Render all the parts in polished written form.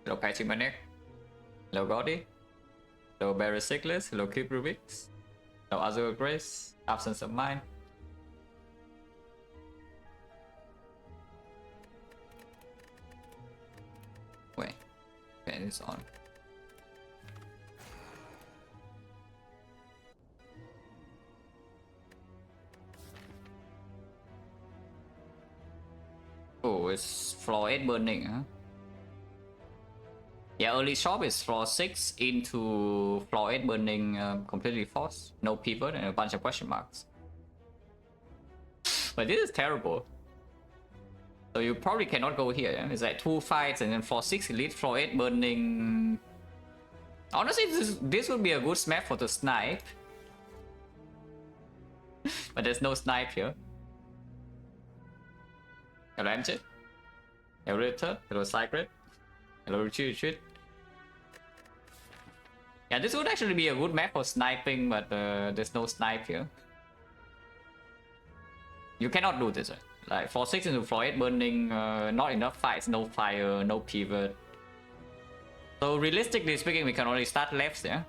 Hello Patchy Manek. Hello Gordy. Hello Barry Sickles. Hello Keep Rubix. Hello Azure Grace. Absence of Mind. Wait. Fan is on. Oh, it's floor 8 burning, huh? Yeah, early shop is floor 6 into floor 8 burning completely false. No pivot and a bunch of question marks. But this is terrible. So you probably cannot go here. Yeah? It's like 2 fights and then floor 6 elite, floor 8 burning. Honestly, this would be a good map for the snipe. But there's no snipe here. Hello MJ. Hello Ritter. Hello Secret. Hello Retreat. Yeah, this would actually be a good map for sniping, but there's no snipe here. You cannot do this. Right? Like floor 6 into floor 8 burning, not enough fights, no fire, no pivot. So realistically speaking, we can only start left there.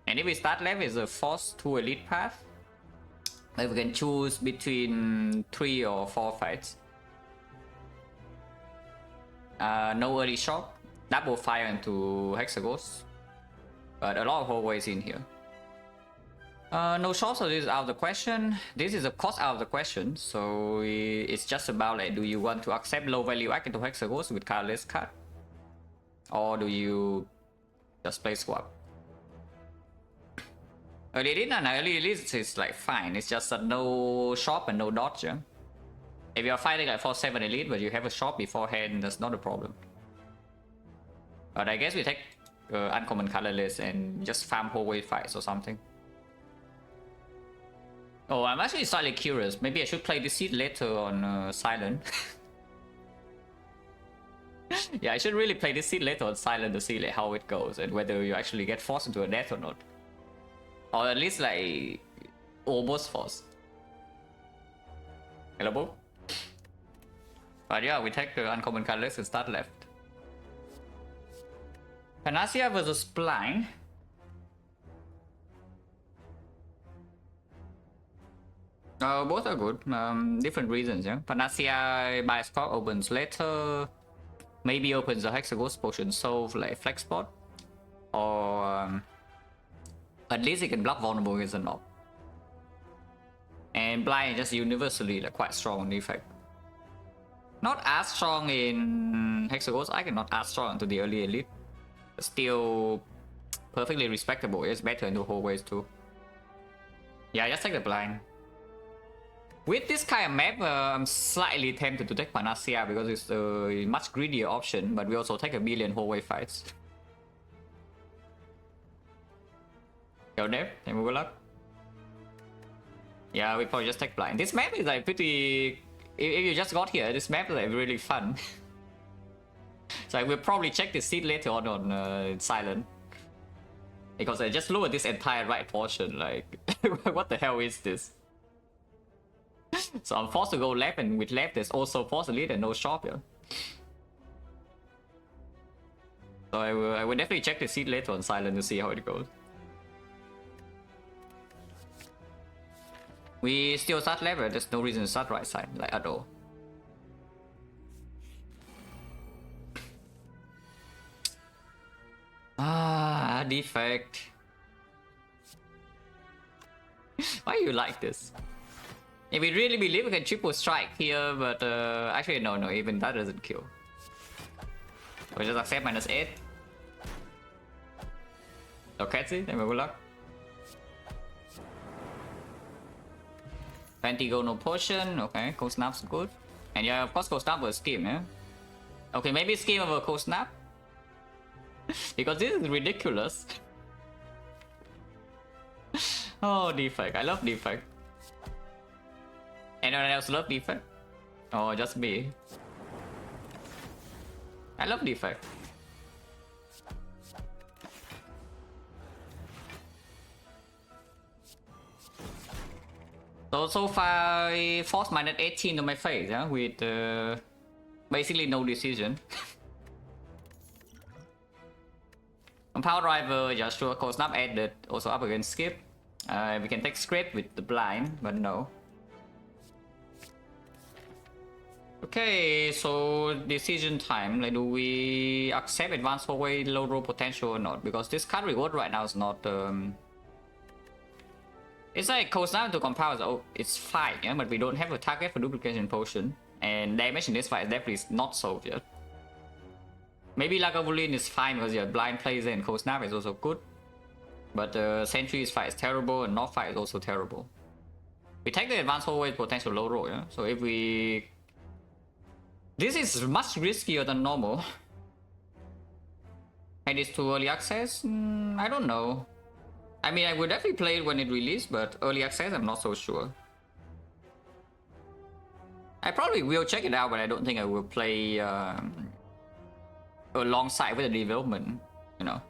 And if we start left, it's a force to elite path. Like we can choose between 3 or 4 fights. No early shot, double fire into Hexagons, but a lot of hallways in here. No shot, so this is out of the question. This is of course out of the question, so it's just about like, do you want to accept low value act into Hexagons with colorless card, or do you just play swap? Early elite and early elite is like fine, it's just that no shop and no dodge. Yeah? If you're fighting like 4-7 elite but you have a shop beforehand, that's not a problem. But I guess we take uncommon colorless and just farm hallway fights or something. Oh, I'm actually slightly curious. Maybe I should play this seed later on Silent. Yeah, I should really play this seed later on Silent to see like how it goes and whether you actually get forced into a death or not. Or at least like almost forced. Hello, Bo? But yeah, we take the uncommon colorless and start left. Panacea versus Blind. Both are good. Different reasons, yeah. Panacea by Scott opens later. Maybe opens the Hexagons potion solve like flex spot. Or at least it can block vulnerable against a knob. And Blind is just universally like quite strong on defect. Not as strong in Hexagons, I cannot as strong into the early elite. But still perfectly respectable. It's better in the hallways too. Yeah, just take the Blind. With this kind of map, I'm slightly tempted to take Panacea because it's a much greedier option, but we also take a million hallway fights. Go there, and good luck. Yeah, we probably just take Blind. This map is like pretty... If you just got here, this map is like really fun. So we'll probably check this seed later on Silent. Because I just look at this entire right portion, like... what the hell is this? So I'm forced to go left, and with left there's also force elite and no shop here. So I will definitely check the seed later on Silent to see how it goes. We still start left, but there's no reason to start right side, like at all. Ah, defect. Why you like this? If we really believe we can triple strike here, but actually no, even that doesn't kill. We just accept -8. Okay, see, then we good luck. Pentagonal potion, okay, cold snap's good. And yeah, of course cold snap was scheme, yeah? Okay, maybe scheme over cold snap. Because this is ridiculous. Oh, defect, I love defect. Anyone else love defect? Or just me? I love defect. So far, I forced -18 to my face, yeah, with basically no decision. Power driver, just sure, cold snap added, also up against skip. We can take scrape with the blind, but no. Okay, so decision time. Like, do we accept advanced hallway low roll potential or not? Because this card reward right now is not. It's like cold snap to compound. Oh, it's fine, yeah, but we don't have a target for duplication potion, and damage in this fight is definitely not solved yet. Maybe Lagavulin is fine because your blind plays and cold snap is also good. But Sentry's fight is terrible and North fight is also terrible. We take the advanced hallway potential low roll, yeah? So if we... This is much riskier than normal. And it's too early access? I don't know. I mean, I would definitely play it when it released, but early access I'm not so sure. I probably will check it out, but I don't think I will play alongside with the development, you know.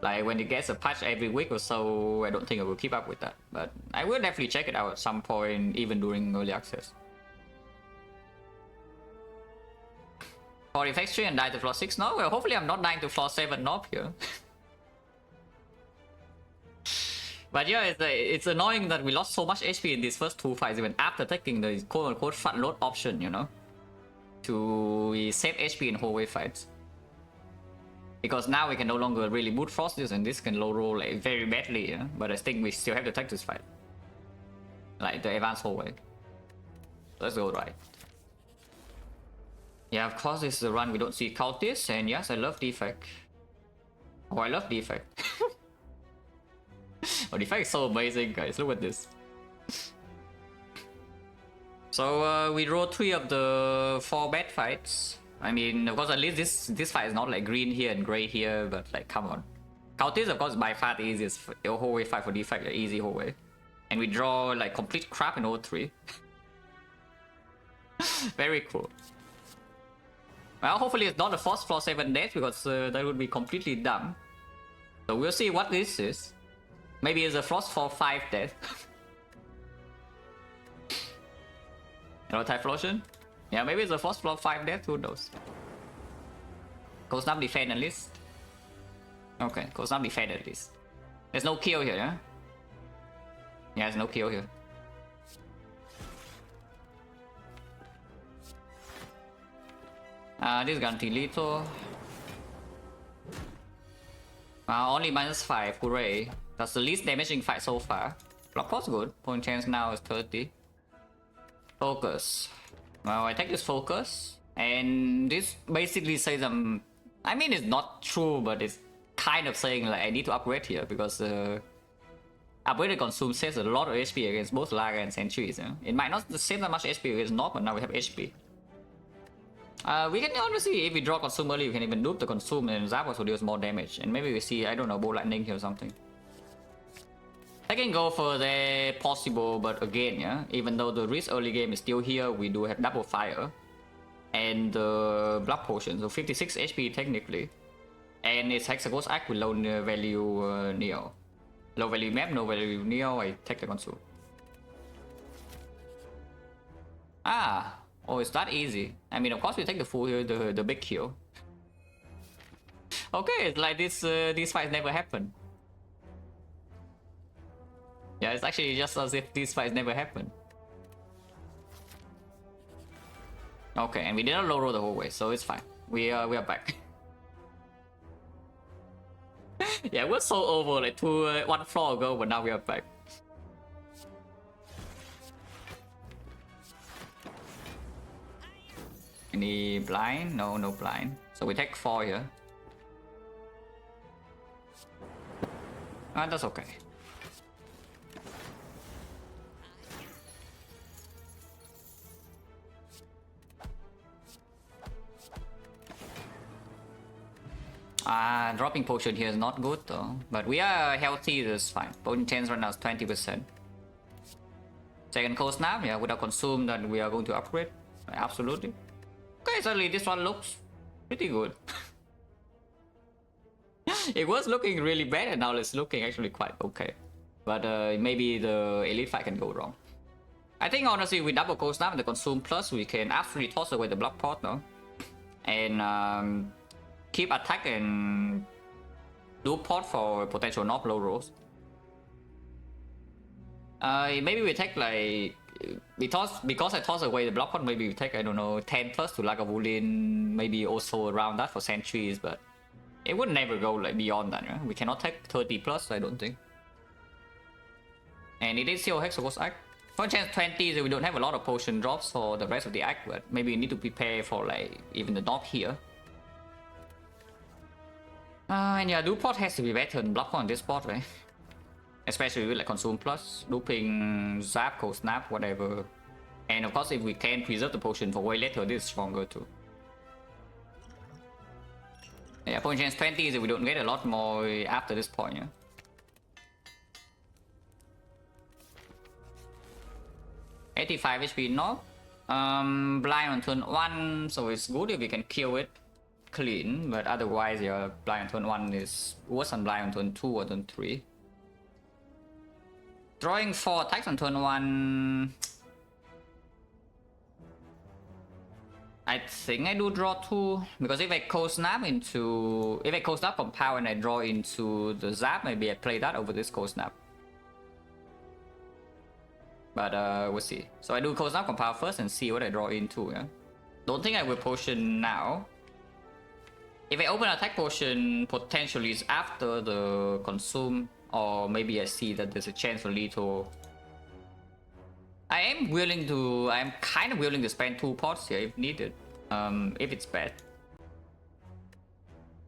Like when it gets a patch every week or so, I don't think I will keep up with that. But I will definitely check it out at some point, even during early access. For effects 3 and die to floor 6? No, well, hopefully I'm not dying to floor 7 knob here. But yeah, it's annoying that we lost so much HP in these first 2 fights, even after taking the quote-unquote front load option, you know, to save HP in hallway fights. Because now we can no longer really boot frost this, and this can low roll like, very badly, yeah? But I think we still have to take this fight. Like the advanced hallway. Let's go right. Yeah, of course this is a run we don't see cultists, and yes, I love Defect. Oh, I love Defect. Oh, Defect is so amazing, guys. Look at this. So we draw 3 of the 4 bad fights. I mean, of course, at least this fight is not like green here and gray here, but like, come on. Cultist, of course, by far the easiest hallway fight for Defect, like easy hallway. And we draw like complete crap in all 3. Very cool. Well, hopefully it's not the first floor 7 death, because that would be completely dumb. So we'll see what this is. Maybe it's a frost for 5 death. Hello, Typhlosion? Yeah, maybe it's a first floor 5 death, who knows? Cold Snap defend at least. Okay, Cold Snap defend at least. There's no kill here, yeah? Yeah, there's no kill here. This is guaranteed lethal. Only -5, hooray. That's the least damaging fight so far. Block post's good. Point chance now is 30. Focus. Well, I take this focus. And this basically says I mean, it's not true, but it's kind of saying like I need to upgrade here because upgraded consume saves a lot of HP against both Laga and Sentries. Yeah? It might not save that much HP against Knob, but now we have HP. We can honestly, if we draw consume early, we can even dupe the consume and Zap also deals more damage. And maybe we see, I don't know, Bow Lightning here or something. I can go for the possible, but again, yeah, even though the risk early game is still here, we do have double fire and blood potion, so 56 HP technically. And it's Hexagon's Act with low value Neo. Low value map, no value Neo, I take the consume. Oh, it's that easy. I mean, of course we take the full here, the big kill. Okay, it's like this, these fights never happen. Yeah, it's actually just as if these fights never happened. Okay, and we didn't low roll the whole way, so it's fine. We are back. Yeah, we're so over like 1 floor ago, but now we are back. Any blind? No, no blind. So we take 4 here. That's okay. Dropping potion here is not good though, but we are healthy, that's fine. Potion chance right now is 20%. Second cold snap, yeah, without consume that we are going to upgrade. Absolutely. Okay, suddenly this one looks pretty good. It was looking really bad and now it's looking actually quite okay. But maybe the elite fight can go wrong. I think honestly with double cold snap and the consume plus we can absolutely toss away the block pot, no? And keep attack and Do pot for potential knock low rolls. Maybe we take like because I toss away the block pot. Maybe we take, I don't know, 10 plus to Lagavulin. Maybe also around that for sentries, but it would never go like beyond that. Yeah? We cannot take 30 plus, I don't think. And it is still Hexaghost Act. For chance 20, so we don't have a lot of potion drops for the rest of the act, but maybe we need to prepare for like even the knock here. And yeah, do pot has to be better than block on this spot, right? Especially with like consume plus, looping, zap, cold snap, whatever. And of course, if we can preserve the potion for way later, this is stronger too. Yeah, point chance 20 is we don't get a lot more after this point, yeah. $85 HP knock. Blind on turn 1, so it's good if we can kill it clean, but otherwise, yeah, blind on turn 1 is worse than blind on turn 2 or turn 3. Drawing 4 attacks on turn 1. I think I do draw 2, because if I cold snap compound and I draw into the zap, maybe I play that over this cold snap. But we'll see. So I do cold snap compound first and see what I draw into, yeah? Don't think I will potion now. If I open attack potion, potentially it's after the consume, or maybe I see that there's a chance for lethal. I am kind of willing to spend 2 pots here if needed, if it's bad.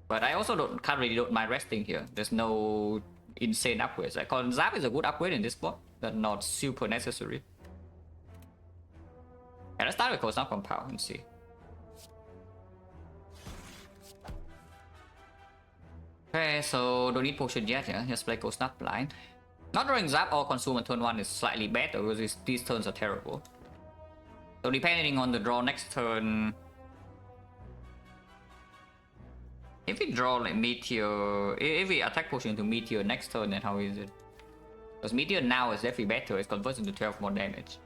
But I also don't mind resting here. There's no insane upgrades. Like Zap is a good upgrade in this spot, but not super necessary. Yeah, let's start with Cold Snap Compound and see. Okay, so don't need potion yet, yeah? Just play Cold Snap blind. Not drawing Zap or Consume on turn 1 is slightly better because these turns are terrible. So depending on the draw next turn... If we draw like Meteor... If we attack potion into Meteor next turn, then how is it? Because Meteor now is definitely better, it converts into 12 more damage.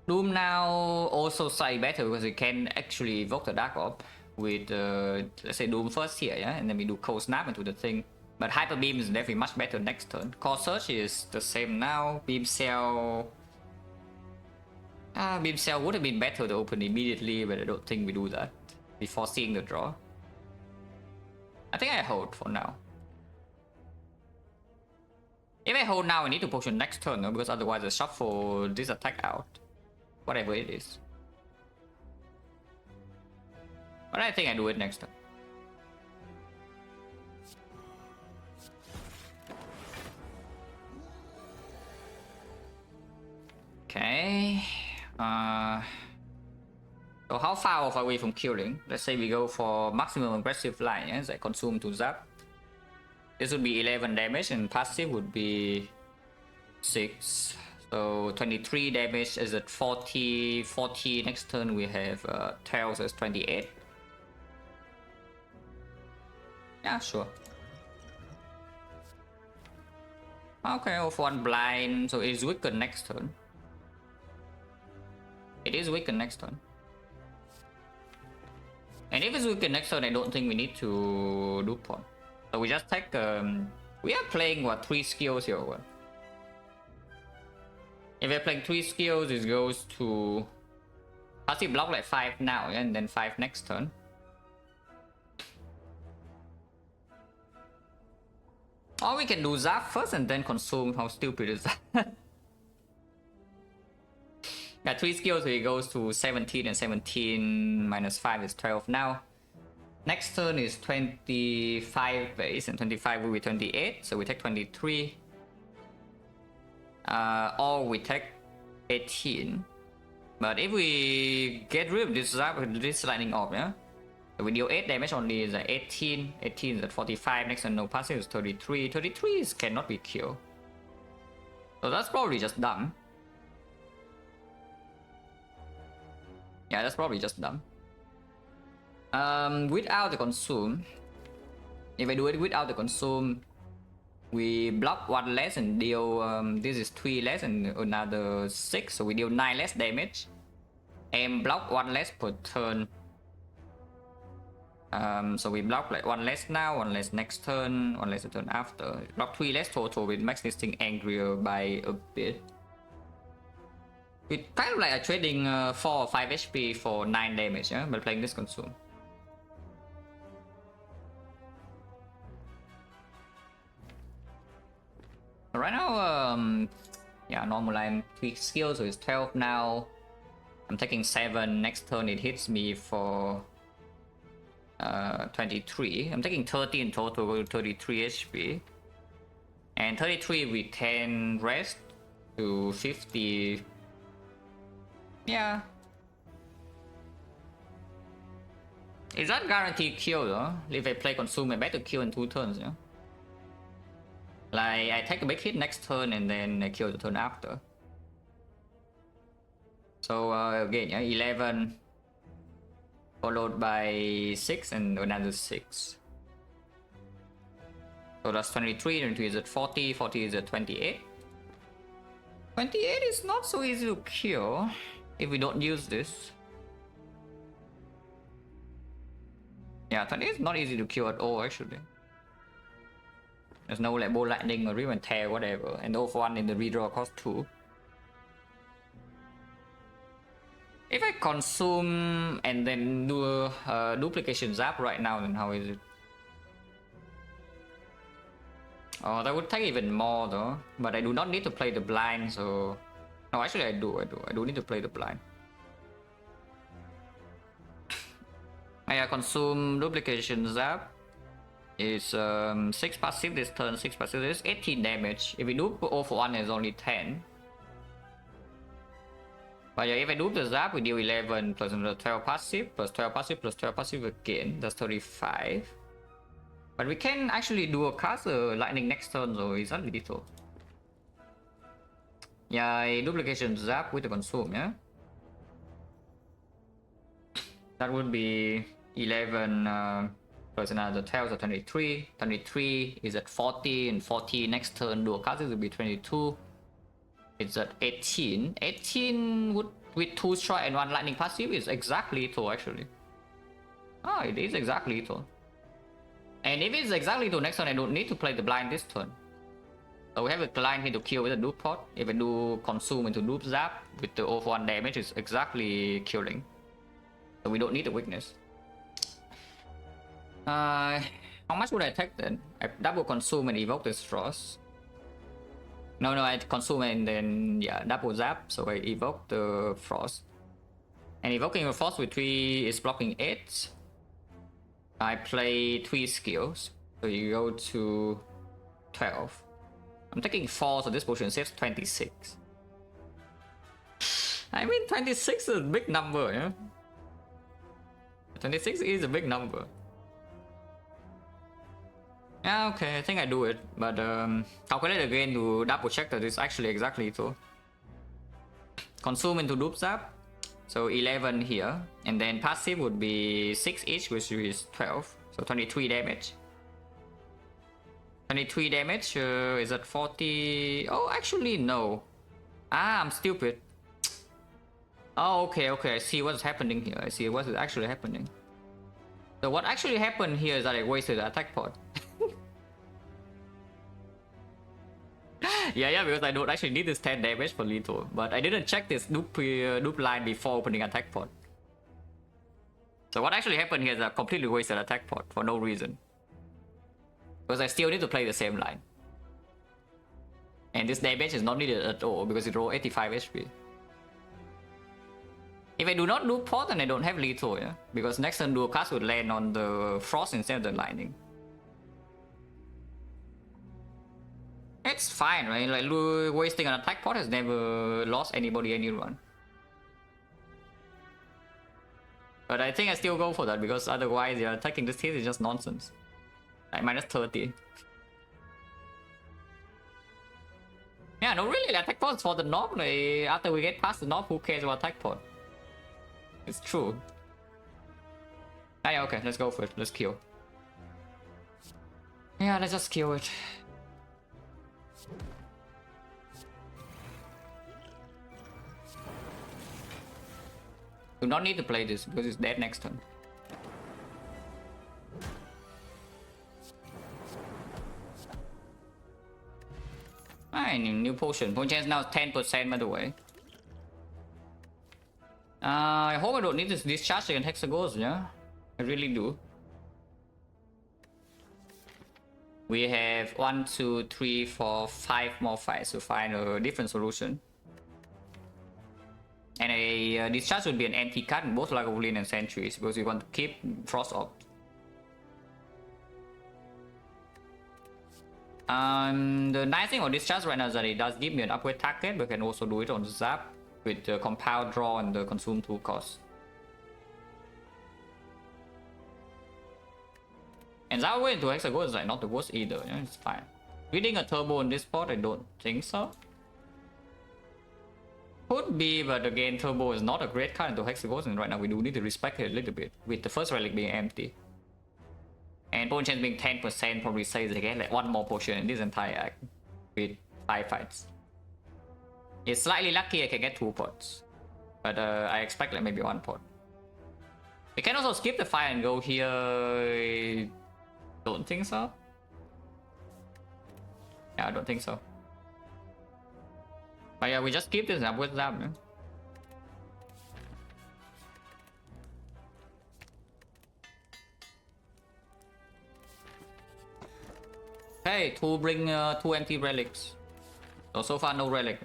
Doom now also slightly better because it can actually evoke the Dark Orb with, let's say, Doom first here, yeah? And then we do Cold Snap into the thing. But Hyper Beam is definitely much better next turn. Core Search is the same now. Beam Cell... Beam Cell would have been better to open immediately, but I don't think we do that before seeing the draw. I think I hold for now. If I hold now, I need to potion next turn, no? Because otherwise I shuffle this attack out. Whatever it is. But I think I do it next turn. Okay. So how far off are we from killing? Let's say we go for maximum aggressive line, yeah? Like consume to zap. This would be 11 damage and passive would be 6. So 23 damage is at 40. 40 next turn we have 12, so it's 28. Yeah, sure. Okay, off 1 blind, so it's weakened next turn. It is weakened next turn. And if it's weakened next turn, I don't think we need to do pawn. So we just take, we are playing what, 3 skills here or what? If we're playing 3 skills, it goes to passive block like 5 now, yeah? And then 5 next turn. Or we can do Zap first and then consume. How stupid is that? Yeah, 3 skills, so it goes to 17 and 17 minus 5 is 12 now. Next turn is 25 base and 25 will be 28, so we take 23. Or we take 18. But if we get rid of this Zap, this lightning orb, yeah? So we deal 8 damage only is at 18. 18 is at 45, next turn no passive is 33. 33 cannot be killed. So that's probably just dumb. Yeah, that's probably just dumb. Without the consume, if I do it without the consume, we block 1 less and deal, this is 3 less and another 6, so we deal 9 less damage. And block 1 less per turn. So we block like 1 less now, 1 less next turn, 1 less the turn after. Block 3 less total, which makes this thing angrier by a bit. It's kind of like a trading 4 or 5 HP for 9 damage, yeah? By playing this consume. Right now, yeah, normal I'm 3 skills, so it's 12 now. I'm taking 7. Next turn it hits me for 23. I'm taking 30 in total, 33 HP. And 33 with 10 rest to 50. Yeah. Is that guaranteed kill though? If I play consume, I better kill in 2 turns, yeah? Like, I take a big hit next turn and then I kill the turn after. So again, yeah, 11 followed by 6 and another 6. So that's 23, 23 is at 40, 40 is at 28. 28 is not so easy to kill if we don't use this. Yeah, 28 is not easy to kill at all actually. There's no like bow lightning or even tear, whatever. And the 1 in the redraw cost 2. If I consume and then do a duplication zap right now, then how is it? Oh, that would take even more though. But I do not need to play the blind, so... No, actually I do need to play the blind. I consume duplication zap. Is 6 passive this turn, 6 passive this, 18 damage. If we do 0 it's only 10. But yeah, if I do the zap, we deal 11 plus another 12 passive, plus 12 passive, plus 12 passive again. That's 35. But we can actually do a cast lightning next turn, so it's not lethal. Yeah, a duplication zap with the consume, yeah? That would be 11 plus another 12, so 23. 23 is at 40, and 40 next turn do a cast, it will be 22. It's at 18. 18 would, with 2 strike and 1 lightning passive, is exactly lethal actually. Ah, it is exactly lethal. And if it's exactly lethal next turn, I don't need to play the blind this turn. So we have a blind here to kill with a dupe pot. If I do consume into dupe zap with the 0 damage, it's exactly killing. So we don't need the weakness. How much would I take then? I double consume and evoke this frost. No, I consume and then, yeah, double zap, so I evoke the frost. And evoking a frost with 3 is blocking 8. I play 3 skills, so you go to 12. I'm taking 4, so this potion saves 26. I mean, 26 is a big number, yeah? 26 is a big number. Yeah, okay, I think I do it, but calculate again to double check that it's actually exactly lethal. Consume into dupe zap, so 11 here, and then passive would be 6 each, which is 12, so 23 damage. 23 damage is at 40. Oh, actually, no. Ah, I'm stupid. Oh, okay, I see what's happening here. I see what is actually happening. So what actually happened here is that I wasted the attack pod. yeah, because I don't actually need this 10 damage for lethal, but I didn't check this dupe line before opening attack pod. So what actually happened here is I completely wasted attack pod for no reason. Because I still need to play the same line. And this damage is not needed at all because it rolls 85 HP. If I do not do pot, then I don't have lethal, yeah? Because next turn dual cast would land on the frost instead of the lightning. It's fine, right? Like wasting an attack pot has never lost anybody any run. But I think I still go for that because otherwise, yeah, attacking this hit is just nonsense. Like minus 30. Yeah, no, really, like, attack pot is for the knob. Like, after we get past the knob, who cares about attack pot? It's true. Ah, yeah, okay, let's go for it. Let's kill. Yeah, let's just kill it. Do not need to play this because it's dead next turn. and new potion. Potion chance now 10% by the way. I hope I don't need this discharge against Hexagons, yeah? I really do. We have 1, 2, 3, 4, 5 more fights to find a different solution. And a discharge would be an empty card in both Lagavulin and Sentries because we want to keep Frost up. The nice thing about discharge right now is that it does give me an upgrade target, but can also do it on Zap with the compound draw and the consume 2 cost. And Zap way into Hexagon is like not the worst either, yeah, it's fine. Reading a turbo on this spot, I don't think so. Could be, but again, turbo is not a great card into Hexagons, and right now we do need to respect it a little bit, with the first relic being empty. And potion chance being 10% probably says again like one more potion in this entire act with 5 fights. It's slightly lucky I can get 2 pots, but I expect like maybe 1 pot. We can also skip the fight and go here. Don't think so. Yeah, I don't think so. But yeah, we just keep this up with that, man. Okay, to bring 2 empty relics. So far no relic.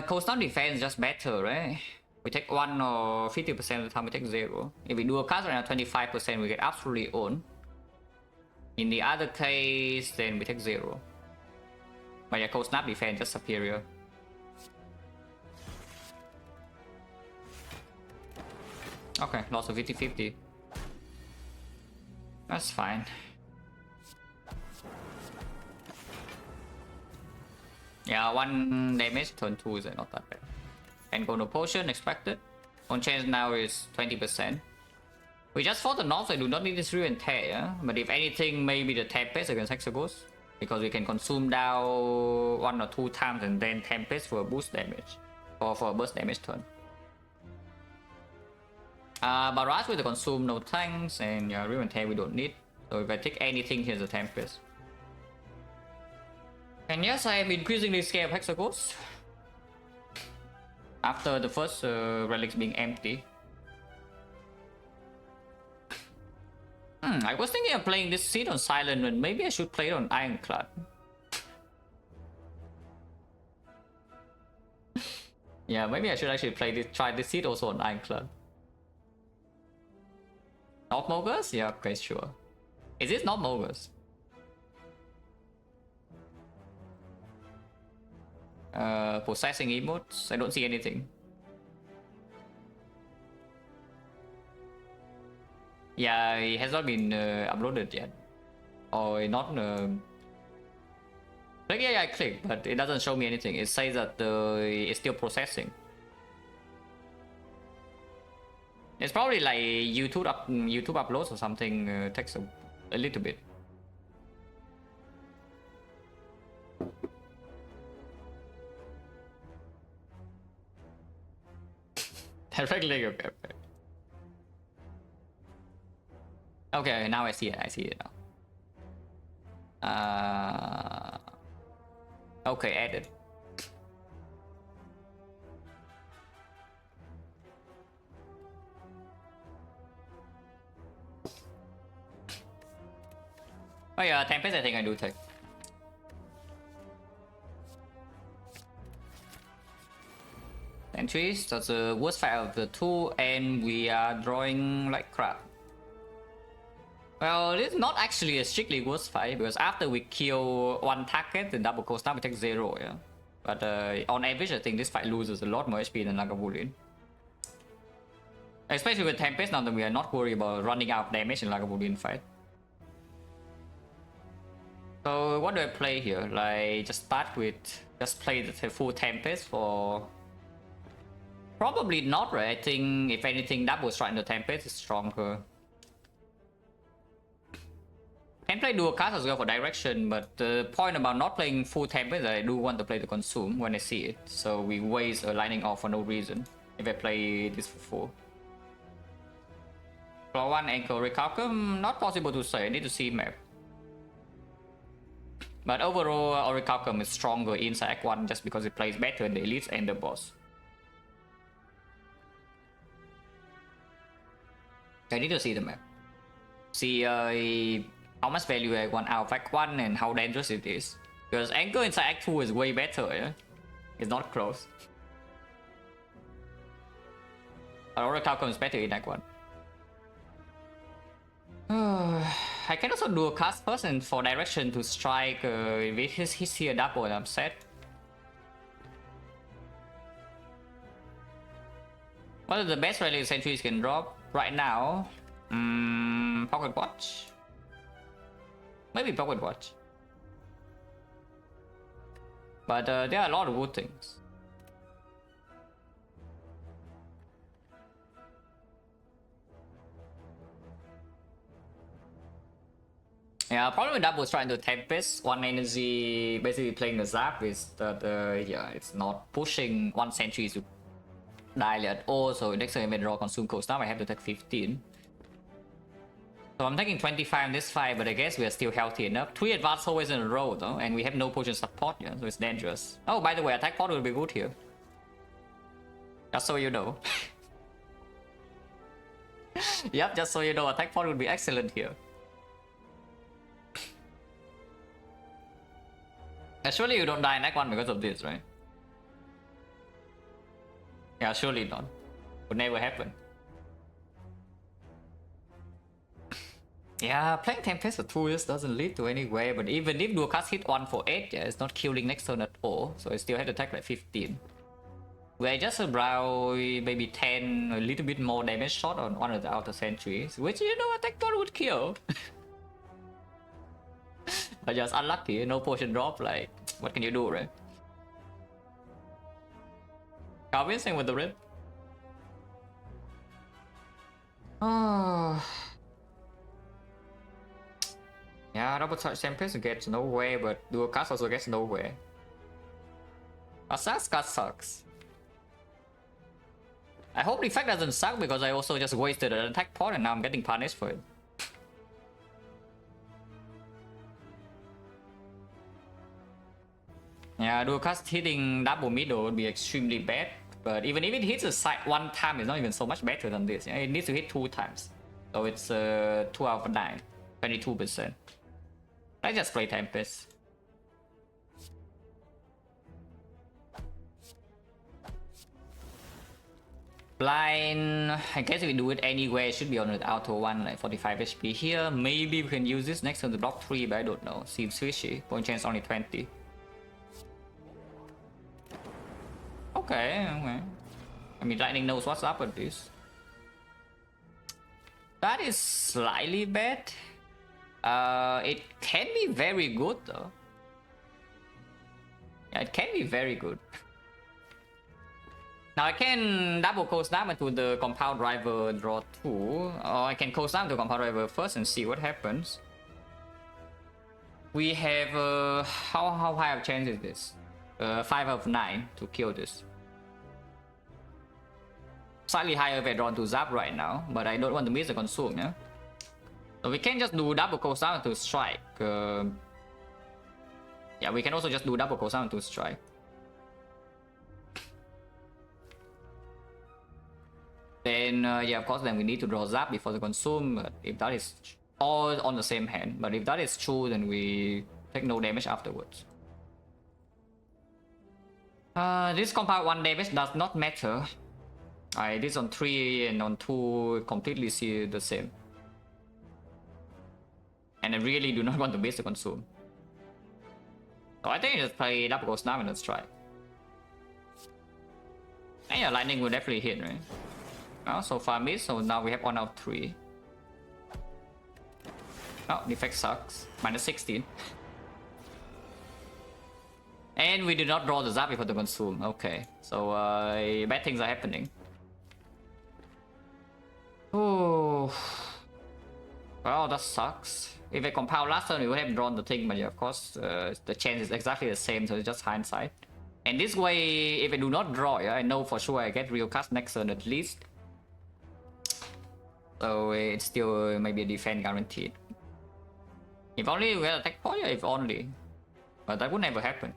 Coastal defense is just better, right? We take 1 or 50% of the time we take 0. If we do a cast right now 25%, we get absolutely own. In the other case, then we take 0. But yeah, Cold Snap defense just superior. Okay, lost of 50-50. That's fine. Yeah, 1 damage, turn 2 is not that bad. And go no potion, expected. On chance now is 20%. We just fought the North, so I do not need this Real and Tear, yeah? But if anything, maybe the Tempest against Hexagons. Because we can consume down 1 or 2 times and then Tempest for a boost damage. Or for a burst damage turn. Barrage with the consume, no tanks, and yeah, Real and Tear we don't need. So if I take anything, here's the Tempest. And yes, I am increasingly scared of Hexagons. After the first relics being empty. I was thinking of playing this seed on Silent, but maybe I should play it on Ironclad. Yeah, maybe I should actually play this, try this seed also on Ironclad. Not Mogus? Yeah, okay, sure. Is this not Mogus? Possessing emotes? I don't see anything. Yeah, it has not been uploaded yet. Or not... Like, yeah, I click, but it doesn't show me anything. It says that it's still processing. It's probably like YouTube uploads or something takes a little bit. Directly, okay. Okay, now I see it. I see it now. Okay, added. Oh yeah, Tempest I think I do take. Entries, that's the worst fight of the 2, and we are drawing like crap. Well, it's not actually a strictly worst fight, because after we kill 1 target, the double cost, now we take 0, yeah. But on average, I think this fight loses a lot more HP than Lagavulin. Especially with Tempest, now that we are not worried about running out of damage in Lagavulin fight. So what do I play here? Like, just start with, just play the full Tempest for Probably not, right? I think if anything, double strike into Tempest is stronger. Can play dual cast as well for direction, but the point about not playing full Tempest is that I do want to play the Consume when I see it. So we waste a lightning off for no reason if I play this for full. Floor 1 ankle Orichalcum, not possible to say, I need to see map. But overall, Orichalcum is stronger inside Act 1 just because it plays better in the elites and the boss. I need to see the map. See how much value I want out of Act 1 and how dangerous it is. Because Anchor inside Act 2 is way better, yeah? It's not close. But Orichalcum is better in Act 1. I can also do a cast first and for direction to strike with his here double and I'm set. What are the best rally sentries can drop right now? Pocket Watch? Maybe Pocket Watch. But there are a lot of good things. Yeah, problem with double strike into Tempest, one energy basically playing the Zap is that yeah, it's not pushing one sentry to die at all, so next time I draw consume cost now I have to take 15. So I'm taking 25 in this fight, but I guess we are still healthy enough. 3 advanced always in a row though, and we have no potion support, yeah, so it's dangerous. Oh, by the way, attack pod will be good here. Just so you know. Yep, just so you know, attack pod will be excellent here. Surely you don't die in Act 1 because of this, right? Yeah, surely not. Would never happen. Yeah, playing Tempest for 2 years doesn't lead to anywhere, but even if dual cast hit 1 for 8, yeah, it's not killing next turn at all, so I still have to attack like 15. We're just around maybe 10, a little bit more damage shot on one of the outer sentries, which you know attack pod would kill. But just unlucky, no potion drop, like, what can you do, right? Convincing with the rip. Oh. Yeah, double touch Tempest gets nowhere, but dual cast also gets nowhere. Assassin's card sucks. I hope the effect doesn't suck because I also just wasted an attack pod and now I'm getting punished for it. Yeah, dual cast hitting double middle would be extremely bad, but even if it hits a side 1 time, it's not even so much better than this. Yeah, it needs to hit 2 times, so it's 2 out of 9, 22%. Let's just play Tempest. Blind, I guess if we do it anyway, it should be on the auto 1, like 45 HP here. Maybe we can use this next on the block 3, but I don't know. Seems fishy. Point chance only 20. Okay, okay. I mean, Lightning knows what's up with this. That is slightly bad. It can be very good though. Yeah, it can be very good. Now I can double coast down into the compound driver draw 2, or I can coast down to compound driver first and see what happens. We have how high of chance is this? 5 out of 9 to kill this. Slightly higher if I draw to Zap right now, but I don't want to miss the consume, yeah? So we can just do double coast down to strike. Yeah, we can also just do double coast down to strike. Then, yeah, of course, then we need to draw Zap before the consume, but if that is all on the same hand. But if that is true, then we take no damage afterwards. This compound 1 damage does not matter. I did on 3 and on 2 completely see the same. And I really do not want to miss the consume. So I think I just play double ghost now and let's try. And yeah, lightning will definitely hit, right? Oh, so far miss, so now we have 1 out of 3. Oh, defect sucks. Minus 16. And we did not draw the zap before the consume. Okay, so bad things are happening. Oh, well, that sucks. If I compound last turn, we would have drawn the thing, but yeah, of course, the chance is exactly the same, so it's just hindsight. And this way, if I do not draw, yeah, I know for sure I get real cast next turn at least. So it's still maybe a defense guaranteed. If only we get attack point, yeah, if only. But that would never happen.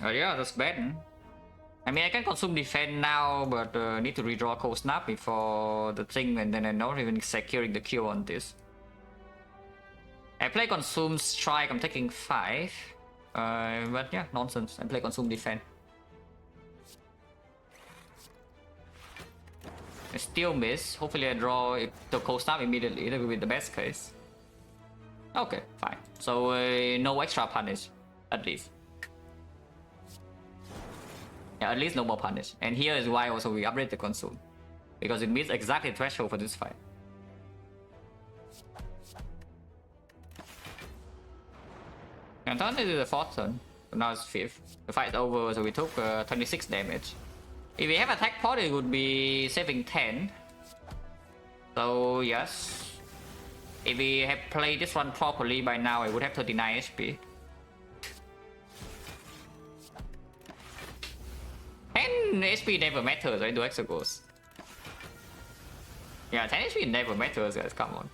But yeah, that's bad. I mean, I can consume defense now, but need to redraw Cold Snap before the thing, and then I'm not even securing the kill on this. I play Consume Strike, I'm taking 5. But yeah, nonsense. I play Consume Defense. I still miss. Hopefully I draw the Cold Snap immediately. That will be the best case. Okay, fine. So no extra punish, at least. Yeah, at least no more punish. And here is why also we upgrade the Consume. Because it meets exactly the threshold for this fight. And turn this is the 4th turn. So now it's 5th. The fight is over, so we took 26 damage. If we have attack pod, it would be saving 10. So yes. If we have played this one properly by now, I would have 39 HP. And HP never matters, right? Do Exegos. Yeah, 10 HP never matters, guys. Come on.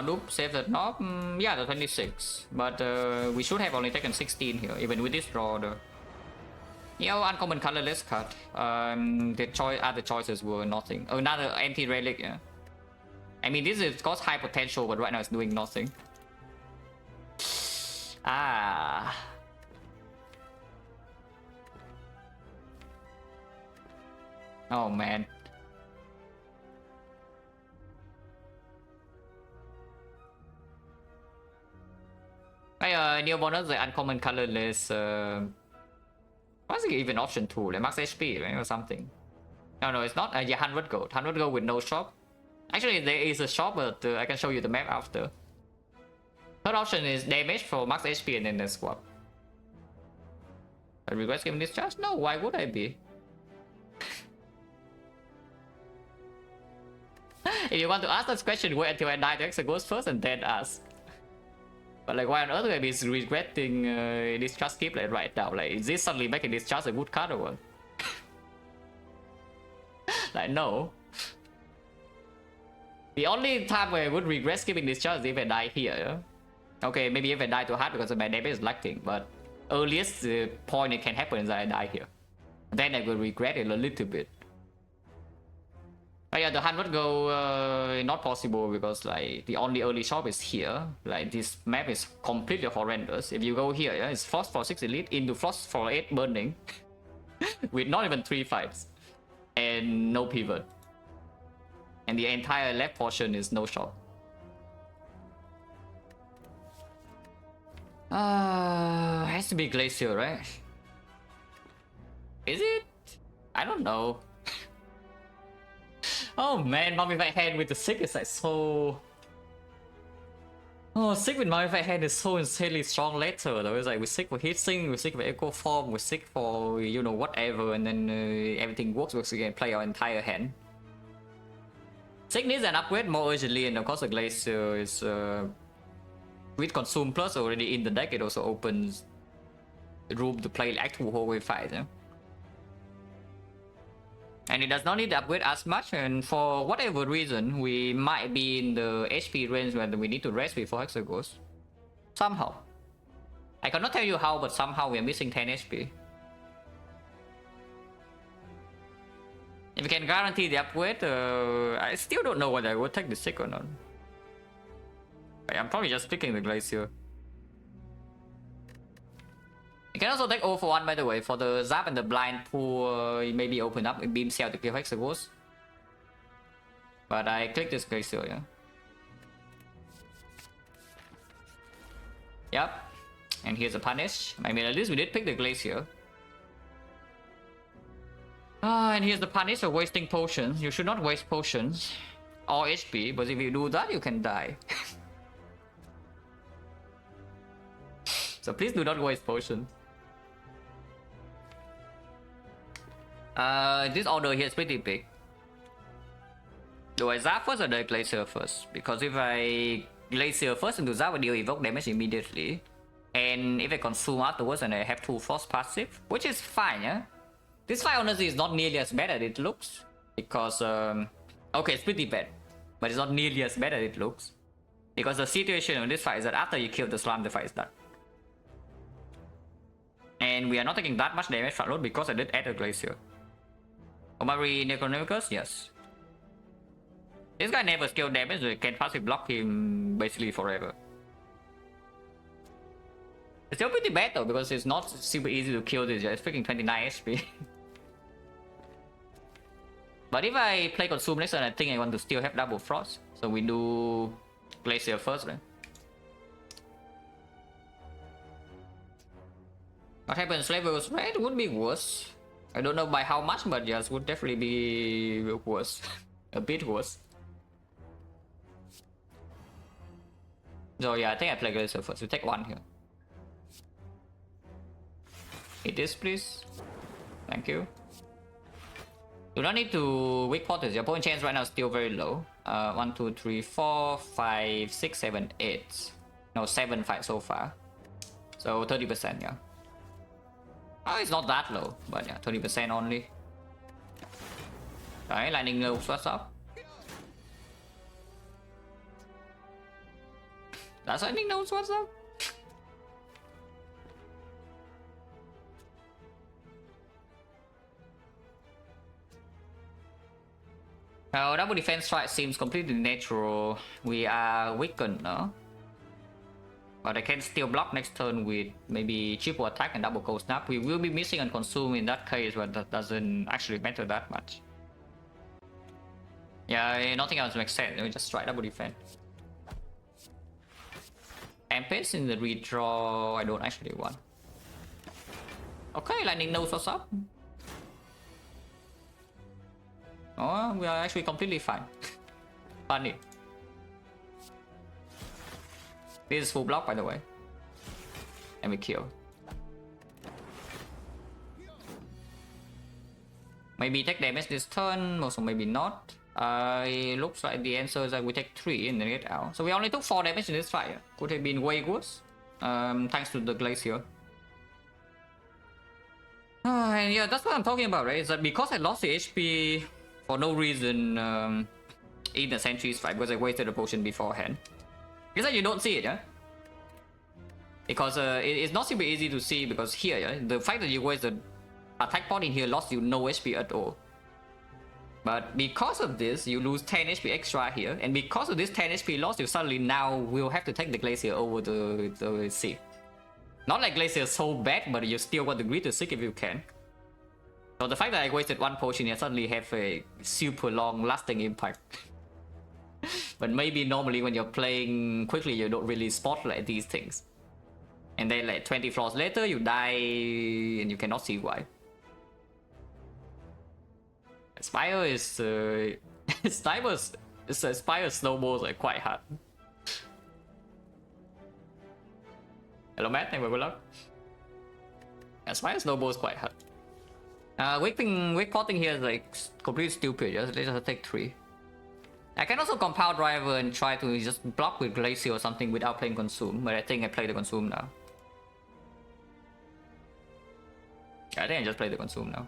Dupe saved the knob. Yeah, the 26. But we should have only taken 16 here, even with this draw. Uncommon colorless card. The other choices were nothing. Another anti-relic, yeah. I mean, this is got high potential, but right now it's doing nothing. Ah. Oh man. New bonus, the uncommon colorless. What's it even option 2? Like max HP, right? Or something. No, it's not. Yeah, 100 gold. 100 gold with no shop. Actually, there is a shop, but I can show you the map after. Third option is damage for max HP and then the swap. I regret giving this charge? No, why would I be? If you want to ask this question, wait until I die to Exegos first and then ask. But like, why on earth would I be regretting this charge skip like right now? Like, is this suddenly making this charge a good card or what? Like, no. The only time where I would regret skipping this charge is if I die here. Yeah? Okay, maybe if I die too hard because my damage is lacking, but earliest point it can happen is that I die here. Then I will regret it a little bit. But yeah, the 100 go not possible because like the only early shop is here. Like this map is completely horrendous. If you go here, yeah, it's Frost for 6 elite into Frost for 8 burning with not even 3 fights and no pivot. And the entire left portion is no shop. Has to be Glacier, right? Is it? I don't know. Oh man, Mummified Hand with the Sick is like so... Oh, Sick with Mummified Hand is so insanely strong later though. It's like we're sick for Heatsink, we're sick for Echo Form, we're sick for, you know, whatever, and then everything works again, play our entire hand. Sick needs an upgrade more urgently, and of course the Glacier is... with Consume Plus already in the deck, it also opens room to play actual whole wave fights, yeah? And it does not need to upgrade as much, and for whatever reason, we might be in the HP range where we need to rest before Exegos. Somehow. I cannot tell you how, but somehow we are missing 10 HP. If we can guarantee the upgrade, I still don't know whether I would take the Sick or not. I'm probably just picking the Glacier. You can also take 0 for 1, by the way, for the Zap and the Blind Pool, maybe open up a Beam Cell to kill Exegos. But I click this Glacier, yeah. Yep. And here's a punish. I mean, at least we did pick the Glacier. And here's the punish of wasting potions. You should not waste potions or HP, but if you do that, you can die. So please do not waste potions. This order here is pretty big. Do I Zap first or do I Glacier first? Because if I Glacier first into Zap, I deal evoke damage immediately. And if I consume afterwards and I have 2 Frost passive, which is fine, yeah? This fight honestly is not nearly as bad as it looks. Because, okay, it's pretty bad. But it's not nearly as bad as it looks. Because the situation in this fight is that after you kill the Slime, the fight is done. And we are not taking that much damage front load because I did add a Glacier. Omari Necronomicus? Yes. This guy never scale damage, so you can passive block him basically forever. It's still pretty bad though, because it's not super easy to kill this guy. It's freaking 29 HP. But if I play Consume next turn, I think I want to still have double Frost. So we do Glacier first, right? What happens? Levels red would be worse. I don't know by how much, but yes, would definitely be worse. A bit worse. So yeah, I think I play Glacier first. We take 1 here. Hit this, please. Thank you. Do not need to weak portals. Your point chance right now is still very low. 1, 2, 3, 4, 5, 6, 7, 8. No, 7 fights so far. So 30%, yeah. Oh, it's not that low, but yeah, 30% only. Okay, lightning knows what's up. Does lightning knows what's up? Our double defense strike seems completely natural. We are weakened now. But I can still block next turn with maybe triple attack and double cold snap. We will be missing and consume in that case, but that doesn't actually matter that much. Yeah, nothing else makes sense. We just try double defense. Tempest in the redraw, I don't actually want. Okay, lightning knows what's up. Oh, we are actually completely fine. Funny. This is full block, by the way. And we kill. Maybe take damage this turn, also maybe not. It looks like the answer is that we take 3 and then get out. So we only took 4 damage in this fight. Could have been way worse. Thanks to the Glacier. And yeah, that's what I'm talking about, right? Is that because I lost the HP for no reason in the Sentry's fight, because I wasted a potion beforehand. It's like you don't see it, yeah? Because it's not super easy to see, because here, yeah, the fact that you waste the attack point in here lost you no HP at all. But because of this, you lose 10 HP extra here, and because of this 10 HP loss, you suddenly now will have to take the Glacier over the Sick. Not like Glacier is so bad, but you still want to greet the Sick if you can. So the fact that I wasted 1 potion here suddenly have a super long lasting impact. But maybe normally when you're playing quickly, you don't really spotlight these things. And then like 20 floors later, you die and you cannot see why. Spire is... Spire snowballs are quite hard. Hello Matt, thank you, good luck. Spire snowballs quite hard. Weak potting here is like completely stupid, let's just take 3. I can also compound driver and try to just block with Glacier or something without playing Consume, but I think I play the Consume now. I think I just play the Consume now.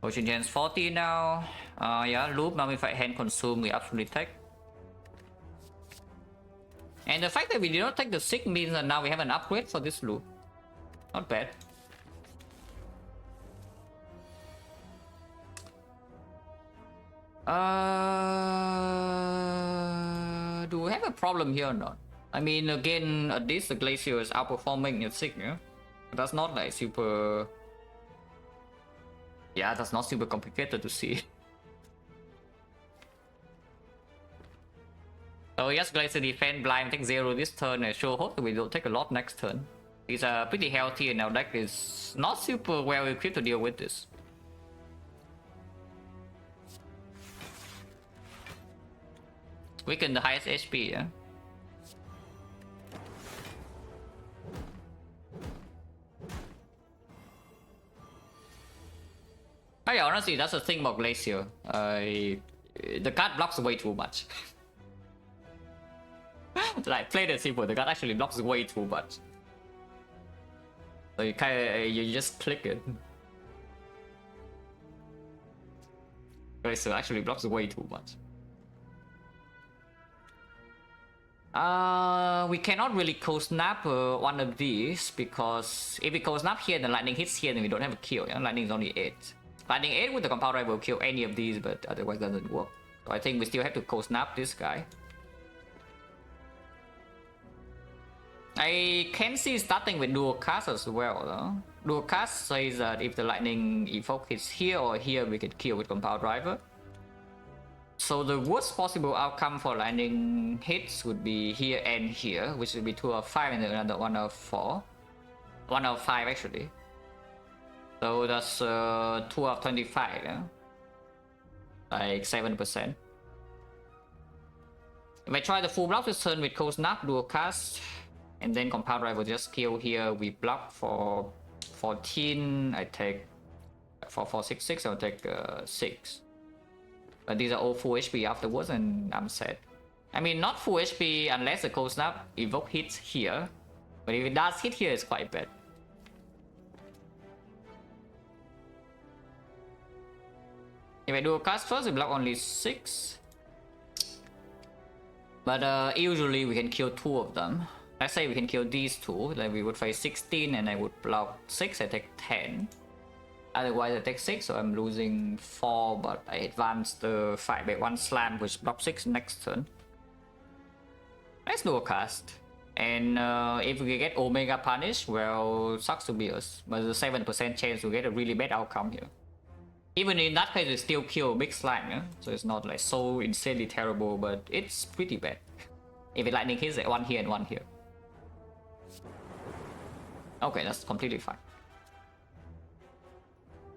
Potion Gen's 40 now. Yeah, loop. Now if I hand Consume, we absolutely take. And the fact that we did not take the Sick means that now we have an upgrade for this loop. Not bad. Do we have a problem here or not? I mean, again, at least the Glacier is outperforming your Sick, yeah? That's not like super... Yeah, that's not super complicated to see. So just Glacier defend blind, take 0 this turn, and sure hope that we don't take a lot next turn. He's pretty healthy and our deck is not super well equipped to deal with this. Weaken the highest HP, yeah? Oh yeah, honestly, that's the thing about Glacier. The card blocks way too much. Like, plain and simple, the card actually blocks way too much. So you just click it. Glacier actually blocks way too much. We cannot really cold snap one of these because if we cold snap here, then lightning hits here, then we don't have a kill. Yeah? Lightning is only 8. Lightning 8 with the compound drive will kill any of these, but otherwise it doesn't work. So I think we still have to cold snap this guy. I can see starting with dual cast as well though. Dual cast says that if the lightning evoke hits here or here, we can kill with compound driver. So the worst possible outcome for lightning hits would be here and here, which would be 2 of 5 and then another 1 of 4. 1 of 5 actually. So that's 2 of 25, yeah? Like 7%. If I try the full block this turn with cold snap, dual cast, and then compound drive will just kill here. We block for 14. I take for 6, I'll take 6. But these are all full HP afterwards, and I'm set. I mean, not full HP unless the cold snap evoke hits here. But if it does hit here, it's quite bad. If I do a cast first, we block only 6. But usually we can kill 2 of them. Let's say we can kill these 2, then we would face 16 and I would block 6, I take 10. Otherwise I take 6, so I'm losing 4, but I advance the 5 by 1 slam, which blocks 6 next turn. Let's do a cast. And if we get Omega Punish, well, sucks to be us. But there's a 7% chance to get a really bad outcome here. Even in that case, we still kill big slime, yeah? So it's not like so insanely terrible, but it's pretty bad. If it lightning hits, 1 here and 1 here. Okay, that's completely fine.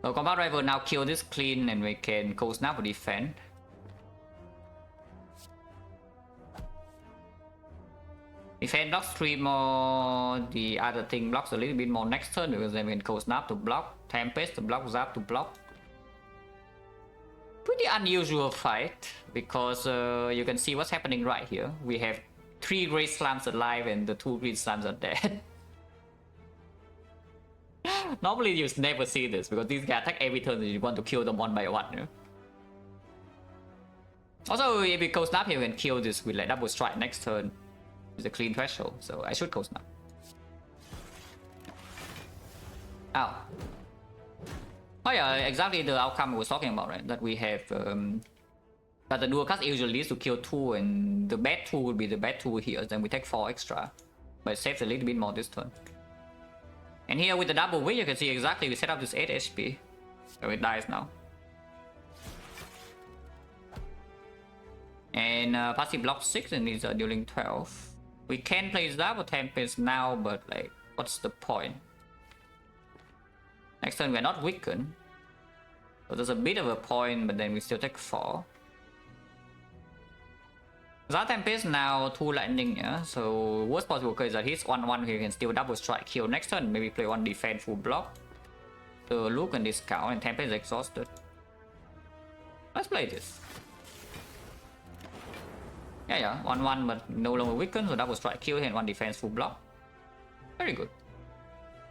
So compound drive will now kill this clean and we can cold snap or defend. Defend blocks 3 more, the other thing blocks a little bit more next turn because then we can cold snap to block, Tempest to block, Zap to block. Pretty unusual fight because you can see what's happening right here. We have 3 Great Slams alive and the 2 Green Slams are dead. Normally you never see this because these guys attack every turn and you want to kill them one by one. You know? Also, if we cold snap here, we can kill this with like double strike next turn with a clean threshold. So I should cold snap. Ow. Oh yeah, exactly the outcome I was talking about, right? That we have that the dual cast usually leads to kill 2 and the bad 2 would be the bad 2 here, then we take 4 extra. But it saves a little bit more this turn. And here with the double win, you can see exactly we set up this 8 HP. So it dies now. And passive block 6 and these are dealing 12. We can play Zap or Tempest now, but like, what's the point? Next turn we are not weakened. So there's a bit of a point, but then we still take 4. That Tempest now 2 lightning, yeah? So worst possible case is that hits 1-1 here, can still double strike kill next turn, maybe play 1 defend full block. So Luke and discount and Tempest is exhausted. Let's play this. Yeah, 1-1 but no longer weakened, so double strike kill here and 1 defense full block. Very good.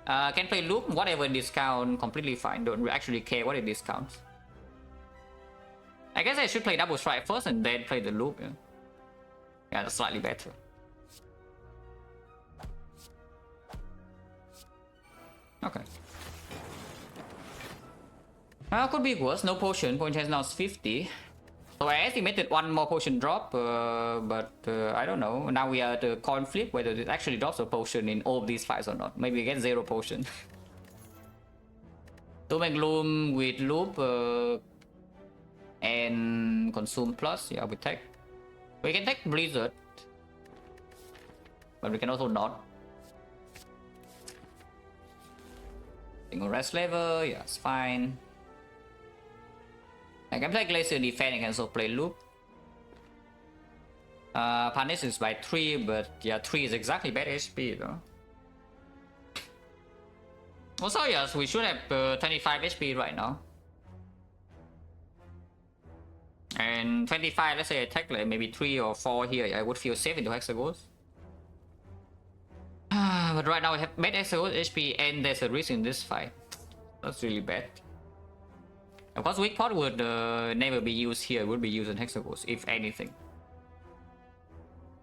Can play loop, whatever discount, completely fine, don't actually care what it discounts. I guess I should play double strike first and then play the loop, yeah. Yeah, that's slightly better. Okay. Could be worse, no potion chance now is 50. So I estimated 1 more potion drop, but I don't know. Now we are at the coin flip, whether it actually drops a potion in all of these fights or not. Maybe we get 0 potion. Doom and Gloom with Loop and Consume Plus. Yeah, we take. We can take Blizzard, but we can also not. Single rest level, yeah, it's fine. I can play Glacier Defense, I can also play Loop. Punish is by 3, but yeah, 3 is exactly bad HP though. Also, yes, we should have 25 HP right now. And 25, let's say attack like maybe 3 or 4 here, I would feel safe into Hexagons. But right now we have bad Hexagons HP and there's a risk in this fight. That's really bad. Of course, weak pot would never be used here, it would be used in Hexagons, if anything.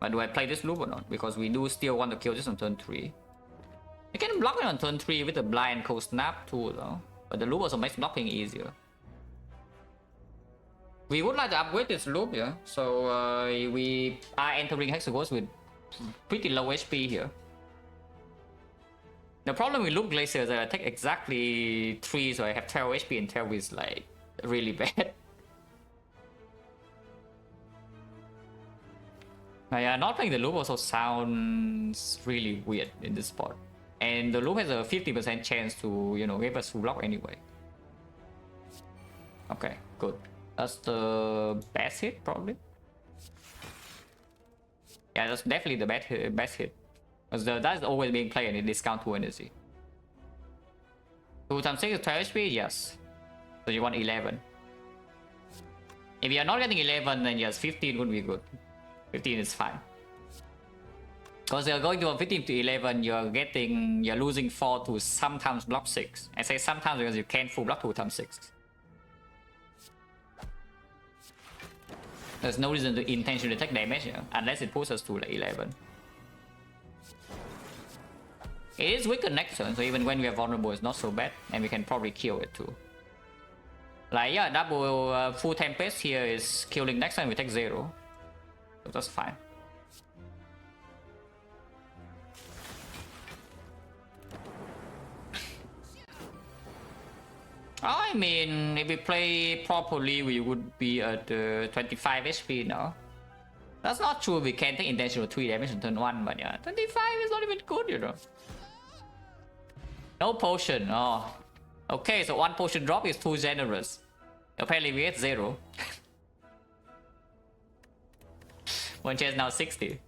But do I play this loop or not? Because we do still want to kill this on turn 3. You can block it on turn 3 with the blind cold snap too though. But the loop also makes blocking easier. We would like to upgrade this loop, yeah. So we are entering Hexagons with pretty low HP here. The problem with Loop Glacier is that I take exactly 3, so I have 12 HP and 12 is like really bad. Yeah, not playing the loop also sounds really weird in this spot. And the loop has a 50% chance to, you know, give us full block anyway. Okay, good. That's the best hit, probably. Yeah, that's definitely the best hit. Because that's always being played and it discount 2 energy. 2 times 6 is 12 HP? Yes. So you want 11. If you are not getting 11, then yes, 15 would be good. 15 is fine. Because you're going to 15 to 11, you're losing 4 to sometimes block 6. I say sometimes because you can't full block 2 times 6. There's no reason to intentionally take damage here, unless it pushes us to like 11. It is weaker next turn, so even when we are vulnerable, it's not so bad, and we can probably kill it too. Like, yeah, double full Tempest here is killing next turn, we take 0. So that's fine. I mean, if we play properly, we would be at 25 HP now. That's not true, we can take intentional 3 damage on turn 1, but yeah, 25 is not even good, you know. No potion, oh. Okay, so 1 potion drop is too generous. Apparently we get 0. One chance now 60.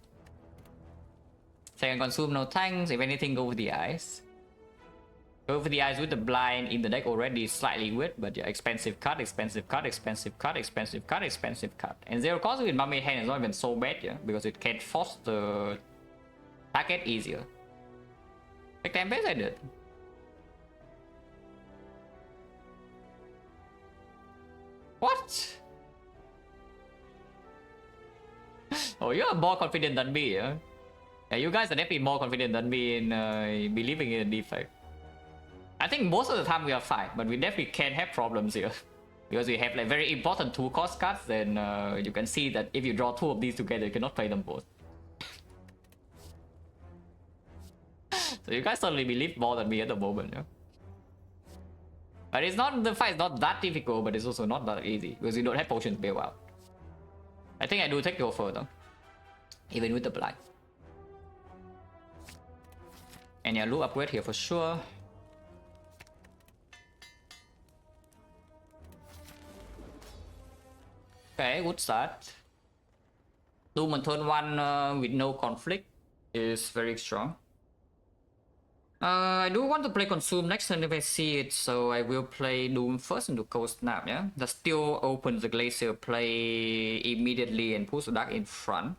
Second consume, no thanks. If anything, go with the eyes. Go with the eyes with the blind in the deck already slightly weird, but yeah, expensive card, expensive card, expensive card, expensive card, expensive card. And 0 cost with Mummy Hand is not even so bad, yeah, because it can force the target easier. Like Tempest I did. What? Oh, you are more confident than me, yeah? Yeah, you guys are definitely more confident than me in believing in a defect. I think most of the time we are fine, but we definitely can have problems here. Because we have like very important 2 cost cards, then you can see that if you draw 2 of these together, you cannot play them both. So you guys certainly believe more than me at the moment, yeah? But it's not, the fight is not that difficult, but it's also not that easy, because you don't have potions built out. I think I do take go further, even with the blind. And yeah, loop upgrade here for sure. Okay, good start. Doom on turn 1 with no conflict is very strong. I do want to play Consume next turn if I see it, so I will play Doom first into Cold Snap, yeah? That still opens the Glacier play immediately and puts the Dark in front.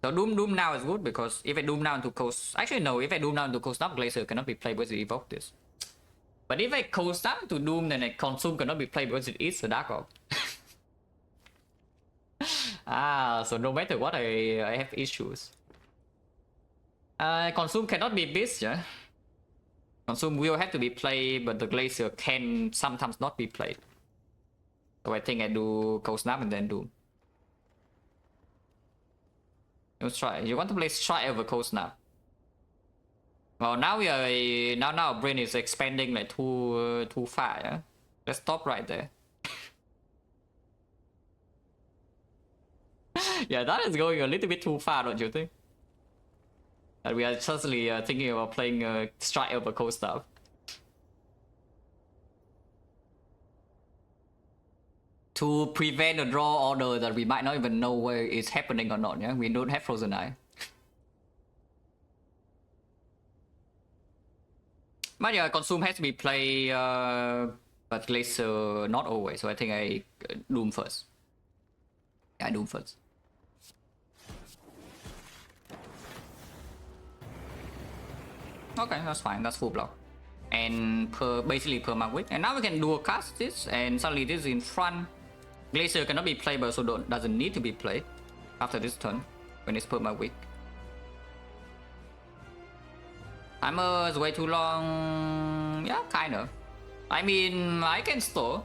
So Doom now is good, because if I Doom now into Cold... Actually no, if I Doom now into Cold Snap, Glacier cannot be played because it evoked this. But if I Cold Snap to Doom, then I Consume cannot be played because it eats the Dark Orb. So no matter what, I have issues. Consume cannot be beast, yeah? Consume will have to be played, but the Glacier can sometimes not be played. So I think I do Cold Snap and then Doom. Let's try. You want to play Strike over Cold Snap? Well, now we are now our brain is expanding like too far. Yeah? Let's stop right there. Yeah, that is going a little bit too far, don't you think? And we are suddenly thinking about playing strike over cold stuff. To prevent a draw order that we might not even know where it's happening or not. Yeah, we don't have Frozen Eye. But yeah, Consume has to be played, but Glacier not always. So I think I Doom first. Yeah, Doom first. Okay, that's fine. That's full block. And basically perma weak. And now we can dual cast this, and suddenly this is in front. Glacier cannot be playable, so doesn't need to be played after this turn when it's perma weak. Timer is way too long. Yeah, kinda. I mean, I can store.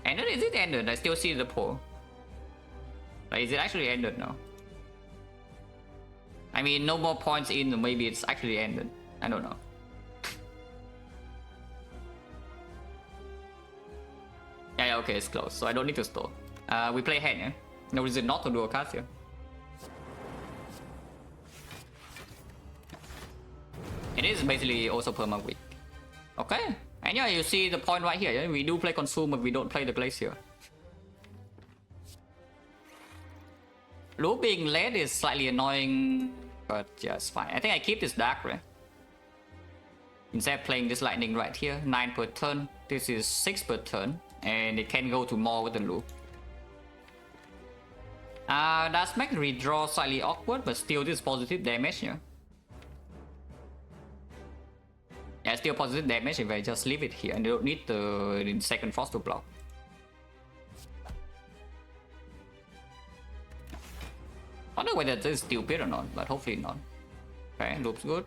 Ended? Is it ended? I still see the poll. Like, is it actually ended now? I mean, no more points in, or maybe it's actually ended. I don't know. Yeah, okay, it's close, so I don't need to store. We play hand, yeah? No reason not to do a cast here. It is basically also perma weak. Okay, and yeah, you see the point right here. Yeah? We do play Consume, but we don't play the Glacier. Loop being late is slightly annoying, but yeah, it's fine. I think I keep this Dark, right? Instead of playing this Lightning right here, 9 per turn. This is 6 per turn, and it can go to more with the Loop. Does make redraw slightly awkward, but still this is positive damage, yeah? Yeah, still positive damage if I just leave it here and you don't need the second Frost to block. I don't know whether this is stupid or not, but hopefully not. Okay, loops good.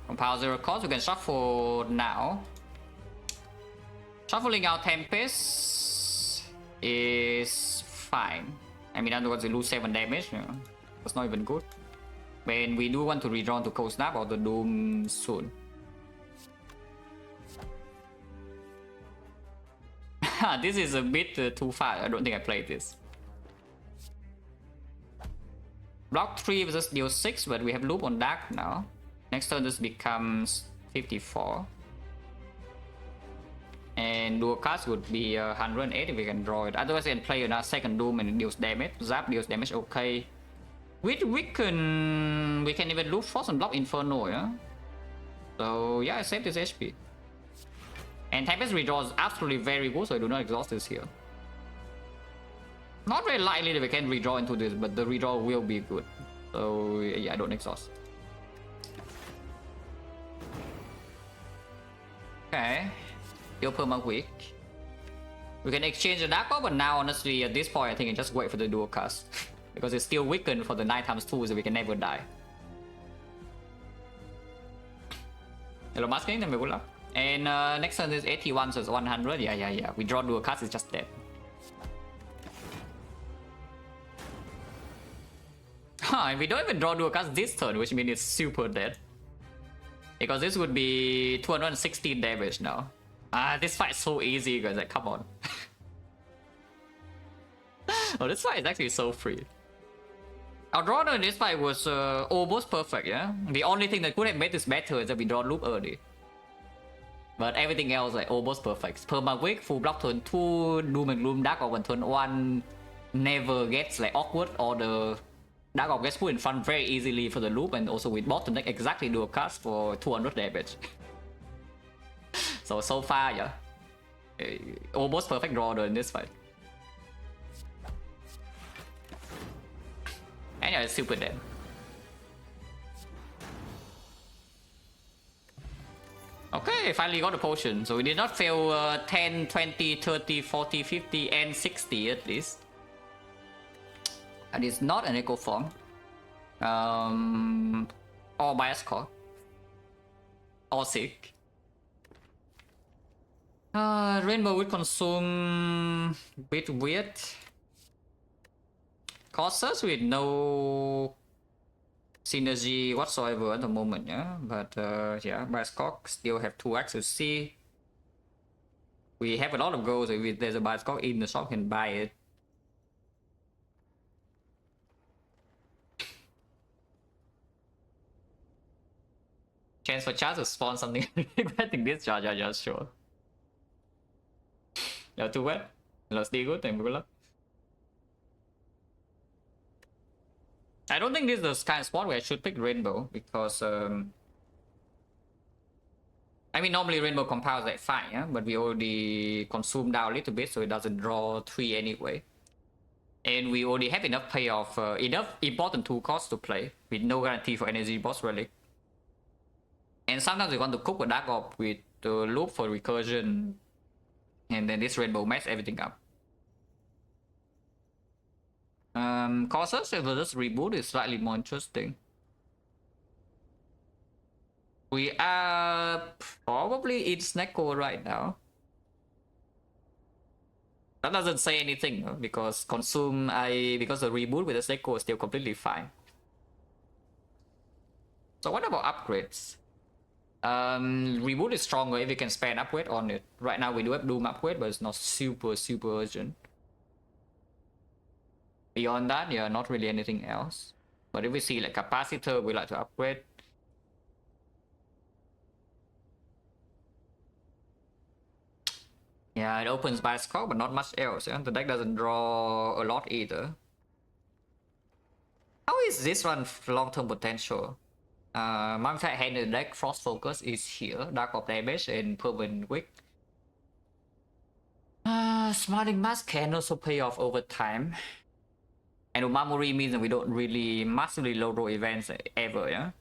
From power 0 cost, we can shuffle now. Shuffling out Tempest is fine. I mean, otherwise we lose 7 damage. You know, that's not even good. When we do want to redraw to Cold Snap or the Doom soon. This is a bit too far. I don't think I played this. Block 3 versus deal 6, but we have loop on Dark now. Next turn this becomes 54. And dual cast would be 108 if we can draw it. Otherwise, we can play another second Doom and it deals damage. Zap deals damage, okay. With Weaken, we can even loop Frost and block Inferno, yeah? So, yeah, I saved this HP. And Tempest redraw is absolutely very good, so I do not exhaust this here. Not very likely that we can redraw into this, but the redraw will be good. So, yeah, I don't exhaust. Okay. Still perma weak. We can exchange the Dark Orb, but now, honestly, at this point, I think I just wait for the dual cast. Because it's still weakened for the 9 times 2, so we can never die. Hello, masking, then we good luck. And next turn is 81, so it's 100. Yeah. We draw dual cast, it's just dead. And we don't even draw dual cast this turn, which means it's super dead. Because this would be 216 damage now. This fight is so easy, guys. Like, come on. Oh, this fight is actually so free. Our draw in this fight was almost perfect, yeah? The only thing that could have made this better is that we draw loop early. But everything else, like, almost perfect. Perma weak, full block turn 2, Doom and Gloom Dark Orb on turn 1 never gets, like, awkward, or the Dark Orb gets put in front very easily for the loop, and also with bottom deck exactly dual cast for 200 damage. So far, yeah. Almost perfect draw in this fight. And yeah, it's super dead. Okay, finally got a potion. So we did not fail 10, 20, 30, 40, 50, and 60 at least. And it's not an echo form. Or bias core. Or sick. Rainbow would consume bit weird. Causes with no synergy whatsoever at the moment, yeah. But yeah, Bioscock still have 2x to see. We have a lot of goals. If there's a Bioscock in the shop, can buy it. Chance for Charge to spawn something regretting this charge, yeah, just sure. Yeah, too bad. Let's do good and good luck. I don't think this is the kind of spot where I should pick Rainbow because I mean normally Rainbow compounds like fine, yeah, but we already consumed down a little bit, so it doesn't draw 3 anyway. And we already have enough payoff, enough important 2 costs to play with no guarantee for energy boss relic. And sometimes we want to cook a Dark Orb with the loop for recursion, and then this Rainbow mess everything up. Causes versus Reboot is slightly more interesting. We are probably in XecnaR right now. That doesn't say anything, no? Because because the Reboot with the XecnaR is still completely fine. So what about upgrades? Reboot is stronger if we can spend upgrade on it. Right now we do have Doom upgrade, but it's not super urgent. Beyond that, yeah, not really anything else. But if we see like capacitor, we like to upgrade. Yeah, it opens by scope, but not much else. Yeah? The deck doesn't draw a lot either. How is this one long-term potential? Mummified Hand in the deck, Frost Focus is here, Dark Orb damage and Permanent Wick. Smiling Mask can also pay off over time. And Umamori means that we don't really massively low roll events ever, yeah?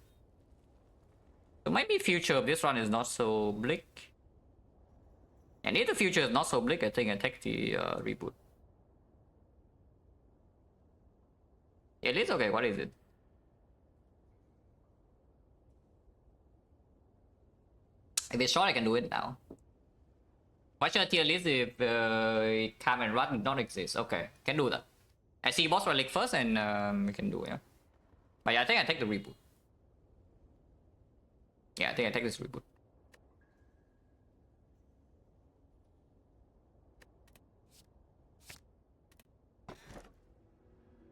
So maybe future of this one is not so bleak. And if the future is not so bleak, I think I take the Reboot. It is okay, what is it? If it's short, I can do it now. Watch your tier list if Calm and Run don't exist. Okay, can do that. I see boss relic first and we can do it, yeah. But yeah, I think I take the Reboot. Yeah, I think I take this Reboot.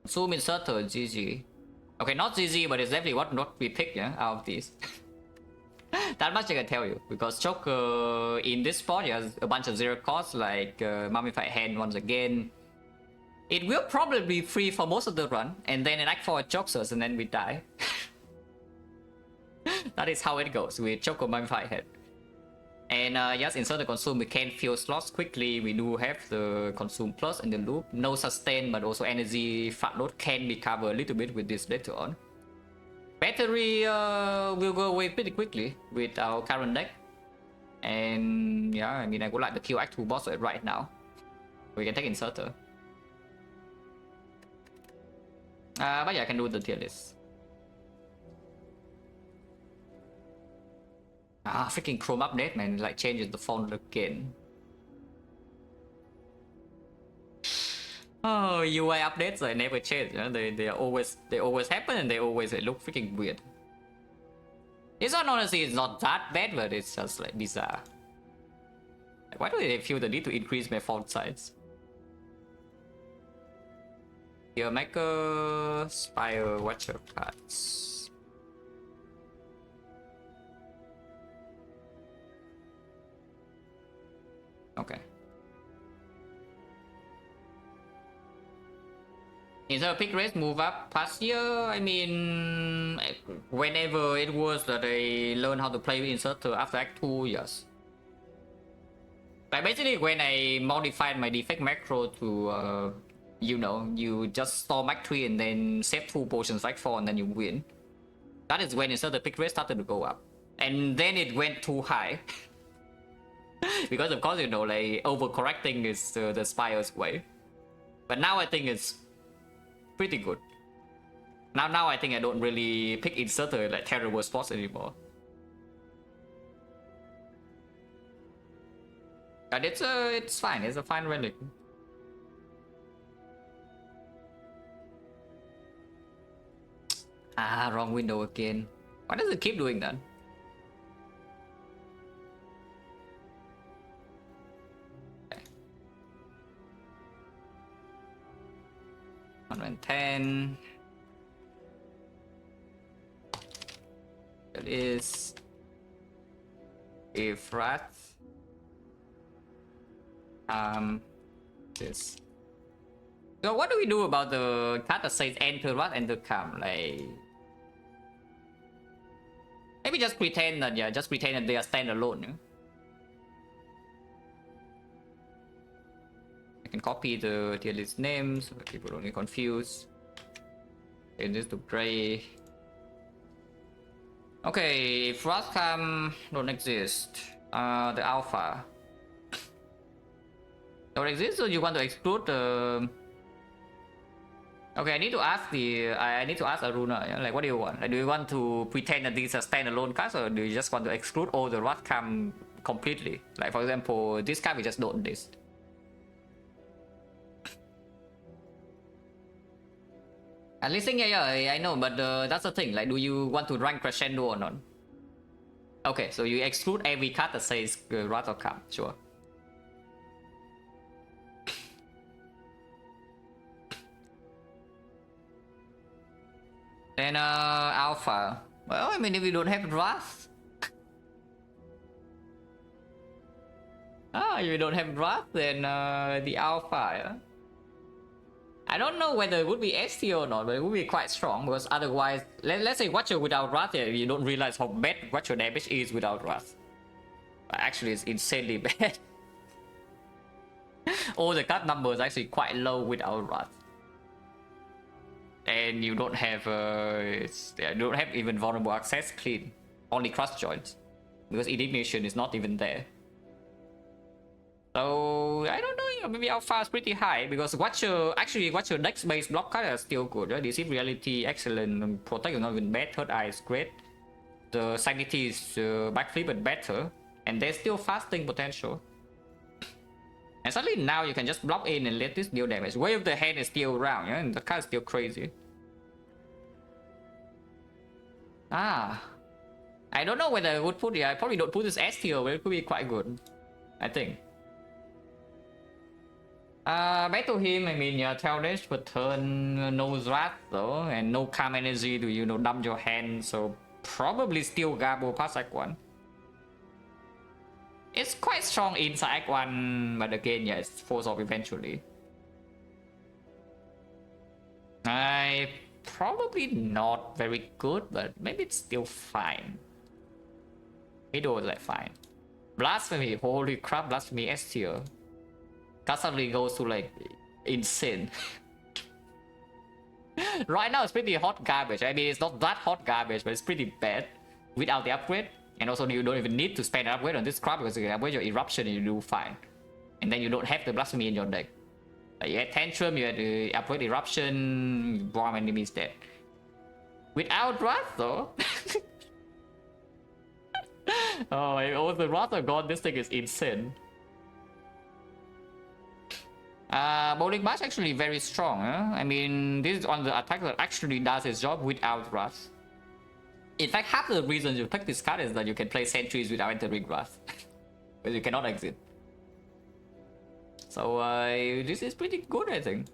Zoom inserter, GG. Okay, not GG, but it's definitely what we picked, yeah, out of these. That much I can tell you, because Choker in this spot has a bunch of 0 costs, like Mummified Hand once again. It will probably be free for most of the run, and then an Act 4 chokes us, and then we die. That is how it goes with Choker Mummified Hand. And yes, insert the consume, we can fill slots quickly. We do have the consume plus in the loop. No sustain, but also energy fat load can be covered a little bit with this later on. Battery will go away pretty quickly with our current deck. And yeah, I mean, I would like to kill Act 2 boss right now. We can take inserter. But yeah, I can do the tier list. Freaking Chrome update, man, like changes the font again. Oh, UI updates they never change. You know? They always happen and they always look freaking weird. This one honestly is not that bad, but it's just like bizarre. Like, why do they feel the need to increase my font size? Here, Mecha Spire Watcher cards. Okay. Is a pick race move up past year? I mean, whenever it was that I learned how to play with inserter after Act 2, yes. Like basically when I modified my defect macro to, you know, you just storm Act 3 and then save 2 potions Act 4 and then you win. That is when inserter pick rate started to go up. And then it went too high. Because of course, you know, like overcorrecting is the Spire's way. But now I think it's pretty good. Now I think I don't really pick inserter like terrible spots anymore. But it's fine. It's a fine relic. Ah, wrong window again. Why does it keep doing that? Okay. 110. That is if rat this. So what do we do about the card that says enter rat, enter cam? Like maybe just pretend that, yeah, just pretend that they are standalone. Yeah? I can copy the tier list names so people don't get confused. Change this to gray. Okay, if Rascam don't exist, the alpha don't exist, so you want to exclude the. Okay, I need to ask Aruna. Yeah? Like, what do you want? Like, do you want to pretend that these are standalone cards, or do you just want to exclude all the Rascam completely? Like, for example, this card we just don't list. And listing, yeah, I know, but that's the thing. Like, do you want to rank crescendo or not? Okay, so you exclude every card that says Wrath or Cam, sure. Then alpha. Well, I mean, if you don't have Wrath. If you don't have Wrath, then the alpha. Yeah? I don't know whether it would be ST or not, but it would be quite strong because otherwise, let's say Watcher without Wrath, yeah, you don't realize how bad Watcher damage is without Wrath. Actually, it's insanely bad. All the card numbers are actually quite low without Wrath. And you don't have you don't have even vulnerable access clean, only cross joints because indignation is not even there. So I don't know, maybe alpha is pretty high because Watcher dex based block cards are still good. Right? Deceive reality excellent, protect is not even bad, third eye is great, the sanity is backflip but better, and there's still fasting potential. And suddenly now you can just block in and let this deal damage. Wave of the Hand is still around, yeah? And the card is still crazy. I don't know whether I would put it. I probably don't put this S tier, but it could be quite good, I think. Back to him, I mean, yeah, Taldish per turn, no Wrath though, and no calm energy to, you know, dump your hand, so probably still Garbo past Act 1. It's quite strong inside Act 1, but again, yeah, it's force off eventually. Probably not very good, but maybe it's still fine. Middle is like fine. Blasphemy, holy crap, Blasphemy S tier. That suddenly goes to like insane. Right now it's pretty hot garbage. I mean, it's not that hot garbage, but it's pretty bad without the upgrade. And also you don't even need to spend an upgrade on this crap because you can upgrade your eruption and you do fine. And then you don't have the Blasphemy in your deck. Like you had Tantrum, you had the upgrade eruption, you bomb enemies dead. Without Wrath though. Oh, all the Wrath are gone, this thing is insane. Bowling Bash actually very strong. Huh? I mean, this is on the attack that actually does its job without Wrath. In fact, half the reason you pick this card is that you can play sentries without entering Wrath. But you cannot exit. So this is pretty good, I think.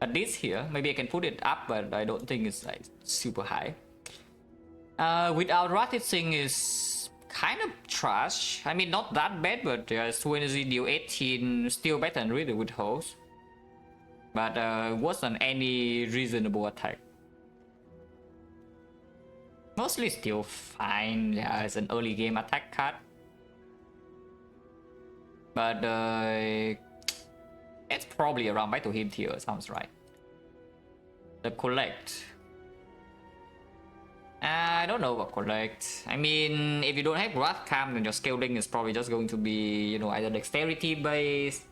At least here, maybe I can put it up, but I don't think it's like super high. Without Wrath, this thing is kind of trash. I mean, not that bad, but 2 energy, deal 18, still better than really with host. But worse than any reasonable attack. Mostly still fine. Yeah, it's an early game attack card. But it's probably around back to him tier, sounds right. The collect. I don't know what collect. I mean, if you don't have Wrath Cam, then your scaling is probably just going to be, you know, either dexterity based,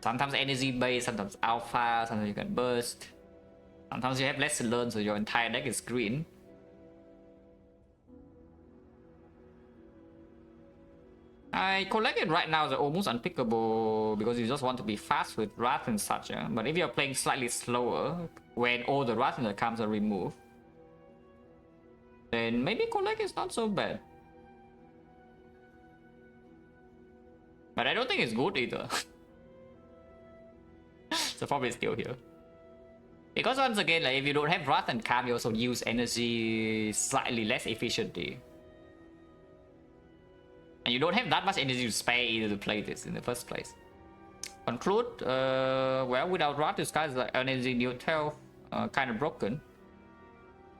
sometimes energy based, sometimes alpha, sometimes you can burst. Sometimes you have lesson learned, so your entire deck is green. I collect it right now is almost unpickable because you just want to be fast with wrath and such. Yeah? But if you're playing slightly slower, when all the wrath in the camps are removed, then maybe collect is not so bad. But I don't think it's good either. So probably still here. Because once again, like if you don't have wrath and calm, you also use energy slightly less efficiently. And you don't have that much energy to spare either to play this in the first place. Conclude, well, without wrath, this guy's like energy neutral, kind of broken.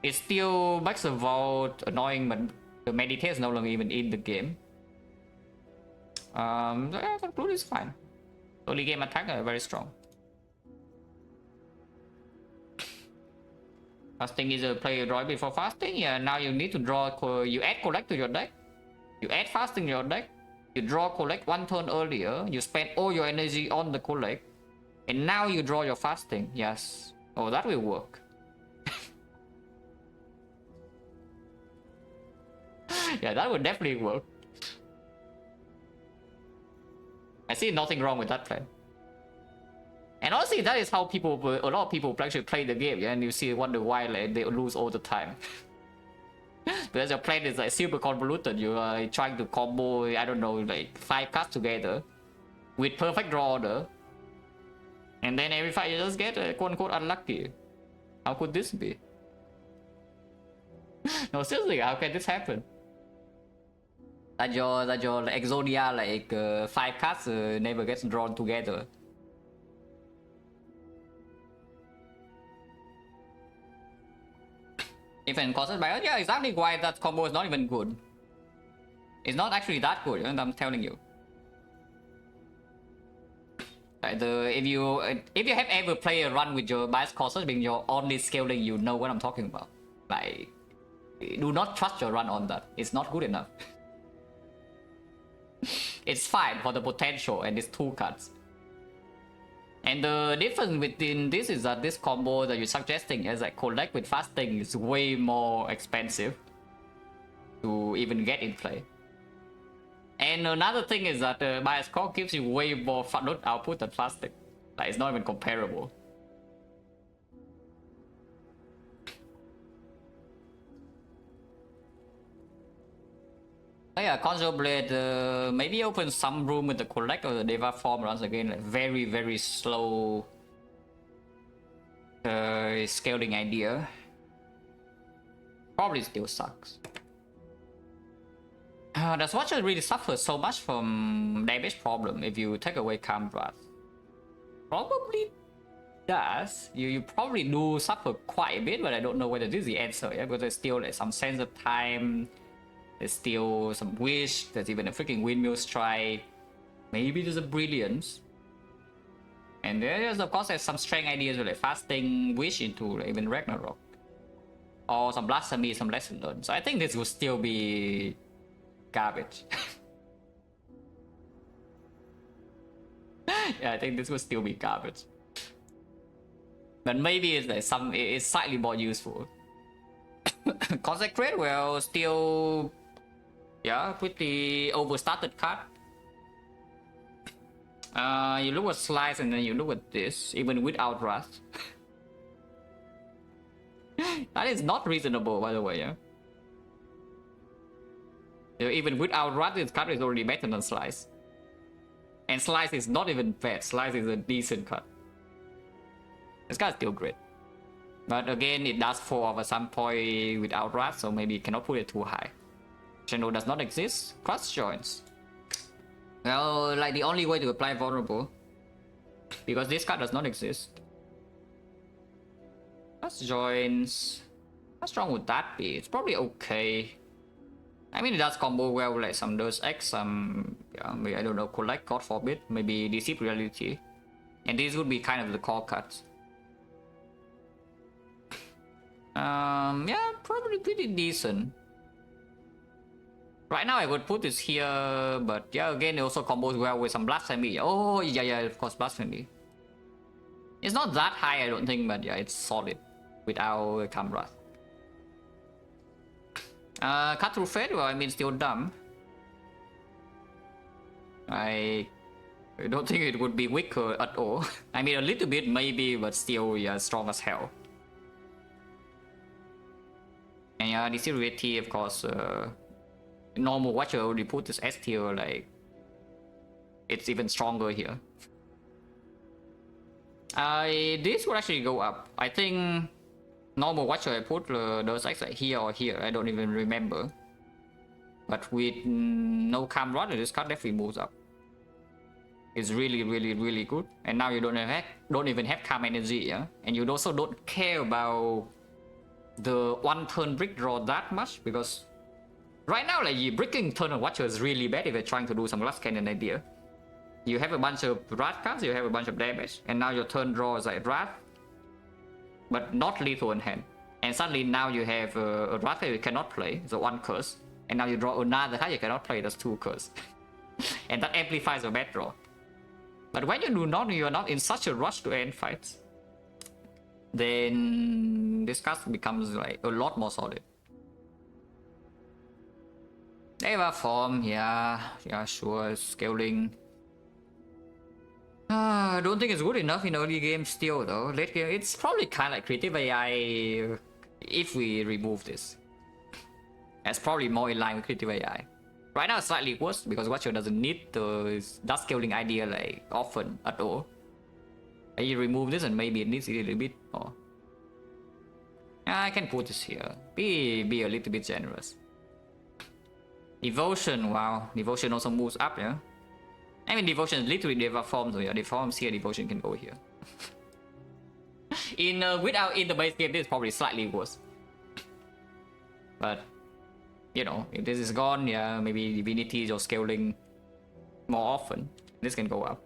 It still makes the vault annoying, but the meditate is no longer even in the game. Yeah, conclude is fine. Early game attack are very strong. Fasting is a play draw before fasting. Yeah, now you need to draw. You add collect to your deck. You add fasting to your deck. You draw collect one turn earlier. You spend all your energy on the collect, and now you draw your fasting. Yes. Oh, that will work. Yeah, that would definitely work. I see nothing wrong with that plan. And honestly, that is how people, a lot of people actually play the game, yeah? And you see, wonder why like, they lose all the time. Because your plan is like super convoluted. You are trying to combo, I don't know, like 5 cards together with perfect draw order. And then every fight you just get quote unquote unlucky. How could this be? No, seriously, how can this happen? That your like, Exodia like 5 cards never gets drawn together. Even caused by yeah, exactly why that combo is not even good. It's not actually that good, and I'm telling you. Like if you have ever played a run with your bias causes being your only scaling, you know what I'm talking about. Like, do not trust your run on that. It's not good enough. It's fine for the potential and it's 2 cards. And the difference within this is that this combo that you're suggesting as like collect with fasting is way more expensive to even get in play. And another thing is that bias core gives you way more front load output than fasting. Like it's not even comparable. Yeah, Console Blade maybe open some room with the collect or the Deva form once again, like very slow scaling idea. Probably still sucks. Does Watcher really suffer so much from damage problem if you take away Calm Wrath? Probably does. You probably do suffer quite a bit, but I don't know whether this is the answer, yeah? Because there's still like some sense of time. There's still some wish. There's even a freaking windmill strike. Maybe there's a brilliance. And there's of course there's some strength ideas with like fasting wish into like, even Ragnarok. Or some blasphemy, some lesson learned. So I think this will still be garbage. Yeah, I think this will still be garbage. But maybe it's like it's slightly more useful. Consecrate, well, still, yeah, pretty overstarted card. You look at Slice and then you look at this, even without Wrath. That is not reasonable, by the way, yeah. Even without Wrath, this card is already better than Slice. And Slice is not even bad, Slice is a decent card. This card is still great. But again, it does fall off at some point without Wrath, so maybe you cannot put it too high. Channel does not exist. Cross joins. Well, like the only way to apply vulnerable, because this card does not exist. Cross joins. How strong would that be? It's probably okay. I mean, it does combo well with like some Deus Ex, some yeah, maybe, I don't know, collect, God forbid, maybe Deceive Reality, and these would be kind of the core cards. Yeah, probably pretty decent. Right now I would put this here, but yeah, again, it also combos well with some Blasphemy. Oh, yeah, of course, Blasphemy. It's not that high, I don't think, but yeah, it's solid without Calm Wrath. Cut through Fate, well, I mean, still dumb. I don't think it would be weaker at all. I mean, a little bit maybe, but still, yeah, strong as hell. And yeah, this T, of course, normal Watcher already put this S tier, like, it's even stronger here. This would actually go up. I think normal Watcher I put those X like here or here, I don't even remember. But with no Calm Rod, this card definitely moves up. It's really, really, really good. And now you don't even have Calm Energy, yeah? And you also don't care about the one turn brick draw that much, because right now, like, bricking turn on Watcher is really bad if you're trying to do some last cannon idea. You have a bunch of Wrath cards, you have a bunch of damage, and now your turn draw is like Wrath, but not lethal in hand. And suddenly now you have a Wrath that you cannot play, so one curse. And now you draw another card you cannot play, that's two curse. And that amplifies your bad draw. But when you are not in such a rush to end fights, then this card becomes like a lot more solid. Eva form, yeah, sure, scaling. I don't think it's good enough in early game still though. Late game, it's probably kind of like creative AI if we remove this. That's probably more in line with creative AI. Right now it's slightly worse because Watcher doesn't need the dust scaling idea like often at all. And you remove this and maybe it needs it a little bit more. I can put this here. Be a little bit generous. Devotion, wow. Devotion also moves up, yeah? I mean, Devotion is literally Deva form, so yeah, the forms here, Devotion can go here. In the base game, this is probably slightly worse. But, you know, if this is gone, yeah, maybe Divinities or scaling more often, this can go up.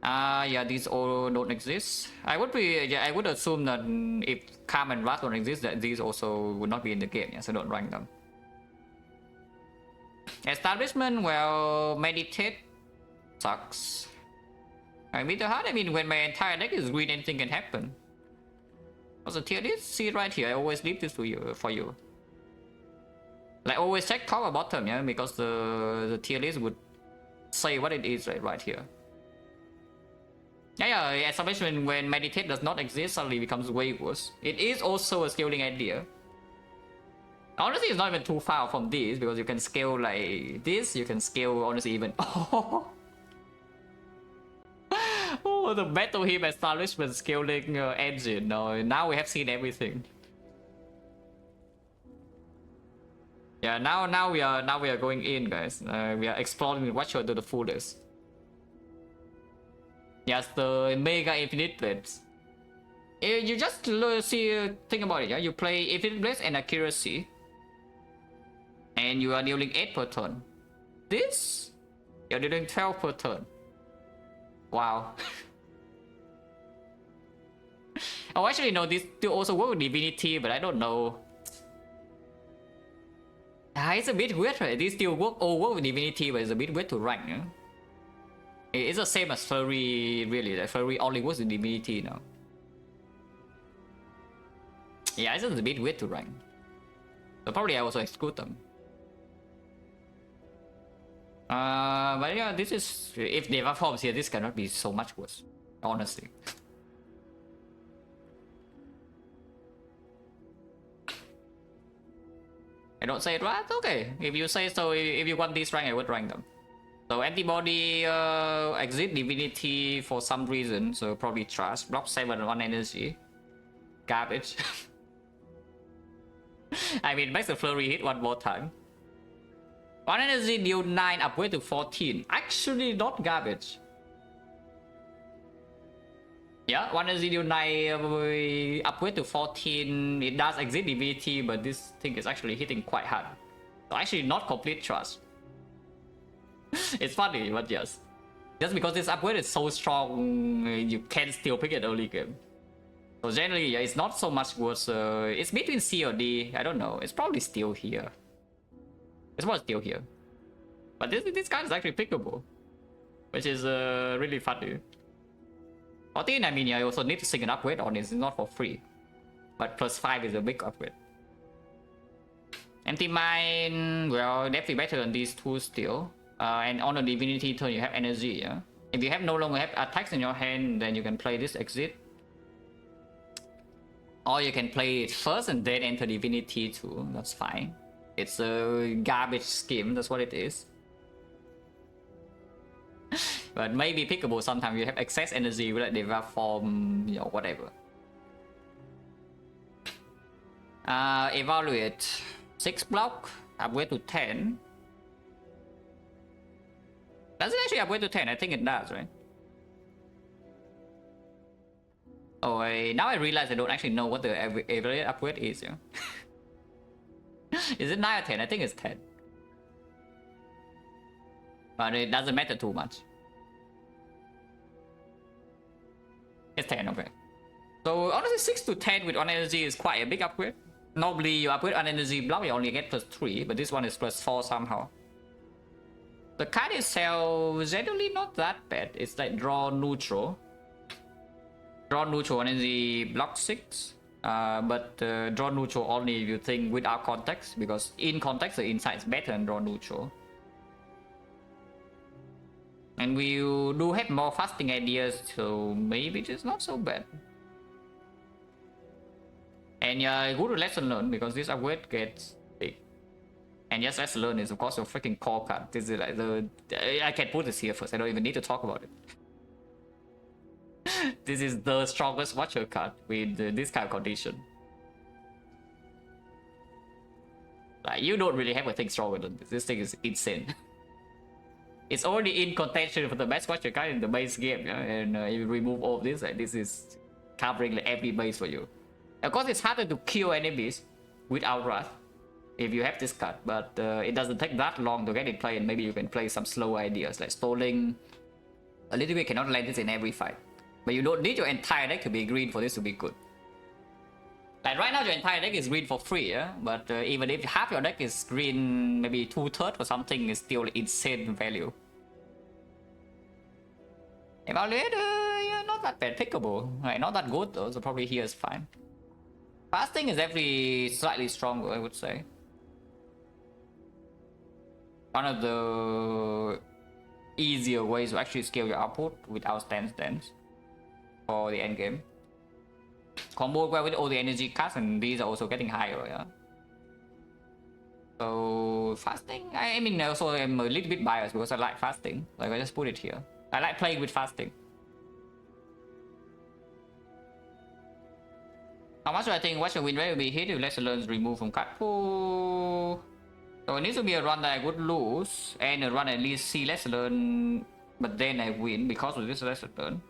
Yeah, these all don't exist. I would assume that if Calm and Wrath don't exist, that these also would not be in the game, yeah, so don't rank them. Establishment, well, Meditate sucks. I mean, when my entire deck is green, anything can happen. Also, tier list, see it right here, I always leave this for you. Like, always check top or bottom, yeah, because the tier list would say what it is right here. Yeah, establishment when Meditate does not exist suddenly becomes way worse. It is also a scaling idea. Honestly, it's not even too far from this because you can scale like this. You can scale honestly even. Oh, the Battle Him establishment scaling engine. No, now we have seen everything. Yeah, now we are going in, guys. We are exploring Watcher to the fullest. Yes, the Mega Infinite Blades. You just think about it, yeah? You play Infinite Blades and Accuracy. And you are dealing 8 per turn. This? You're dealing 12 per turn. Wow. Oh, actually, no, this still also work with Divinity, but I don't know. It's a bit weird, right? This still work with Divinity, but it's a bit weird to rank, yeah? It's the same as Flurry, really. Like, Flurry only works with Divinity now. Yeah, it's just a bit weird to rank. So probably I also exclude them. But yeah, this is... If Deva forms here, this cannot be so much worse. Honestly. I don't say it right? Okay. If you say so, if you want this rank, I would rank them. So Antibody, Exit Divinity for some reason, so probably trash. Block 7 1 energy. Garbage. I mean, makes the Flurry hit one more time. 1 energy deal 9 upgrade to 14. Actually not garbage. Yeah, 1 energy deal 9 upgrade to 14. It does Exit Divinity, but this thing is actually hitting quite hard. So actually not complete trash. It's funny, but yes. Just because this upgrade is so strong, you can still pick it early game. So generally, yeah, it's not so much worse. It's between C or D. I don't know. It's probably still here. It's probably still here. But this card is actually pickable, which is really funny. 14, I mean, yeah, I also need to sing an upgrade on it. It's not for free. But plus 5 is a big upgrade. Empty Mind, well, definitely better than these two still. And on a Divinity turn, you have energy, yeah? If you have no longer have attacks in your hand, then you can play this exit. Or you can play it first and then enter Divinity too, that's fine. It's a garbage scheme, that's what it is. But maybe pickable sometimes you have excess energy with like develop form, you know, whatever. Evaluate 6 block, upgrade to 10. Does it actually upgrade to 10? I think it does, right? Oh, now I realize I don't actually know what the evaluate upgrade is, yeah? Is it 9 or 10? I think it's 10. But it doesn't matter too much. It's 10, okay. So honestly 6 to 10 with 1 energy is quite a big upgrade. Normally you upgrade 1 energy block, you only get +3, but this one is +4 somehow. The card itself is generally not that bad. It's like draw neutral. Draw neutral energy block 6. But draw neutral only if you think without context, because in context the insight is better than draw neutral. And we do have more fasting ideas, so maybe it's not so bad. And yeah, go to lesson learn because this upgrade gets big. And yes, lesson learn is of course your freaking core card. This is like the I can put this here first. I don't even need to talk about it. This is the strongest watcher card with this kind of condition. Like you don't really have a thing stronger than this. This thing is insane. It's already in contention for the best watcher card in the base game, yeah? And if you remove all of this, like, this is covering like every base for you. Of course, it's harder to kill enemies without Wrath if you have this card, but it doesn't take that long to get it played, and maybe you can play some slow ideas like Stalling. A little bit cannot land this in every fight, but you don't need your entire deck to be green for this to be good. Like right now your entire deck is green for free, yeah? But even if half your deck is green, maybe 2/3 or something, is still insane value. Evaluate, yeah, not that bad, pickable. Like, not that good though, so probably here is fine. Fasting is definitely slightly stronger, I would say. One of the easier ways to actually scale your output without stance for the end game. Combo well with all the energy cards, and these are also getting higher, yeah. So fasting, I mean, also I'm a little bit biased because I like fasting. Like I just put it here. I like playing with fasting. How much do I think watch a win rate will be hit if lesson learns removed from card pool? So it needs to be a run that I would lose, and a run at least see lesson learn, but then I win because of this lesson learn.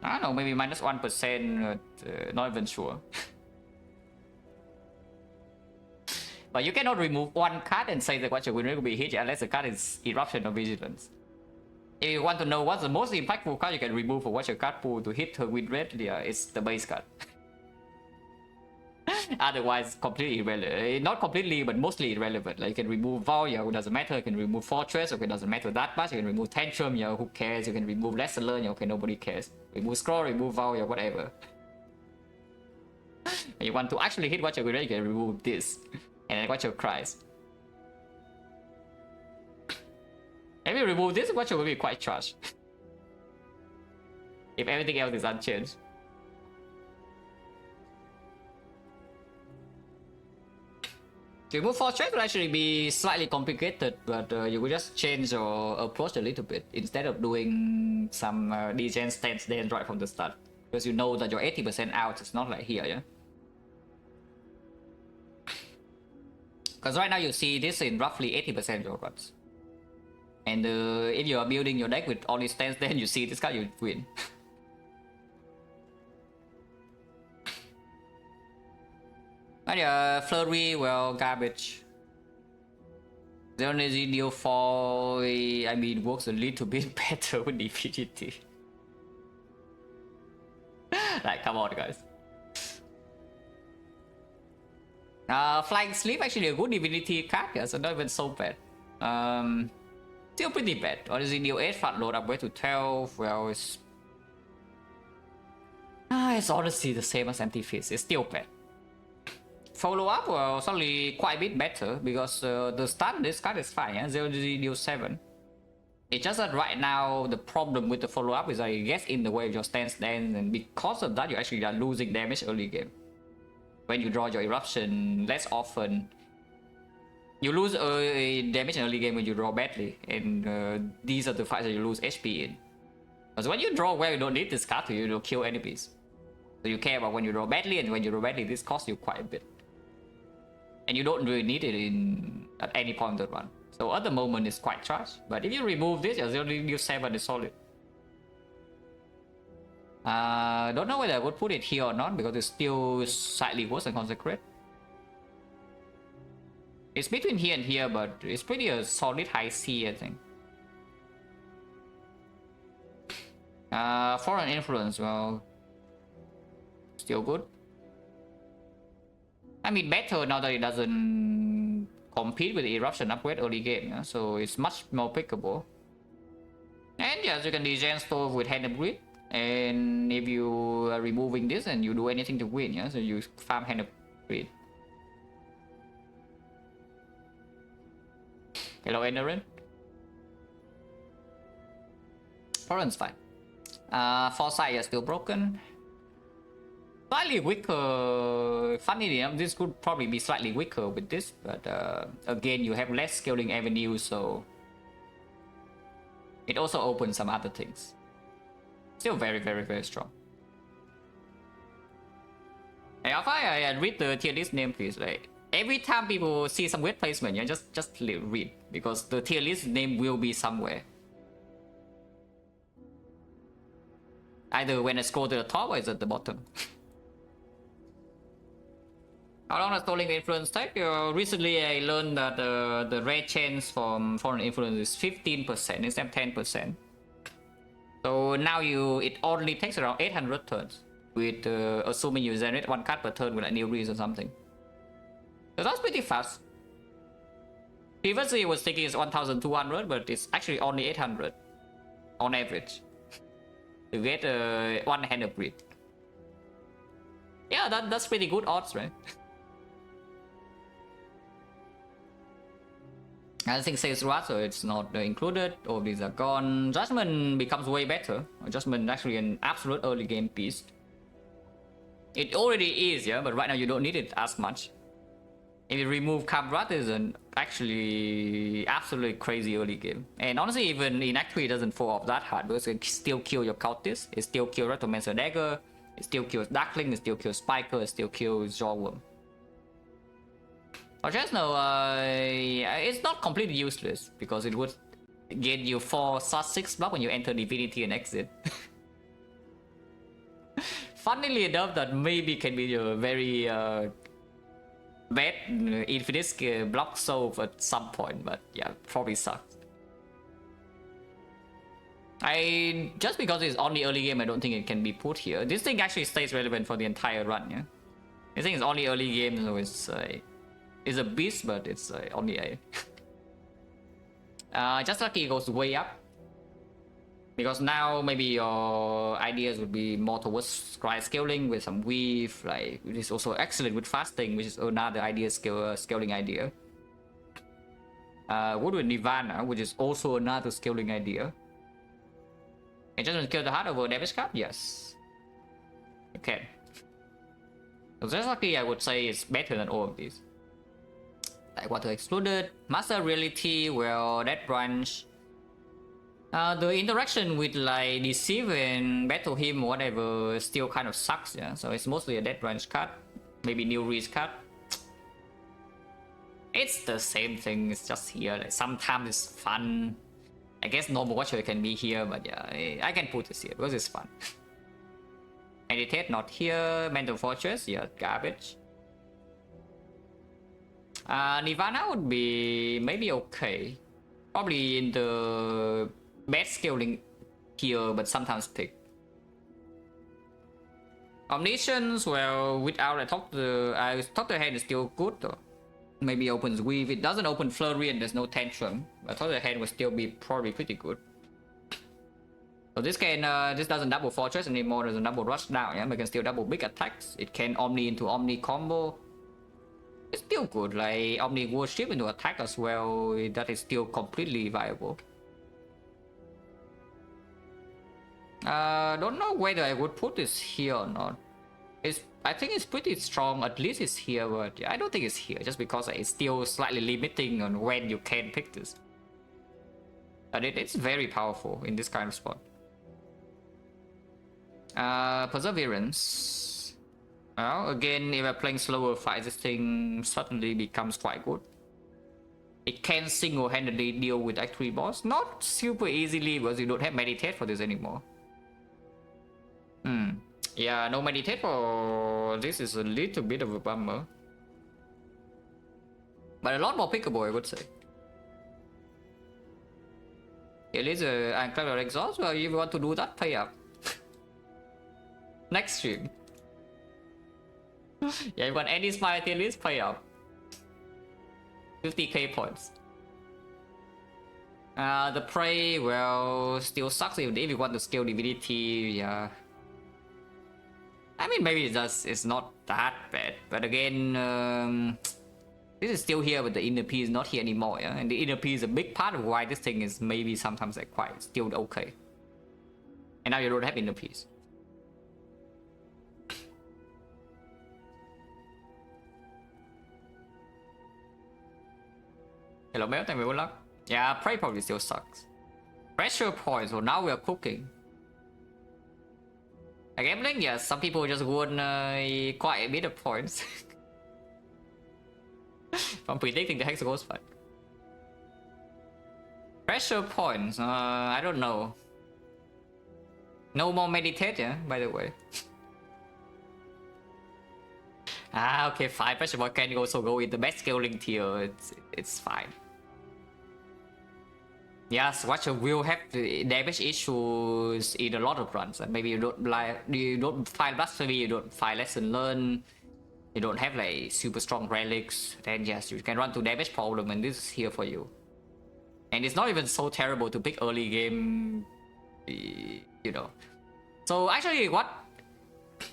I don't know, maybe -1%, but not even sure. But you cannot remove one card and say that watch a win rate will be hit unless the card is Eruption or Vigilance. If you want to know what's the most impactful card you can remove for watch your card pool to hit her win rate, yeah, it's the base card. Otherwise, completely irrelevant. Not completely, but mostly irrelevant. Like you can remove Vow, yeah, who doesn't matter. You can remove Fortress, okay, doesn't matter that much. You can remove Tantrum, yeah, who cares? You can remove Lesson Learn, yeah, okay, nobody cares. Remove Scroll, remove Vow, yeah, whatever. When you want to actually hit watch your win rate, you can remove this. And then watch your cries. If you remove this, watch will be quite trash. If everything else is unchanged. To remove Fortress will actually be slightly complicated, but you will just change your approach a little bit instead of doing some degen stance then right from the start. Because you know that your 80% out is not like here, yeah? Because right now you see this in roughly 80% of your runs. And if you are building your deck with only stance, then you see this card, you win. But yeah, Flurry, well, garbage. The only deal for, I mean, works a little bit better with Divinity. Like, come on, guys. Flying Sleep, actually a good Divinity card, yeah, so not even so bad. Still pretty bad. Honestly, deal 8 front load upgrade to 12. Well, it's honestly the same as Empty Fist. It's still bad. follow up well suddenly quite a bit better because the start this card is fine, yeah? 0 deal 7. It's just that right now the problem with the follow up is that it gets in the way of your stance, and because of that you actually are losing damage early game. When you draw your eruption less often, you lose damage in early game when you draw badly, and these are the fights that you lose HP in. Because when you draw well, you don't need this card to kill enemies. So you care about when you draw badly, and when you draw badly, this costs you quite a bit. And you don't really need it at any point of the run. So at the moment it's quite trash. But if you remove this, your 0 deal 7 is solid. Don't know whether I would put it here or not because it's still slightly worse than Consecrate. It's between here and here, but it's pretty a solid high C, I think. Foreign influence, well, still good. I mean, better now that it doesn't compete with the eruption upgrade early game, yeah? So it's much more pickable. And yes, you can degen stove with hand upgrade. And if you are removing this and you do anything to win, yeah, so you farm hand upgrade. Hello, Enderin. Foreign's fine. Foresight is still broken. Slightly weaker. Funny enough, this could probably be slightly weaker with this, but again, you have less scaling avenues, so it also opens some other things. Still very, very, very strong. Hey, Alpha, I read the tier list name, please. Like every time people see some weird placement, yeah, just read because the tier list name will be somewhere. Either when I scroll to the top or it's at the bottom. How long does tolling influence take? Recently I learned that the rate chance from foreign influence is 15% instead of 10%. So now it only takes around 800 turns, with assuming you generate 1 card per turn with a new reason or something. So that's pretty fast. Previously I was thinking it's 1200, but it's actually only 800 on average to get one hand upgrade. Yeah, that's pretty good odds, right? I think Sales Rat, so it's not included. All these are gone. Judgment becomes way better. Judgment is actually an absolute early game piece. It already is, yeah, but right now you don't need it as much. If you remove Kabrat, is an actually absolutely crazy early game. And honestly, even in Act 3, it doesn't fall off that hard because it still kill your Cultist, it still kills Retomancer Dagger, it still kills Darkling, it still kills Spiker, it still kills Jawworm. Or just no, it's not completely useless because it would get you 4 6 block when you enter Divinity and exit. Funnily enough, that maybe can be a very bad infinite block solve at some point, but yeah, probably sucks. Just because it's only early game, I don't think it can be put here. This thing actually stays relevant for the entire run, yeah. This thing is only early game, so it's a beast, but it's only a. Just lucky it goes way up. Because now maybe your ideas would be more towards scry scaling with some weave, like which is also excellent with fasting, which is another idea scaling idea. What with Nirvana, which is also another scaling idea. It doesn't kill the heart over damage card? Yes. Okay. So just lucky I would say it's better than all of these. Like Water Excluded, Master Reality, well, that branch. The interaction with like Deceive and Battle Him, whatever, still kind of sucks, yeah. So it's mostly a Dead Branch card, maybe New Reach card. It's the same thing, it's just here. Like, sometimes it's fun. I guess Normal Watcher can be here, but yeah, I can put this here because it's fun. Meditate, not here. Mental Fortress, yeah, garbage. Nirvana would be maybe okay. Probably in the bad scaling here, but sometimes pick. Omniscience, well, without I talk to hand is still good though. Maybe opens Weave. It doesn't open Flurry and there's no Tantrum. But talk to hand will still be probably pretty good. So this doesn't double Fortress anymore, doesn't double Rush down, yeah, but can still double big attacks. It can Omni into Omni combo. It's still good, like Omni Worship into attack as well, that is still completely viable. Don't know whether I would put this here or not. I think it's pretty strong, at least it's here, but I don't think it's here, just because it's still slightly limiting on when you can pick this. But it's very powerful in this kind of spot. Perseverance. Well, again, if I'm playing slower fights, this thing suddenly becomes quite good. It can single-handedly deal with Act 3 boss. Not super easily, because you don't have Meditate for this anymore. Yeah, no Meditate for this is a little bit of a bummer. But a lot more pickable, I would say. At least Uncloud Exhaust, well, if you want to do that, pay up. Next stream. Yeah, if you want any smile, at least pay up. 50k points. The Prey, well, still sucks if you want to scale Divinity, yeah. I mean, maybe it's not that bad, but again, this is still here, but the inner P is not here anymore, yeah? And the inner P is a big part of why this thing is maybe sometimes like quite still okay. And now you don't have inner Ps. Hello, Mel, thank you for luck. Yeah, Prey probably still sucks. Pressure points, well, now we are cooking. A gambling, yes, some people just won quite a bit of points from predicting the Hexagons fight. Pressure points, I don't know. No more Meditate, yeah, by the way. Okay, fine. Pressure point can also go in the best scaling tier. It's fine. Yes, Watcher will have the damage issues in a lot of runs, and maybe you don't find Blasphemy, you don't find Lesson Learned, you don't have like super strong relics, then yes, you can run to damage problem, and this is here for you. And it's not even so terrible to pick early game, you know. So actually, what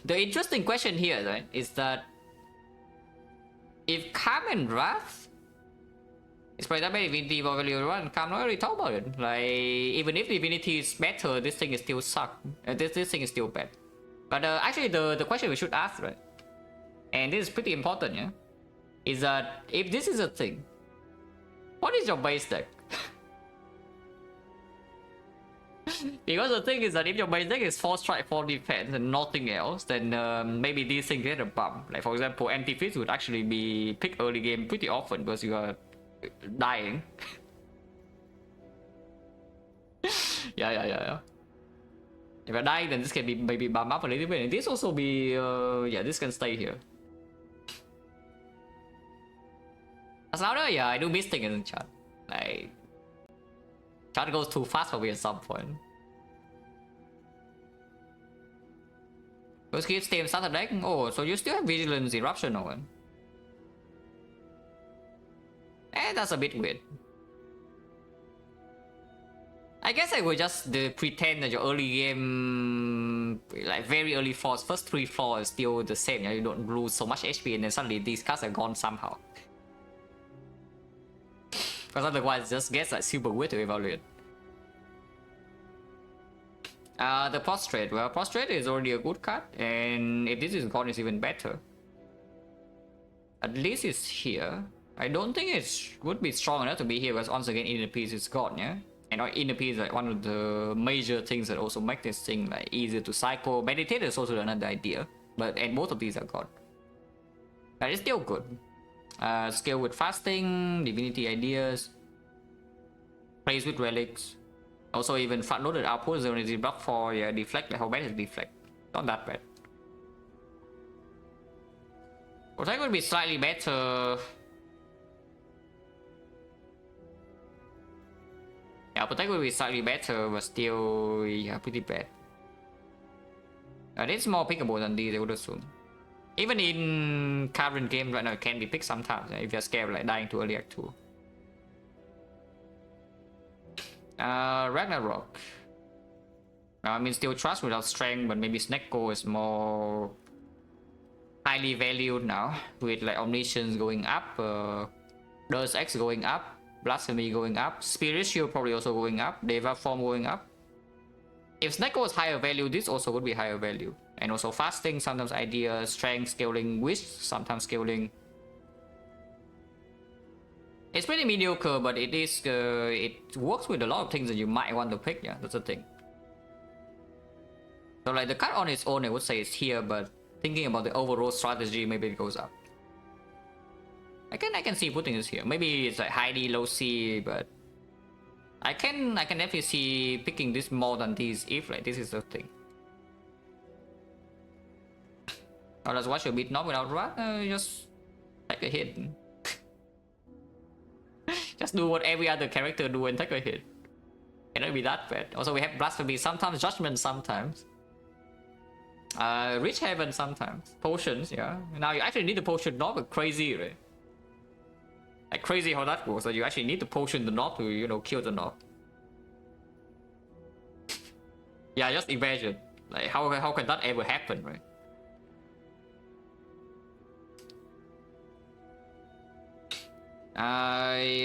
the interesting question here, right, is that if Calm and Wrath is for example Divinity for value 1, Calm not already talked about it. Like, even if Divinity is better, this thing is still suck. This thing is still bad. But actually, the question we should ask, right, and this is pretty important, yeah, is that if this is a thing, what is your base deck? Because the thing is that if your base deck is 4 strike, 4 defense, and nothing else, then maybe these things get a bump. Like, for example, Anti-Fizz would actually be picked early game pretty often because you are dying. Yeah. If you're dying, then this can be maybe bump up a little bit, and this also be yeah, this can stay here. As louder, yeah, I do miss things in chat. Like, chat goes too fast for me at some point. Go skip Steam starter deck. Oh, so you still have Vigilance Eruption, Owen? That's a bit weird. I guess I would just pretend that your early game, like very early floors, first 3 floors is still the same. You don't lose so much HP, and then suddenly these cards are gone somehow. Because otherwise, it just gets like super weird to evaluate. The Prostrate. Well, Prostrate is already a good card, and if this is gone, it's even better. At least it's here. I don't think it would be strong enough to be here, because once again, Inner Peace is gone, yeah? And Inner Peace is like one of the major things that also make this thing like easier to cycle. Meditate is also another idea, and both of these are gone. But it's still good. Scale with Fasting, Divinity Ideas, Plays with Relics. Also even front-loaded output zone is block for Deflect. Like, how bad is Deflect? Not that bad. Protect would be slightly better. Yeah, Protect would be slightly better, but still, yeah, pretty bad. It's more pickable than these, I would assume. Even in current games right now, it can be picked sometimes, if you're scared of like dying to early act 2. Ragnarok. I mean, still Trust without Strength, but maybe Snecko is more highly valued now with like Omniscience going up, Deus Ex going up, Blasphemy going up, Spirit Shield probably also going up, Deva Form going up. If Snake was higher value, this also would be higher value. And also Fasting, sometimes Idea, Strength, Scaling, Wish, sometimes Scaling. It's pretty mediocre, but it is it works with a lot of things that you might want to pick. Yeah, that's the thing. So like the card on its own, I would say it's here, but thinking about the overall strategy, maybe it goes up. I can see putting this here. Maybe it's like high D, low C, but I can definitely see picking this more than these if like this is the thing. Or let's watch a bit not without Wrath. Just take a hit. Just do what every other character do and take a hit. Cannot be that bad. Also, we have Blasphemy sometimes, Judgment sometimes. Rich Heaven sometimes. Potions, yeah. Now you actually need the potion not crazy, right? Like crazy how that works. So you actually need the potion to not to, you know, kill the knob. Yeah, just imagine. Like how can that ever happen, right?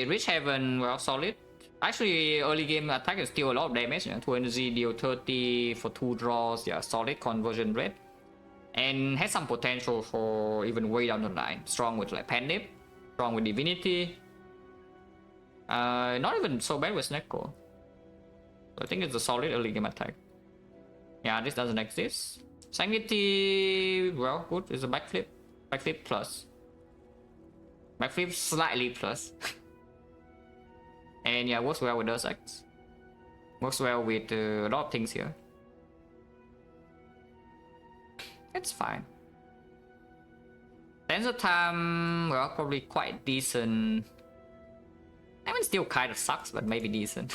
Rich Heaven, well, solid. Actually, early game attack is still a lot of damage. Yeah? 2 energy, deal 30 for 2 draws. Yeah, solid conversion rate. And has some potential for even way down the line. Strong with like Pandip, strong with Divinity. Not even so bad with Snecko. So I think it's a solid early game attack. Yeah, this doesn't exist. Sanctity, well, good. It's a backflip. Backflip plus. Backflip slightly plus. And yeah, works well with Deus Ex. Works well with a lot of things here. It's fine. Tensor time, well, probably quite decent. I mean, still kind of sucks, but maybe decent.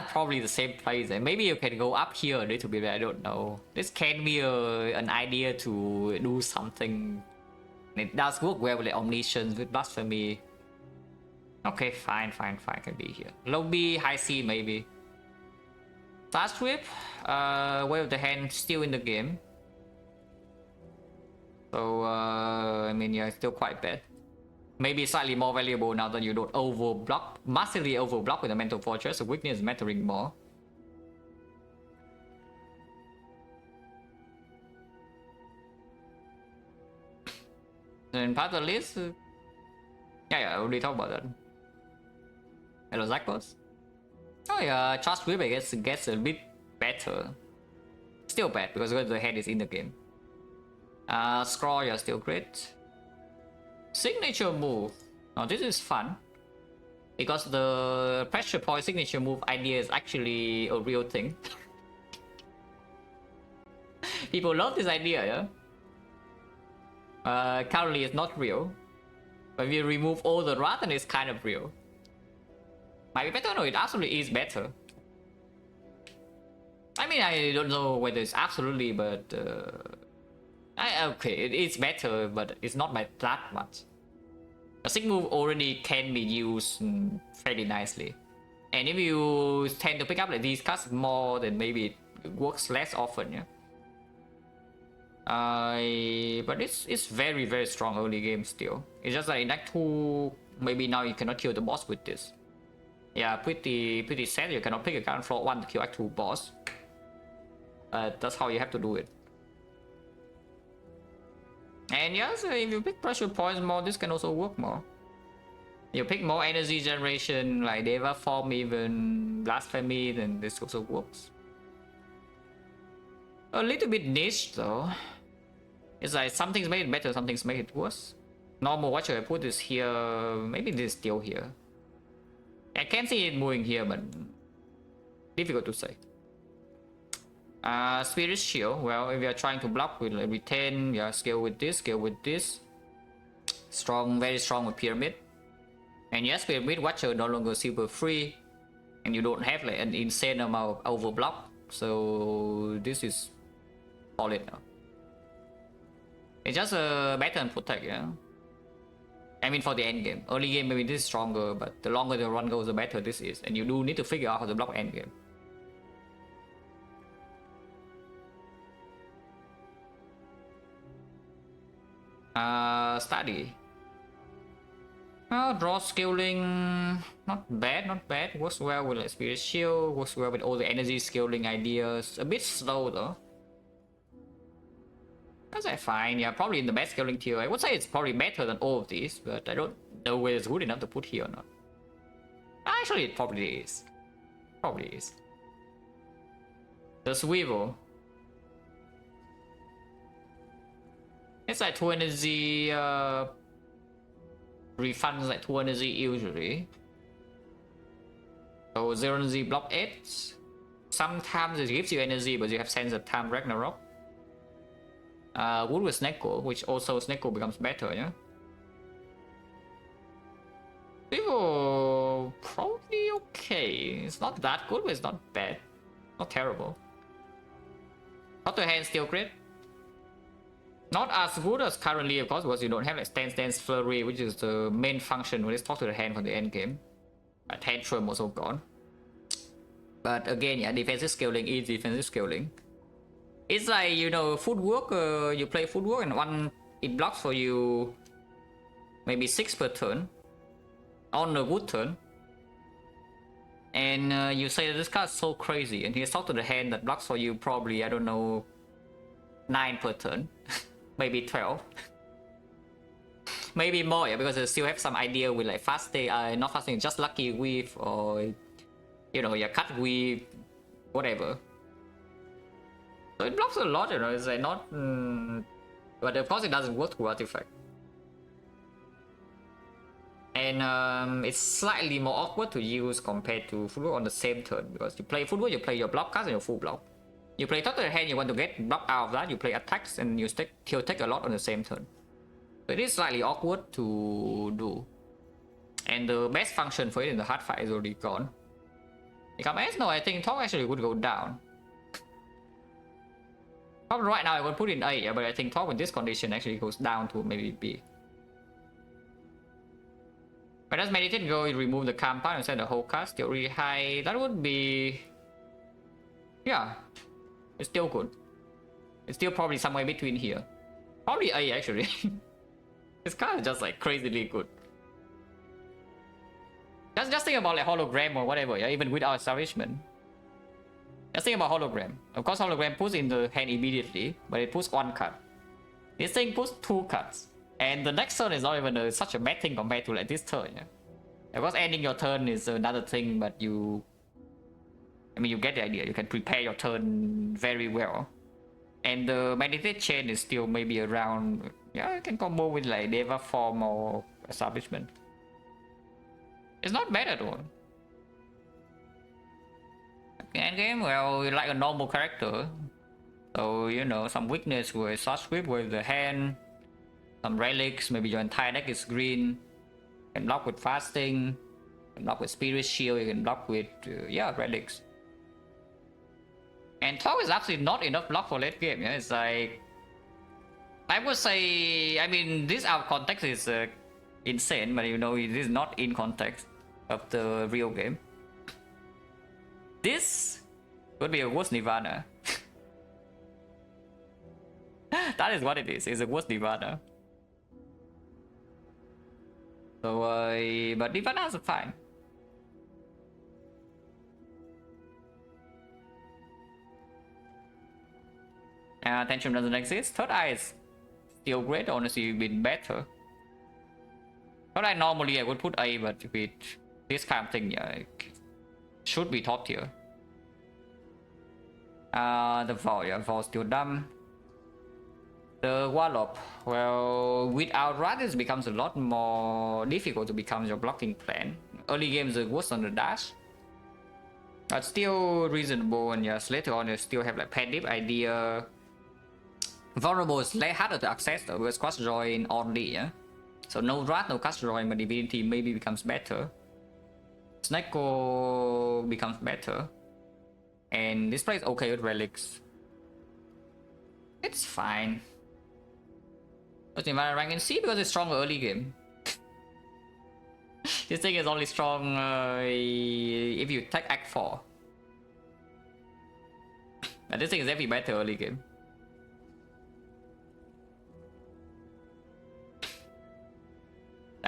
Probably the same place. And maybe you can go up here a little bit, I don't know. This can be an idea to do something. It does work well with the Omniscience, with Blasphemy. Okay, fine, can be here. Low B, high C maybe. Fast Whip, Way of the Hand still in the game. So, I mean, yeah, it's still quite bad. Maybe slightly more valuable now that you don't overblock, massively overblock with the Mental Fortress, so weakness mattering more. And part of the list, yeah, I already talked about that. Hello, Zakos. Oh yeah, Charge Whip I guess gets a bit better. Still bad because the head is in the game. Scroll, yeah, still great. Signature move. Now this is fun. Because the pressure point signature move idea is actually a real thing. People love this idea, yeah? Currently it's not real. When we remove all the Wrath, then it's kind of real. Might be better? No, it absolutely is better. I mean, I don't know whether it's absolutely, but... okay, it is better, but it's not by that much. A Sig move already can be used fairly nicely. And if you tend to pick up like these cards more, then maybe it works less often, yeah? But it's very, very strong early game still. It's just like in Act 2, maybe now you cannot kill the boss with this. Yeah, pretty sad. You cannot pick a card on floor 1 to kill Act 2 boss. That's how you have to do it. And yes, if you pick pressure points more, this can also work more. You pick more energy generation, like Deva Form, even Blasphemy, then this also works. A little bit niche though. It's like some things make it better, some things make it worse. Normal, what should I put this here? Maybe this is still here. I can see it moving here, but difficult to say. Spirit Shield, well, if you are trying to block with like retain, yeah, scale with this. Strong, very strong with Pyramid. And yes, Pyramid Watcher no longer super free. And you don't have like an insane amount of overblock. So this is solid now. It's just better and protect, yeah. I mean for the end game. Early game maybe this is stronger, but the longer the run goes, the better this is. And you do need to figure out how to block end game. Study. Well, draw scaling, not bad, not bad. Works well with like Spirit Shield, works well with all the energy scaling ideas. A bit slow though. That's like fine, yeah, probably in the best scaling tier. I would say it's probably better than all of these, but I don't know whether it's good enough to put here or not. Actually, it probably is. Probably is. The Swivel. It's like 2 energy, refunds like 2 energy usually. So 0 energy block 8. Sometimes it gives you energy, but you have sense of time Ragnarok. Wood with Snecko, which also Snecko becomes better, yeah? People probably okay. It's not that good, but it's not bad. Not terrible. Top to hand still crit. Not as good as currently, of course, because you don't have like Stance Flurry, which is the main function when it's talk to the hand for the end game. Tantrum also gone. But again, yeah, defensive scaling is defensive scaling. It's like, you know, footwork, you play footwork and it blocks for you maybe 6 per turn on a good turn. And you say this card is so crazy, and he's talk to the hand that blocks for you probably, I don't know, 9 per turn. Maybe 12. Maybe more, yeah, because they still have some idea with like fasting, not fasting, just lucky weave, or you know, yeah, cut weave, whatever. So it blocks a lot, you know, it's like not... but of course it doesn't work through artifact. And it's slightly more awkward to use compared to footwork on the same turn, because you play footwork, you play your block cards and your full block. You play top of the hand, you want to get block out of that, you play attacks and you take a lot on the same turn. So it is slightly awkward to do. And the best function for it in the hard fight is already gone. Become S? No, I think top actually would go down. Top right now I would put in A, yeah, but I think top with this condition actually goes down to maybe B. But as Meditate go, you remove the compound and send the whole cast, theory high, that would be... yeah. It's still good. It's still probably somewhere between here. Probably A actually. This card is just like crazily good. Just think about like hologram or whatever, yeah, even without establishment. Just think about hologram. Of course hologram puts in the hand immediately, but it puts 1 card. This thing puts 2 cards. And the next turn is not even such a bad thing compared to like this turn, yeah. Of course ending your turn is another thing, but you... I mean, you get the idea. You can prepare your turn very well. And the Meditate chain is still maybe around... yeah, you can combo with like Deva form or establishment. It's not bad at all. Endgame, well, you're like a normal character. So, you know, some weakness with Short Sweep with the hand. Some relics, maybe your entire deck is green. You can block with fasting. You can block with Spirit Shield, you can block with, yeah, relics. And 12 is absolutely not enough block for late game, yeah? It's like... I would say... I mean, this out of context is insane, but you know, it is not in context of the real game. This would be a worse Nirvana. That is what it is, it's a worse Nirvana. So, but Nirvana's fine. Tantrum doesn't exist. Third Eye is still great, honestly, a bit better. Third Eye normally I would put A, but with this kind of thing, yeah, it should be top tier. The Vault, yeah, Vault still dumb. The Wallop, well, without Rat it becomes a lot more difficult to become your blocking plan. Early games are worse on the dash. But still reasonable, and yes, later on you still have like Pet Dip idea. Vulnerable is harder to access though, because Quest Join only, yeah? So no Rat, no Quest Join, but Divinity maybe becomes better. Snecko becomes better. And this plays okay with relics. It's fine. But Nirvana rank in C because it's strong early game. This thing is only strong if you take Act 4. But this thing is every better early game.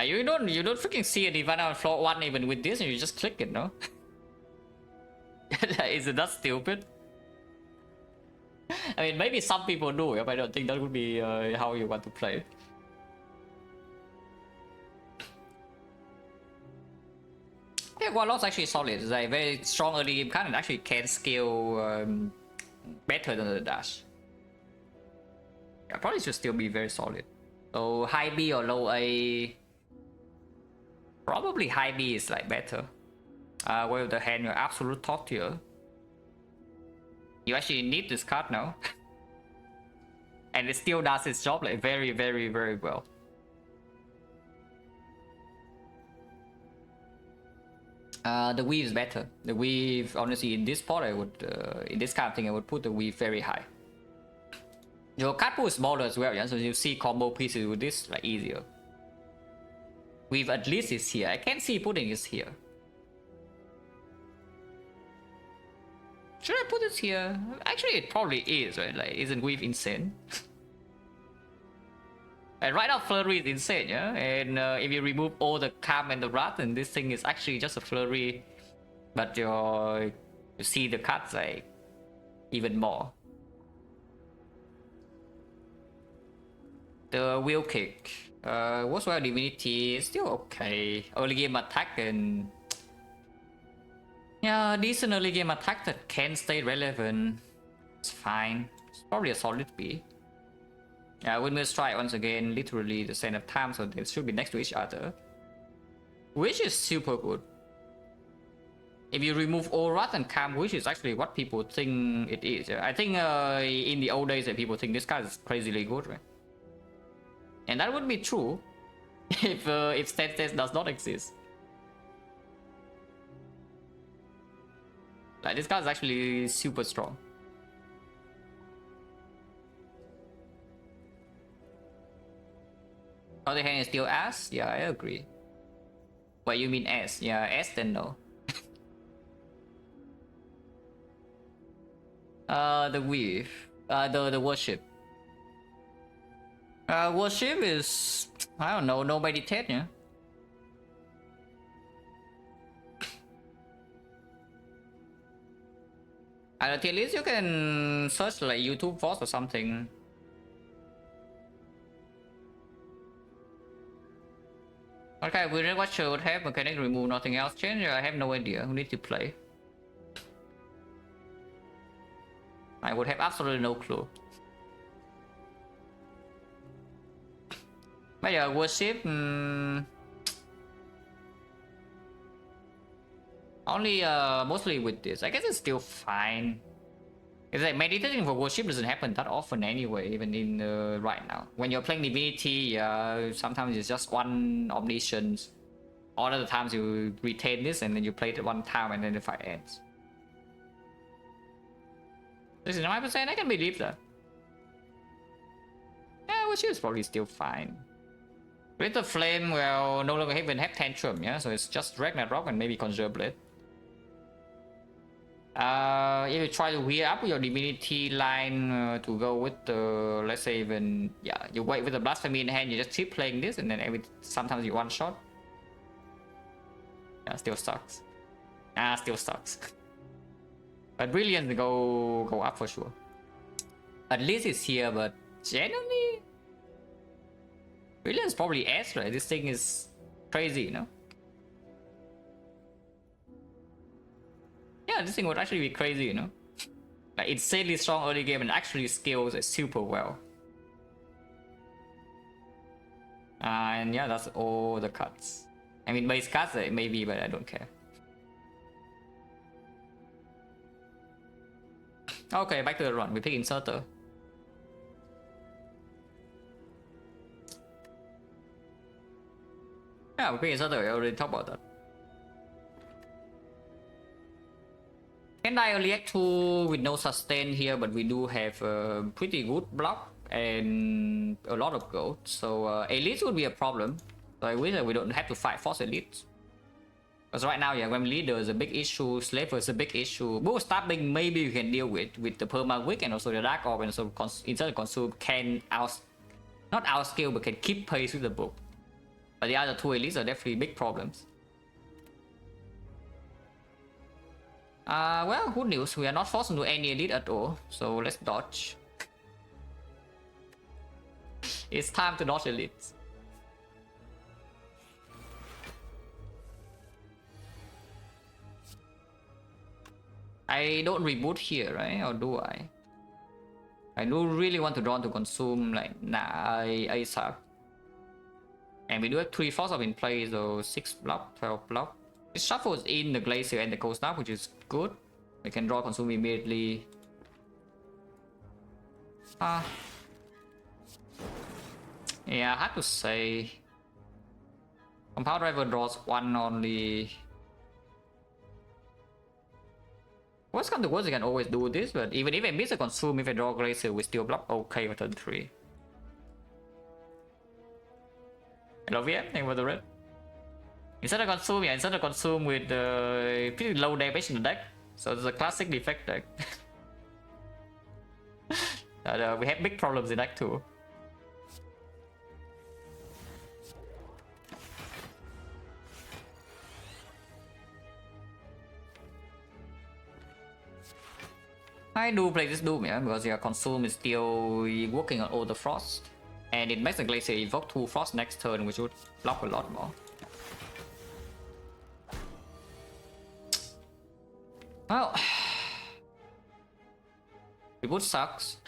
You don't freaking see a Nirvana on floor 1 even with this, and you just click it, no? Is it that stupid? I mean, maybe some people do, but I don't think that would be how you want to play. Yeah, Warlock's actually solid. It's like very strong early game card and actually can scale better than the dash. Yeah, probably should still be very solid. So high B or low A. Probably high B is like better. Well, the hand, your absolute top tier. You actually need this card now. And it still does its job like very, very, very well. The weave is better. The weave, honestly, in this spot, I would, in this kind of thing, I would put the weave very high. Your card pool is smaller as well, yeah? So you see combo pieces with this like easier. Weave at least is here. I can see putting this here. Should I put this here? Actually, it probably is, right? Like, isn't weave insane? And right now, flurry is insane, yeah? And if you remove all the calm and the wrath, then this thing is actually just a flurry. But you see the cards like even more. The wheel kick. What's well divinity is still okay. Early game attack and yeah, decent early game attack that can stay relevant. It's fine. It's probably a solid B. Yeah, Windmill Strike once again, literally the same of time, so they should be next to each other. Which is super good. If you remove all wrath and calm, which is actually what people think it is. I think in the old days, people think this card is crazily good, right? And that would be true if stat test does not exist. Like, this card is actually super strong. Other hand is still S? Yeah, I agree. But you mean S? Yeah, S then no. The weave. The worship. Worship is, I don't know, no meditate, yeah? At least you can search like YouTube Voice or something. Okay, we read what should have mechanic remove, nothing else change. I have no idea. Who need to play? I would have absolutely no clue. Bây giờ worship only mostly with this. I guess it's still fine. It's like meditating for worship doesn't happen that often anyway, even in right now. When you're playing divinity, sometimes it's just one omniscience. All other times you retain this and then you play it one time and then the fight ends. This is 9%, I can believe that. Yeah, worship is probably still fine. With the flame, well, no longer even have tantrum, yeah? So it's just Ragnarok and maybe Conjure Blade. If you try to wear up your divinity line to go with the, let's say even, yeah, you wait with the blasphemy in hand, you just keep playing this and then sometimes you one shot. Yeah, still sucks. Still sucks. But Brilliance go up for sure. At least it's here, but generally, Brilliance probably S, right? This thing is crazy, you know? Yeah, this thing would actually be crazy, you know? Like, insanely strong early game and actually scales it super well. And yeah, that's all the cuts. I mean, base cuts, maybe, but I don't care. Okay, back to the run. We pick Inserter. Yeah, we pick Inserter. We already talked about that. Can die react to with no sustain here, but we do have a pretty good block and a lot of gold. So elites would be a problem. So I wish that we don't have to fight force elites. Because right now, yeah, Grim Leader is a big issue, Slaver is a big issue. Both stabbing maybe you can deal with the Perma Wick and also the Dark Orb and also Insert Consume can not outscale but can keep pace with the book. But the other two elites are definitely big problems. Well, good news. We are not forced into any elite at all. So let's dodge. It's time to dodge elites. I don't reboot here, right? Or do I? I do really want to draw to consume like ASAP. And we do have 3 force up in play, so 6 block, 12 block. It shuffles in the Glacier and the Cold Snap, which is good. We can draw consume immediately. Yeah, hard to say. Compound Driver draws 1 only. Worst come to worst, you can always do this, but even if I miss a consume, if I draw Glacier, we still block okay for turn 3. Hello VM, thank you for the red. Instead of consume with pretty low damage in the deck. So it's a classic defect deck. We have big problems in deck too. I do play this Doom, yeah, because your consume is still working on all the frost. And it makes the Glacier evoke 2 frost next turn, which would block a lot more. Well, reboot sucks.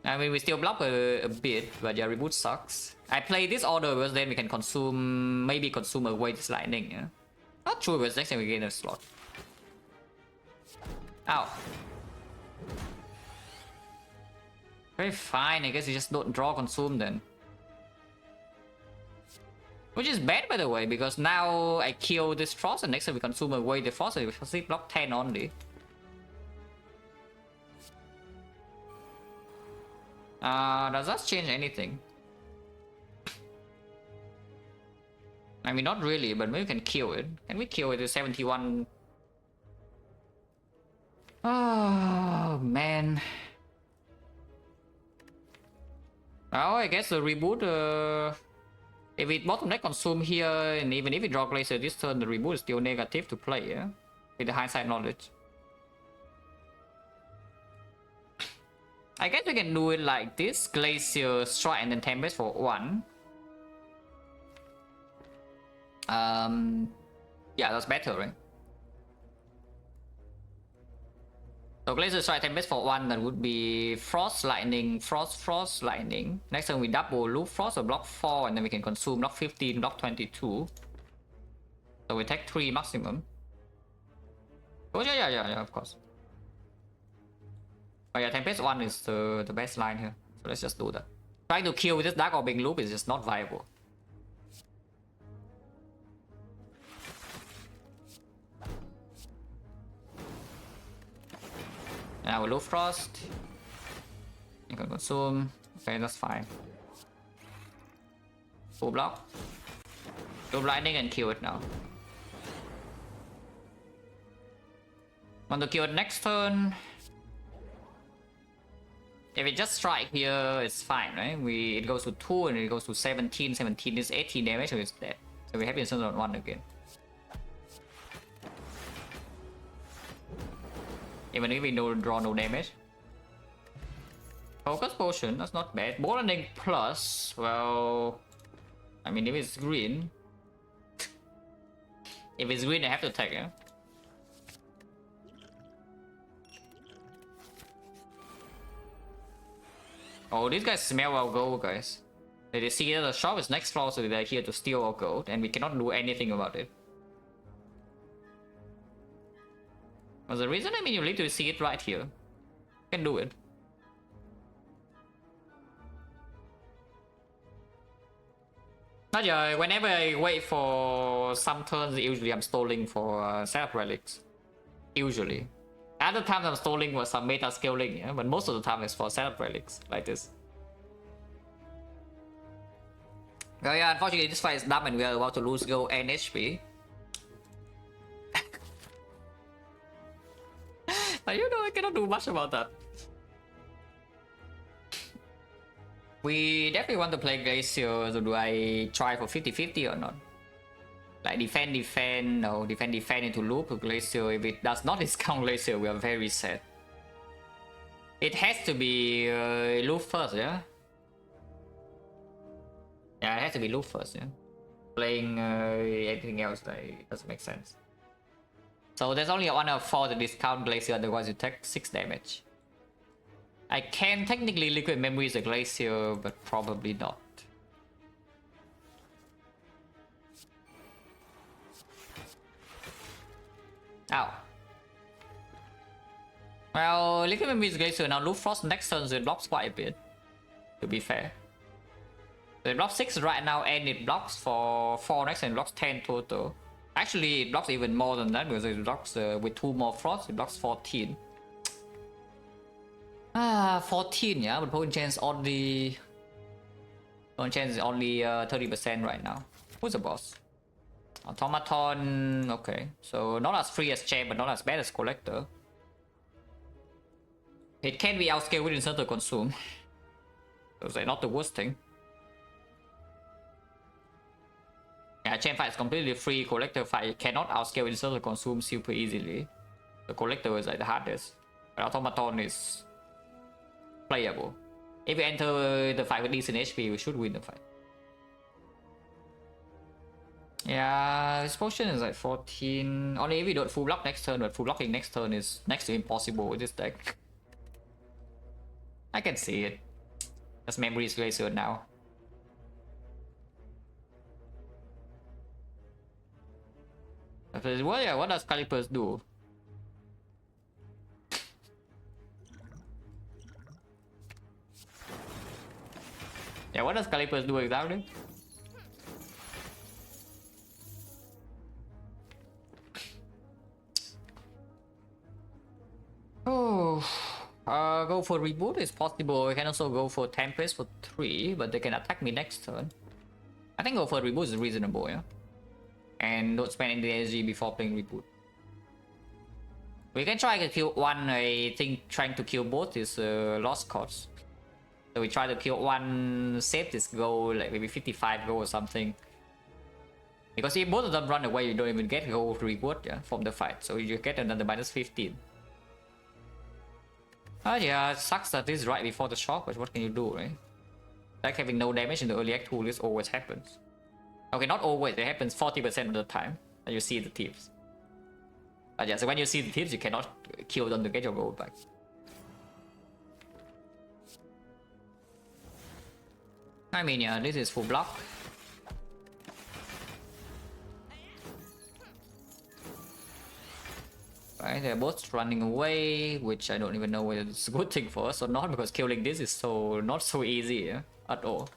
I mean, we still block a bit, but yeah, reboot sucks. I play this order because then we can consume, maybe consume away this lightning, yeah. Not sure, but next time we gain a slot. Ow. Very fine, I guess you just don't draw consume then. Which is bad, by the way, because now I kill this frost and next time we consume away the frost, so we see block 10 only. Does that change anything? I mean, not really, but maybe we can kill it. Can we kill it to 71? Oh, man. Oh, I guess the reboot, if we bottom deck consume here, and even if we draw Glacier this turn, the reboot is still negative to play, yeah? With the hindsight knowledge. I guess we can do it like this. Glacier, Strike, and then Tempest for 1. Yeah, that's better, right? So Glacier, Strike, Tempest for 1, that would be Frost, Lightning, Frost, Frost, Lightning. Next time we double loop Frost or block 4, and then we can consume block 15, block 22. So we take 3 maximum. Oh yeah, of course. Oh yeah, Tempest 1 is the best line here. So let's just do that. Trying to kill with this Dark Orbing loop is just not viable. Now we loop Frost. You can consume. Okay, that's fine. Full block. Loop Lightning and kill it now. Want to kill it next turn. If it just strike here, it's fine, right? It goes to 2 and it goes to 17. 17 is 18 damage, so it's dead. So we have instant on 1 again. Even if we draw no damage. Focus Potion, that's not bad. Ball Landing plus, well... I mean, if it's green... if it's green, I have to take it. Oh, these guys smell our gold, guys. They see that the shop is next floor, so they're here to steal our gold, and we cannot do anything about it. Well, the reason, I mean, you literally see it right here. You can do it. Not yeah, whenever I wait for some turns, usually I'm stalling for setup relics. Usually. Other times I'm stalling for some meta scaling, yeah? But most of the time it's for setup relics, like this. Oh yeah, unfortunately this fight is dumb and we are about to lose gold and HP. But you know, I cannot do much about that. We definitely want to play Glacier, so do I try for 50-50 or not? Like defend, no, defend into loop with Glacier. If it does not discount Glacier, we are very sad. It has to be loop first, yeah? Yeah, it has to be loop first, yeah? Playing anything else, like, doesn't make sense. So there's only one of 4 to discount Glacier, otherwise you take 6 damage. I can technically Liquid Memory the Glacier, but probably not. Ow. Well, Liquid Memory is Glacier now. Loop Frost next turn, so it blocks quite a bit, to be fair. So it blocks 6 right now, and it blocks for 4 next, and it blocks 10 total. Actually, it blocks even more than that, because it blocks with 2 more Frost, it blocks 14. 14, yeah, but point chance only... Point chance is only 30% right now. Who's the boss? Automaton, okay. So not as free as Champ, but not as bad as Collector. It can be outscaled with insert to consume. So it's not the worst thing. Yeah, Champ fight is completely free. Collector fight cannot outscale with insert to consume super easily. The Collector is like the hardest. But Automaton is playable. If we enter the fight with decent HP, we should win the fight. Yeah, this potion is like 14. Only if we don't full block next turn, but full blocking next turn is next to impossible with this deck. I can see it. That's Memory's Glacier now. Well, yeah, what does Calipers do? Yeah, what does Calipers do exactly? Oh, go for reboot is possible. I can also go for Tempest for 3, but they can attack me next turn. I think go for reboot is reasonable, yeah. And don't spend any energy before playing reboot. We can try to kill one. I think trying to kill both is lost cause. So we try to kill one, save this goal, like maybe 55 goal or something. Because if both of them run away, you don't even get gold reward, yeah, from the fight. So you get another minus 15. Oh yeah, it sucks that this is right before the shock, but what can you do, right? Like having no damage in the early act tool, this always happens. Okay, not always, it happens 40% of the time that you see the tips. But yeah, so when you see the tips, you cannot kill them to get your gold back. I mean, yeah, this is full block. Right, they're both running away, which I don't even know whether it's a good thing for us or not, because killing this is so not so easy, yeah, at all.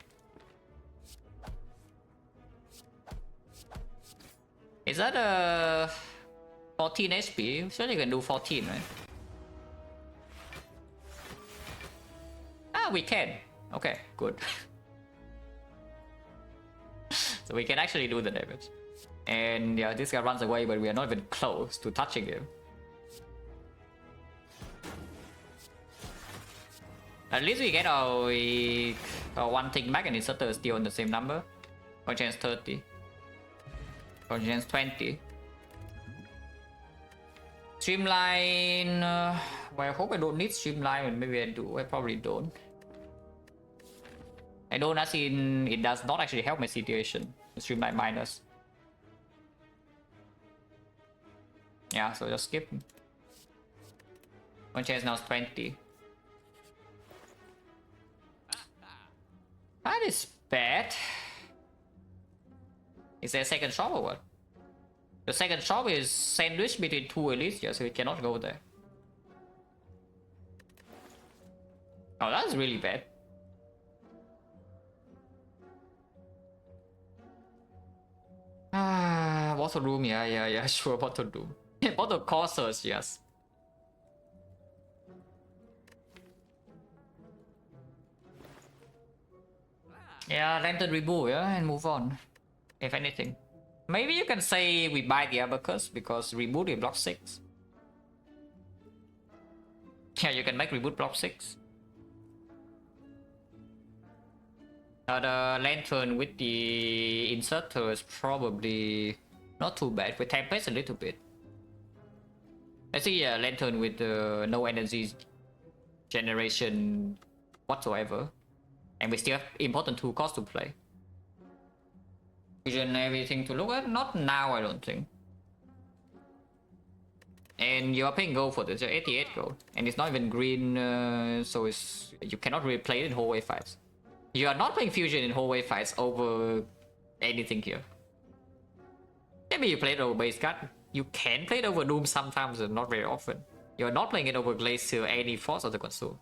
Is that a 14 HP? Sure, you can do 14, right? Ah, we can. Okay, good. So we can actually do the damage. And yeah, this guy runs away, but we are not even close to touching him. At least we get our one thing back, and inserter is still on the same number. Chance 30. Chance 20. Streamline. Well, I hope I don't need streamline, but maybe I do. I probably don't. I don't, as in it does not actually help my situation. Streamline minus. Yeah, so just skip. One chance now is 20. That is bad. Is there a second shop or what? The second shop is sandwiched between 2 elites, yeah, so it cannot go there. Oh, that's really bad. Ah, bottle room, yeah, sure, bottle room. Bottle coursers, yes. Yeah, lantern reboot, yeah, and move on. If anything. Maybe you can say we buy the abacus because reboot will block 6. Yeah, you can make reboot block 6. The lantern with the inserter is probably not too bad. We templates a little bit. I see a lantern with no energy generation whatsoever, and we still have important 2 costs to play. Vision, everything to look at? Not now, I don't think. And you are paying gold for this, 88 gold, and it's not even green, so it's you cannot really play it in hallway fights. You are not playing fusion in hallway fights over anything here. Maybe you play it over base card. You can play it over Doom sometimes, and not very often. You are not playing it over Glacier, any force of the consume.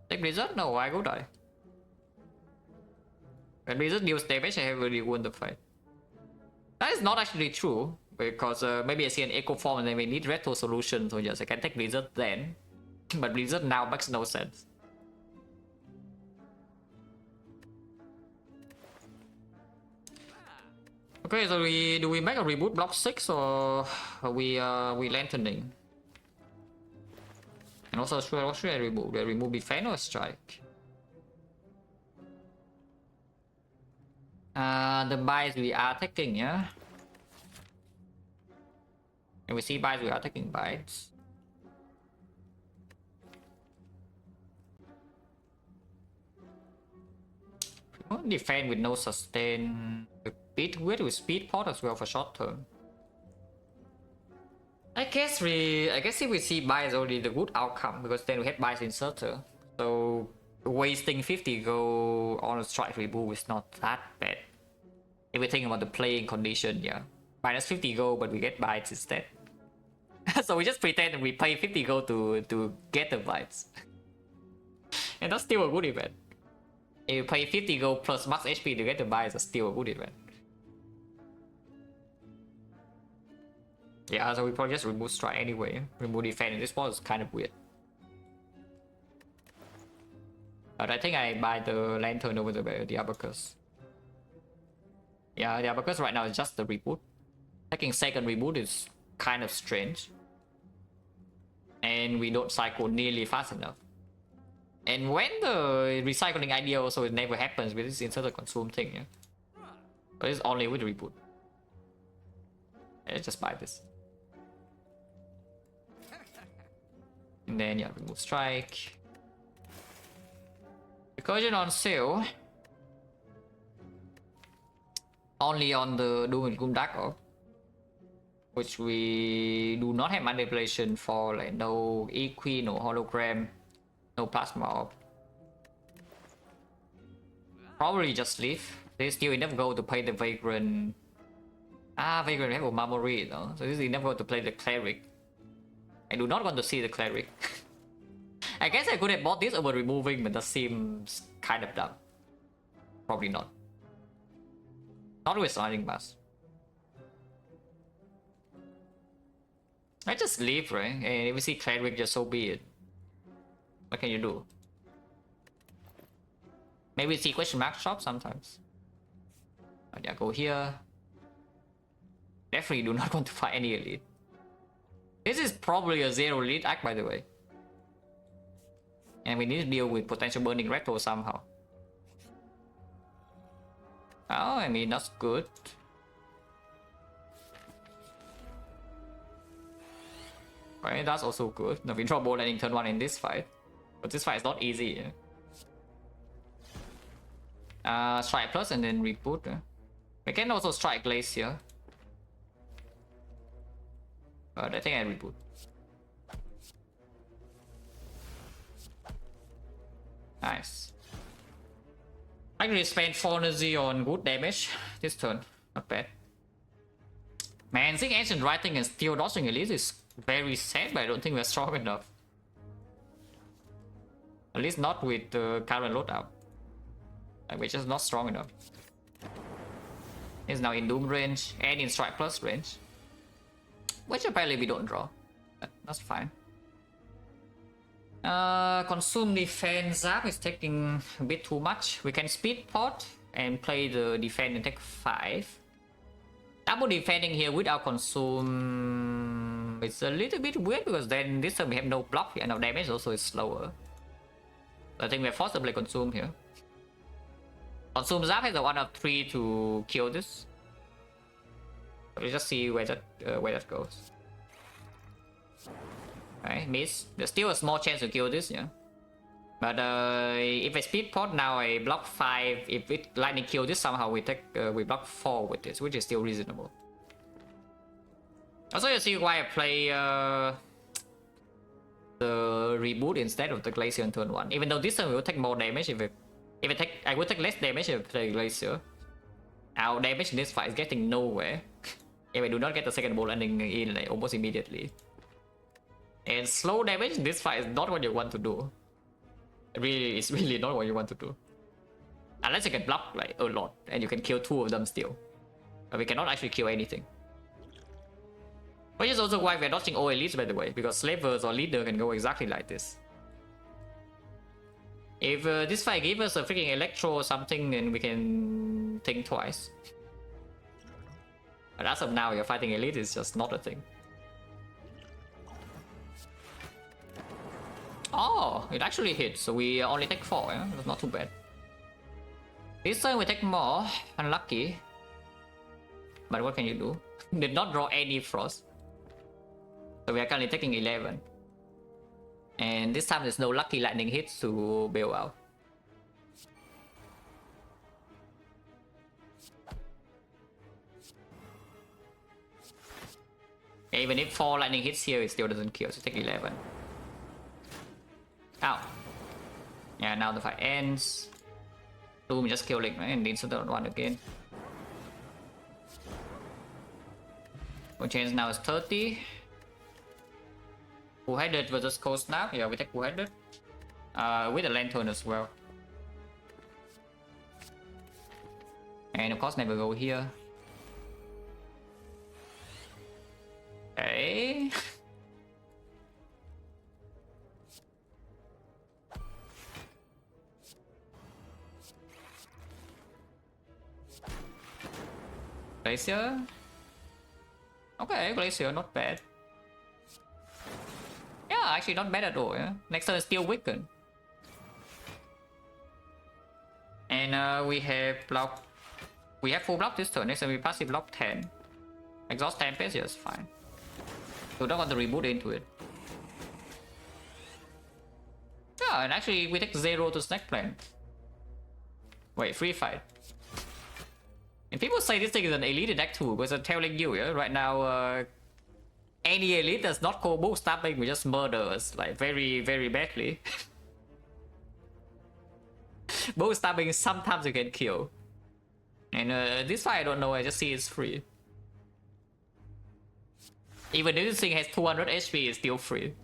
Take Blizzard? No, I go die. When Blizzard deals damage, I have already won the fight. That is not actually true, because maybe I see an echo form and then we need retro solution, so yes, I can take Blizzard then. But Blizzard now makes no sense. Okay, so do we make a reboot block 6 or are we lanterning? And also, what should I remove? Do I remove defense or strike? The buys we are taking, yeah. And we see buys we are taking bites. Defend with no sustain. Beat with speed pot as well for short term. I guess if we see buy is already the good outcome, because then we had buys inserter. So wasting 50 go on a strike reboot is not that bad. If we think about the playing condition, yeah. Minus 50 go, but we get bites instead. So we just pretend that we pay 50 go to get the bites. And that's still a good event. If you pay 50 go plus max HP to get the bites, that's still a good event. Yeah, so we probably just remove strike anyway. Remove defense in this spot is kind of weird. But I think I buy the lantern over the abacus. Yeah, the abacus right now is just the reboot. Taking second reboot is kind of strange. And we don't cycle nearly fast enough. And when the recycling idea also it never happens with this insert the consume thing, yeah. But it's only with reboot. Let's just buy this. And then yeah, remove strike. Recursion on sale. Only on the Doom and Gloom Dark Orb, which we do not have manipulation for, like no Equi, no hologram, no plasma orb. Probably just leave. There's still enough gold to play the Vagrant. Vagrant have a Mamory though, so this is enough gold to play the Cleric. I do not want to see the Cleric. I guess I could have bought this over removing, but that seems kind of dumb. Probably not. Not with Sliding Mass. I just leave, right? And if you see Cleric, just so be it. What can you do? Maybe see question mark shop sometimes. But yeah, go here. Definitely do not want to fight any elite. This is probably a 0 elite act, by the way. And we need to deal with potential burning retro somehow. Oh, I mean, that's good. Right, that's also good. Now we draw ball landing turn 1 in this fight. But this fight is not easy. Strike plus and then reboot. We can also strike Glacier. But I think I reboot. Nice. I can spend 4 energy on good damage this turn. Not bad. Man, seeing ancient writing and still dodging elite is very sad, but I don't think we're strong enough. At least not with the current loadout. Like, we're just not strong enough. It's now in Doom range and in Strike Plus range. Which apparently we don't draw. But that's fine. Consume defense zap is taking a bit too much. We can speed pot and play the defense and take 5. Double defending here without consume. It's a little bit weird because then this time we have no block and our damage also is slower. I think we're forced to play consume here. Consume Zap has a 1 of 3 to kill this. Let's just see where that goes. Okay, miss. There's still a small chance to kill this, yeah. But if I speed pot now, I block 5. If it lightning kill this, somehow we block 4 with this, which is still reasonable. Also, you see why I play the reboot instead of the Glacier on turn 1. Even though this turn will take more damage if I would take less damage if I play Glacier. Our damage in this fight is getting nowhere. If I do not get the second ball landing in like, almost immediately. And slow damage in this fight is not what you want to do. It's really not what you want to do. Unless you can block like a lot and you can kill 2 of them still. But we cannot actually kill anything. Which is also why we're dodging all elites, by the way, because slavers or leader can go exactly like this. If this fight gives us a freaking electro or something, then we can think twice. But as of now, you're fighting elite is just not a thing. Oh, it actually hits, so we only take 4, yeah? That's not too bad. This turn we take more, unlucky. But what can you do? Did not draw any frost. So we are currently taking 11. And this time there's no lucky lightning hits to bail out. Even if 4 lightning hits here, it still doesn't kill, so take 11. Ow. Yeah, now the fight ends. Doom just killing, right? And instant on 1 again. One change now is 30. Two-headed versus Cold Snap. Yeah, we take two-headed. With a lantern as well. And of course, never go here. Okay. Glacier. Okay, Glacier, not bad. Yeah, actually not bad at all, yeah. Next turn is still weakened. And we have block. We have full block this turn. Next turn we passive block 10. Exhaust Tempest, yes, fine. So don't want to reboot into it. Yeah, and actually we take 0 to Snack Plant. Wait, free fight. And people say this thing is an elite deck too, because I'm telling you, yeah, right now, any elite that's not called book stabbing will just murder us, like very, very badly. Book stabbing sometimes you can kill. And this fight I don't know, I just see it's free. Even if this thing has 200 HP, it's still free.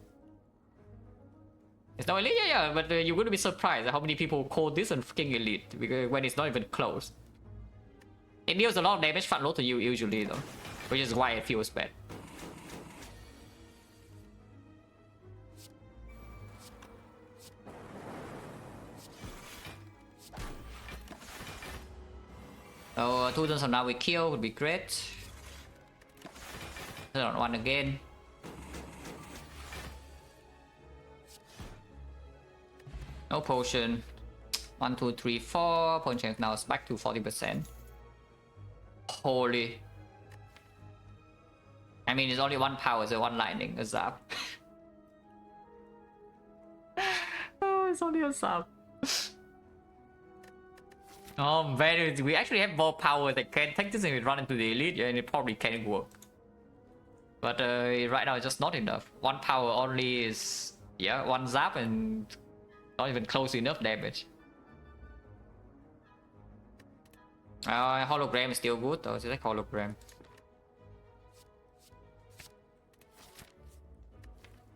It's not elite, yeah, but you're gonna be surprised at how many people call this a freaking elite, because when it's not even close. It deals a lot of damage front load to you usually though, which is why it feels bad. So 2 turns from now we kill would be great. Turn on 1 again. No potion. 1, 2, 3, 4. Potion chance now is back to 40%. Holy. I mean, it's only 1 power, so 1 lightning, a zap. Oh, it's only a zap. Oh man, we actually have more power that can take this and we run into the elite, yeah, and it probably can work. But right now it's just not enough. 1 power only is, yeah, 1 zap and not even close enough damage. Hologram is still good though, it's like hologram.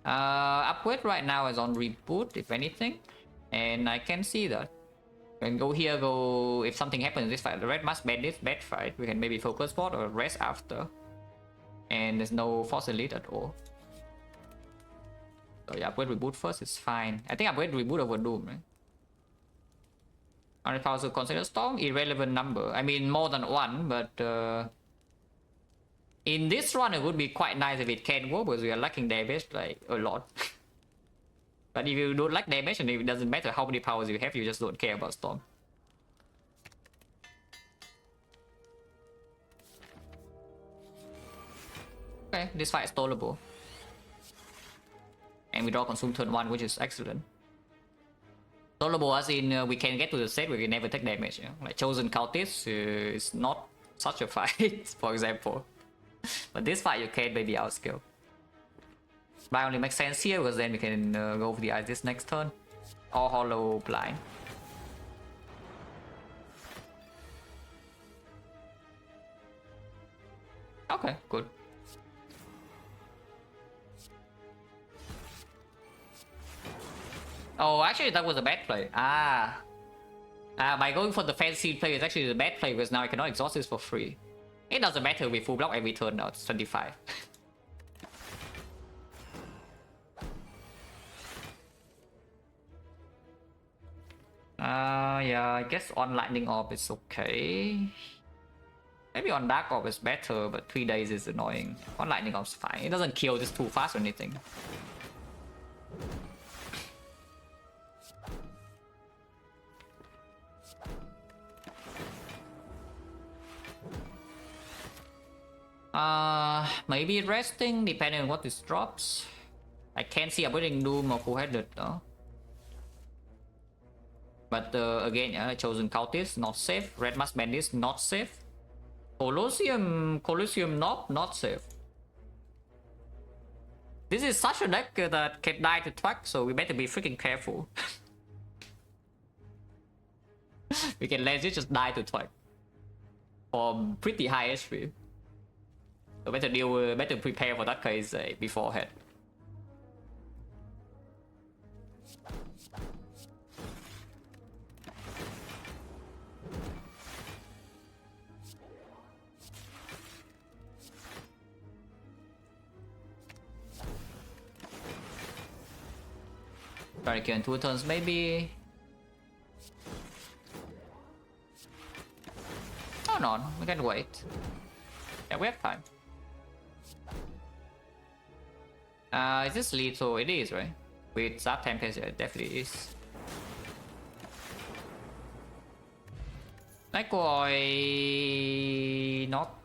Upgrade right now is on reboot, if anything. And I can see that. We can go here, go if something happens in this fight. The red must ban this bad fight. We can maybe focus spot or rest after. And there's no force elite at all. So yeah, upgrade reboot first is fine. I think upgrade reboot over Doom, right? 100 power to consider storm, irrelevant number. I mean more than 1, but in this run it would be quite nice if it can work because we are lacking damage like a lot. But if you don't lack damage and it doesn't matter how many powers you have, you just don't care about storm. Okay, this fight is tolerable. And we draw consume turn 1, which is excellent. Tolerable as in we can get to the set where we never take damage. You know? Like Chosen Cultist is not such a fight, for example. But this fight you can maybe outscale. But only makes sense here because then we can go for the ice this next turn. Or Hollow Blind. Okay, good. Oh, actually that was a bad play. By going for the fancy play is actually the bad play because now I cannot exhaust this for free. It doesn't matter with full block every turn now, it's 25. Yeah, I guess on Lightning Orb is okay. Maybe on Dark Orb is better, but 3 days is annoying. On Lightning Orb is fine. It doesn't kill this too fast or anything. Maybe resting, depending on what this drops. I can't see avoiding Doom or Full-Headed though. But again, yeah, Chosen Cultist, not safe. Red Mask Bandit, not safe. Colosseum not safe. This is such a deck that can die to Twag, so we better be freaking careful. We can legit just die to Twag. For pretty high HP. So better prepare for that case beforehand. Hurricane 2 turns maybe. Oh no, we can wait. Yeah, we have time. Is this lethal? It is, right? With Zap Tempest, yeah, it definitely is. Likewise, not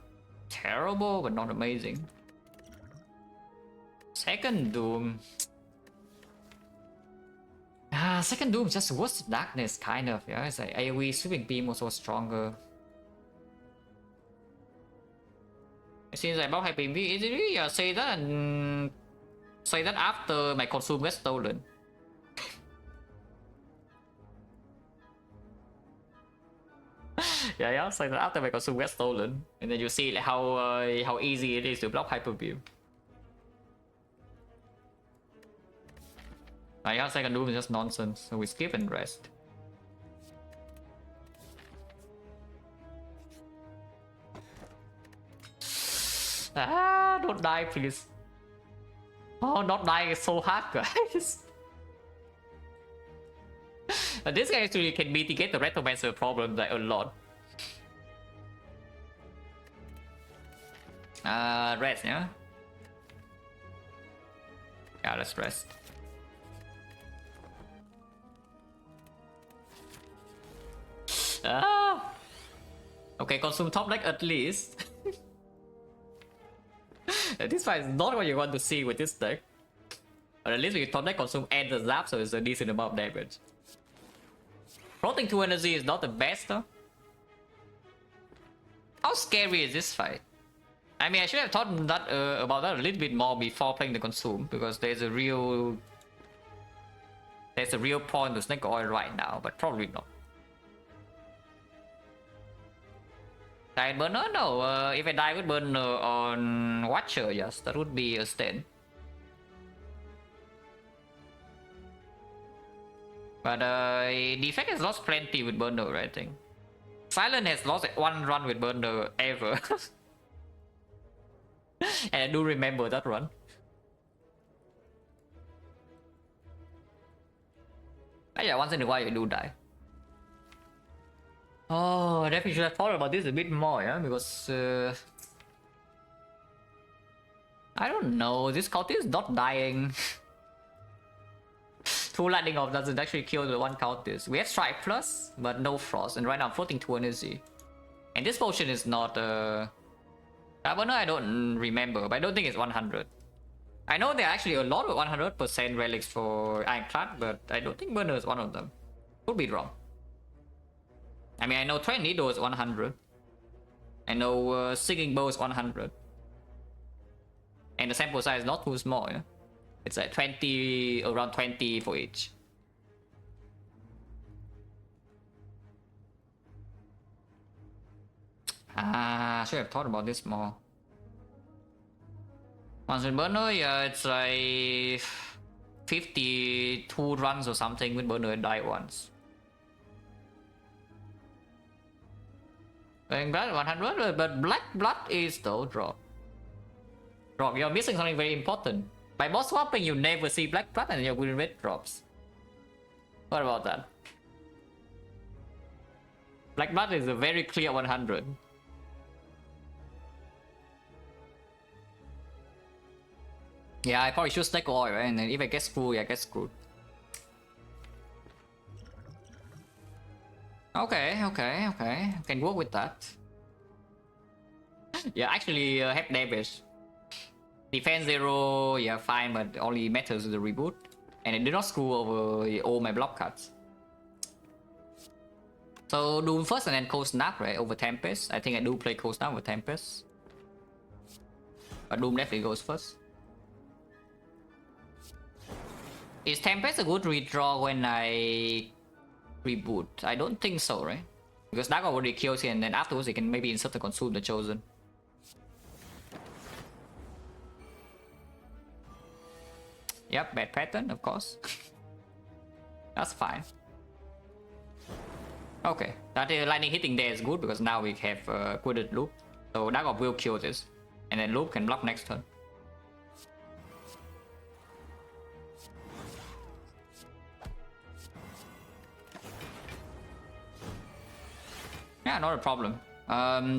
terrible, but not amazing. Second Doom. Second Doom just worse darkness, kind of. Yeah, it's like AoE Sweeping Beam was so stronger. It seems like about Hyper Beam. Is it really say that and say that after my consume gets stolen? Yeah, say that after my consume gets stolen, and then you see like how easy it is to block Hyper Beam. Yeah, Second Doom is just nonsense, so we skip and rest. Don't die, please. Oh, not dying is so hard, guys. This guy actually can mitigate the Retromancer problem like a lot. Rest, yeah? Yeah, let's rest. Okay, consume top deck at least. This fight is not what you want to see with this deck. But at least with top deck consume and the zap, so it's a decent amount of damage. Floating 2 energy is not the best though. How scary is this fight? I mean, I should have thought that about that a little bit more before playing the consume, because there's a real point to Snake Oil right now, but probably not. Giant Burner? No, if I die with Burner on Watcher, yes, that would be a stand. But Defect has lost plenty with Burner, I think. Silent has lost one run with Burner ever. And I do remember that run. Yeah, once in a while you do die. Oh, I definitely should have thought about this a bit more, yeah, because I don't know, this cultist is not dying. 2 lightning off doesn't actually kill the one cultist. We have Strike Plus, but no Frost, and right now I'm floating 2 energy. And this potion is not Burner I don't remember, but I don't think it's 100. I know there are actually a lot of 100% relics for Ironclad, but I don't think Burner is one of them. Could be wrong. I mean, I know Thread Needle is 100. I know Singing Bow is 100. And the sample size is not too small, yeah? It's like 20, around 20 for each. Ah, should have thought about this more. Once in Burner, yeah, it's like 52 runs or something with Burner and die once. Black Blood 100, but Black Blood is still drop. You're missing something very important. By boss swapping, you never see Black Blood and your win rate drops. What about that? Black Blood is a very clear 100. Yeah, I probably should stack oil, right? And then if I get screwed, I get screwed. Okay. Can work with that. Yeah, actually have damage. Defense 0, yeah, fine, but only matters with the reboot. And it did not screw over all my block cards. So Doom first and then Cold Snap, right? Over Tempest. I think I do play Cold Snap with Tempest. But Doom definitely goes first. Is Tempest a good redraw when I reboot? I don't think so, right? Because Dark already kills him and then afterwards he can maybe insert the Consume the Chosen. Yep, bad pattern, of course. That's fine. Okay, that lightning hitting there is good because now we have quitted Loop. So Dark Orb will kill this. And then Loop can block next turn. Yeah, not a problem.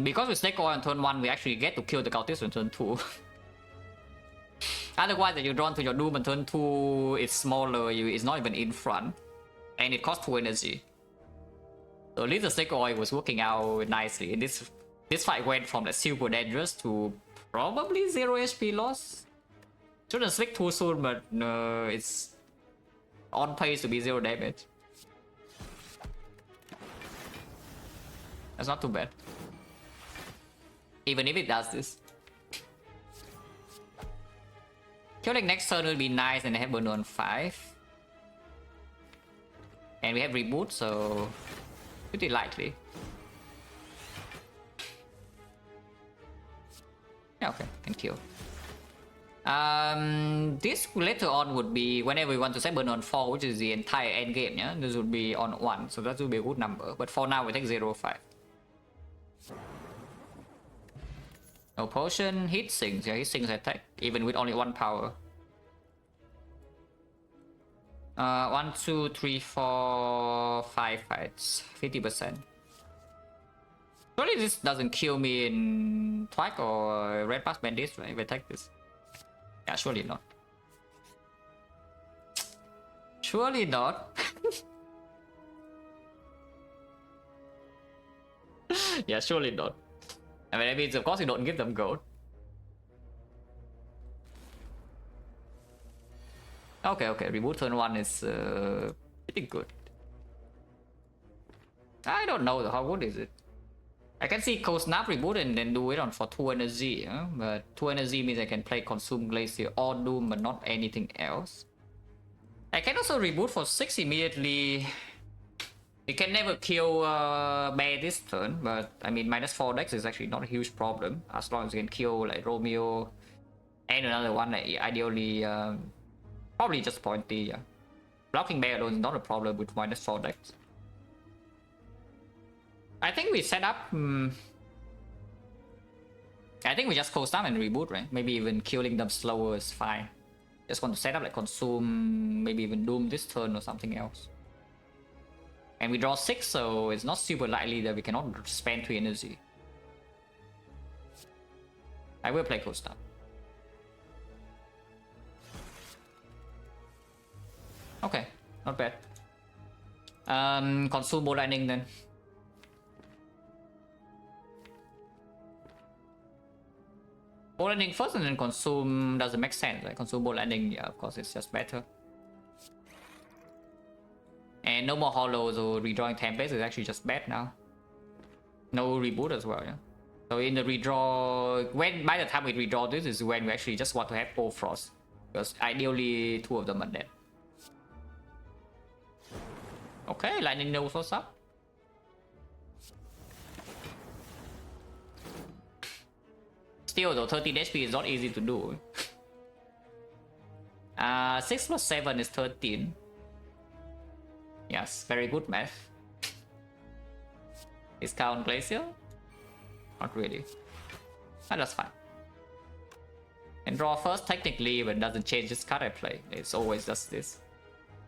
Because we Snake Oil on turn 1, we actually get to kill the Cultist on turn 2. Otherwise, if you drawn to your Doom on turn 2, it's smaller, it's not even in front. And it costs 2 energy. So at least the Snake Oil was working out nicely. And this fight went from like super dangerous to probably 0 HP loss. Shouldn't switch too soon, but it's on pace to be 0 damage. That's not too bad. Even if it does this. Killing next turn will be nice and I have Burner on 5. And we have Reboot, so pretty likely. Yeah, okay, can kill. This later on would be whenever we want to set Burner on 4, which is the entire end game, yeah? This would be on 1, so that would be a good number. But for now we take 0-5. No potion, Heat Sinks, yeah, Heat Sinks attack, even with only 1 power. 1, 2, 3, 4, 5 fights, 50%. Surely this doesn't kill me in Twag or Red Pass Bandits, right? If I take this. Yeah, surely not. Surely not. Yeah, surely not. I mean, that means of course you don't give them gold. Okay, reboot turn 1 is pretty good. I don't know though, how good is it? I can see Cold Snap reboot and then do it on for 2 energy, huh? But 2 energy means I can play Consume Glacier or Doom, but not anything else. I can also reboot for 6 immediately. You can never kill Bear this turn, but I mean -4 dex is actually not a huge problem as long as you can kill like Romeo and another one. Like, ideally, probably just Pointy. Yeah, blocking Bear alone is not a problem with -4 dex. I think we set up. I think we just close down and reboot, right? Maybe even killing them slower is fine. Just want to set up like Consume, maybe even Doom this turn or something else. And we draw 6, so it's not super likely that we cannot spend 3 energy. I will play Cold Snap. Okay, not bad. Consume Bolt Lightning then. Bolt landing first and then consume doesn't make sense. Like consume bolt landing, yeah, of course it's just better. And no more hollows or redrawing templates is actually just bad now. No reboot as well, yeah. So in the redraw, when by the time we redraw this is when we actually just want to have all frost. Because ideally 2 of them are dead. Okay, lightning knows what's up. Still though, 13 HP is not easy to do. 6 plus 7 is 13. Yes, very good math. Discount Glacier? Not really. Oh, that's fine. And draw first, technically, but it doesn't change this card I play. It's always just this.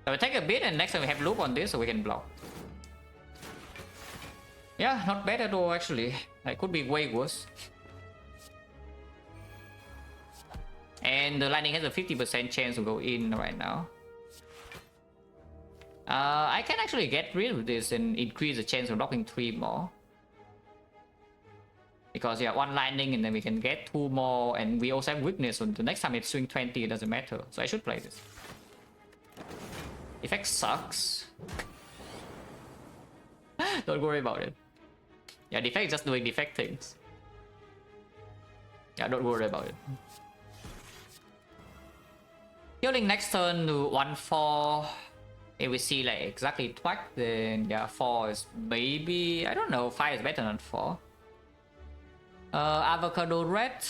So we take a bit, and next time we have loop on this so we can block. Yeah, not bad at all actually. It could be way worse. And the lightning has a 50% chance to go in right now. I can actually get rid of this and increase the chance of blocking 3 more. Because yeah, 1 lightning and then we can get 2 more, and we also have weakness, so the next time it's swing 20 it doesn't matter. So I should play this. Effect sucks. Don't worry about it. Yeah, defect is just doing defect things. Yeah, don't worry about it. Healing next turn to 1-4. If we see like exactly twice, then yeah, 4 is maybe, I don't know, 5 is better than 4. Avocado red.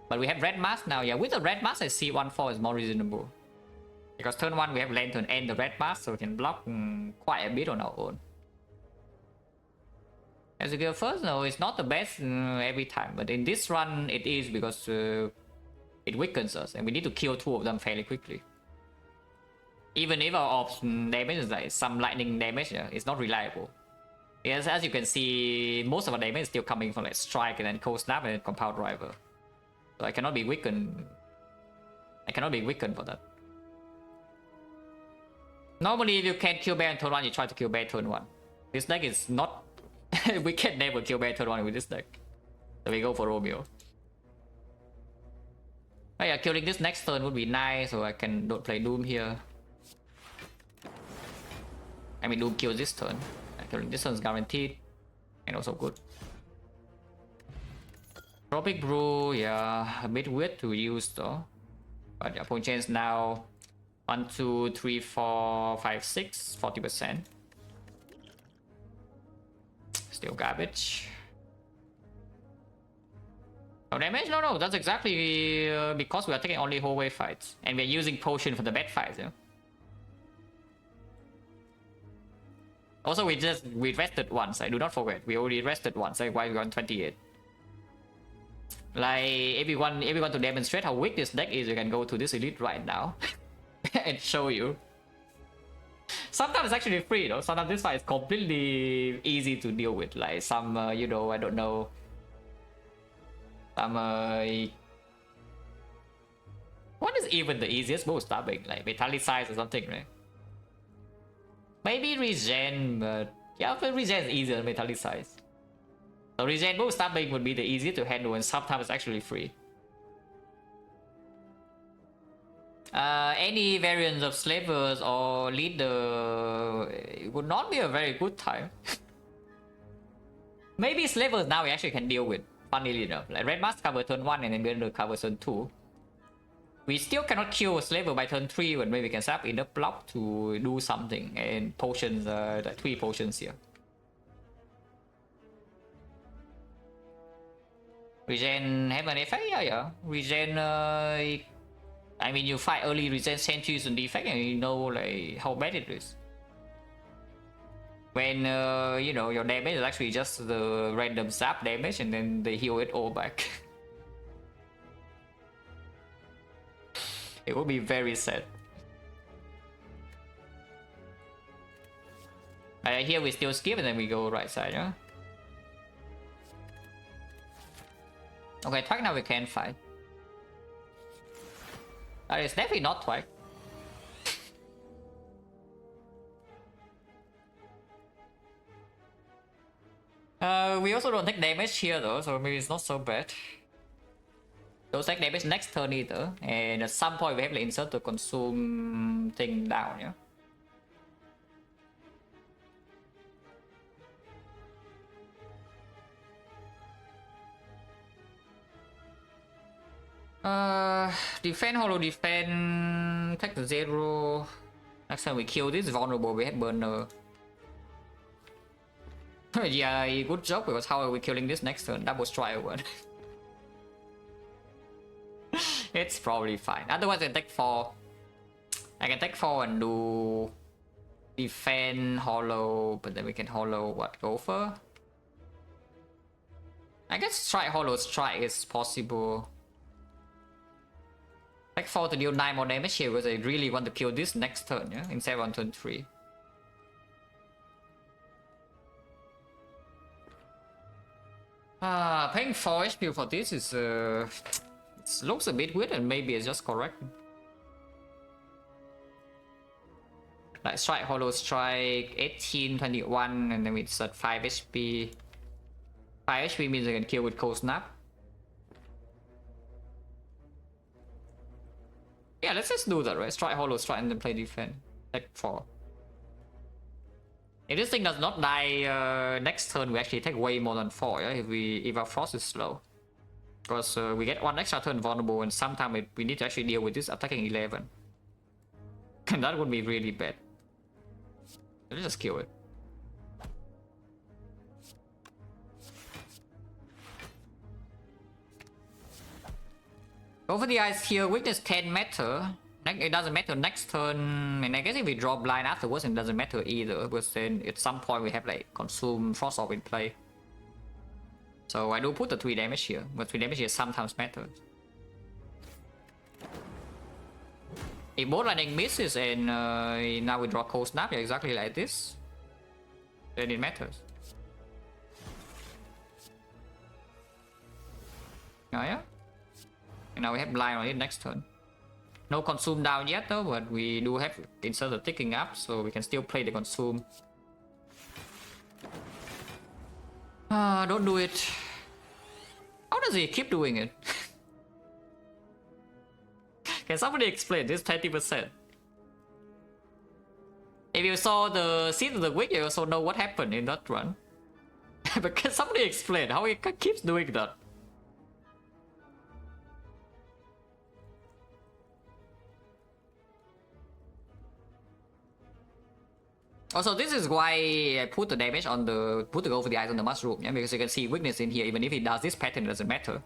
But we have red mask now. Yeah, with the red mask I see 1-4 is more reasonable. Because turn 1 we have lantern and the red mask, so we can block quite a bit on our own. As a go first, no, it's not the best every time, but in this run it is because it weakens us and we need to kill 2 of them fairly quickly. Even if our ops damage is like some lightning damage, yeah, it's not reliable. Yes, as you can see, most of our damage is still coming from like strike and then cold snap and then compound driver. So I cannot be weakened. I cannot be weakened for that. Normally, if you can't kill bear in turn 1, you try to kill bear turn 1. This deck is not. We can never kill bear turn 1 with this deck. So we go for Romeo. Oh yeah, killing this next turn would be nice, so I can don't play Doom here. I mean, Doom kills this turn. Killing this turn is guaranteed, and also good. Tropic Brew, yeah, a bit weird to use though. But yeah, point change now 1, 2, 3, 4, 5, 6, 40%. Still garbage. No damage? No, that's exactly because we are taking only whole wave fights, and we're using potion for the bad fights, yeah. Also, we rested once. I do not forget. We already rested once. Like why we got 28. Like if you want to demonstrate how weak this deck is, you can go to this elite right now and show you. Sometimes it's actually free though. Sometimes this fight is completely easy to deal with. Like some, you know, I don't know. Some, what is even the easiest move stabbing? Like metallicize or something, right? Maybe regen, but yeah, but regen is easier than metallicize. So regen move stabbing would be the easier to handle, and sometimes it's actually free. Any variants of slavers or leader would not be a very good time. Maybe slavers now we actually can deal with, funnily enough. Like red mask cover turn 1 and then we're going to cover turn 2. We still cannot kill a slaver by turn 3, but maybe we can set up in the block to do something. And potions, like 3 potions here. Regen have an effect? Yeah. Regen, I mean, you fight early regen sentries and defect and you know like how bad it is. When, you know, your damage is actually just the random zap damage and then they heal it all back. It would be very sad. Here we still skip and then we go right side, yeah? Okay, Twag now we can fight. It's definitely not Twag. We also don't take damage here though, so maybe it's not so bad. don't take damage next turn either. And at some point we have to insert to consume thing down, yeah. Defend, hollow defend, take the 0. Next time we kill this vulnerable, we have burner. Yeah, good job, because how are we killing this next turn? Double strike one. It's probably fine. Otherwise, I can take 4. I can take 4 and do defend, hollow, but then we can hollow what? Gopher? I guess strike, hollow strike is possible. Take 4 to deal 9 more damage here because I really want to kill this next turn, yeah? Instead on turn 3. Paying 4 HP for this is it looks a bit weird, and maybe it's just correct. Like strike, hollow strike, 18, 21, and then it's at 5 HP. 5 HP means I can kill with cold snap. Yeah, let's just do that, right? Strike, hollow strike, and then play defense. Take 4. If this thing does not die next turn, we actually take way more than 4, yeah? If our frost is slow. Because we get 1 extra turn vulnerable, and sometimes we need to actually deal with this attacking 11. And that would be really bad. Let's just kill it. Over the ice here, weakness 10 matter. It doesn't matter next turn, and I guess if we draw blind afterwards, it doesn't matter either, because then at some point we have like consume frost orb in play. So I do put the 3 damage here, but 3 damage here sometimes matters. If both lightning misses and now we draw cold snap, yeah, exactly like this, then it matters. Oh yeah? And now we have blind on it next turn. No consume down yet though, but we do have insert the ticking up, so we can still play the consume. Don't do it. How does he keep doing it? Can somebody explain this 20%? If you saw the Seed of the Week, you also know what happened in that run. But can somebody explain how he keeps doing that? Also, this is why I put the damage on the over the eyes on the mushroom, yeah, because you can see weakness in here. Even if he does this pattern, it doesn't matter.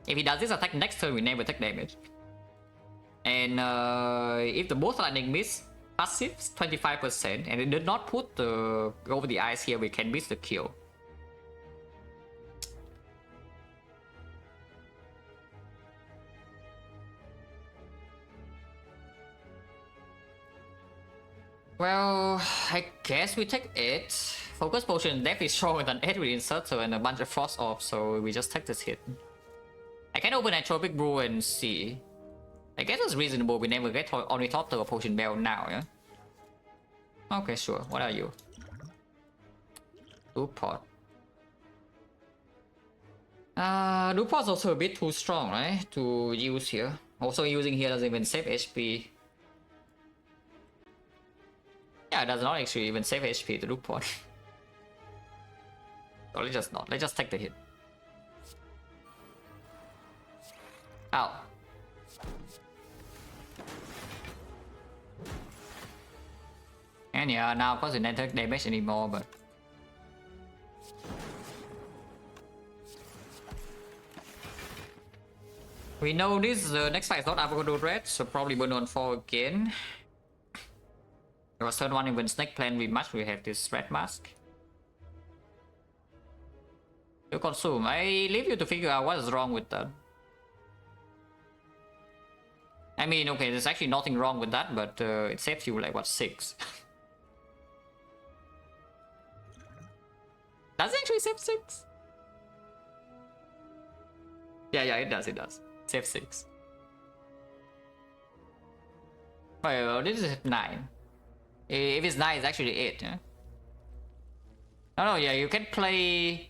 If he does this attack next turn, we never take damage. And if the both lightning miss, passive 25%, and it did not put the over the eyes here, we can miss the kill. Well, I guess we take 8. Focus potion definitely stronger than 8 with inserter and a bunch of frost off, so we just take this hit. I can open a tropic brew and see. I guess it's reasonable we never get Ornithopter or Potion Bell now, yeah? Okay, sure. What are you? Dupot. Dupot's also a bit too strong, right? To use here. Also using here doesn't even save HP. Yeah, it does not actually even save HP to Dupot. So let's just not. Let's just take the hit. Ow. And yeah, now of course it doesn't take damage anymore, but... We know this next fight is not Avocado Red, so probably burn on 4 again. It was turn 1 even Snake plan we much, we have this red mask. You consume. I leave you to figure out what is wrong with that. I mean, okay, there's actually nothing wrong with that, but it saves you like, what, 6? Does it actually save 6? Yeah, it does. Save 6. Oh, this is 9. If it's 9, it's actually 8, yeah? No, yeah, you can play...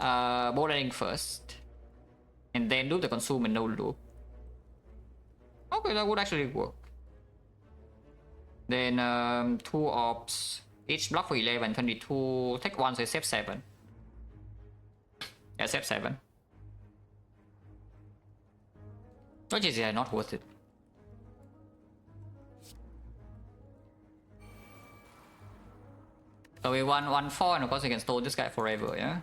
Bowling first. and then do the consume and no loop. Okay, that would actually work. Then 2 orbs, each block for 11, 22, take 1, so save 7. Yeah, save 7. Which is not worth it. So we won 1-4, and of course we can stall this guy forever, yeah?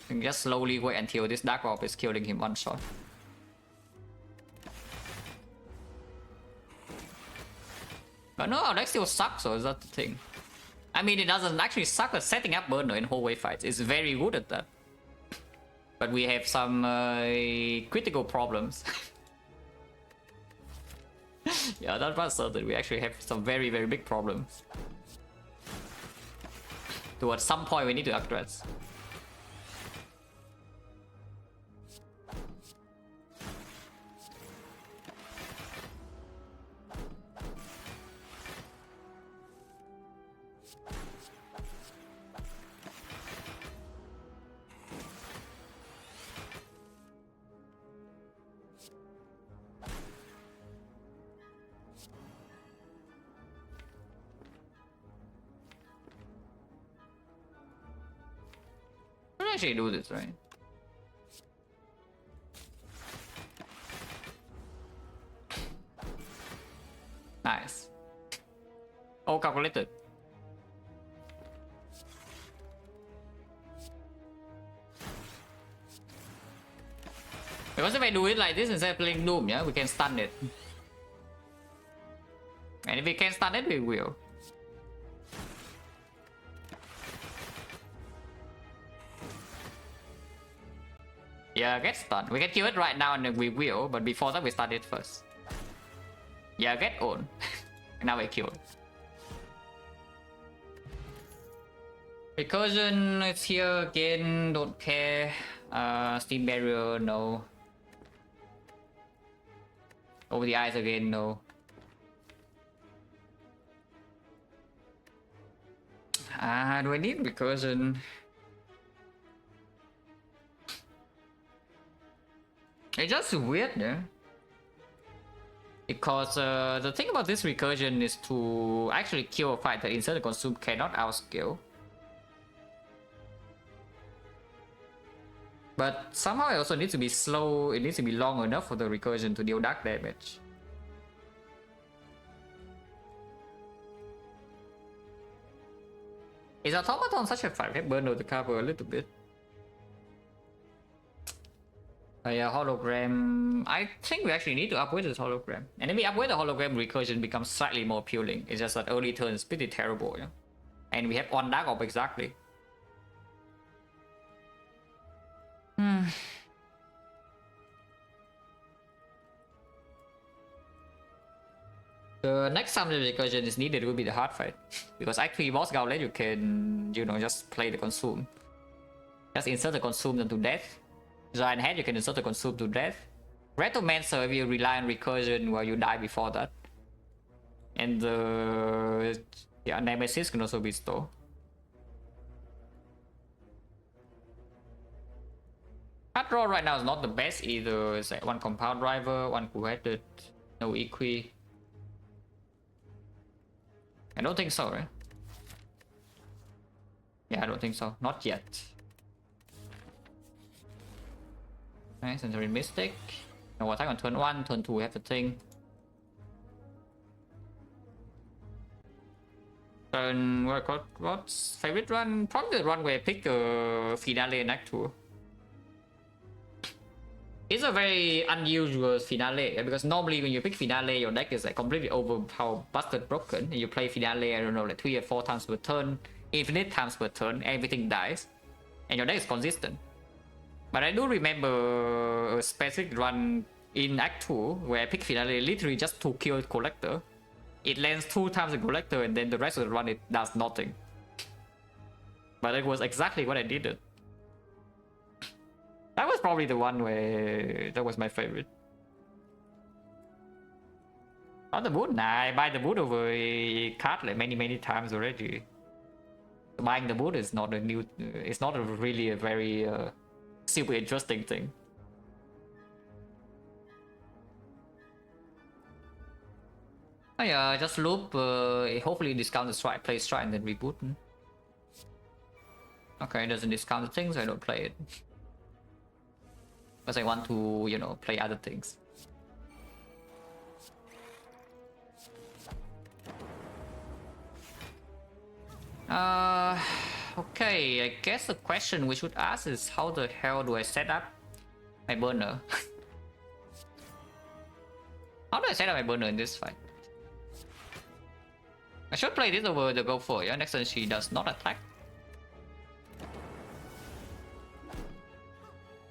We can just slowly wait until this Dark Orb is killing him one shot. But no, our deck still sucks, so is that the thing? I mean, it doesn't actually suck at setting up burner in hallway fights. It's very good at that. But we have some critical problems. Yeah, that was certain. We actually have some very, very big problems. At some point we need to address. Actually do this, right? Nice. All calculated. Because if I do it like this instead of playing Doom, yeah, we can stun it. And if we can stun it, we will. Yeah, get stunned. We can kill it right now and then we will, but before that we stun it first. Yeah, get on. Now we kill it. Recursion, it's here again, don't care. Steam barrier, no. Over the eyes again, no. Do I need recursion? It's just weird, yeah. Because the thing about this recursion is to actually kill a fighter insert the consume cannot outscale. But somehow it also needs to be slow, it needs to be long enough for the recursion to deal dark damage. Is Automaton such a fight? Let's burn out the cover a little bit. Yeah, hologram. I think we actually need to upgrade this hologram. And if we upgrade the hologram, recursion becomes slightly more appealing. It's just that early turn is pretty terrible, yeah. And we have one dark orb exactly. The next time the recursion is needed will be the hard fight. Because Act 3 boss gauntlet you can, you know, just play the consume. Just insert the consume into death. Giant head you can insert the consume to death. Retomancer you rely on recursion while you die before that. And the yeah, Nemesis can also be stored. Hard draw right now is not the best either. It's like one compound driver, one two-headed, no equi. I don't think so, right? Yeah, I don't think so. Not yet. Nice, entering Mystic. No attack on turn 1, turn 2 we have the thing. Turn, what's favorite run? Probably the run where I pick Finale in Act 2. It's a very unusual Finale, because normally when you pick Finale, your deck is like completely overpowered, busted, broken. And you play Finale, I don't know, like 3 or 4 times per turn, infinite times per turn, everything dies. And your deck is consistent. But I do remember a specific run in Act 2 where I picked Finale literally just to kill Collector. It lands 2 times the Collector and then the rest of the run it does nothing. But it was exactly what I needed. That was probably the one where that was my favorite. Not the boot? Nah, I buy the boot over a card like many times already. Buying the boot is not a new, it's not a really a very super interesting thing. Oh yeah, just loop, hopefully discount the strike, play strike and then reboot. Okay, it doesn't discount the things, so I don't play it. Because I want to, you know, play other things. Okay, I guess the question we should ask is how the hell do I set up my burner? How do I set up my burner in this fight? I should play this over the go for, yeah? Next turn she does not attack.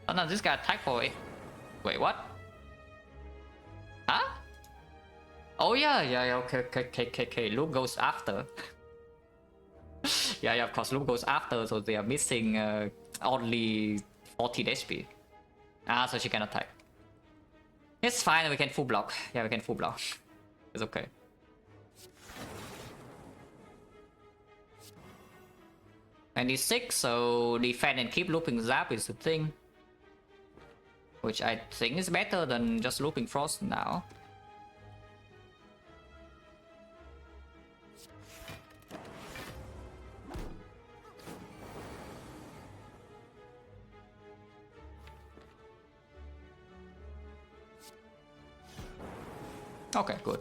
Oh no, this guy attack for it. Wait, what? Huh? Oh yeah, okay. Loop goes after. yeah, of course, Loop goes after, so they are missing only 14 HP. Ah, so she can attack. It's fine, we can full block. Yeah, we can full block. It's okay. And he's 6, so defend and keep looping Zap is the thing. Which I think is better than just looping Frost now. Okay, good.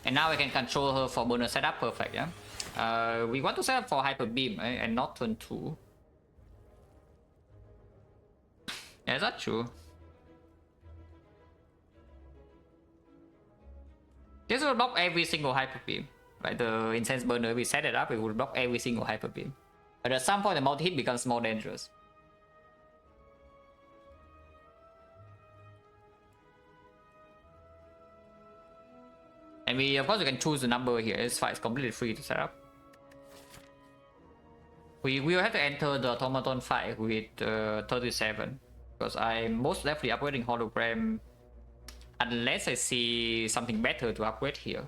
And now we can control her for burner setup, perfect, yeah? We want to set up for Hyper Beam, right? And not turn 2. Yeah, is that true? This will block every single Hyper Beam. Right, the Intense Burner, we set it up, it will block every single Hyper Beam. But at some point the multi-hit becomes more dangerous. And we, of course, we can choose the number here. It's fine, it's completely free to set up. We will have to enter the automaton fight with 37. Because I'm most definitely upgrading hologram unless I see something better to upgrade here.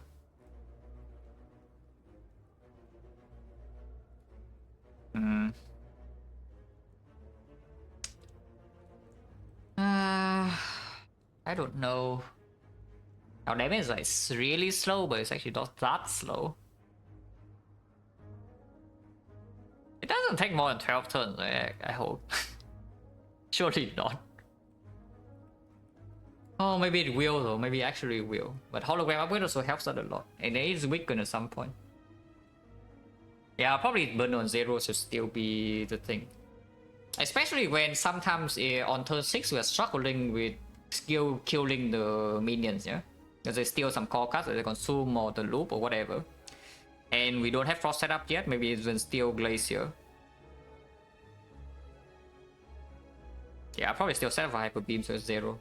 I don't know. Our damage is like really slow, but it's actually not that slow. It doesn't take more than 12 turns, I hope. Surely not. Oh, maybe it will though. Maybe actually it will. But hologram upgrade also helps that a lot. And it is weakened at some point. Yeah, probably burn on 0 should still be the thing. Especially when sometimes on turn 6 we are struggling with skill killing the minions, yeah? Because they steal some core cards, or they consume or the loop or whatever. And we don't have Frost set up yet, maybe it's when steal Glacier. Yeah, I'll probably still set up for Hyper Beam, so it's 0.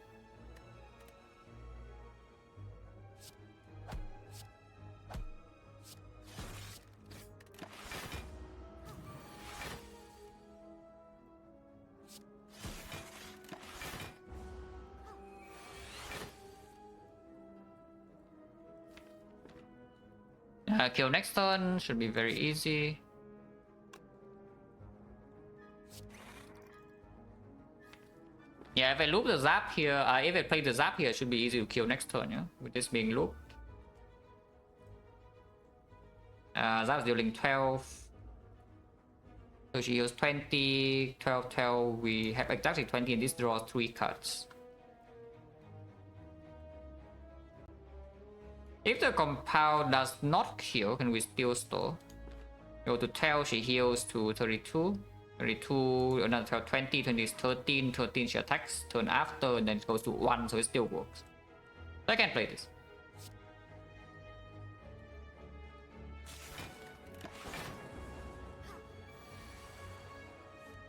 Kill next turn should be very easy. Yeah, if I loop the Zap here, if I play the Zap here, it should be easy to kill next turn, yeah? With this being looped. Zap's dealing 12. So she heals 20, 12, 12. We have exactly 20 and this draws 3 cards. If the compound does not heal, can we still store? Go to 12, she heals to 32. 32, another 12, 20, 20 is 13, 13 she attacks, turn after, and then it goes to 1, so it still works. So I can play this.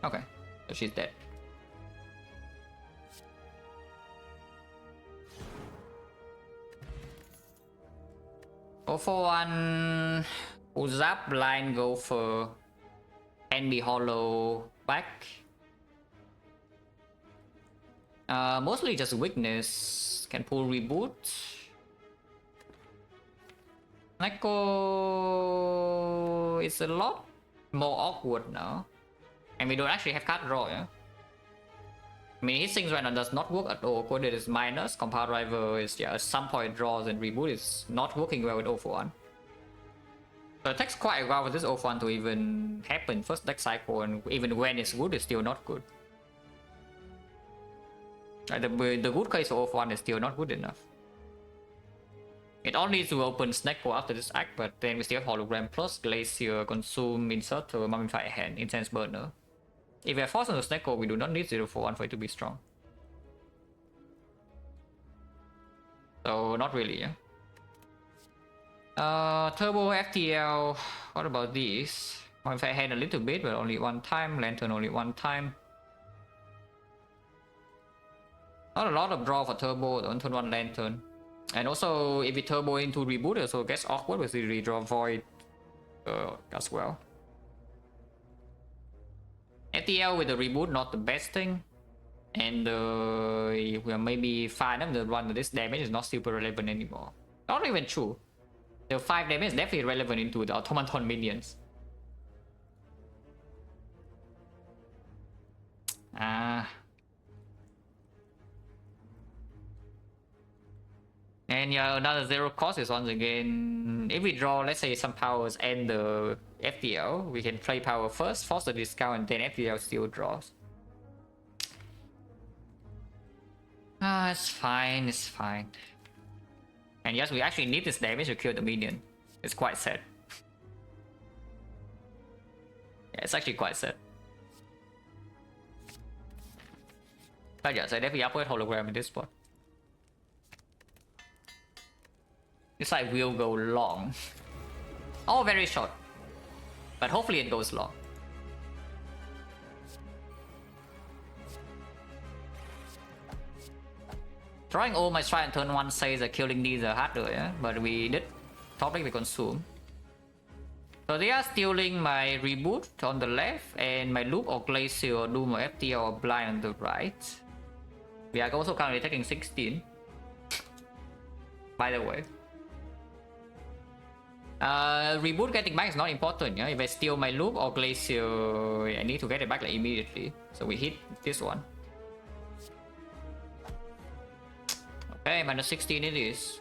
Okay, so she's dead. Go for one. Zap blind, go for can be hollow back. Mostly just weakness. Can pull reboot. Neko is a lot more awkward now. And we don't actually have card draw, yeah? I mean, his things right now does not work at all. Coded is minus, Compile Driver is, yeah, at some point draws and reboot is not working well with 041. So it takes quite a while for this 041 to even happen first deck cycle, and even when it's good, it's still not good. The good case of 041 is still not good enough. It all needs to open Snecko after this act, but then we still have Hologram plus Glacier, Consume, Inserter, Mummify Hand, Intense Burner. If we are forced into Snecko, we do not need 041 for it to be strong. So not really, yeah. Turbo FTL, what about these? Mummify Hand a little bit, but only one time, Lantern only one time. Not a lot of draw for Turbo, on turn 1 Lantern. And also, if we turbo into rebooter, so it gets awkward with the redraw Void as well. FTL with the reboot, not the best thing. And we are maybe fine enough to run this damage is not super relevant anymore. Not even true. The 5 damage is definitely relevant into the automaton minions. And yeah, another 0 cost is once again, if we draw, let's say, some powers and the FTL, we can play power first, force the discount, and then FTL still draws. It's fine, it's fine. And yes, we actually need this damage to kill the minion. It's quite sad. Yeah, it's actually quite sad. But yeah, so I definitely upgrade hologram in this spot. This side will go long. Oh, very short. But hopefully it goes long. Drawing all my strike on turn 1 says that killing these are harder, yeah? But we did. Top deck we consume. So they are stealing my reboot on the left and my loop or glacier or doom or FTL or blind on the right. We are also currently taking 16. By the way. Reboot getting back is not important, yeah? If I steal my loop or glacier, I need to get it back like immediately. So we hit this one. Okay, minus 16 it is.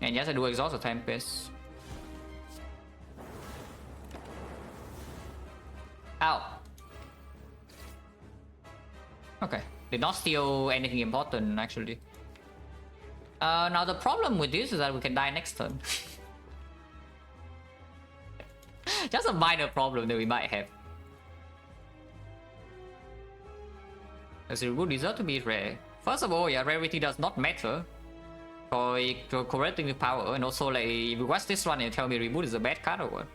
And yes, I do exhaust the Tempest. Ow. Okay, did not steal anything important actually. Now the problem with this is that we can die next turn. Just a minor problem that we might have. Does the reboot deserve to be rare? First of all, yeah, rarity does not matter for correcting the power, and also like if you watch this one and tell me reboot is a bad card or what?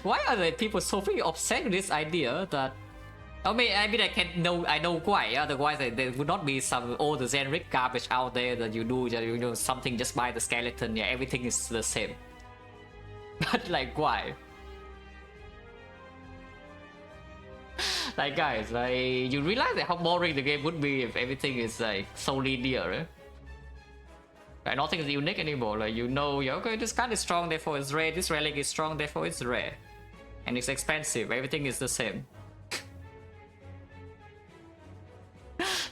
Why are the people so freaking obsessed with this idea that I mean I know why, otherwise there would not be some all the generic garbage out there that you do, you know, something just by the skeleton, yeah, everything is the same. But like why? Like guys, like you realize that how boring the game would be if everything is like so linear, right? Like nothing is unique anymore. Like you know, yeah, okay, this card is strong, therefore it's rare. This relic is strong, therefore it's rare, and it's expensive. Everything is the same.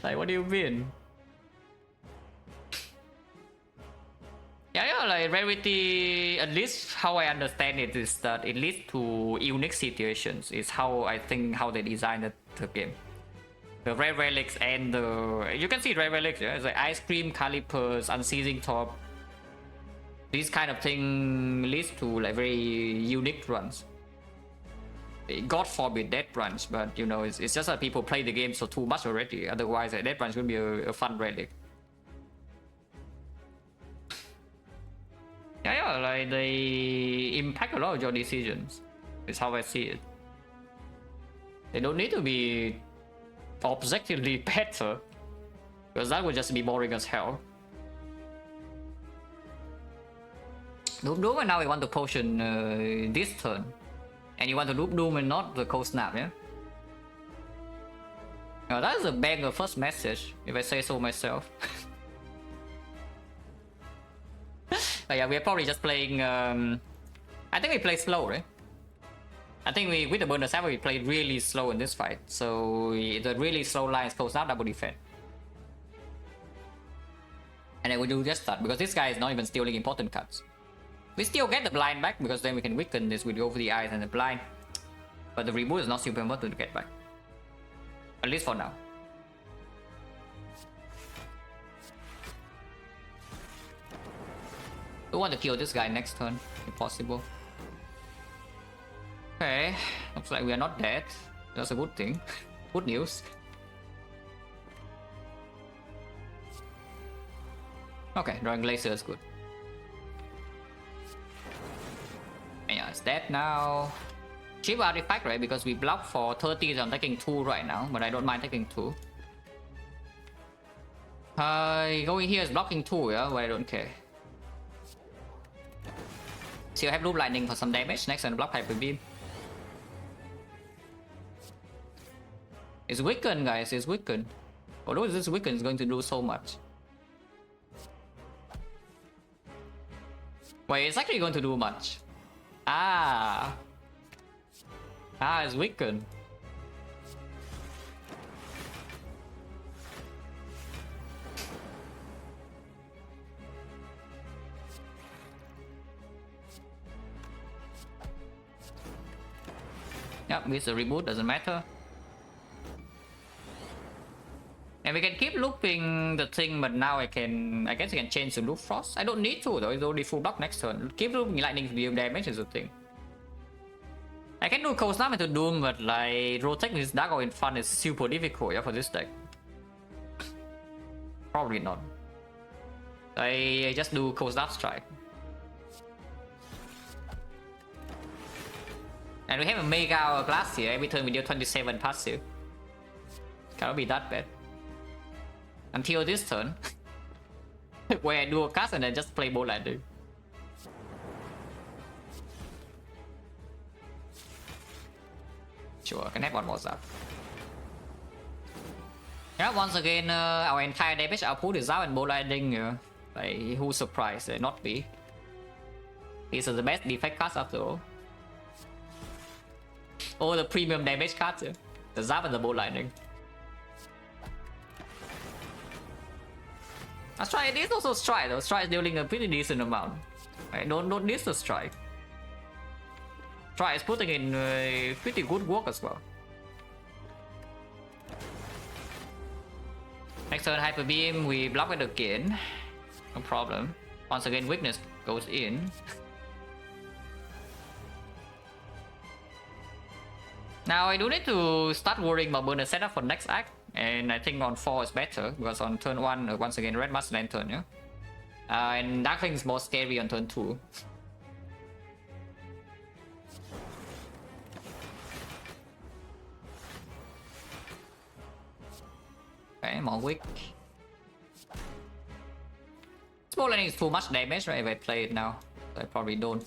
Like what do you mean? Yeah, like rarity, at least how I understand it is that it leads to unique situations. Is how I think how they designed the game. The rare relics and the you can see rare relics. Yeah, it's like ice cream, calipers, unceasing top. This kind of thing leads to like very unique runs. God forbid dead runs, but you know it's just that people play the game so too much already. Otherwise, dead runs would be a fun relic. Yeah, like they impact a lot of your decisions. It's how I see it. They don't need to be objectively better, because that would just be boring as hell. Doom and now we want to potion this turn. And you want to loop Doom and not the Cold Snap, yeah? Now that is a banger first message, if I say so myself. But yeah, we're probably just playing I think we play slow, right? I think we, with the burner 7, we played really slow in this fight. So the really slow lines close out double defense. And then we do just that, because this guy is not even stealing important cards. We still get the blind back, because then we can weaken this with the over the eyes and the blind. But the reboot is not super important to get back. At least for now. We want to kill this guy next turn, if possible. Okay, looks like we are not dead. That's a good thing. Good news. Okay, drawing Glacier is good. Yeah, it's dead now. Cheap artifact, right? Because we block for 30, so I'm taking 2 right now, but I don't mind taking 2. Going here is blocking 2, yeah, but I don't care. Still have Loop Lightning for some damage. Next, and block Hyper Beam. It's weakened, guys. It's weakened. Although this weaken is going to do so much. Wait, it's actually going to do much. It's weakened. Yep, with the reboot, doesn't matter. And we can keep looping the thing, but now I guess I can change to loop frost. I don't need to though, it's only full block next turn. Keep looping lightning to deal damage is the thing. I can do cold snap into doom, but like rotating this Dark in front is super difficult, yeah, for this deck. Probably not. I just do cold snap strike. And we have a Mega Hourglass here. Every turn we deal 27 passive. Cannot be that bad. Until this turn, where I do a cast and then just play Bolt Lightning. Sure, I can have one more zap. Yeah, once again, our entire damage output is out and Bolt Lightning. Like, who's surprised? Not me. These are the best defect cards after all. All the premium damage cards, yeah. The Zap and the Bolt Lightning. Let's try this also strike though. Strike is dealing a pretty decent amount. I don't need the strike. Strike is putting in pretty good work as well. Next turn Hyper Beam, we block it again. No problem. Once again weakness goes in. Now I do need to start worrying about burner setup for next act. And I think on 4 is better, because on turn 1, once again, Red Master Lantern, yeah? And Darkling is more scary on turn 2. Okay, more weak. Small Landing is too much damage, right? If I play it now, so I probably don't.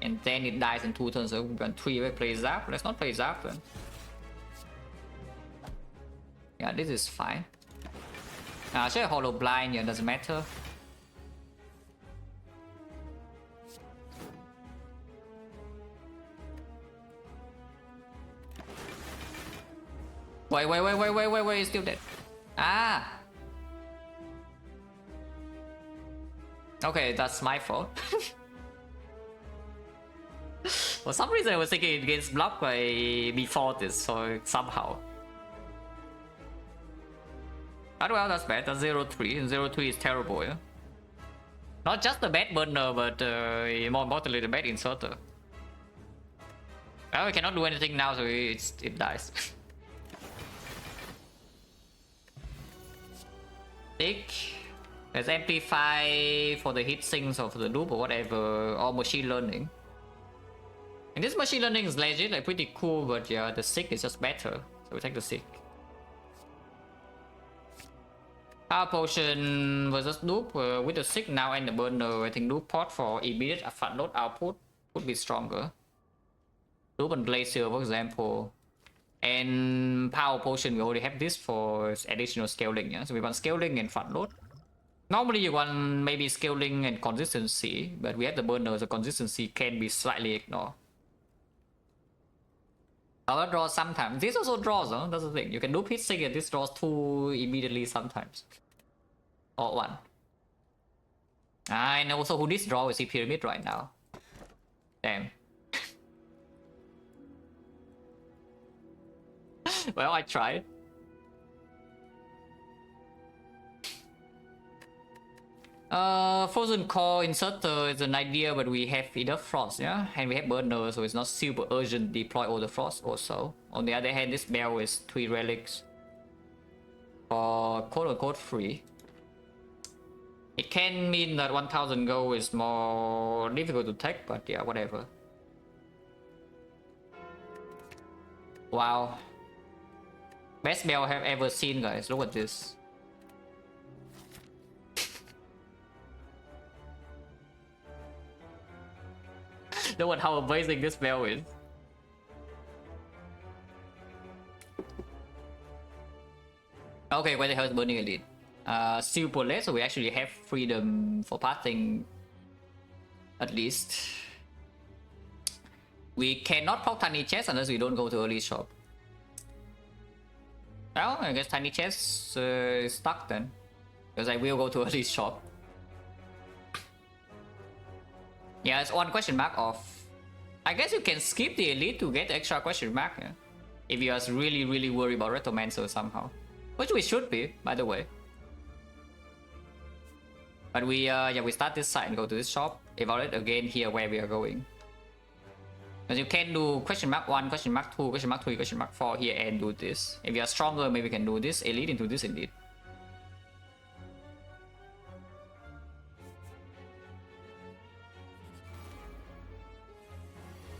And then it dies in 2 turns, so we're going 3 way play Zap. Let's not play Zap then. Yeah, this is fine. Should I Hollow Blind? Yeah, doesn't matter. Wait, he's still dead. Okay, that's my fault. For some reason I was thinking it gets blocked by before this, so somehow. Oh well, that's bad. That's 0-3, and 0-3 is terrible, yeah? Not just the bad burner, but more importantly the bad inserter. Well, we cannot do anything now, so it dies. Tick. There's Amplify for the hit sinks or for the loop or whatever, or machine learning. And this machine learning is legit, like pretty cool, but yeah, the sick is just better. So we take the sick. Power Potion versus loop with the sick now and the burner. I think loop pot for immediate front load output would be stronger. Loop and Glacier, for example. And power potion, we already have this for additional scaling, yeah? So we want scaling and front load. Normally you want maybe scaling and consistency, but we have the burner, so consistency can be slightly ignored. Our draws sometimes. This also draws, huh? That's the thing. You can do pitch sync and this draws 2 immediately sometimes. Or 1. And also who this draw is the pyramid right now. Damn. Well, I tried. Frozen Core inserter is an idea, but we have enough frost, yeah? And we have burner, so it's not super urgent deploy all the frost also. On the other hand, this bell is 3 relics for quote-unquote free. It can mean that 1000 gold is more difficult to take, but yeah, whatever. Wow. Best bell I have ever seen, guys. Look at this. Look at how amazing this bell is. Okay, where the hell is Burning Elite? Super late, so we actually have freedom for passing at least. We cannot proc tiny chest unless we don't go to early shop. Well, I guess tiny chest is stuck then, because I will go to early shop. Yeah, it's one question mark off. I guess you can skip the elite to get extra question mark, yeah? If you are really worried about Retomancer somehow. Which we should be, by the way. But we start this side and go to this shop. Evaluate again here where we are going. Because you can do question mark 1, question mark 2, question mark 3, question mark 4 here and do this. If you are stronger, maybe we can do this elite into this elite.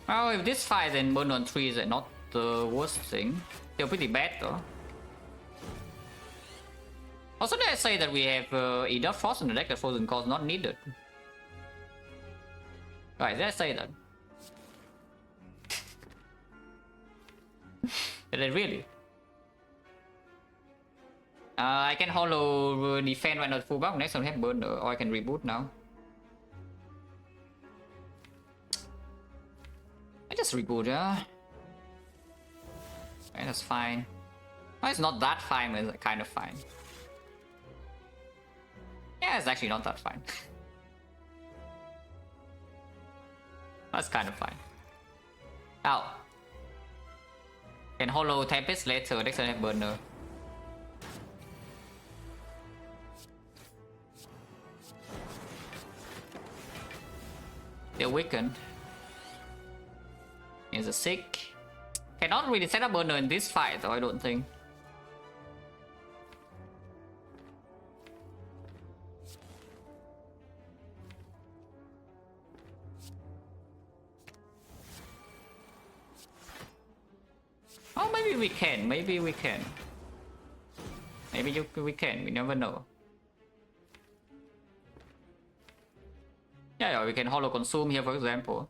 Well, if this fight then burn on 3 is not the worst thing. Still pretty bad though. Also, did I say that we have enough frost in the deck that Frozen Core is not needed? Right, did I say that? Did I really? I can hollow defend when not full buff. Next time I have burner, or I can reboot now. I just reboot, yeah. Okay, that's fine. Oh, it's not that fine, but it's kind of fine. Yeah, it's actually not that fine. That's kind of fine. Ow. Can hollow Tempest later, next time I have burner. They're weakened. Is a sick. Cannot really set up burner in this fight though, I don't think. Oh, maybe we can. Maybe we can. Maybe we can. We never know. Yeah, we can hollow consume here, for example.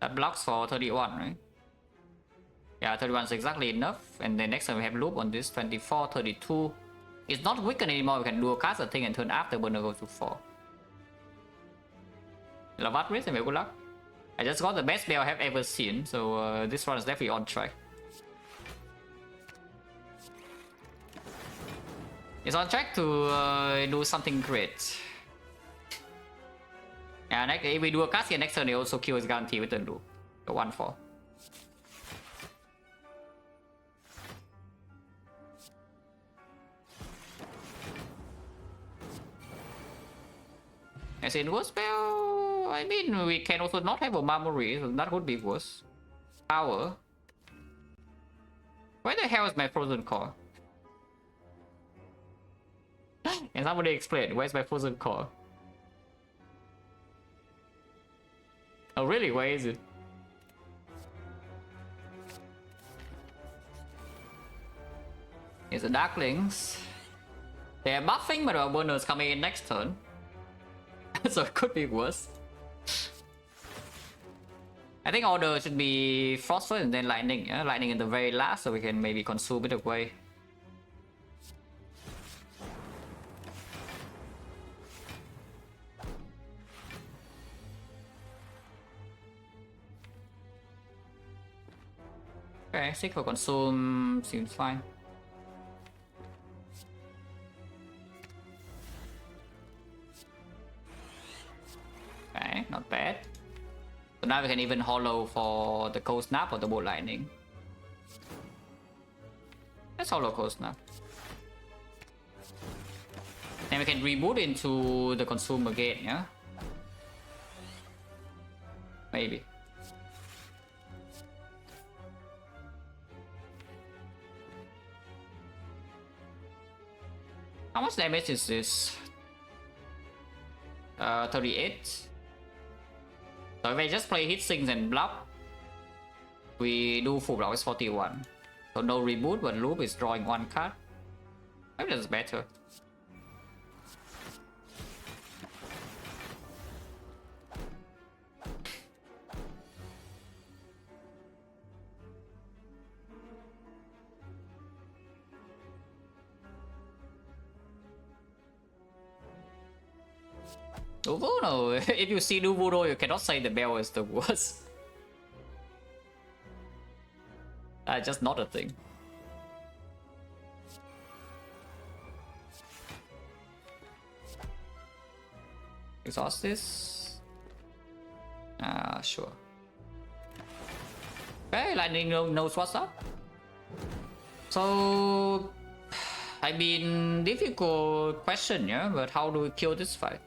That blocks for 31, right? Yeah, 31 is exactly enough. And then next time we have loop on this 24, 32. It's not weakened anymore. We can do a cast a thing and turn after burner goes to 4. Lavat risk and good luck. I just got the best build I have ever seen, so this one is definitely on track. It's on track to do something great. Yeah, if we do a cast here next turn, they also kill his guarantee with the loop. The 1-4. As in worse spell, I mean, we can also not have a memory, so that would be worse. Power. Where the hell is my Frozen Core? Can somebody explain, where's my Frozen Core? Oh really, where is it? Here's the Darklings. They're buffing, but our bonus coming in next turn. So it could be worse. I think order should be Frost first and then Lightning. Yeah? Lightning in the very last, so we can maybe consume it away. Okay, 6 for consume seems fine. Okay, not bad. So now we can even hollow for the Cold Snap or the Bolt Lightning. Let's hollow Cold Snap. Then we can reboot into the consume again, yeah? Maybe. How much damage is this? 38. So if I just play hit sinks and bluff, we do full block is 41. So no reboot, but loop is drawing 1 card. Maybe that's better. Duvu, no. If you see Duvu, you cannot say the bell is the worst. That's just not a thing. Exhaust this. Sure. Okay, Lightning knows what's up. So, I mean, difficult question, yeah, but how do we kill this fight?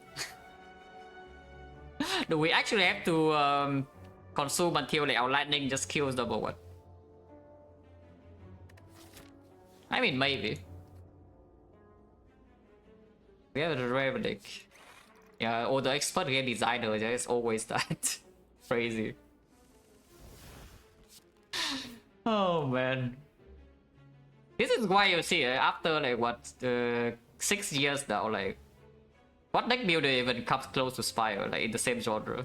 Do we actually have to consume until like our lightning just kills number 1? I mean, maybe. We have the rare deck. Yeah, or the expert game designer, it's always that. Crazy. Oh man. This is why you see after like what 6 years now, like what deck builder even comes close to Spire, like in the same genre?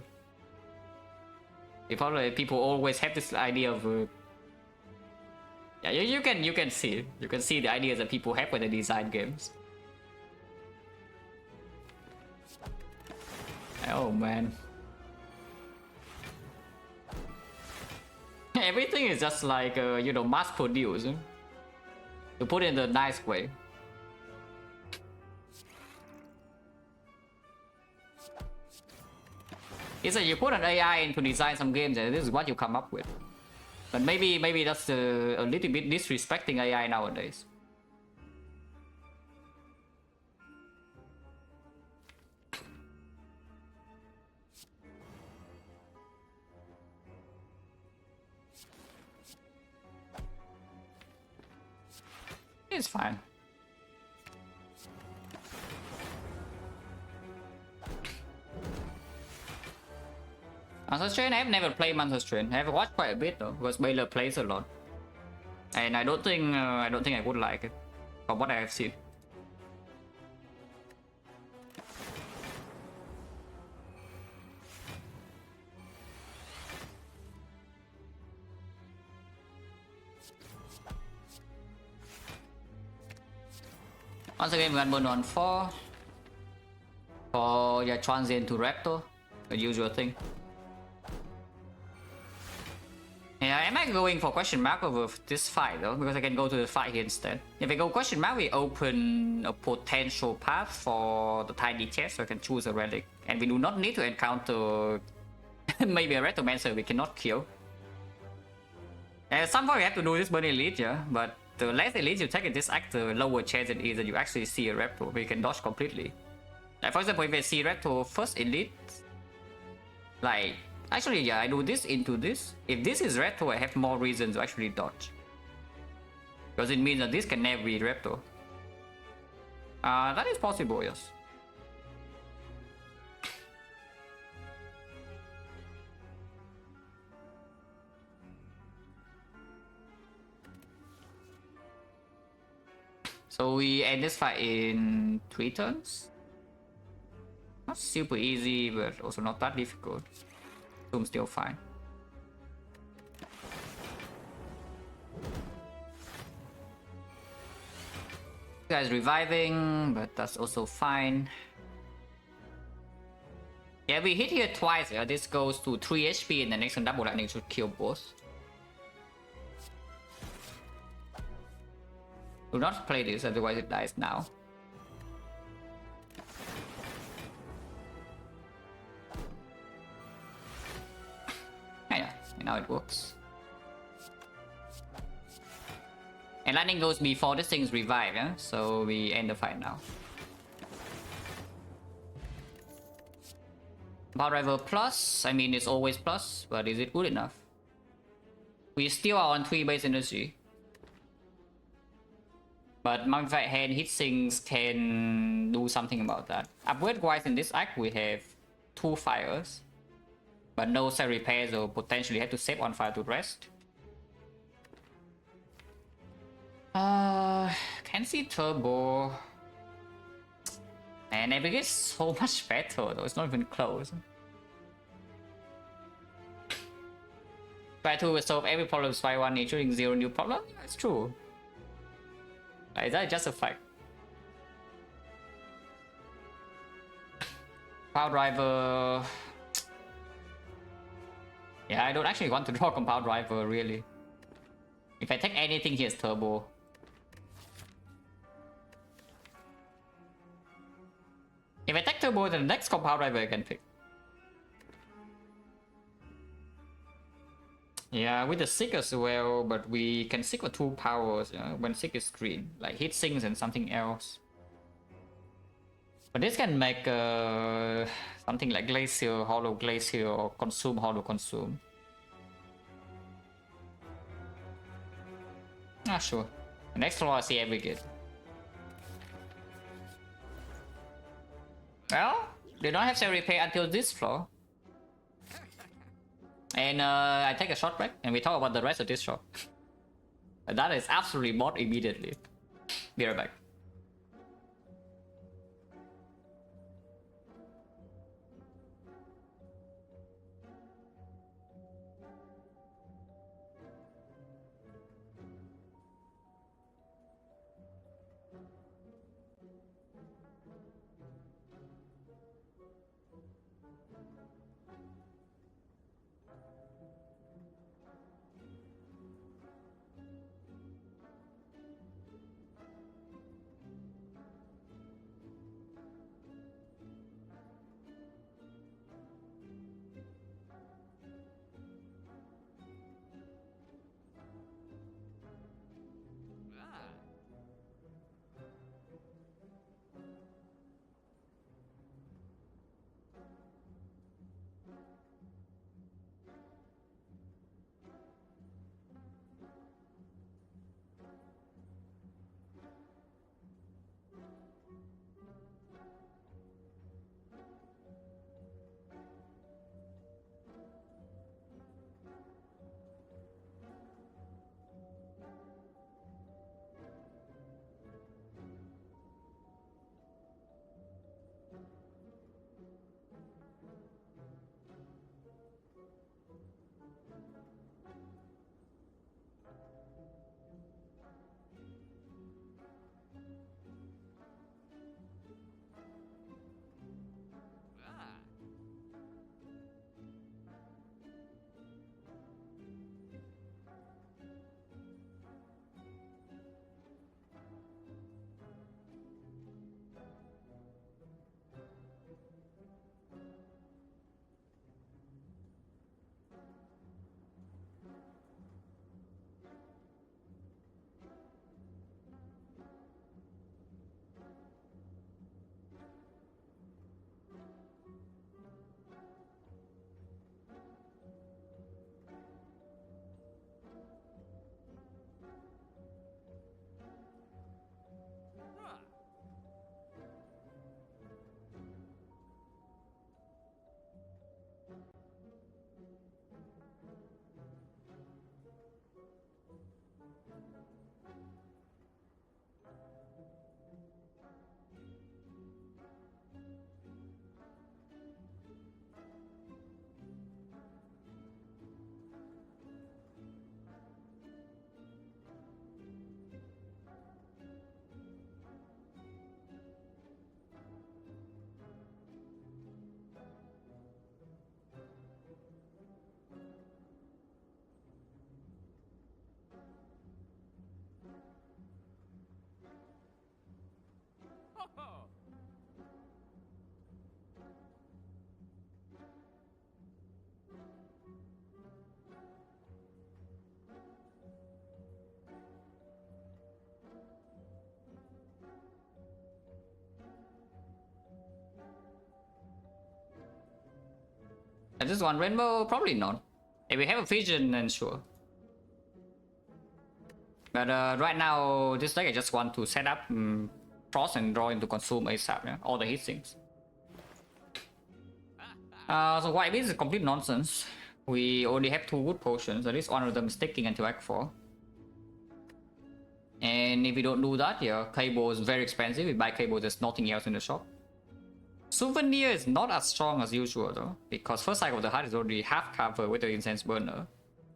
People always have this idea of yeah, you can see the ideas that people have when they design games. Oh man. Everything is just like you know, mass produced to put it in the nice way. It's like you put an AI in to design some games and this is what you come up with. But maybe that's a little bit disrespecting AI nowadays. It's fine. Monster Strain, I've never played Monster Strain. I've watched quite a bit though, because Baylor plays a lot, and I don't think I would like it from what I have seen. Once again, we're gonna burn on 4 for your transient to Raptor, the usual thing. Yeah, am I going for question mark over this fight though? Because I can go to the fight here instead. If I go question mark, we open a potential path for the tiny chest, so I can choose a relic. And we do not need to encounter maybe a Retromancer we cannot kill. And at some point we have to do this burn elite, yeah? But the less elite you take in this act, the lower chance it is that you actually see a Raptor, where you can dodge completely. Like for example, if I see Raptor first elite, like, actually, yeah, I do this into this. If this is Raptor, I have more reasons to actually dodge. Because it means that this can never be Raptor. That is possible, yes. So we end this fight in 3 turns. Not super easy, but also not that difficult. Still fine. Guys reviving, but that's also fine. Yeah, we hit here twice. Yeah, this goes to 3 HP and the next one double lightning should kill both. Do not play this, otherwise it dies now. Yeah, now it works. And lightning goes before this thing's revive, yeah? So we end the fight now. Power Driver plus, I mean it's always plus, but is it good enough? We still are on 3 base energy. But Mummified Hand hit sinks can do something about that. Upgrade wise in this act we have 2 fires. But no cell repair, so potentially have to save 1 fire to rest. Can see turbo. And Navigate is so much better though, it's not even close. Try to solve every problem by 1 ensuring 0 new problem? It's true. Is that just a fact? Power Driver... Yeah, I don't actually want to draw Compound Driver, really. If I take anything, here's Turbo. If I take Turbo, then the next Compound Driver I can pick. Yeah, with the Sick as well, but we can Sick with 2 powers, you know, when Sick is green. Like hit sinks and something else. But this can make something like Glacier, Hollow Glacier, or Consume, Hollow Consume. Ah, sure. The next floor I see every kid. Well, they don't have cell repair until this floor. And I take a short break and we talk about the rest of this show. That is absolutely mod immediately. Be right back. I just want rainbow, probably not. If we have a vision, then sure. But right now, this deck I just want to set up Frost and draw into consume ASAP, yeah? All the heat sinks. So white is complete nonsense. We only have 2 wood potions, at least one of them is taking until Act 4. And if we don't do that, yeah, cable is very expensive. We buy cable, there's nothing else in the shop. Souvenir is not as strong as usual though, because first cycle of the heart is already half covered with the incense burner.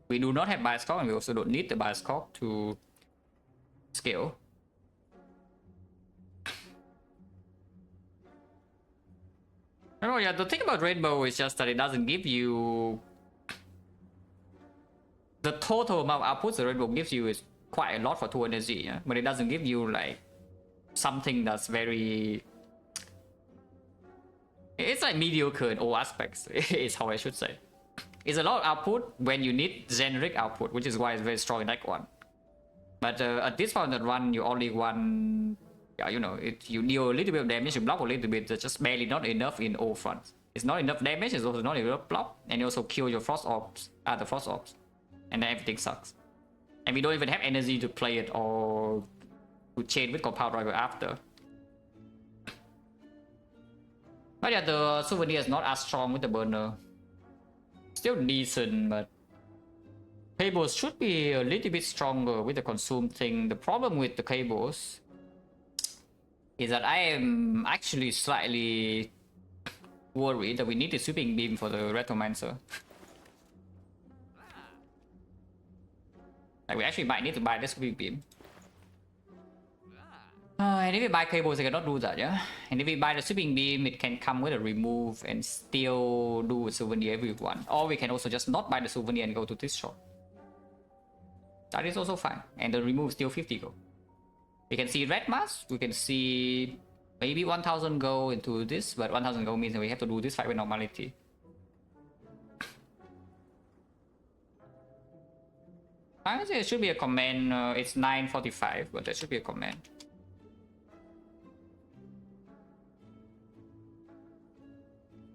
We do not have bioscope, and we also don't need the bioscope to scale. Oh yeah, the thing about rainbow is just that it doesn't give you the total amount of output the rainbow gives you is quite a lot for 2 energy, yeah? But it doesn't give you like something that's very, it's like mediocre in all aspects is how I should say. It's a lot of output when you need generic output, which is why it's very strong in Act 1. But at this point that run, you only want, yeah, you know, you deal a little bit of damage, you block a little bit, that's just barely not enough in all fronts. It's not enough damage, it's also not enough block, and you also kill your frost orbs, the frost orbs, and then everything sucks. And we don't even have energy to play it or to chain with compound driver after. But yeah, the souvenir is not as strong with the burner. Still decent, but cables should be a little bit stronger with the consume thing. The problem with the cables is that I am actually slightly worried that we need the sweeping beam for the Retromancer. Like we actually might need to buy the sweeping beam. And if we buy cables, I cannot do that, yeah? And if we buy the sweeping beam, it can come with a remove and still do a souvenir everyone. Or we can also just not buy the souvenir and go to this shop. That is also fine. And the remove still 50 gold. We can see red mask, we can see maybe 1000 gold into this, but 1000 gold means that we have to do this fight with normality. I think it should be a command, it's 9:45, but there should be a command.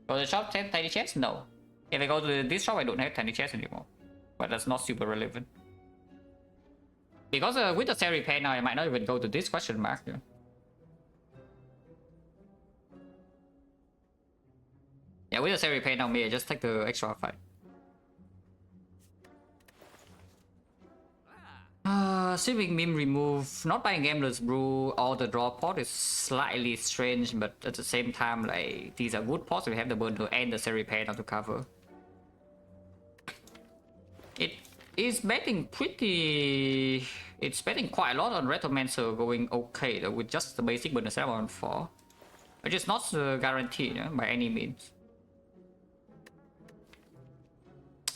Go to the shop, tiny chest? No. If I go to this shop, I don't have tiny chest anymore. But that's not super relevant. Because with the Seri Pen now, I might not even go to this question mark. Yeah, yeah, with the Seri Pen now, I just take the extra fight. Sweeping beam remove, not buying Gambler's Brew or the draw pot is slightly strange, but at the same time, like, these are good pots. We have the burner and the Seri Pen to cover. It is betting pretty... It's betting quite a lot on Retromancer going okay though, with just the basic burner 7 on 4. Which is not guaranteed, yeah, by any means.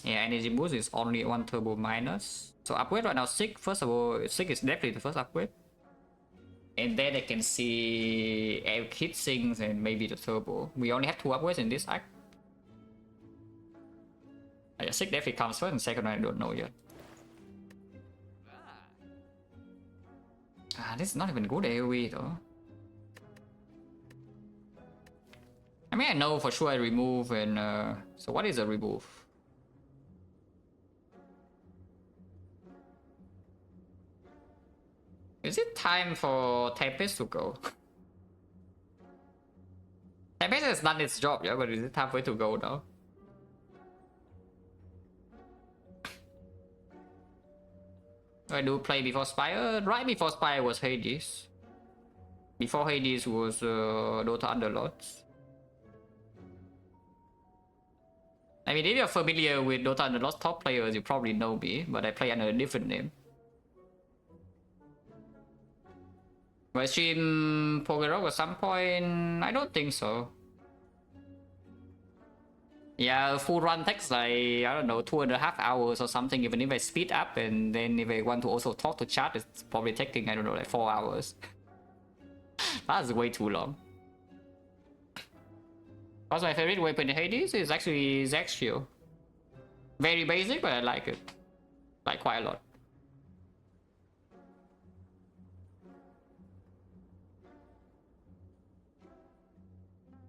Yeah, energy boost is only 1 turbo minus. So upgrade right now, 6. First of all, 6 is definitely the first upgrade. And then I can see hit sinks and maybe the turbo. We only have 2 upgrades in this act. 6 definitely comes first, and second I don't know yet. This is not even good AoE though. I mean, I know for sure I remove and... so what is a remove? Is it time for Tempest to go? Tempest has done its job, yeah, but is it time for it to go now? I do play before Spire. Right before Spire was Hades. Before Hades was Dota Underlords. I mean, if you're familiar with Dota Underlords top players, you probably know me, but I play under a different name. Do I stream Pogorok at some point? I don't think so. Yeah, full run takes like, I don't know, 2.5 hours or something, even if I speed up, and then if I want to also talk to chat, it's probably taking, I don't know, like 4 hours. That's way too long. Also, my favorite weapon in Hades is actually Zexio. Very basic, but I like it. Like quite a lot.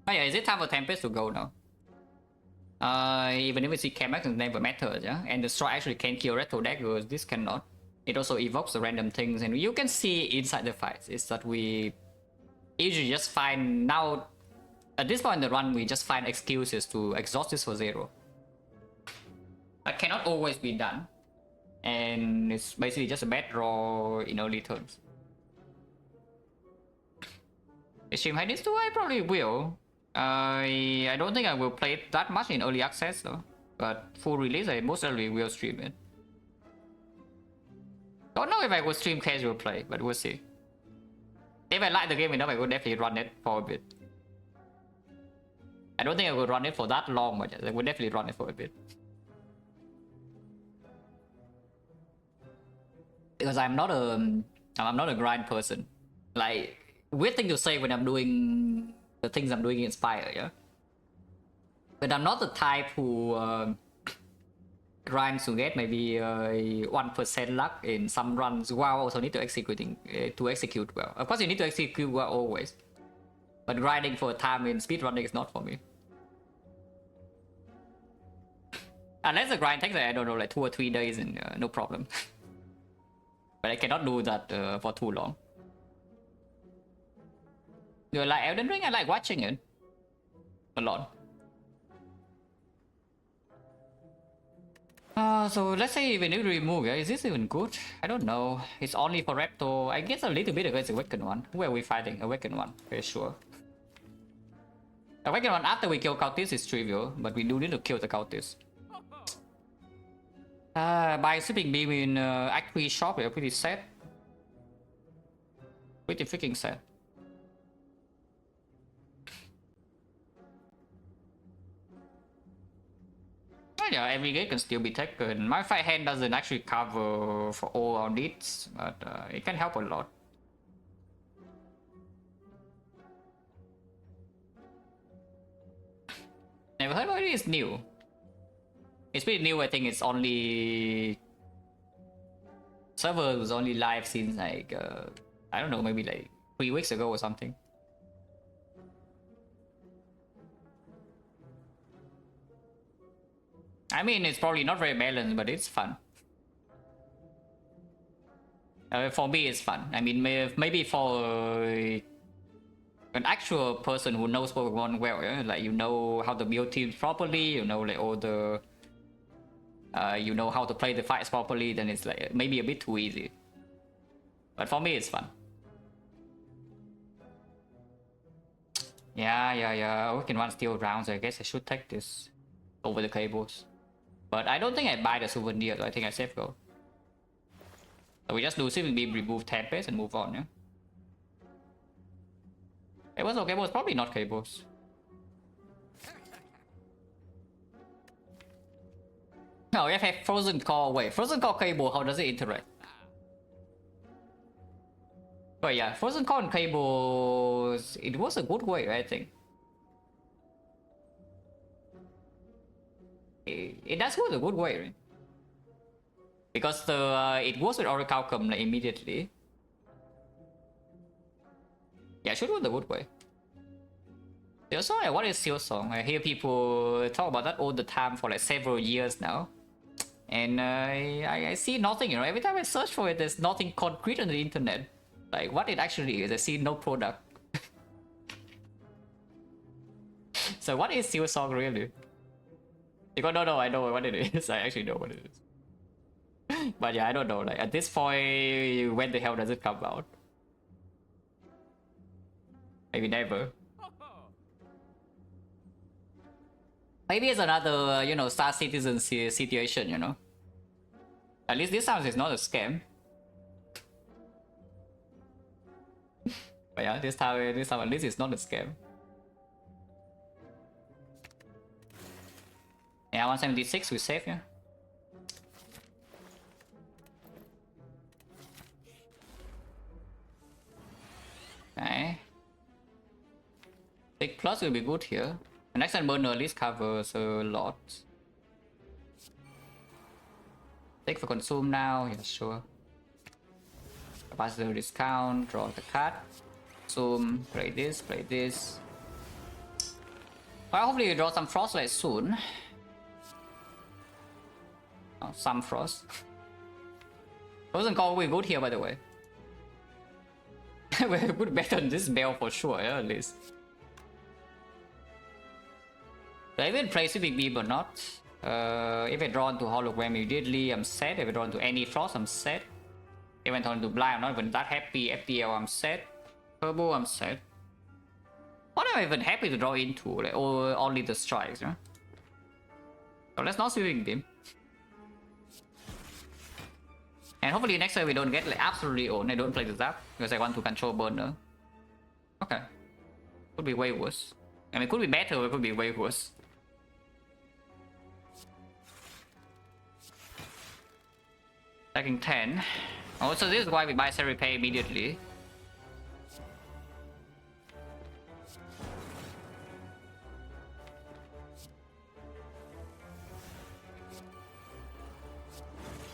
Oh yeah, is it time for Tempest to go now? Even if we see K-Max, it never matters, yeah? And the strike actually can kill retro daggers, this cannot. It also evokes the random things, and you can see inside the fights, is that we usually just find now, at this point in the run, we just find excuses to exhaust this for 0. That cannot always be done. And it's basically just a bad draw in early turns. Stream like this too, I probably will. I don't think I will play it that much in early access though. But full release, I most certainly will stream it. Don't know if I will stream casual play, but we'll see. If I like the game enough, I will definitely run it for a bit. I don't think I will run it for that long, but I will definitely run it for a bit. Because I'm not a grind person. Like, weird thing to say when I'm doing the things I'm doing in Spire, yeah? But I'm not the type who grinds to get maybe 1% luck in some runs while also need to execute well. Of course you need to execute well always. But grinding for time in speedrunning is not for me. Unless the grind takes, I don't know, like 2 or 3 days and no problem. But I cannot do that for too long. You like Elden Ring? I like watching it a lot. So let's say we need to remove it. Is this even good? I don't know. It's only for Repto. I guess a little bit against the Awakened one. Who are we fighting? Awakened one, for sure. Awakened one after we kill Cultist is trivial, but we do need to kill the Cultist. By Sweeping Beam in Act 3 shop, we are pretty sad. Pretty freaking sad. Oh yeah, every game can still be taken. My fight hand doesn't actually cover for all our needs, but it can help a lot. Never heard about it, it's new. It's pretty new, I think it's only... Server was only live since like, I don't know, maybe like 3 weeks ago or something. I mean, it's probably not very balanced, but it's fun. For me, it's fun. I mean, maybe for an actual person who knows Pokemon well, yeah? Like you know how to build teams properly, you know like all the... you know how to play the fights properly, then it's like maybe a bit too easy. But for me, it's fun. Yeah. Awakened one still rounds. I guess I should take this over the cables. But I don't think I buy the souvenir, so I think I save go. So we just do Sweeping Beam, remove Tempest and move on, yeah? Cables or cables? Probably not cables. No, if I have Frozen Core, wait, Frozen Core cable, how does it interact? Oh yeah, Frozen Core and cables, it was a good way, I think. It does go a good way, right? Because the it was with Orichalcum like, immediately. Yeah, it should go the good way. Seal Song, what is Seal Song? I hear people talk about that all the time for like several years now. And I see nothing, you know, every time I search for it, there's nothing concrete on the internet. Like what it actually is, I see no product. So what is Seal Song really? Because no, I know what it is. I actually know what it is. But yeah, I don't know. Like at this point, when the hell does it come out? Maybe never. Maybe it's another, you know, Star Citizen situation, you know. At least this time it's not a scam. But yeah, this time at least it's not a scam. Yeah, 176 we save, yeah. Okay. Big plus will be good here. The next time burner at least covers a lot. Take for consume now, yeah, sure. Capacitor discount, draw the card. Zoom, play this. Well, hopefully we draw some Frostlight soon. Oh, some frost. Frozen core will be good here, by the way. We would bet on this bell for sure, yeah, at least. Do I even play Sweeping Beam or not? If I draw into Hologram immediately, I'm set. If I draw into any frost, I'm set. If I draw into Blind, I'm not even that happy. FTL, I'm set. Turbo, I'm set. What am I even happy to draw into? Like, or only the strikes, yeah? So let's not Sweeping Beam. And hopefully next time we don't get like absolutely owned. I don't play the Zap because I want to control burner. Okay. Could be way worse. I mean, it could be better, or it could be way worse. Attacking 10. Also, this is why we buy Set Repair immediately.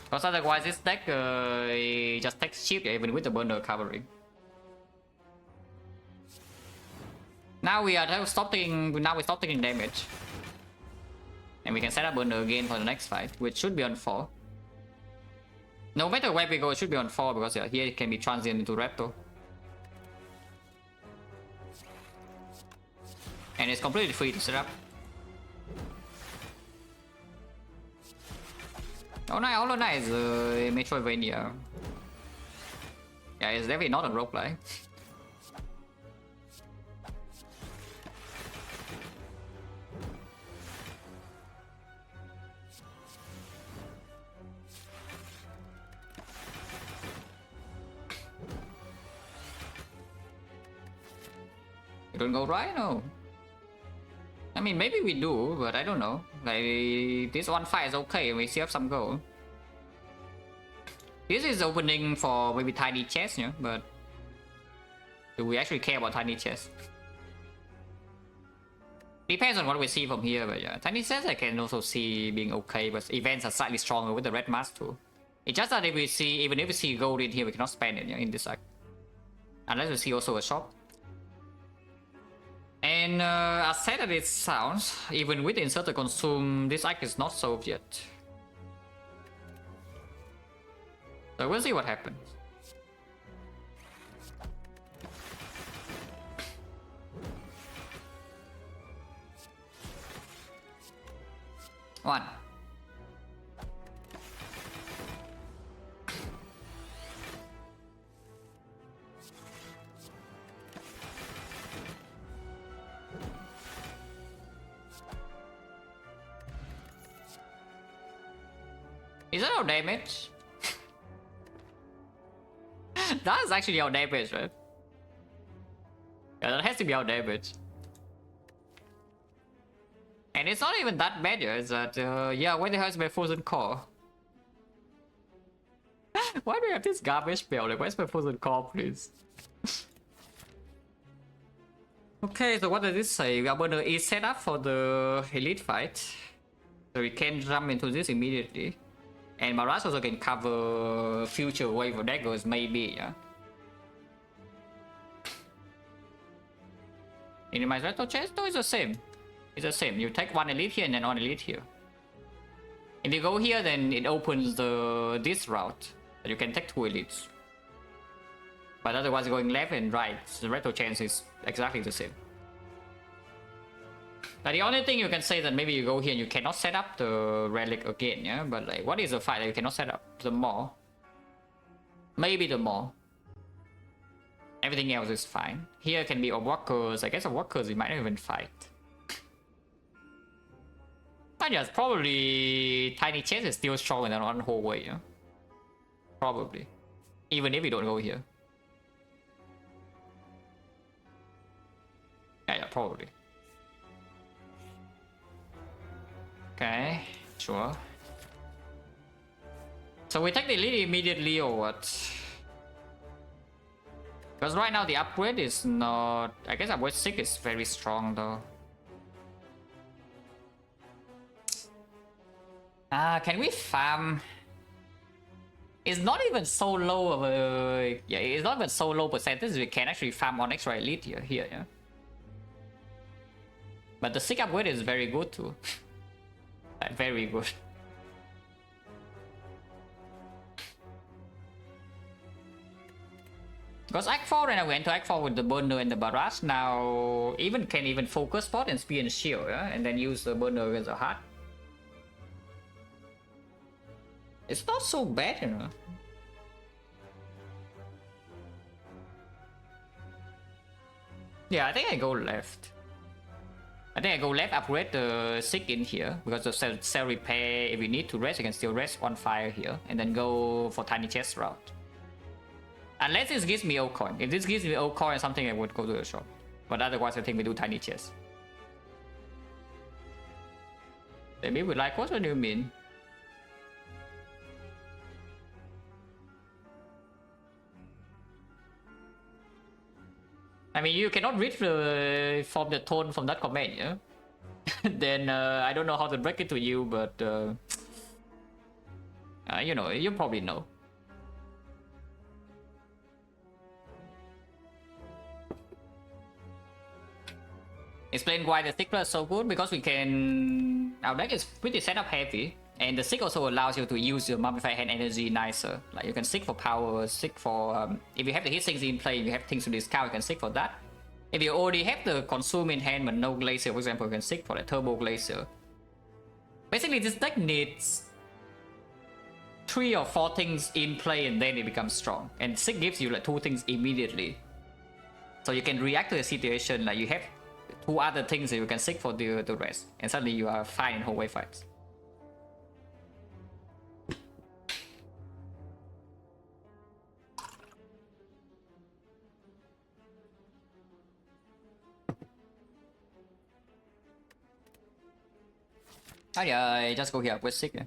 Because otherwise this deck just takes cheap even with the burner covering. Now we stop taking damage. And we can set up burner again for the next fight, which should be on 4. No matter where we go, it should be on 4 because yeah, here it can be transient into Repto. And it's completely free to set up. Oh no, Hollow Knight is Metroidvania. Yeah, it's definitely not a roguelike. You don't go right? No. I mean, maybe we do, but I don't know. Like, this one fight is okay, we still have some gold. This is opening for maybe tiny chest, yeah, but do we actually care about tiny chest? Depends on what we see from here, but yeah, tiny chest I can also see being okay, but events are slightly stronger with the red mask too. It's just that if we see, even if we see gold in here, we cannot spend it, yeah, in this side. Unless we see also a shop. And as sad as it sounds, even with inserted consume, this act is not solved yet. So we'll see what happens. One. Is that our damage? That's actually our damage, right? Yeah, that has to be our damage. And it's not even that bad, yeah. It's that, yeah, where the hell is my frozen core? Why do we have this garbage spell? Like, where's my frozen core, please? Okay, so what does this say? Governor is set up for the elite fight. So we can jump into this immediately. And Maras also can cover future wave of daggers, maybe, yeah. In my retro chest, no, it's the same. It's the same. You take one elite here and then one elite here. If you go here, then it opens this route. You can take 2 elites. But otherwise, going left and right, the retro chance is exactly the same. But the only thing you can say that maybe you go here and you cannot set up the relic again, yeah? But like, what is the fight that you cannot set up? The maw. Maybe the maw. Everything else is fine. Here can be a walkers. I guess a walkers we might not even fight. But yes, probably tiny chest is still stronger than one whole way, yeah? Probably. Even if we don't go here. Yeah, probably. Okay, sure. So we take the elite immediately or what? Because right now the upgrade is not... I guess upgrade 6 is very strong though. Can we farm? It's not even so low of a... Yeah, it's not even so low percentage we can actually farm one extra elite here, yeah. But the 6 upgrade is very good too. Like, very good. Because Act 4 and I went to Act 4 with the burner and the barrage. Now even can even focus spot and spear and shield, yeah? And then use the burner against the heart. It's not so bad, you know. Yeah, I think I go left. I think I go left, upgrade the Sig in here, because the cell repair, if we need to rest, you can still rest on fire here, and then go for tiny chest route. Unless this gives me old coin. If this gives me old coin or something, I would go to the shop. But otherwise, I think we do tiny chest. Maybe we like, what do you mean? I mean, you cannot read from the tone from that comment, yeah? Then I don't know how to break it to you, but you know, you probably know. Explain why the Stickler is so good, because we can... Our deck is pretty setup heavy, and the Sig also allows you to use your Mummified Hand energy nicer. Like you can Sig for power, Sig for... if you have the hit things in play, you have things to discount, you can Sig for that. If you already have the Consume in hand but no Glacier, for example, you can Sig for the Turbo Glacier. Basically, this deck needs 3 or 4 things in play and then it becomes strong. And Sig gives you like 2 things immediately. So you can react to the situation, like you have 2 other things that you can Sig for the rest. And suddenly you are fine in whole wave fights. Oh yeah, I just go here with Sig. Yeah.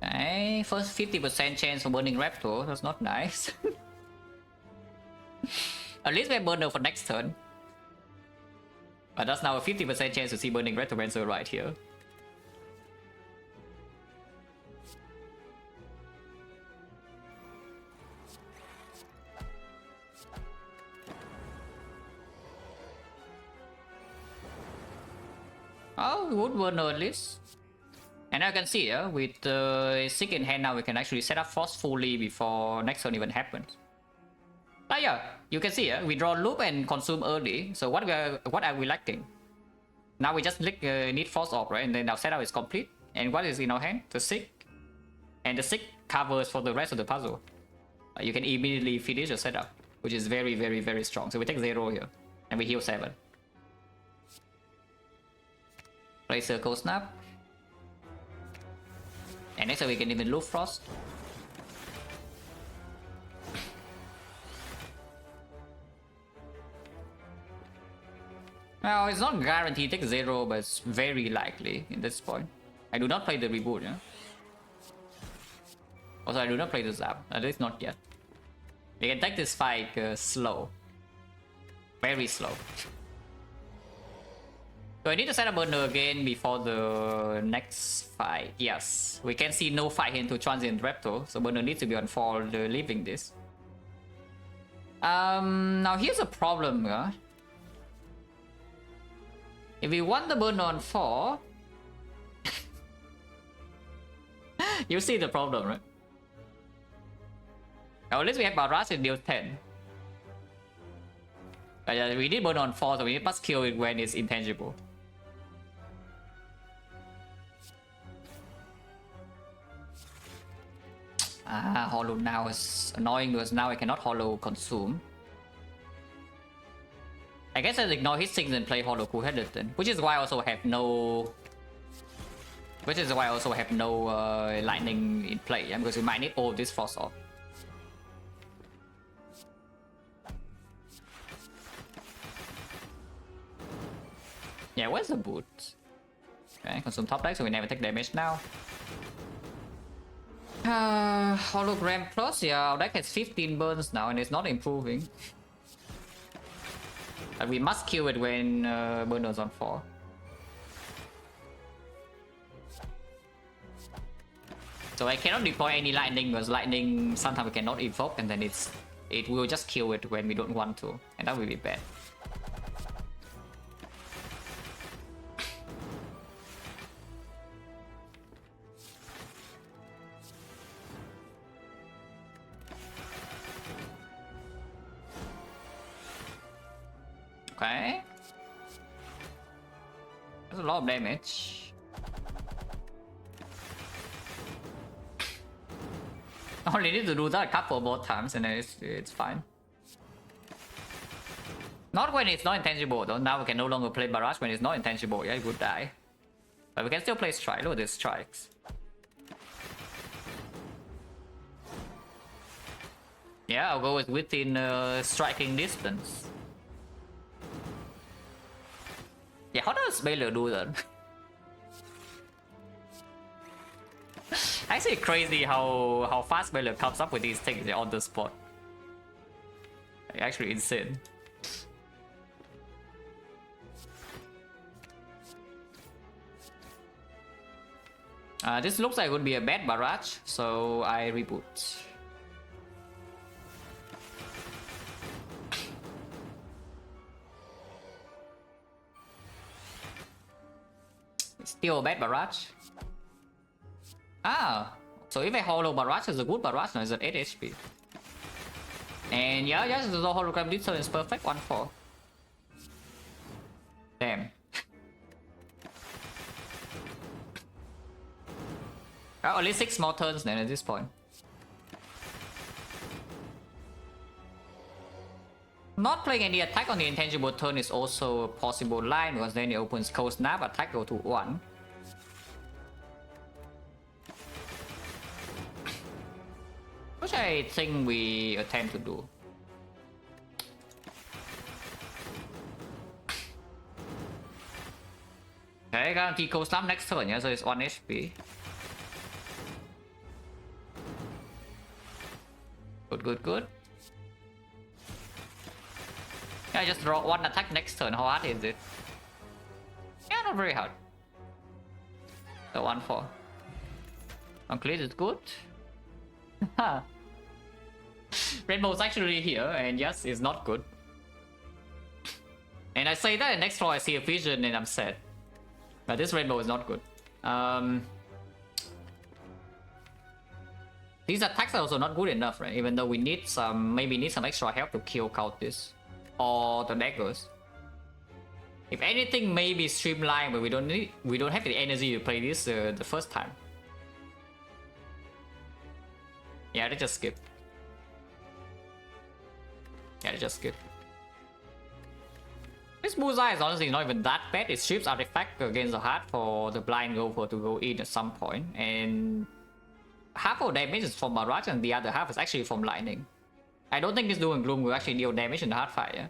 Okay, first 50% chance for burning Raptor, that's not nice. At least we have burner for next turn. But that's now a 50% chance to see burning Retromancer right here. Oh, wood burner at least. And now you can see, with the Sig in hand now, we can actually set up forcefully before next turn even happens. But yeah, you can see, we draw loop and consume early. So what are we lacking? Now we just need force off, right? And then our setup is complete. And what is in our hand? The Sig. And the Sig covers for the rest of the puzzle. You can immediately finish your setup, which is very, very, very strong. So we take 0 here, and we heal 7. Play Circle Snap. And next time we can even loop Frost. Well, it's not guaranteed take 0, but it's very likely in this point. I do not play the reboot, yeah? Also, I do not play the Zap, at least not yet. We can take this fight slow. Very slow. So I need to set up burner again before the next fight. Yes, we can see no fight into Transient Raptor, so burner needs to be on 4 leaving this. Now here's a problem, yeah? If we want the burner on 4, you see the problem, right? Now at least we have Barrage and deals 10. But we need burner on 4, so we must kill it when it's intangible. Hollow now is annoying because now I cannot hollow consume. I guess I'll ignore his things and play hollow cool-headed then, which is why I also have no lightning in play, yeah? Because we might need all this frost off. Yeah, where's the boot? Okay, consume top deck so we never take damage now. Hologram plus, yeah, our deck has 15 burns now and it's not improving. But we must kill it when burner's on 4. So I cannot deploy any lightning because lightning sometimes we cannot evoke and then it will just kill it when we don't want to, and that will be bad. Okay. That's a lot of damage. Only need to do that a couple more times and then it's fine. Not when it's not intangible though. Now we can no longer play barrage when it's not intangible. Yeah, it would die. But we can still play strike. Look at these strikes. Yeah, I'll go with within striking distance. Yeah, how does Baylor do that? Actually crazy how fast Baylor comes up with these things on the spot. Actually insane. This looks like it would be a bad barrage, so I reboot. It's still a bad barrage. Ah, so if a hollow barrage is a good barrage, now it's at 8 HP. And yeah, yes, the hologram this turn is perfect, 1-4. Damn. At least 6 more turns then at this point. Not playing any attack on the intangible turn is also a possible line because then it opens Cold Snap, attack go to 1. Which I think we attempt to do. Okay, guarantee Cold Snap next turn, yeah, so it's 1 HP. Good. Yeah, just draw 1 attack next turn. How hard is it? Yeah, not very hard. So 1-4. Complete is good. Rainbow's actually here, and yes, it's not good. And I say that, and next floor I see a vision, and I'm sad. But this rainbow is not good. These attacks are also not good enough, right? Even though we need some, maybe need some extra help to kill count this. Or the daggers. If anything, maybe streamline, but we don't have the energy to play this the first time. Yeah, they just skip. Yeah, they just skip. This bullseye is honestly not even that bad. It strips artifact against the heart for the blind gopher to go in at some point, and half of damage is from barrage and the other half is actually from lightning. I don't think this Doom and Gloom will actually deal damage in the Heartfire,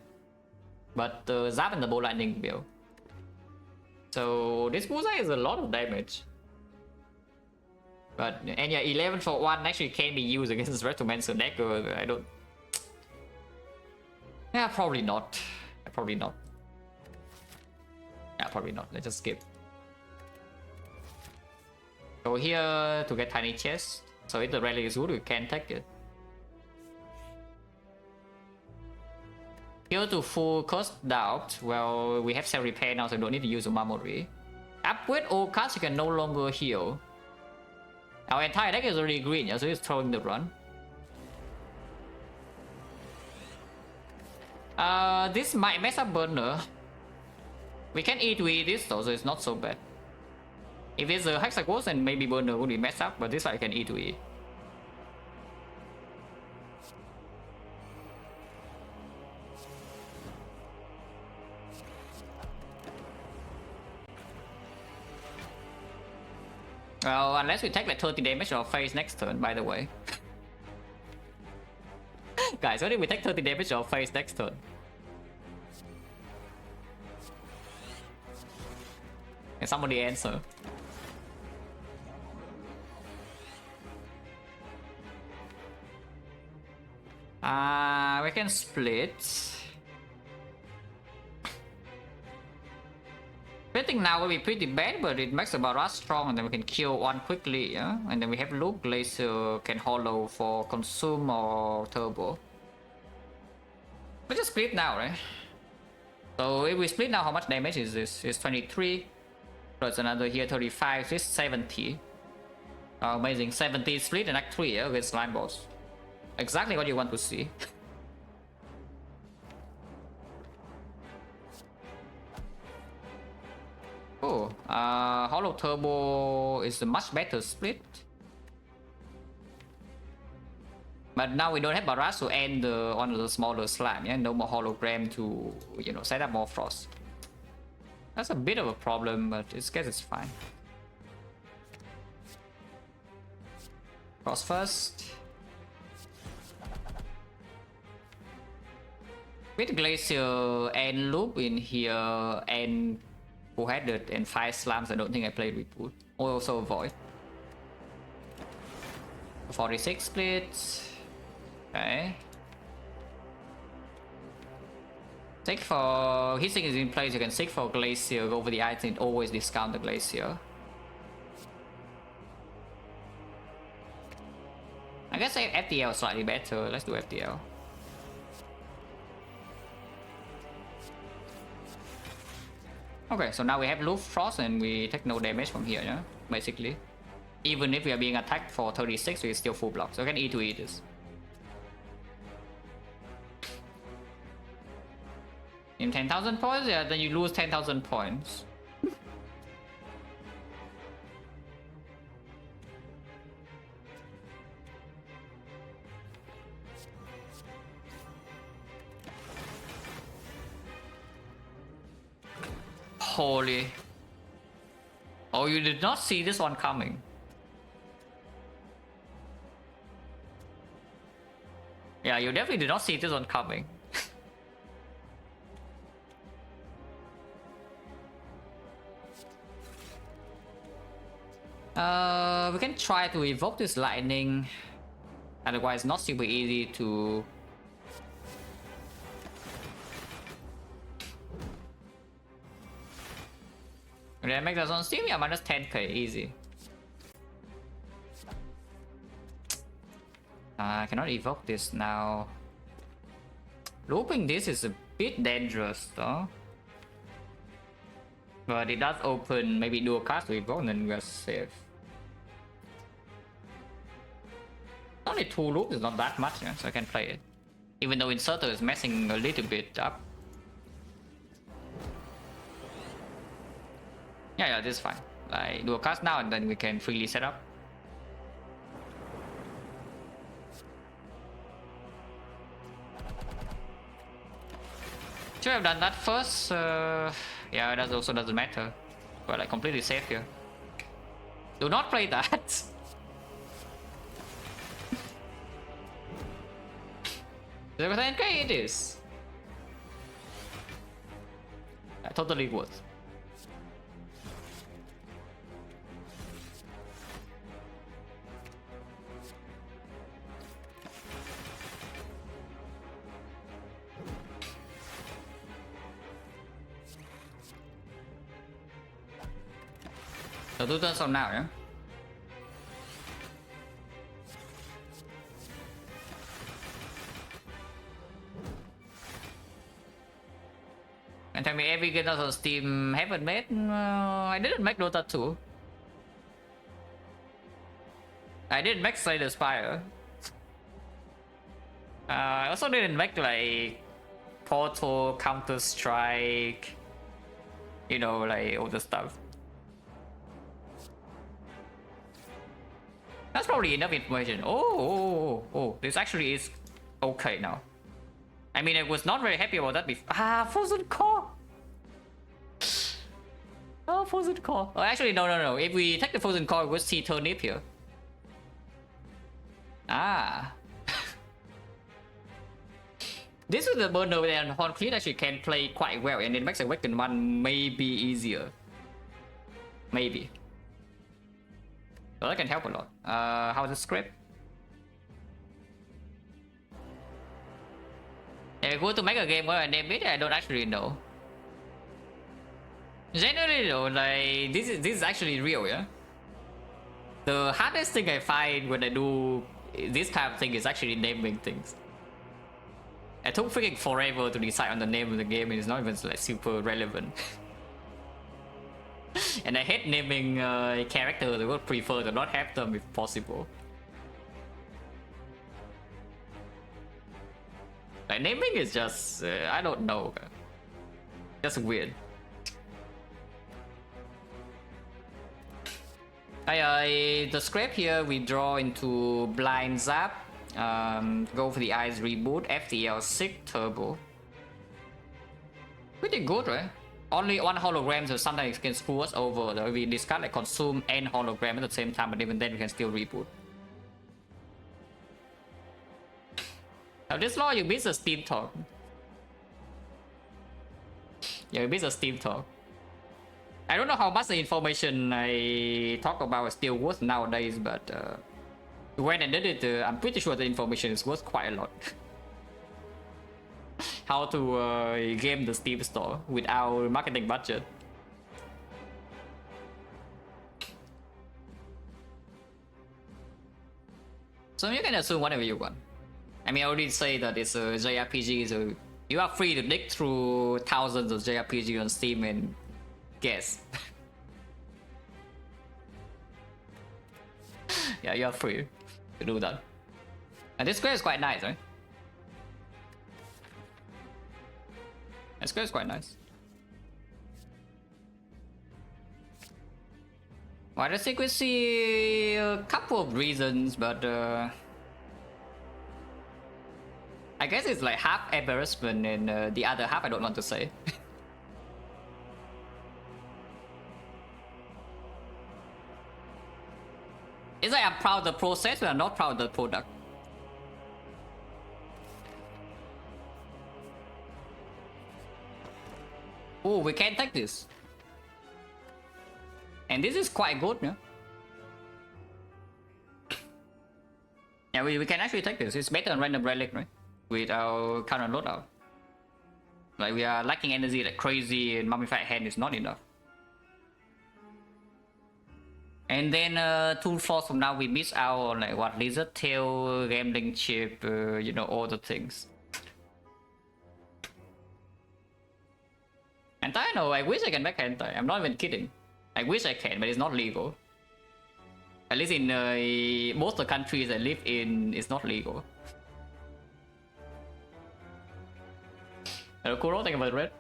but the Zap and the Bolt Lightning will. So this bullseye is a lot of damage. But, and yeah, 11 for 1 actually can be used against Retromancer deck. I don't... Yeah, probably not. Probably not. Yeah, probably not. Let's just skip. Go here to get tiny chest. So if the rally is good, we can take it. Here to full Curse Doubt. Well, we have Cell Repair now, so we don't need to use a Memory. Upgrade all cards, you can no longer heal. Our entire deck is already green, yeah, so it's throwing the run. This might mess up Burner. We can E2E this though, so it's not so bad. If it's a Hexaghost, then maybe Burner would be messed up, but this one I can E2E. Well, unless we take like 30 damage to our face next turn, by the way. Guys, what if we take 30 damage to our face next turn? Can somebody answer? We can split. Splitting now will be pretty bad, but it makes the barrage strong, and then we can kill one quickly, yeah? And then we have Loop, Glacier, can hollow for Consume or Turbo. Let's just split now, right? So if we split now, how much damage is this? It's 23. Plus another here, 35. This 70. Oh, amazing. 70 split in Act 3, yeah, with Slime Boss. Exactly what you want to see. Hollow Turbo is a much better split. But now we don't have Barrage to end on the smaller slab, yeah? No more hologram to, you know, set up more frost. That's a bit of a problem, but I guess it's fine. Frost first. With Glacier and Loop in here and Four-Headed and 5 slams, I don't think I played Reboot. Also Void. 46 splits. Okay. Seek for Heatsink is in place. You can seek for Glacier, go for the item, always discount the Glacier. I guess FTL is slightly better. Let's do FTL. Okay, so now we have Loop Frost and we take no damage from here, yeah? Basically. Even if we are being attacked for 36, we still full block. So I can E2E this. In 10,000 points, yeah, then you lose 10,000 points. Holy. Oh, you did not see this one coming. Yeah, you definitely did not see this one coming. We can try to evoke this lightning. Otherwise, not super easy to. Did I make that on Steam? Yeah, minus 10k, easy. I cannot evoke this now. Looping this is a bit dangerous though. But it does open maybe dual cast to evoke and then we are safe. Only 2 loops is not that much, yeah, so I can play it. Even though Inserter is messing a little bit up. Yeah, this is fine. I do a cast now and then we can freely set up. Should have done that first. Yeah, that also doesn't matter. We're like completely safe here. Do not play that. 0% it is. Totally worth. So 2 turns from now, yeah? And tell me every game on Steam haven't made? I didn't make Dota 2. I didn't make Slay the Spire. I also didn't make like Portal, Counter Strike, you know, like all the stuff. That's probably enough information. Oh, this actually is okay now. I mean, I was not very happy about that before. Frozen Core! Oh, Frozen Core. Oh, actually, no. If we take the Frozen Core, we'll see Turnip here. This is the burner and Horn Clean actually can play quite well, and it makes a Awakened one maybe easier. Maybe. So that can help a lot. How's the script? If we were to make a game where I name it, I don't actually know. Generally though, like this is actually real, yeah? The hardest thing I find when I do this kind of thing is actually naming things. It took freaking forever to decide on the name of the game, and it's not even like super relevant. And I hate naming characters. I would prefer to not have them if possible. Like naming is just I don't know, just weird. The scrape here we draw into blind zap. Go for the eyes reboot. FTL 6 turbo. Pretty good, right? Only one hologram, so sometimes it can screw us over. Though we discard like consume and hologram at the same time, but even then we can still reboot. Now this law you miss a Steam talk. Yeah, you miss a Steam talk. I don't know how much the information I talk about is still worth nowadays, but when I did it, I'm pretty sure the information is worth quite a lot. How to game the Steam store without marketing budget. So you can assume whatever you want. I mean, I already say that it's a JRPG, so you are free to dig through thousands of JRPG on Steam and guess. Yeah, you're free to do that. And this square is quite nice, right? This square is quite nice. Well, I think we see a couple of reasons, but I guess it's like half embarrassment and the other half I don't want to say. It's like I'm proud of the process, but I'm not proud of the product. Oh, we can take this. And this is quite good, yeah? Yeah, we can actually take this. It's better than random relic, right? With our current loadout. Like, we are lacking energy like crazy, and mummified hand is not enough. And then 2 floors from now we miss out on like what, lizard tail, gambling chip, you know, all the things. Hentai? No, I wish I can make hentai. I'm not even kidding. I wish I can, but it's not legal. At least in most of the countries I live in, it's not legal. Hello, Kuro, thank you for the red.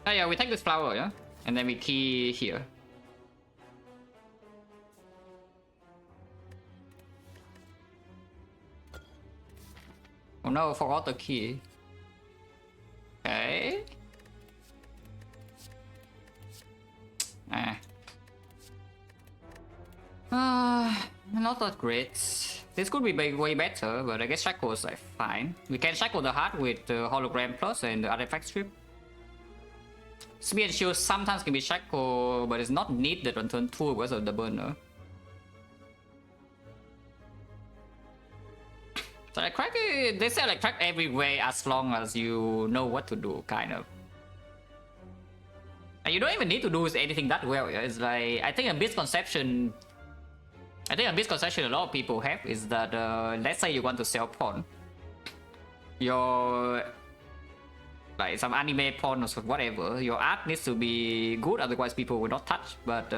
Oh yeah, we take this flower, yeah? And then we key here. Oh no, I forgot the key. Okay. Not that great. This could be way better, but I guess Shackle is like fine. We can Shackle the heart with the Hologram Plus and the Artifact Strip. Spear and Shield sometimes can be Shackle, but it's not needed on turn 2 because of the burner. So like crack it, they say like crack every way as long as you know what to do, kind of. And you don't even need to do anything that well. It's like, I think a misconception a lot of people have is that let's say you want to sell porn. Your like some anime porn or whatever, your art needs to be good, otherwise people will not touch. But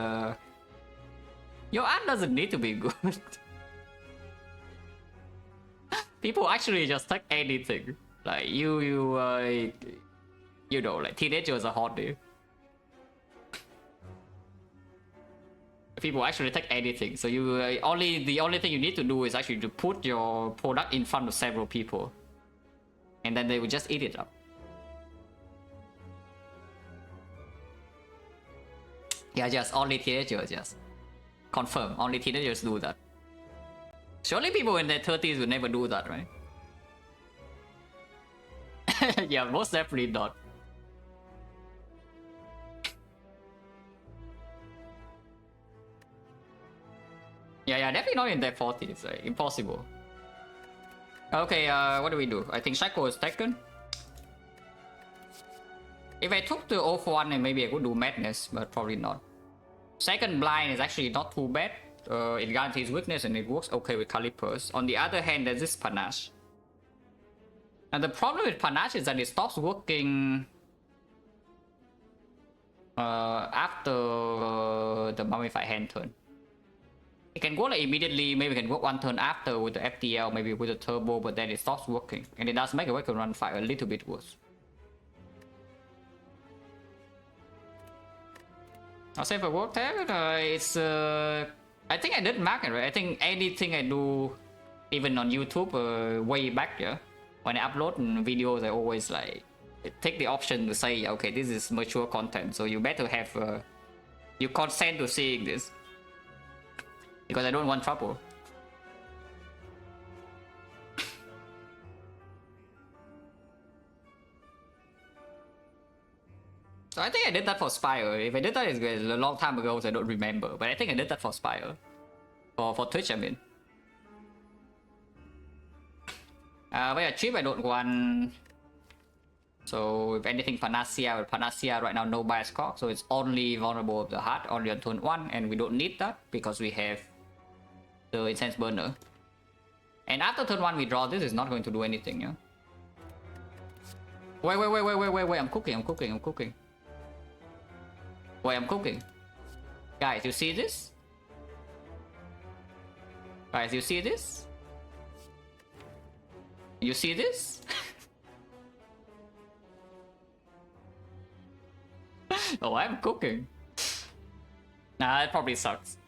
your art doesn't need to be good. People actually just take anything. Like you know, like teenagers are hot, dude. People actually take anything. So you the only thing you need to do is actually to put your product in front of several people, and then they will just eat it up. Yeah, just only teenagers, just confirm. Only teenagers do that. Surely people in their 30s would never do that, right? Yeah, most definitely not. Yeah, definitely not in their 40s, right? Impossible. Okay, what do we do? I think Shackle is taken. If I took the off one, then maybe I could do Madness, but probably not. Second Blind is actually not too bad. It guarantees weakness and it works okay with Calipers. On the other hand, there's this Panache. And the problem with Panache is that it stops working after the Mummified Hand turn. It can go like immediately, maybe it can work one turn after with the FTL, maybe with the turbo, but then it stops working. And it does make a Weapon Run fight a little bit worse. I'll say for work tab, it's I think I did mark it, right? I think anything I do, even on YouTube, way back, yeah, when I upload videos, I always like take the option to say, okay, this is mature content, so you better have you consent to seeing this, because I don't want trouble. So I think I did that for Spire. If I did that, it's a long time ago, so I don't remember. But I think I did that for Spire. For Twitch, I mean. But cheap, I don't want. So if anything, Panacea, but Panacea right now no bias cock, so it's only vulnerable of the heart, only on turn 1, and we don't need that because we have the Incense Burner. And after turn 1 we draw this, is not going to do anything, yeah? Wait, I'm cooking. Wait, I'm cooking. Guys, you see this? Guys, you see this? You see this? Oh, I'm cooking. Nah, it probably sucks.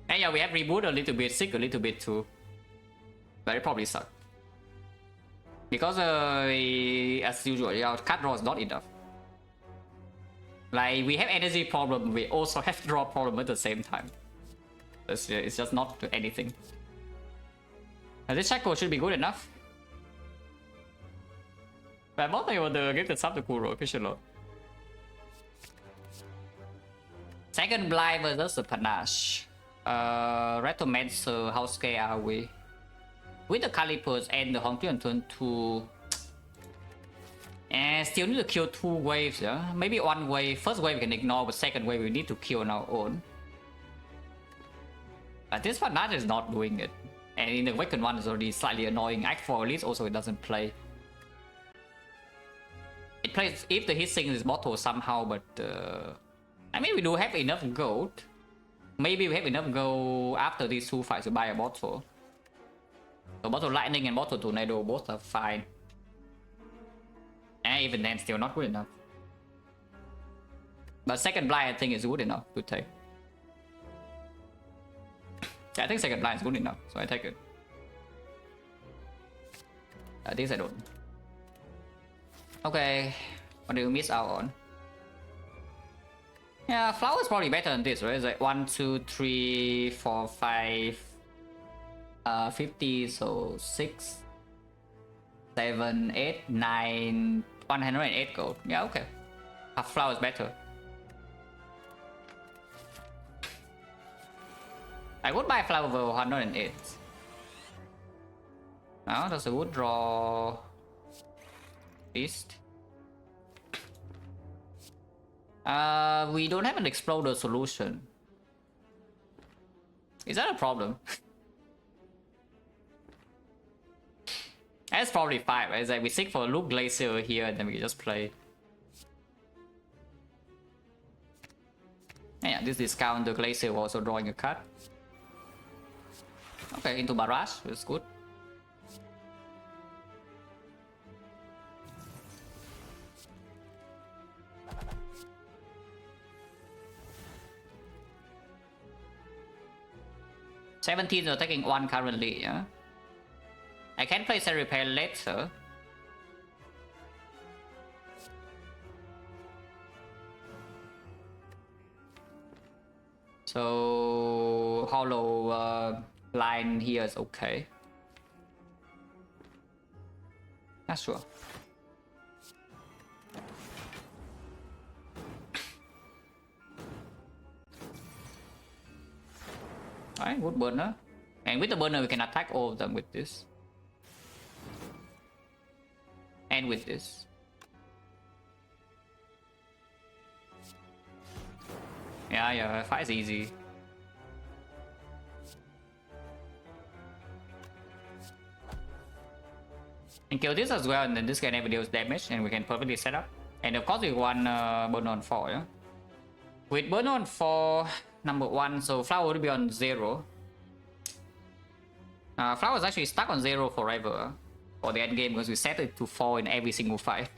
And yeah, we have reboot a little bit, sick a little bit too. But it probably sucks. Because as usual, our card draw is not enough. Like, we have energy problem, we also have draw problem at the same time. It's just not anything. And this cycle should be good enough. But I'm not able to give the sub to Kuro, officially. Second blind versus the Panache. Retomancer, how scared are we? With the Calipers and the Hongki on turn 2. And still need to kill 2 waves, yeah? Maybe 1 wave. First wave we can ignore, but second wave we need to kill on our own. But this Panache is not doing it. And in the Awakened one is already slightly annoying. Act 4 at least also it doesn't play. It plays if the hit sync is bottle somehow, but I mean we do have enough gold. Maybe we have enough gold after these 2 fights to buy a bottle. So bottle lightning and bottle tornado both are fine. And even then still not good enough. But second blind I think is good enough to take. Yeah, I think second blind is good enough, so I take it. This I don't. Okay, what do you miss out on? Yeah, flower is probably better than this, right? It's like 1, 2, 3, 4, 5, 50, so 6, 7, 8, 9, 108 gold. Yeah, okay. Half flower is better. I would buy flower for 108. Now that's a good draw. East. We don't have an exploder solution. Is that a problem? That's probably fine, right? It's like we seek for a Luke Glacier here and then we just play. And yeah, this discount the Glacier also drawing a card. Okay, into Barrage, it's good. Are taking 1 currently, yeah? I can play Set Repair later. So hollow line here is okay. Not sure. Alright, good burner. And with the burner we can attack all of them with this. And with this. Yeah, fight is easy. And kill this as well, and then this can never deals damage, and we can perfectly set up. And of course we want burn on 4, yeah? With burn on 4, number 1, so flower would be on 0. Flower is actually stuck on 0 forever for the end game because we set it to 4 in every single fight.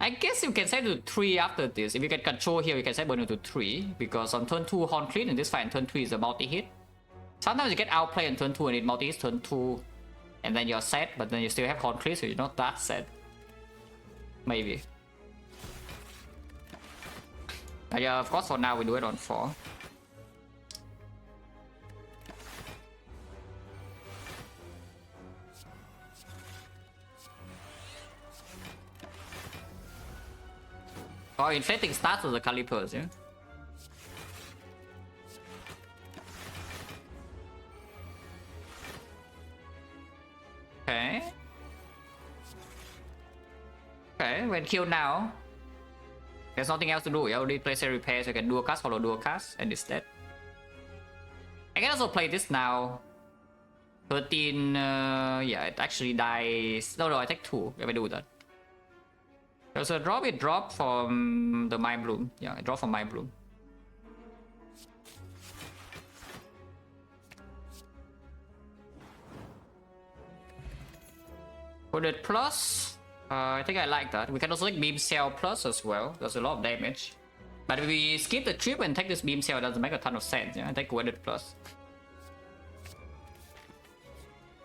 I guess you can set to 3 after this. If you get control here, you can set burner to 3. Because on turn 2, Horn clean, and this fight on turn 3 is a multi-hit. Sometimes you get outplay on turn 2 and it multi-hits turn 2. And then you're set, but then you still have Horn clean, so you're not that set. Maybe. But yeah, of course for now we do it on 4. Oh, inflating starts with the calipers, yeah? Okay. Okay, when killed now, there's nothing else to do. You only play set repair, so you can dual cast, follow dual cast, and it's dead. I can also play this now. 13, yeah, it actually dies. No, I take 2 if I do that. There's a drop, it dropped from the Mind Bloom. Yeah, it dropped from Mind Bloom. Put it plus. I think I like that. We can also take Beam Cell plus as well. There's a lot of damage. But if we skip the trip and take this Beam Cell, it doesn't make a ton of sense. Yeah, I take Wedded plus.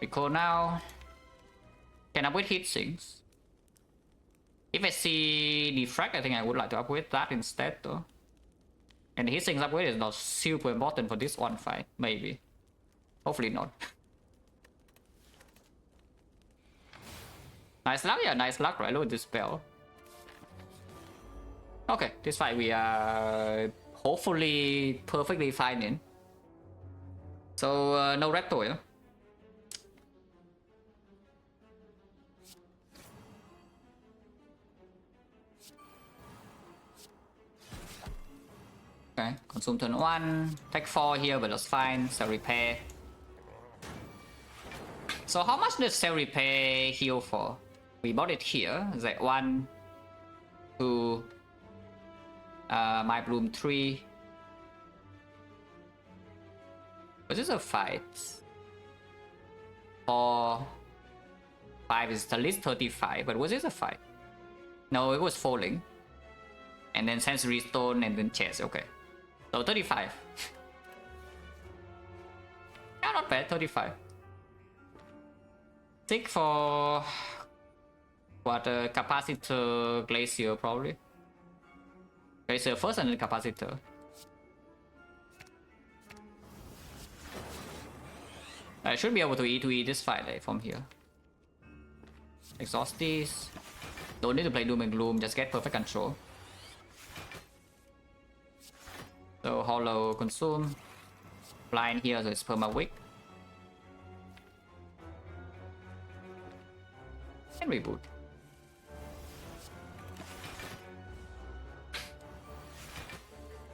We call now. Can upgrade hit sinks. If I see Defect, I think I would like to upgrade that instead though. And the hit sinks upgrade is not super important for this one fight, maybe. Hopefully not. Nice luck, yeah, nice luck, right? Look at this spell. Okay, this fight we are hopefully perfectly fine in. So, no Recto, yeah? Okay, consume turn 1, take 4 here, but that's fine. Cell repair. So how much does cell repair heal for? We bought it here. It's like 1, 2, my bloom 3. Was this a fight? 4, 5 is at least 35, but was this a fight? No, it was falling. And then sensory stone and then chest, okay. So 35. Yeah, not bad, 35. Tick for what, capacitor glacier probably. Glacier first and then capacitor. I should be able to E2E this fight from here. Exhaust this. Don't need to play Doom and Gloom, just get perfect control. So hollow consume. Blind here, so it's perma weak. And reboot.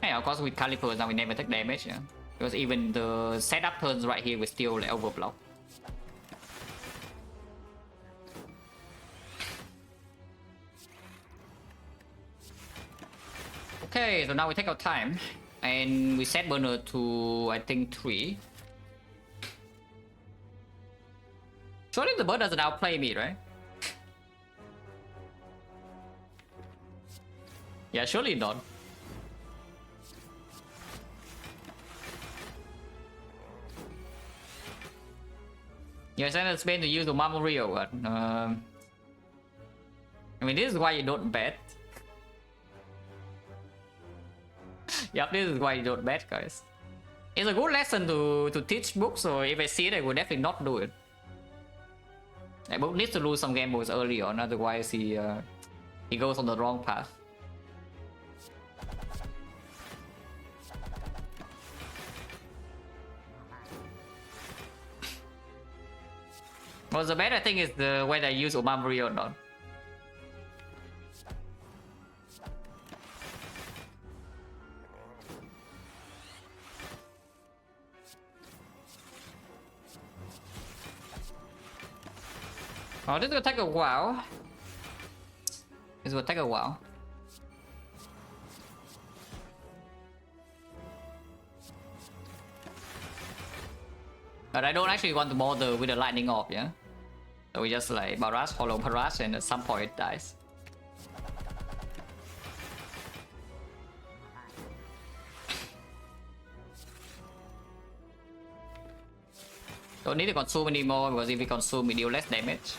Yeah, of course with calipers now we never take damage, yeah. Because even the setup turns right here we still like, overblock. Okay, so now we take our time. And we set burner to, I think, 3. Surely the bird doesn't outplay me, right? Yeah, surely not. Yes, and it's been to use the Mamorio one. I mean, this is why you don't bet. Yep, this is why you don't bet, guys. It's a good lesson to teach Book, so if I see it, I would definitely not do it. Like, Book needs to lose some game boys early on, otherwise he goes on the wrong path. Well, the better thing is the way they use Omamori or not. Oh, this will take a while. This will take a while. But I don't actually want to bother with the lightning orb, yeah? So we just like barrage, follow barrage, and at some point it dies. Don't need to consume anymore because if we consume, we deal less damage.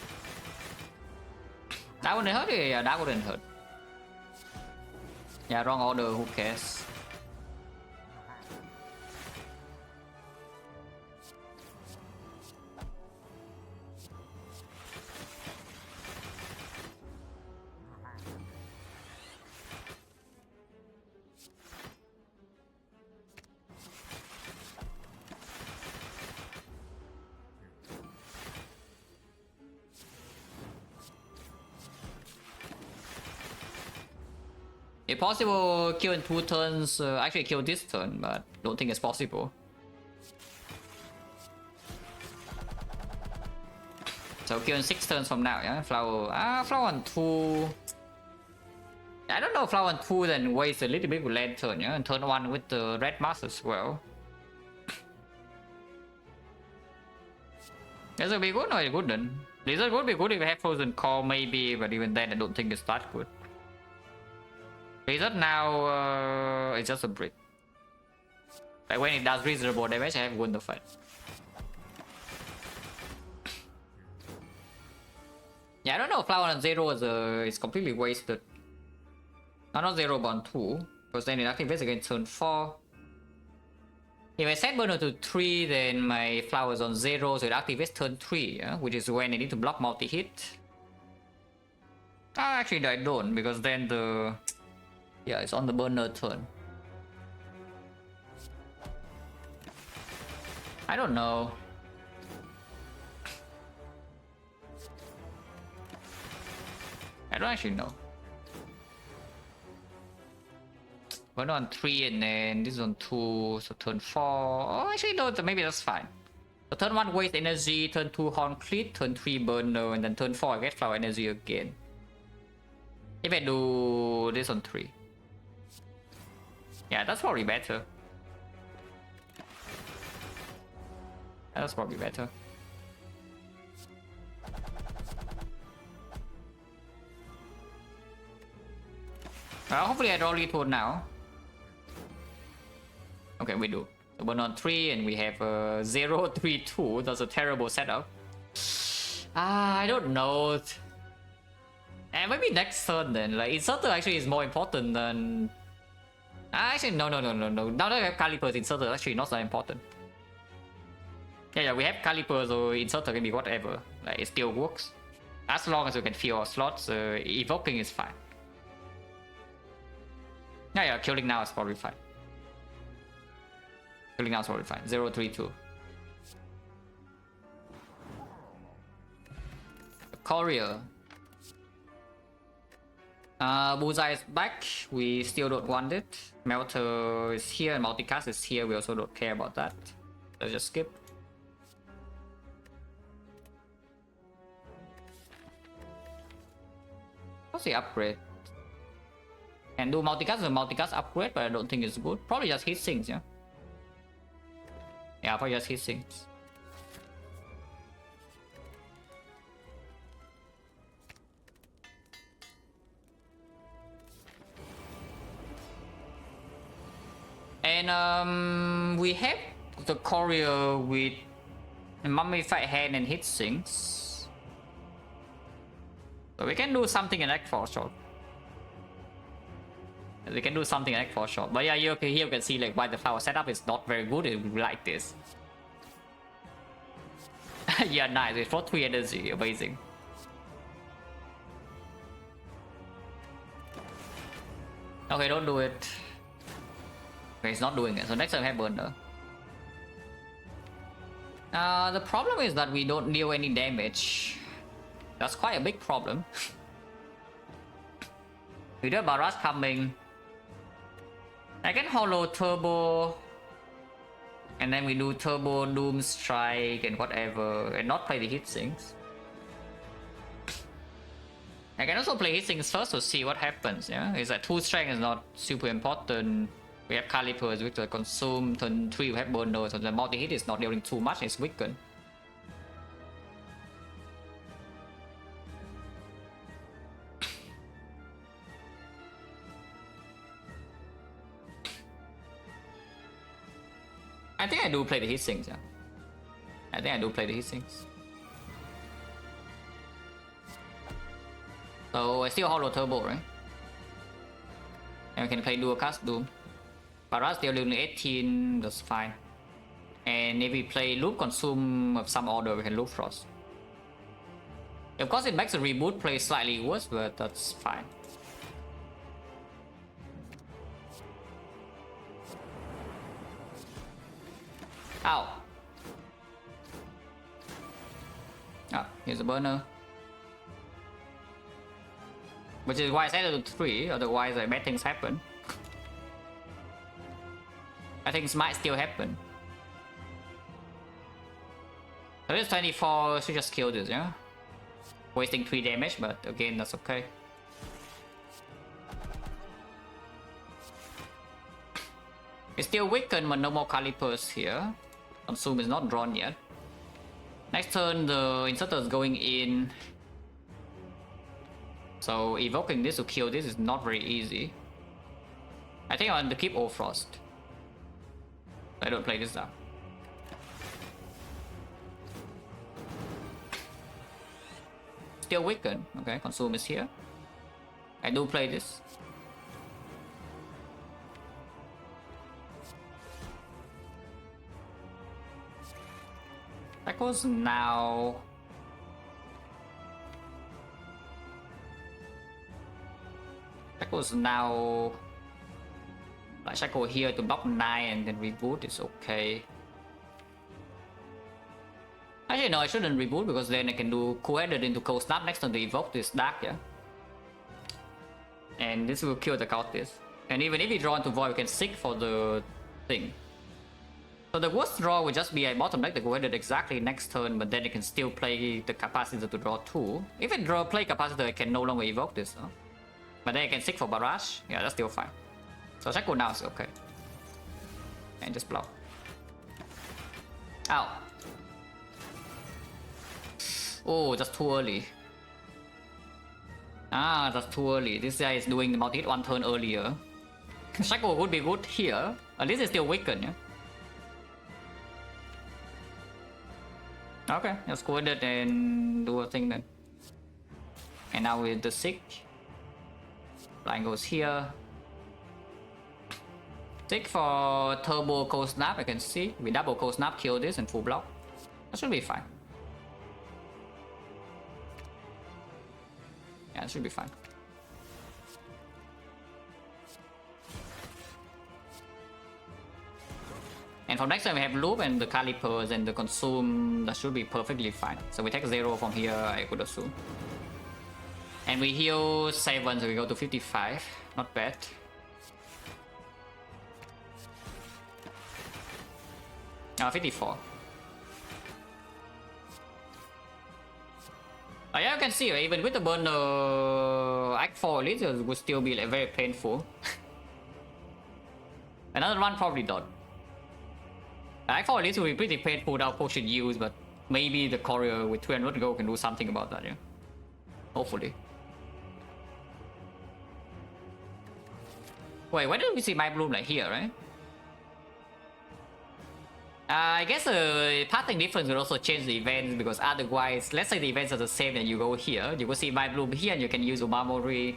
That wouldn't hurt? Yeah, that wouldn't hurt. Yeah, wrong order, who cares? If possible, kill in 2 turns. Actually, kill this turn, but don't think it's possible. So kill in 6 turns from now, yeah? Flower. Flower on 2. I don't know, flower on 2 then waste a little bit with lantern, yeah? And turn 1 with the red mask as well. This would be good, or it wouldn't? This would be good if we have frozen call, maybe, but even then, I don't think it's that good. Blizzard now, it's just a brick. Like when it does reasonable damage, I have won the fight. Yeah, I don't know. Flower on 0 is completely wasted. Not 0 but on 2, because then it activates again turn 4. If I set burner to 3, then my flower is on 0, so it activates turn 3, yeah? Which is when I need to block multi-hit. Actually, I don't, because then the... Yeah, it's on the burner turn. I don't know. I don't actually know. Burner on 3 and then this is on 2, so turn 4. Oh, actually no, maybe that's fine. So turn 1 waste energy, turn 2 horn cleat, turn 3 burner, and then turn 4 I get flower energy again. If I do this on 3. Yeah, that's probably better. That's probably better. Hopefully I draw lead code now. Okay, we do. So burn on 3 and we have 0, 3, 2. That's a terrible setup. I don't know. And maybe next turn then. Like, Inserter actually is more important than... Actually, no. Now that we have Calipers, Inserter actually not that important. Yeah, we have Calipers, so Inserter can be whatever. Like, it still works. As long as you can fill our slots, evoking is fine. Yeah, killing now is probably fine. Killing now is probably fine. 0, 3, 2. Courier. Bullseye is back. We still don't want it. Melter is here and multicast is here. We also don't care about that. Let's just skip. What's the upgrade? And do multicast is a multicast upgrade, but I don't think it's good. Probably just hit sinks, yeah? Yeah, probably just hit sinks. And we have the courier with mummified hand and hit sinks. So we can do something in Act 4 shot. We can do something in Act 4 shot. But yeah, here you can see like why the flower setup is not very good like this. Yeah, nice. It's for 3 energy. Amazing. Okay, don't do it. Okay, he's not doing it. So next time I have burner. The problem is that we don't deal any damage. That's quite a big problem. We do have Barrage coming. I can hollow turbo. And then we do turbo, doom strike and whatever. And not play the hit sinks. I can also play hit sinks first to see what happens. Yeah, it's like 2 strength is not super important. We have Calipers with the consume, turn 3 we have burner, so the multi-hit is not dealing too much, it's weakened. I think I do play the hit sinks, yeah. I think I do play the heatsinks. So I still hollow turbo, right? And we can play dual cast Doom. Barrage still only 18, that's fine. And if we play loop consume of some order, we can loop frost. Of course, it makes the reboot play slightly worse, but that's fine. Ow. Ah, here's a burner. Which is why I set it to 3, otherwise bad things happen. I think it might still happen. So this 24 should just kill this, yeah? Wasting 3 damage, but again, that's okay. It's still weakened, but no more calipers here. Consume is not drawn yet. Next turn, the inserter is going in. So evoking this to kill this is not very easy. I think I want to keep All Frost. I don't play this down. Still weakened. Okay, consume is here. I do play this. That goes now. That goes now. Like cycle here to block 9 and then reboot is okay. Actually no, I shouldn't reboot because then I can do cool-headed into cold snap next turn to evoke this dark, yeah. And this will kill the Cultist. And even if we draw into void, we can seek for the thing. So the worst draw will just be I bottom deck the cool-headed exactly next turn, but then it can still play the capacitor to draw 2. If it play capacitor, I can no longer evoke this, huh? But then I can seek for barrage. Yeah, that's still fine. So cycle now is okay. And just block. Ow. Oh, that's too early. Ah, that's too early. This guy is doing the multi-hit 1 turn earlier. Cycle would be good here. At least it's still weakened, yeah? Okay, let's go with it and do a thing then. And now with the sick. Line goes here. Take for turbo cold snap, I can see. We double cold snap, kill this and full block. That should be fine. Yeah, it should be fine. And for next time we have loop and the calipers and the consume, that should be perfectly fine. So we take 0 from here, I could assume. And we heal 7, so we go to 55. Not bad. Ah, 54. Yeah, you can see, even with the burner, Act 4 Elite would still be like, very painful. Another run probably not. Act 4 Elite will be pretty painful without potion use, but maybe the courier with 200 go can do something about that, yeah. Hopefully. Wait, why did we see my bloom like here, right? I guess the pathing difference will also change the events because otherwise, let's say the events are the same and you go here, you will see my bloom here and you can use Umamori.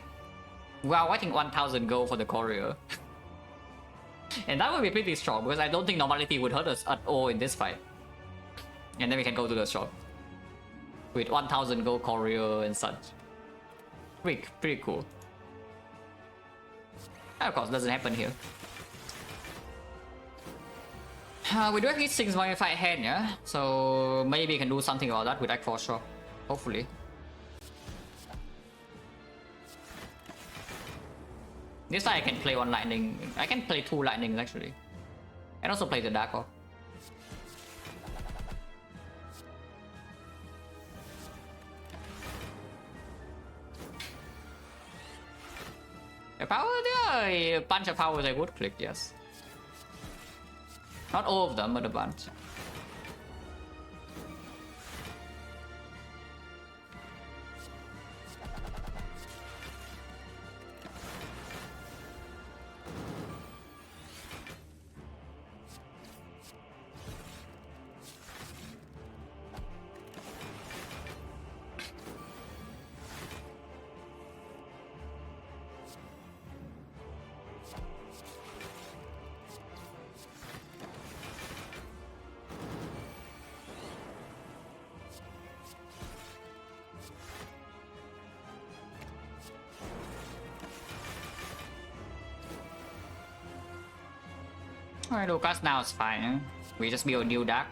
Wow, I think 1000 gold for the courier. And that would be pretty strong because I don't think normality would hurt us at all in this fight. And then we can go to the shop with 1000 gold courier and such. Pretty cool. And of course, doesn't happen here. We do have hit 6 modified hand, yeah? So maybe we can do something about that with Act 4 shop. Hopefully. This time I can play 1 lightning. I can play 2 lightnings actually. And also play the Dark Orb. The power there, a bunch of powers I would click, yes. Not all of them, but a bunch. Alright, Lucas now is fine. Huh? We just build a new deck.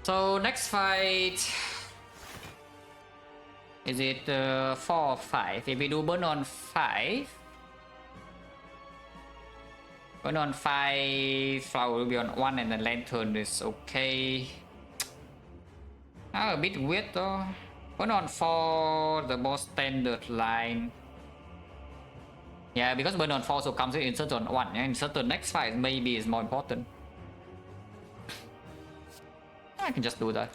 So next fight, is it 4 or 5? If we do burn on 5, flower will be on 1 and the lantern is okay. A bit weird though. Burn on 4, the most standard line. Yeah, because burn on 4 so comes with insert on 1, and insert on next fight maybe is more important. I can just do that.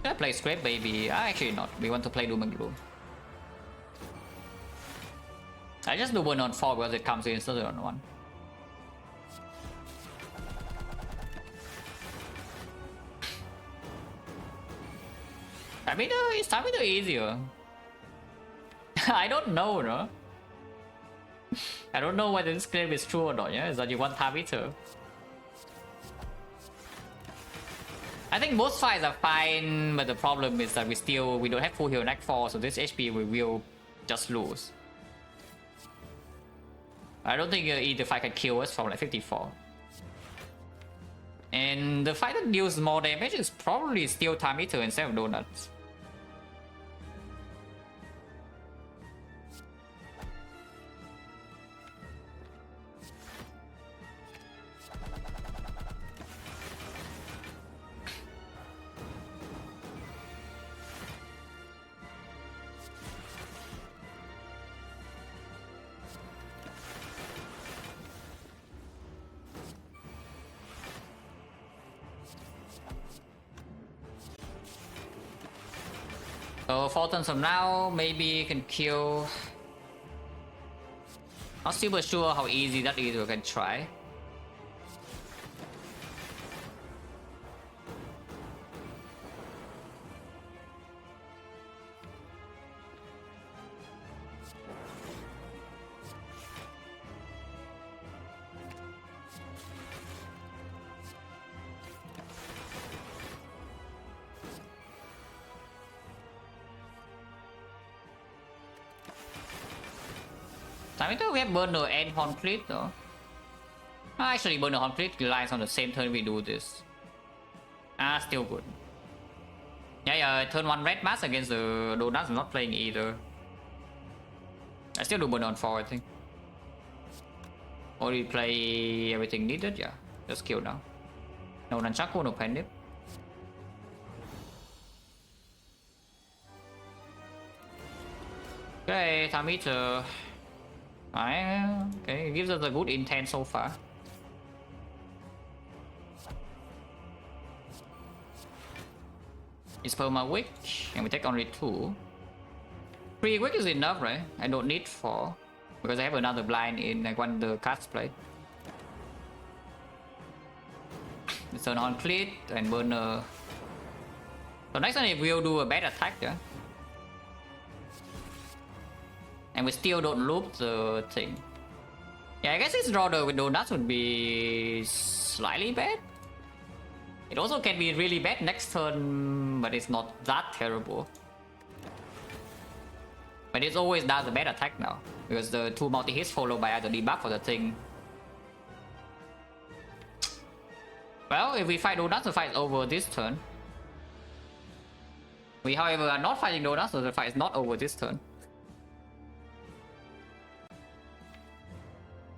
Should I play Scrape Baby? Actually not. We want to play Doom and Gloom. I just do burn on 4 because it comes with insert on 1. Is Tabitha easier? I don't know, no? I don't know whether this claim is true or not, yeah? Is that you want Tabitha? I think most fights are fine, but the problem is that we don't have full heal neck 4, so this HP we will just lose. I don't think either fight can kill us from like 54. And the fight that deals more damage is probably still Time Eater instead of Donuts. So 4 turns from now, maybe you can kill. Not super sure how easy that is, we can try. I mean, we have Burner and Horncliffe though. Actually, Burner Horncliffe relies on the same turn we do this. Still good. Yeah, turn 1 red mask against the Donuts, I'm not playing either. I still do Burner on 4, I think. Or we play everything needed, yeah. Just kill now. No Nunchaku, no Pendip. Okay, Time Eater. Okay, it gives us a good intent so far. It's Perma Wick, and we take only 2. 3 Wick is enough, right? I don't need 4, because I have another blind in like when the cards play. It's turn on Cleat and Burner. So next time we'll do a bad attack, yeah? And we still don't loop the thing. Yeah, I guess this draw with Donuts would be slightly bad. It also can be really bad next turn, but it's not that terrible. But it always does a bad attack now, because the 2 multi-hits followed by either debuff or the thing. Well, if we fight Donuts, the fight is over this turn. We, however, are not fighting Donuts, so the fight is not over this turn.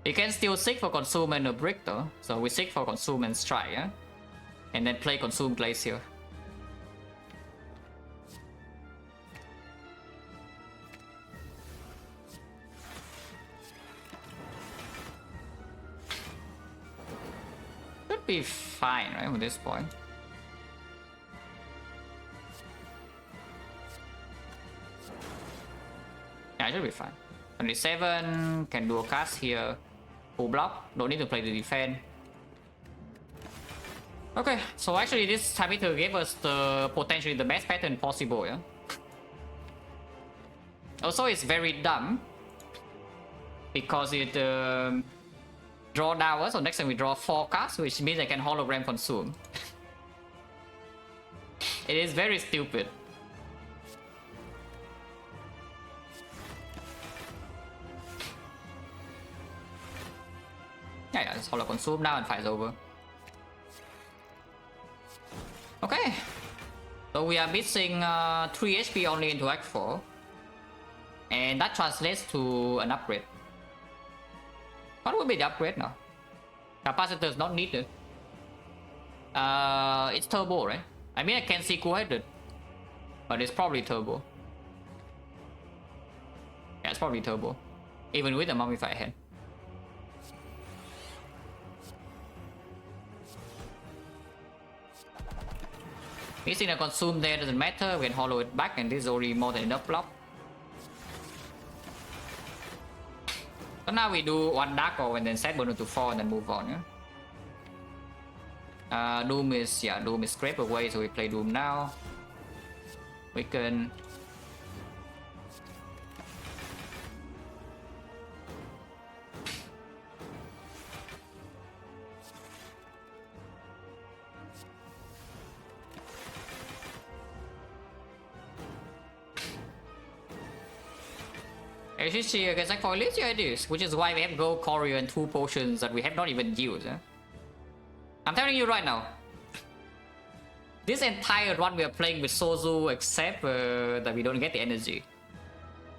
You can still seek for Consume and a Brick though, so we seek for Consume and Strike, yeah? And then play Consume Glacier. Should be fine, right, with this point. Yeah, it should be fine. 27, can do a cast here. Full block, don't need to play the defense. Okay, so actually this Time Eater gave us the potentially the best pattern possible, yeah? Also, it's very dumb because it draw down, so next time we draw 4 cards, which means I can hologram consume. It is very stupid. Yeah, just Hollow Consume now and fight's over. Okay. So we are missing 3 HP only into Act 4. And that translates to an upgrade. What would be the upgrade now? Capacitor is not needed. It's turbo, right? I mean, I can see cool-headed, but it's probably turbo. Yeah, it's probably turbo, even with the mummified head. Missing a consume there doesn't matter. We can hollow it back, and this is already more than enough block. So now we do one Dark Orb and then set burn to 4 and then move on. Yeah? Doom is scraped away, so we play Doom now. We can HCC against Act 4 Elite, yeah it is, which is why we have Gold Courier and 2 potions that we have not even used. I'm telling you right now, this entire run we are playing with Sozu, except that we don't get the energy.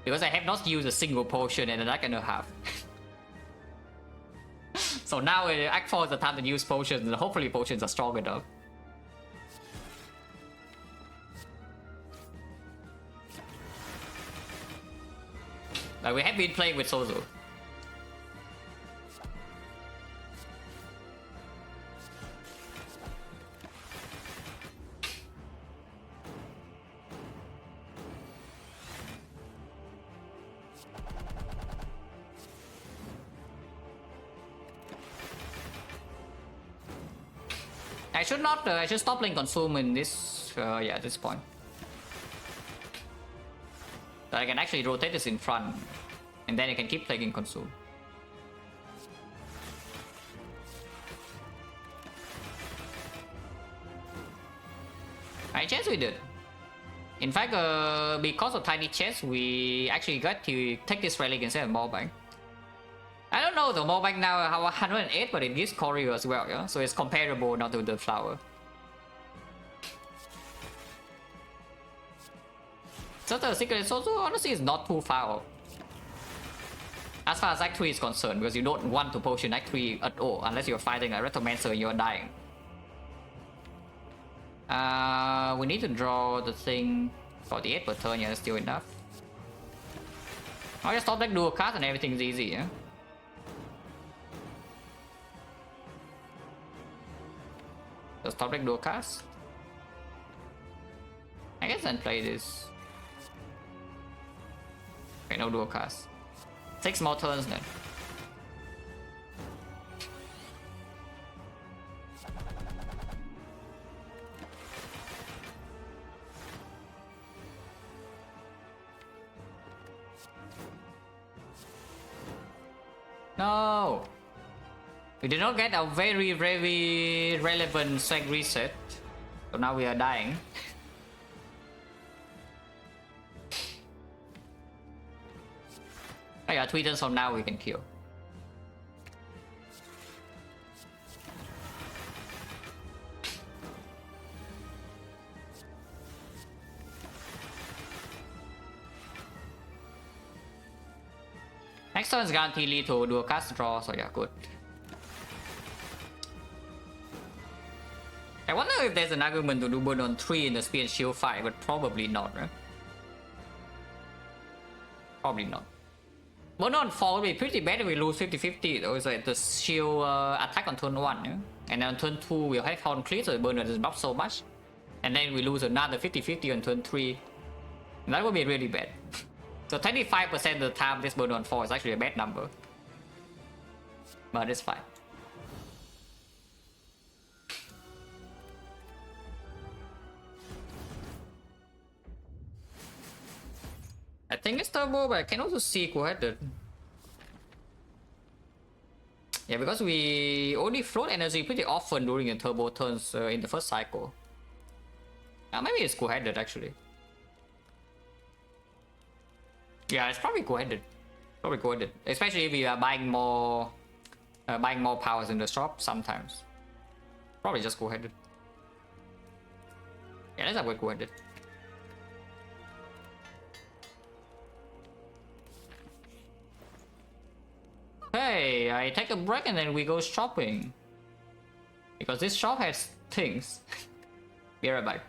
Because I have not used a single potion and I cannot have. So now Act 4 is the time to use potions, and hopefully potions are strong enough. Like, we have been playing with Sozu. I should stop playing Consume in this, yeah, at this point. So I can actually rotate this in front, and then I can keep playing Consume. I chest we did. In fact, because of tiny chest, we actually got to take this relic instead of Maulbank. I don't know, the Maulbank now how 108, but it gives Courier as well, yeah? So it's comparable not to the flower. So the secret is also honestly is not too far off. As far as Act 3 is concerned, because you don't want to potion Act 3 at all unless you're fighting a Retromancer and you're dying. We need to draw the thing 48 per turn, yeah, that's still enough. I'll just stop that dual cast and everything's easy, yeah? Just stop that dual cast. I guess then play this. Okay, no dual cast. 6 more turns then. No! We did not get a very, very relevant swag reset. So now we are dying. Oh yeah, 3 turns from now we can kill. Next turn is guaranteed lead to do a cast draw, so yeah, good. I wonder if there's an argument to do burn on 3 in the speed and shield fight, but probably not, right? Probably not. Burn on 4 would be pretty bad if we lose 50-50 though, so the shield attack on turn 1, yeah? And then on turn 2 we'll have Horn Cleat, so the burn doesn't buff so much. And then we lose another 50-50 on turn 3. And that would be really bad. So 25% of the time this burn on 4 is actually a bad number. But it's fine. I think it's turbo, but I can also see cool-headed. Yeah, because we only float energy pretty often during the turbo turns in the first cycle. Maybe it's cool-headed actually. Yeah, it's probably cool-headed. Probably cool-headed. Especially if we are buying more buying more powers in the shop sometimes. Probably just go-headed. Yeah, let's upgrade go-headed. Hey, I take a break and then we go shopping. Because this shop has things. Be right back.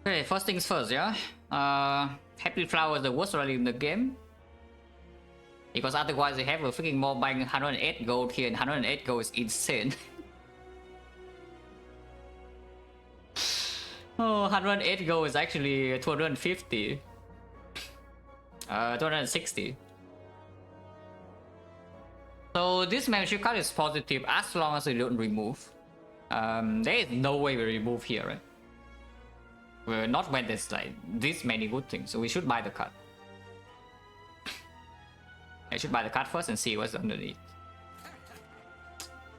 Okay, first things first, yeah? Happy Flower is the worst rally in the game. Because otherwise they have a freaking mob buying 108 gold here, and 108 gold is insane. Oh, 108 gold is actually 250. 260. So this membership card is positive as long as we don't remove. There is no way we remove here, right? We're not when there's like this many good things, so we should buy the card. I should buy the card first and see what's underneath.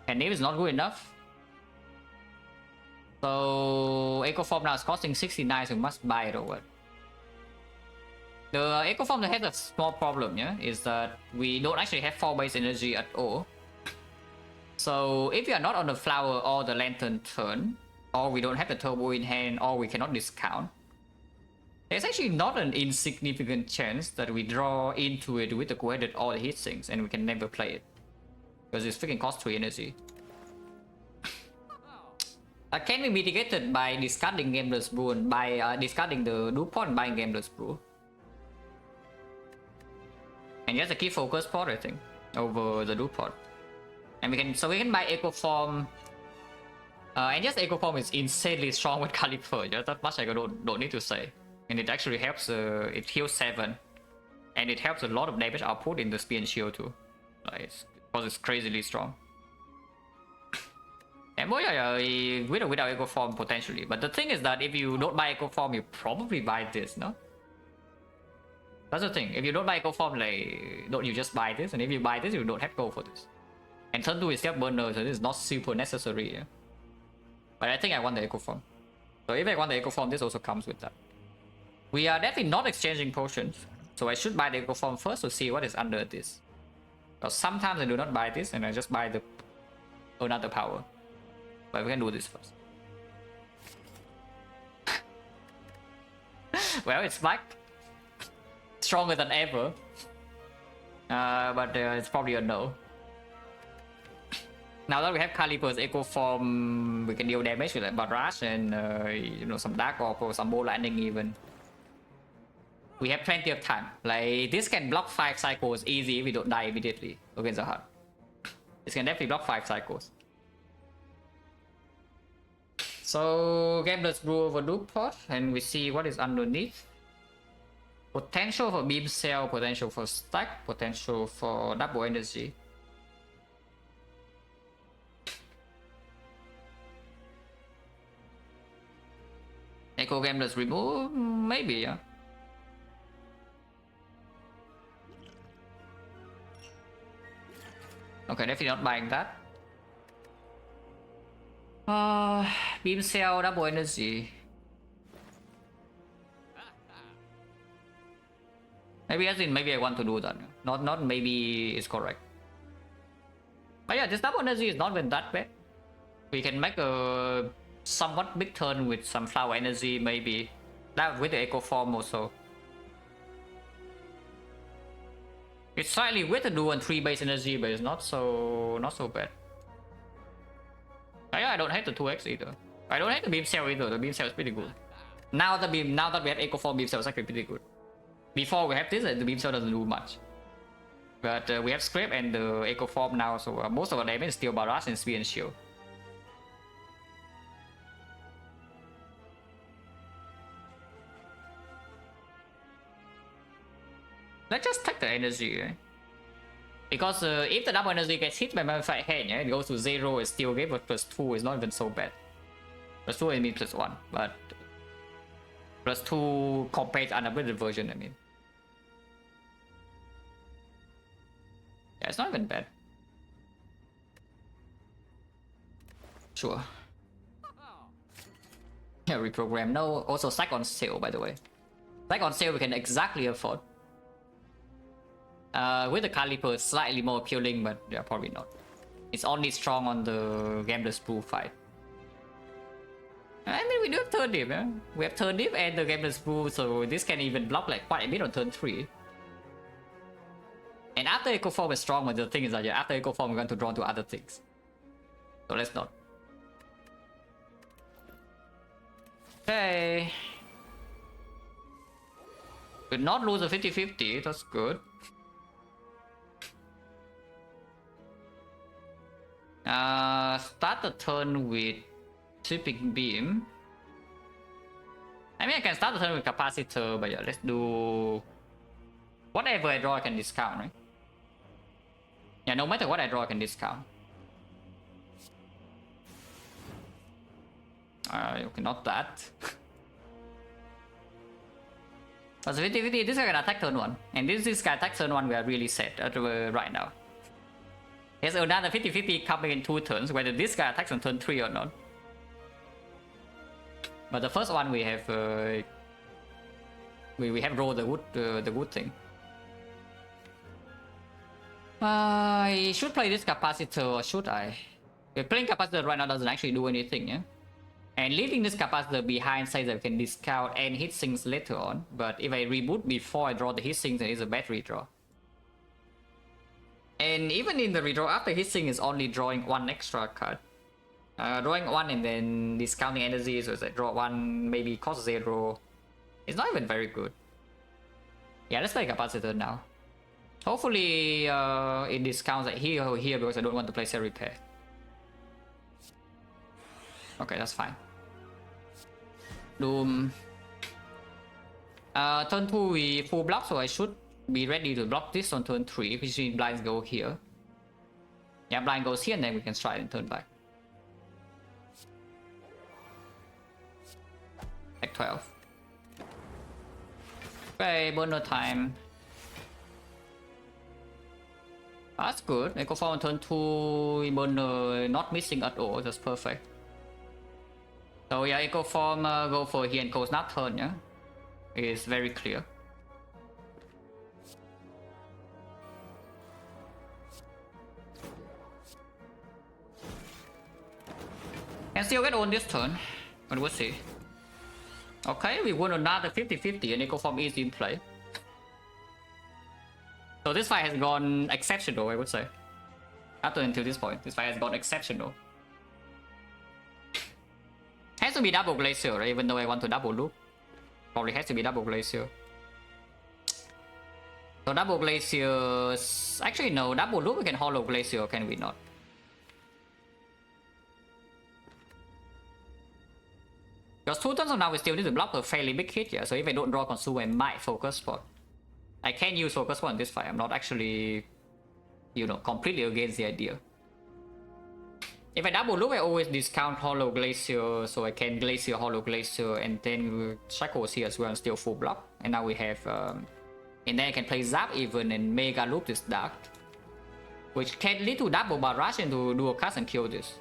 And if it's not good enough, so Echo Form now is costing 69, so we must buy it over. The Echo Form has a small problem, yeah, is that we don't actually have 4 base energy at all. So if we are not on the flower or the lantern turn, or we don't have the turbo in hand, or we cannot discount, there's actually not an insignificant chance that we draw into it with the go-headed or the heat sinks and we can never play it. Because it's freaking cost 3 energy. can be mitigated by discarding Gambler's Brew and by discarding the Dupont and buying Gambler's Brew. And just a key focus pot, I think, over the Dupont. And we can buy Echo Form. And just Echo Form is insanely strong with Caliper. Just that much I don't need to say. And it actually helps. It heals 7, and it helps a lot of damage output in the Spear and Shield too. Because it's crazily strong. And boy, with or without Echo Form potentially. But the thing is that if you don't buy Echo Form, you probably buy this, no? That's the thing. If you don't buy Echo Form, like, don't you just buy this? And if you buy this, you don't have to go for this. And turn 2 is self burner, so this is not super necessary. Yeah? But I think I want the Echo Form. So if I want the Echo Form, this also comes with that. We are definitely not exchanging potions, so I should buy the Echo Form first to see what is under this. Because sometimes I do not buy this and I just buy the another power. But we can do this first. Well, it's like stronger than ever. But it's probably a no. Now that we have Caliper's Echo Form, we can deal damage with like Barrage and you know, some Dark Orb or some Bow Lightning even. We have plenty of time. Like, this can block 5 cycles easy if we don't die immediately against the heart. This can definitely block 5 cycles. So, Gambler's Brew over Dupont, and we see what is underneath. Potential for Beam Cell, potential for Stack, potential for Double Energy. Echo Gambler's Remove? Maybe, yeah. Okay, definitely not buying that. Beam Cell, Double Energy. Maybe I want to do that. Not maybe it's correct. But yeah, this Double Energy is not even that bad. We can make a somewhat big turn with some Flower Energy, maybe. That with the Echo Form also. It's slightly with the dual and 3 base energy, but it's not so bad. Yeah, I don't hate the 2x either. I don't hate the Beam Cell either. The Beam Cell is pretty good. Now that we have Echo Form, Beam Cell is actually pretty good. Before we have this, the Beam Cell doesn't do much. But we have Scrape and the Echo Form now, so most of our damage is still Barrage and Spear and Shield. Let's just take the energy, right? Because if the double energy gets hit by Modified Hand, yeah, it goes to 0, it's still game, but +2 is not even so bad. +2 I mean +1, but +2 compared to unupgraded version, I mean. Yeah, it's not even bad. Sure. Yeah, reprogram. No, also Sack on sale, by the way. Sack on sale we can exactly afford. With the Caliper, slightly more appealing, but yeah, probably not. It's only strong on the Gambler's Brew fight. I mean, we do have third dip, yeah? We have third dip and the Gambler's Brew, so this can even block like quite a bit on turn 3. And after Echo Form is strong, but the thing is that yeah, after Echo Form we're going to draw to other things. So let's not. Okay. Could not lose a 50-50, that's good. Start the turn with Sweeping Beam. I mean, I can start the turn with Capacitor, but yeah, let's do... Whatever I draw, I can discount, right? Yeah, no matter what I draw, I can discount. Okay, not that. That's 50-50, this guy can attack turn 1. And this guy attack turn 1, we are really set right now. There's another 50-50 coming in 2 turns, whether this guy attacks on turn 3 or not. But the first one we have we have rolled the good thing. I should play this Capacitor, or should I? Playing Capacitor right now doesn't actually do anything, yeah? And leaving this Capacitor behind says that I can discount and hit sinks later on. But if I reboot before I draw the hit sinks, then it's a bad redraw. And even in the redraw after hit sink is only drawing 1 extra card. Drawing 1 and then discounting energy, so it's like draw 1, maybe cost 0. It's not even very good. Yeah, let's play capacitor now. Hopefully it discounts like here or here because I don't want to play cell repair. Okay, that's fine. Doom. Turn 2 we full block, so I should be ready to block this on turn 3, which means blinds go here. Yeah, blind goes here and then we can strike and turn back. Like 12. Okay, burner time. That's good. Echo Form on turn 2, burner not missing at all, that's perfect. So yeah, Echo Form go for here and goes not turn, yeah? It's very clear. Can still get on this turn, but we'll see. Okay, we won another 50-50 and Echo Form is in play. So this fight has gone exceptional, I would say. Up until this point, this fight has gone exceptional. Has to be double Glacier, right? Even though I want to double loop. Probably has to be double Glacier. So double Glacier... Actually no, double loop we can hollow Glacier, can we not? Because 2 turns from now we still need to block a fairly big hit, yeah. So if I don't draw consume, I might focus spot. I can use focus spot in this fight. I'm not actually, you know, completely against the idea. If I double loop, I always discount hollow Glacier, so I can Glacier, hollow Glacier, and then Shackles here as well and still full block. And now we have, and then I can play Zap even and Mega Loop this Dark, which can lead to double barrage into dual cast and kill this.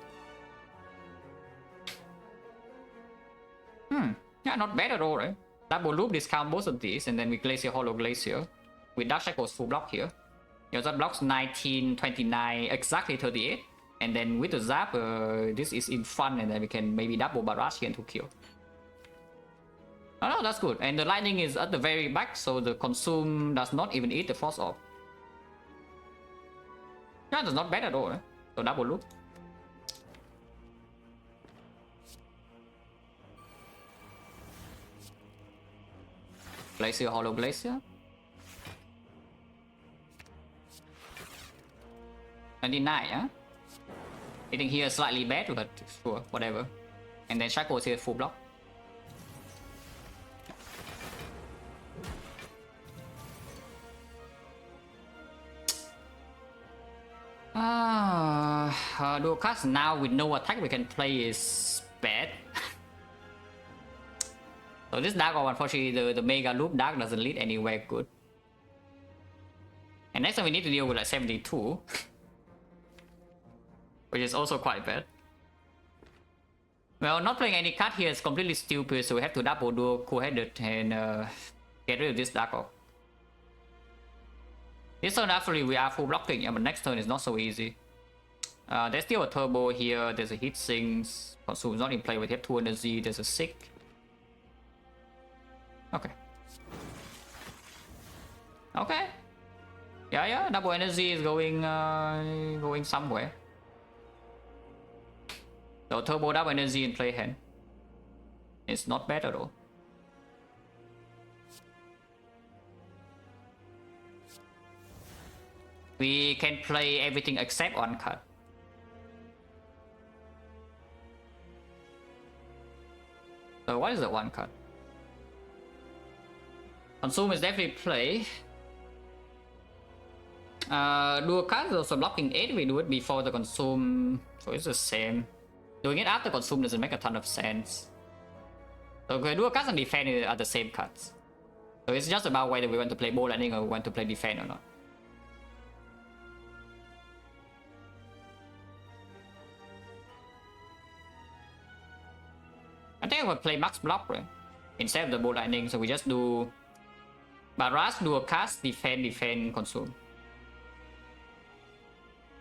Yeah, not bad at all, right? Double loop discount both of these, and then we Glacier, hollow Glacier. With Dark Shackles full block here. Yeah, that blocks 19, 29, exactly 38. And then with the Zap, this is in front, and then we can maybe double barrage here to kill. Oh no, that's good. And the lightning is at the very back, so the consume does not even eat the frost orb. Yeah, that's not bad at all, eh? So double loop. Glacier, hollow Glacier. 29, yeah? Hitting here slightly bad, but sure, whatever. And then Shackles here full block. Dual cast now with no attack we can play is bad. So this Dark Orb, unfortunately, the Mega Loop Dark doesn't lead anywhere good. And next time we need to deal with like 72. Which is also quite bad. Well, not playing any card here is completely stupid, so we have to double dual cool-headed and get rid of this Dark Orb. This turn actually we are full blocking, yeah, but next turn is not so easy. There's still a turbo here, there's a hit sinks, consume is not in play, we have 2 energy, there's a sick. Okay. Okay. Yeah, double energy is going going somewhere. So turbo double energy in play hand. It's not bad at all. We can play everything except one card. So what is the one card? Consume is definitely play. Dual card is also blocking 8. We do it before the consume, so it's the same. Doing it after consume doesn't make a ton of sense. So dual cast and defend are the same cards. So it's just about whether we want to play ball lightning or we want to play defend or not. I think I would play max block, right? Instead of the ball lightning, so we just do barrage, dual cast, defend, consume.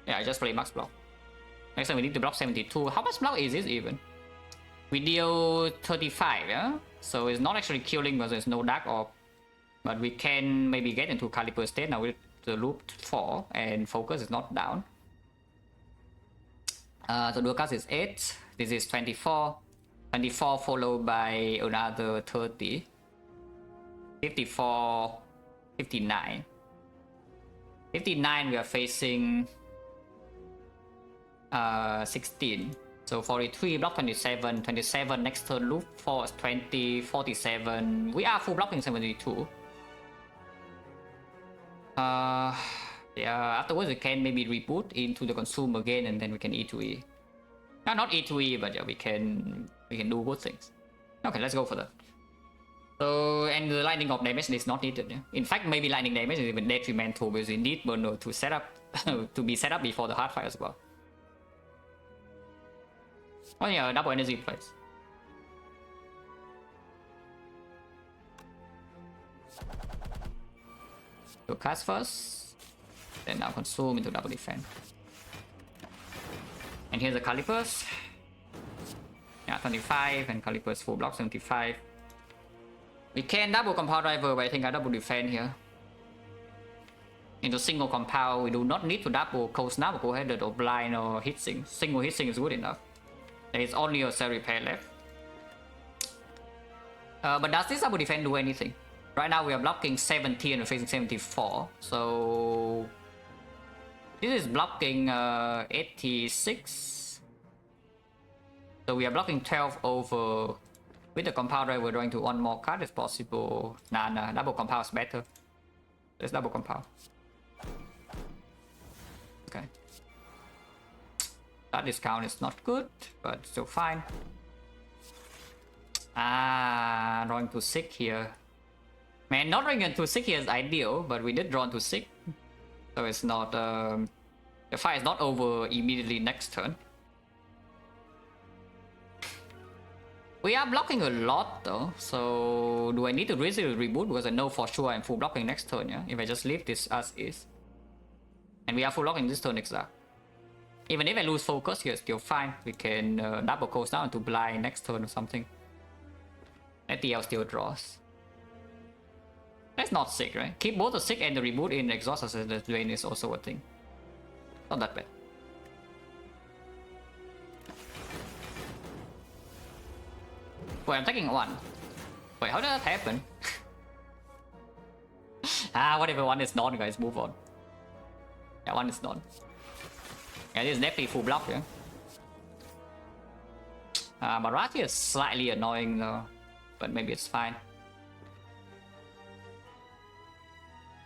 Yeah, I just play max block. Next time we need to block 72. How much block is this even? We deal 35, yeah? So it's not actually killing because there's no Dark Orb. But we can maybe get into Caliper state now with the loop 4 and focus is not down. So dual cast is 8. This is 24. 24 followed by another 30. 54. 59. 59 we are facing 16. So 43 block 27. 27 next turn loop for 20. 47. We are full blocking 72. Yeah, afterwards we can maybe reboot into the consume again and then we can E2E. No, not E2E, but yeah, we can do good things. Okay, let's go for that. So, and the lightning of damage is not needed. Yeah? In fact, maybe lightning damage is even detrimental because we need burner to set up to be set up before the hard fight as well. Oh yeah, double energy plays. So cast first, then now consume into double defense. And here's the calipers. Yeah, 25 and calipers full block 75. We can double compound driver, but I think I double defend here. Into single compound, we do not need to double cold snap, go ahead or blind or hit sync. Single hit sync is good enough. There is only a cell repair left. But does this double defend do anything? Right now we are blocking 70 and we're facing 74. So this is blocking 86. So we are blocking 12 over. With the compound drive, we're going to one more card if possible. Nah, double compound is better. Let's double compound. Okay. That discount is not good, but still fine. Drawing to 6 here. Man, not drawing into 6 here is ideal, but we did draw into 6. So it's not, the fight is not over immediately next turn. We are blocking a lot though, so do I need to really reboot? Because I know for sure I'm full blocking next turn, yeah? If I just leave this as is. And we are full blocking this turn exact. Even if I lose focus here, still fine. We can double coast down to blind next turn or something. ATL still draws. That's not sick, right? Keep both the sick and the reboot in exhaust as the drain is also a thing. Not that bad. Wait, I'm taking 1. Wait, how did that happen? Whatever, 1 is done, guys, move on. Yeah, 1 is done. Yeah, this is definitely full block, yeah. Marathi is slightly annoying though, but maybe it's fine.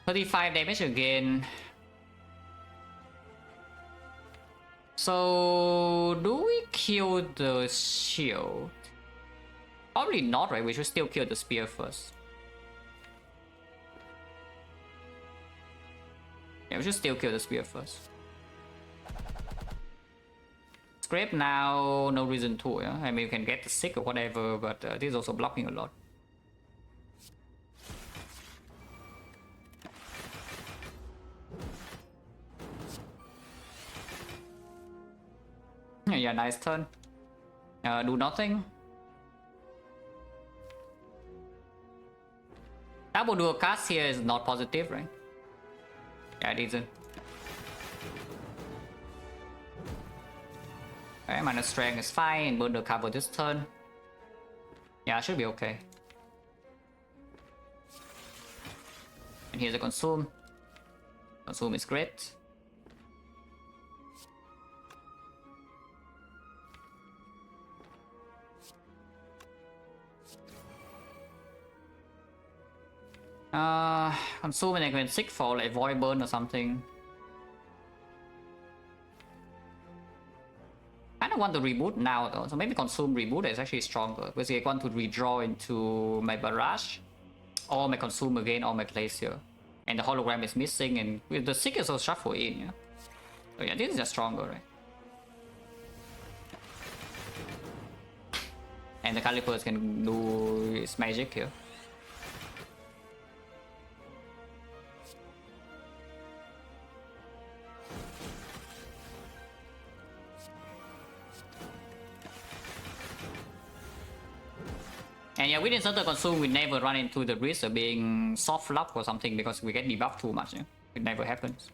35 damage again. So, do we kill the shield? Probably not, right? We should still kill the spear first. Yeah, we should still kill the spear first. Scrape now, no reason to, yeah? I mean, you can get the sick or whatever, but this is also blocking a lot. Yeah, nice turn. Do nothing. Double dual cast here is not positive, right? Yeah, it isn't. Okay, minus strength is fine. Burn the cover this turn. Yeah, should be okay. And here's a consume. Consume is great. Consume and I can sick for like void burn or something. I don't want to reboot now though, so maybe consume reboot is actually stronger because I want to redraw into my barrage or my consume again or my place here. And the hologram is missing and with the sick is also shuffle in, yeah. So yeah, this is just stronger, right? And the calipers can do its magic here. And yeah, within certain consume, we never run into the risk of being soft lock or something because we get debuffed too much. Yeah? It never happens.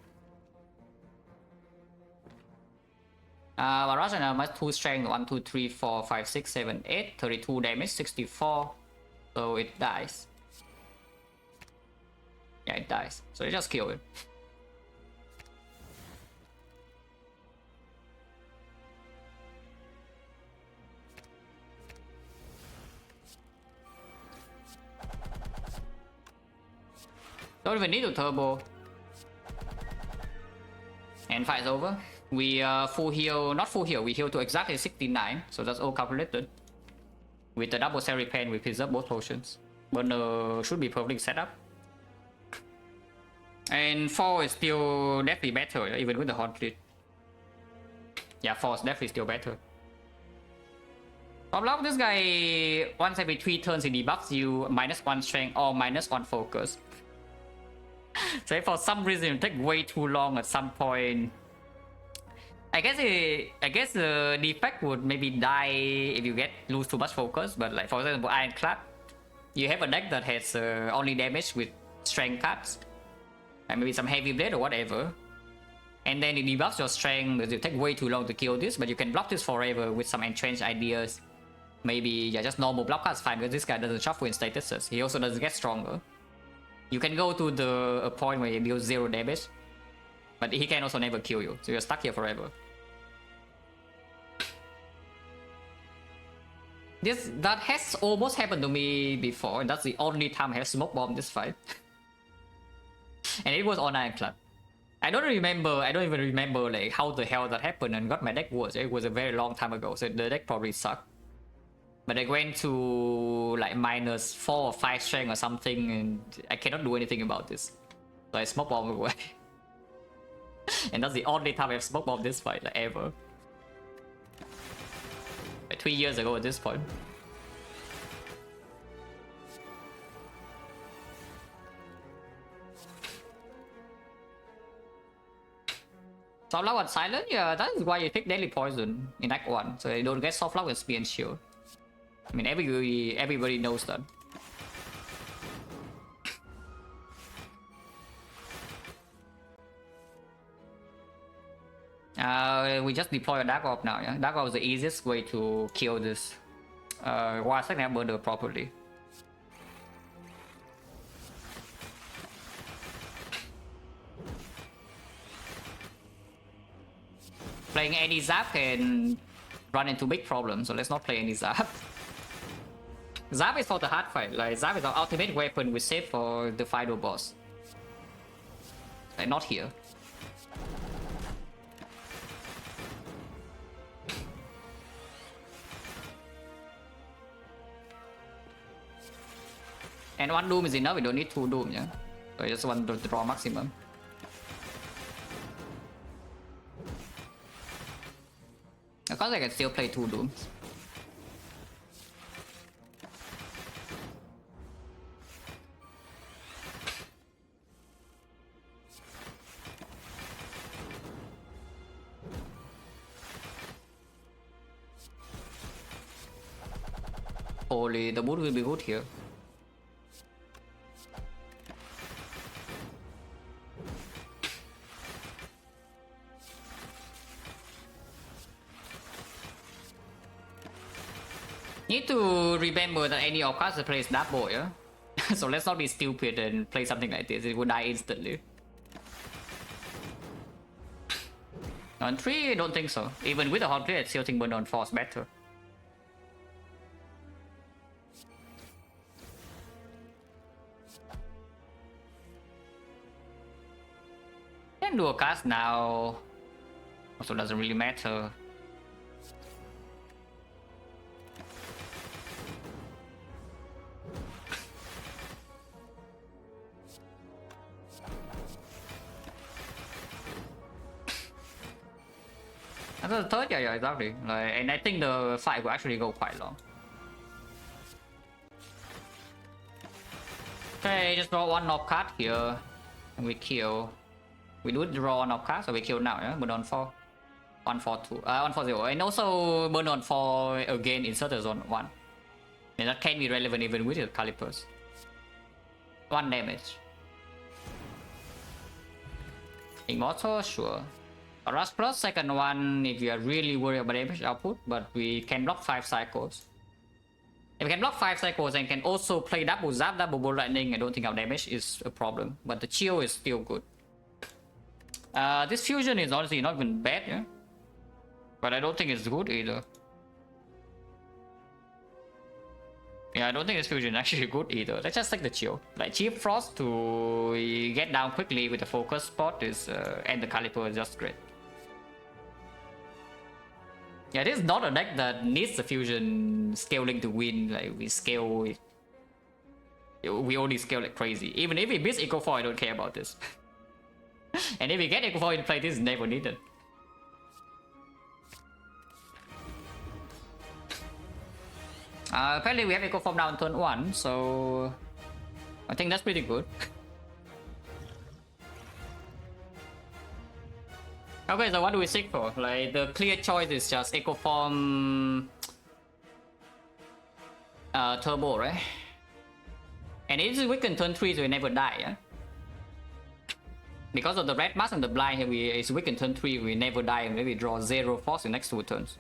Barrage and my 2 strength 1, 2, 3, 4, 5, 6, 7, 8, 32 damage, 64. So it dies. Yeah, it dies. So you just kill it. Don't even need to turbo. And fight's over. We full heal, not full heal, we heal to exactly 69, so that's all calculated. With the double cell repair, we preserve both potions. Burner should be perfectly set up. And 4 is still definitely better, even with the Hauntlet. Yeah, 4 is definitely still better. Top lock, this guy, once every 3 turns he debuffs you -1 strength or -1 focus. So if for some reason it take way too long at some point, I guess the defect would maybe die if you lose too much focus. But like for example, Ironclad, you have a deck that has only damage with strength cards, and maybe some heavy blade or whatever, and then it debuffs your strength. It will take way too long to kill this, but you can block this forever with some entrenched ideas. Maybe yeah, just normal block cards fine because this guy doesn't shuffle in statuses. He also doesn't get stronger. You can go to a point where he deals 0 damage, but he can also never kill you, so you're stuck here forever. That has almost happened to me before, and that's the only time I have smoke bomb this fight. And it was on Ironclad. I don't even remember like how the hell that happened and what my deck was. It was a very long time ago, so the deck probably sucked. But I went to like -4 or 5 strength or something, and I cannot do anything about this. So I smoke bomb away. And that's the only time I've smoke bombed this fight, like ever. Like 3 years ago at this point. Soft lock on silent, yeah, that is why you pick Deadly Poison in Act 1, so you don't get soft lock with Spear and Shield. I mean, everybody knows that. We just deploy a Dark Orb now, yeah? Dark Orb is the easiest way to kill this while XecnaR burner properly. Playing any Zap can run into big problems, so let's not play any Zap. Zap is for the hard fight, like Zap is our ultimate weapon we save for the final boss. Like not here. And 1 Doom is enough, we don't need 2 Doom, yeah? So I just want to draw maximum. Of course I can still play 2 Dooms. Holy, the mood will be good here. Need to remember that any of us plays that boy, yeah? So let's not be stupid and play something like this, it would die instantly. On 3, I don't think so. Even with the hot play, I still think burn on 4 is better. Can do a cast now. Also doesn't really matter. After the third, yeah, exactly. Like, and I think the fight will actually go quite long. Okay, just draw 1 knock card here, and we kill. We do draw 1 knock card, so we kill now, yeah? Burn on 4. 142. 140. And also burn on 4 again, insert the zone 1. And that can be relevant even with the calipers. 1 damage. Immortal, sure. Rush Plus, second one if you are really worried about damage output, but we can block 5 cycles. If we can block 5 cycles and can also play double zap, double ball lightning, I don't think our damage is a problem. But the chill is still good. This fusion is honestly not even bad, yeah? But I don't think it's good either. Yeah, I don't think this fusion is actually good either. Let's just take the chill. Like Chief Frost to get down quickly with the focus spot is and the caliper is just great. Yeah, this is not a deck that needs the fusion scaling to win. Like we scale it. We only scale like crazy. Even if we miss Eco 4, I don't care about this. And if we get Eco 4 in play, this is never needed. Apparently we have Eco Form down turn 1, so I think that's pretty good. Okay, so what do we seek for? Like the clear choice is just Eco Form Turbo, right? And it is weakened turn 3, so we never die, yeah? Because of the red mask and the blind here, it's weakened turn 3, we never die and maybe draw 0 force in next 2 turns.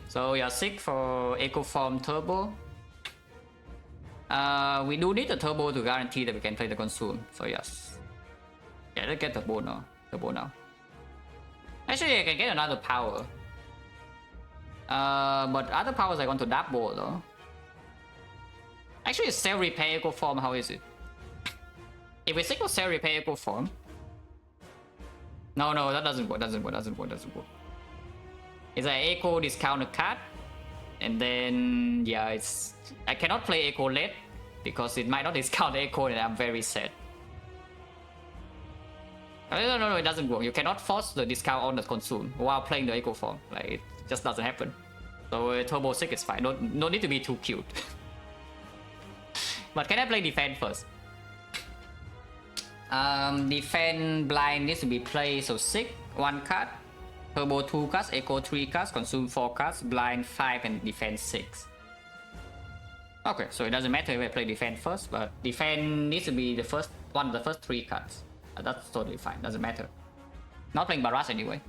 So we are sick for Eco Form Turbo. We do need a Turbo to guarantee that we can play the Consume, so yes. Yeah, let's get Turbo now. Turbo now. Actually, I can get another power. But other powers I want to double though. Actually, Cell Repair Eco Form, how is it? If we stick with Cell Repair Eco Form... No, that doesn't work, doesn't work. It's an Echo discount a card. And then, yeah, it's... I cannot play Echo late because it might not discount Echo and I'm very sad. No, it doesn't work. You cannot force the discount on the Consume while playing the Echo form. Like, it just doesn't happen. So Turbo 6 is fine. No need to be too cute. But can I play Defend first? Defend blind needs to be played, so 6, 1 card. Turbo 2 cards, Echo 3 cards, Consume 4 cards, blind 5 and Defend 6. Okay, so it doesn't matter if I play Defend first, but Defend needs to be the first one of the first 3 cards. That's totally fine, doesn't matter. Not playing Barrage anyway.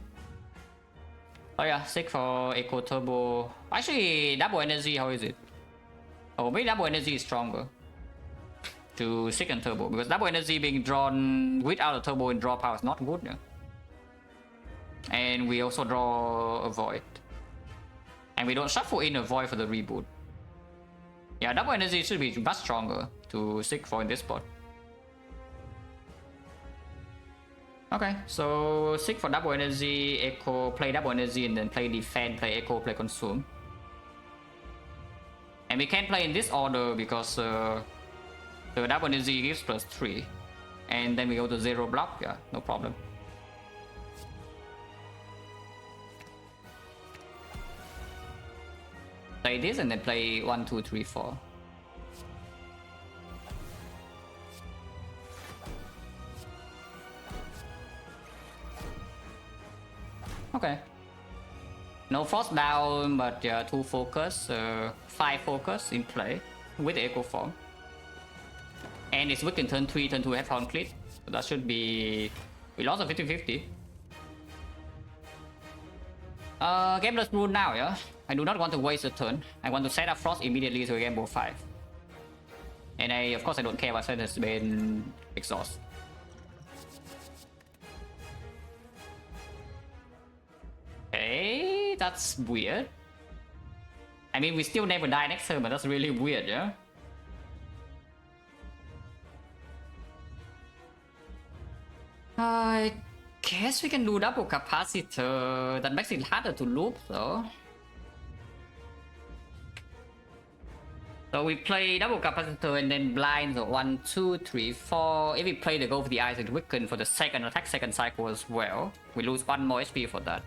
Oh yeah, 6 for Echo Turbo. Actually, double energy, how is it? Oh, maybe double energy is stronger to 6 and Turbo, because double energy being drawn without a Turbo and draw power is not good, yeah? And we also draw a Void. And we don't shuffle in a Void for the reboot. Yeah, double energy should be much stronger to 6 for in this spot. Okay, so 6 for double energy, Echo, play double energy and then play Defend, play Echo, play Consume. And we can play in this order because the double energy gives +3. And then we go to 0 block, yeah, no problem. Play this and then play 1, 2, 3, 4. Okay. No Frost down, but yeah, 2 focus, 5 focus in play with Echo form. And it's weak in turn 3, turn 2 have Horn Clit. So that should be... We lost a 50-50. Gameless Rune now, yeah? I do not want to waste a turn. I want to set up Frost immediately so we can both 5. And of course I don't care what has been exhaust. Okay, that's weird. I mean, we still never die next turn, but that's really weird, yeah? I guess we can do double capacitor. That makes it harder to loop though. So we play double capacitor and then blind, so 1, 2, 3, 4. If we play the Go for the Eyes, it weaken for the second attack second cycle as well. We lose 1 more HP for that.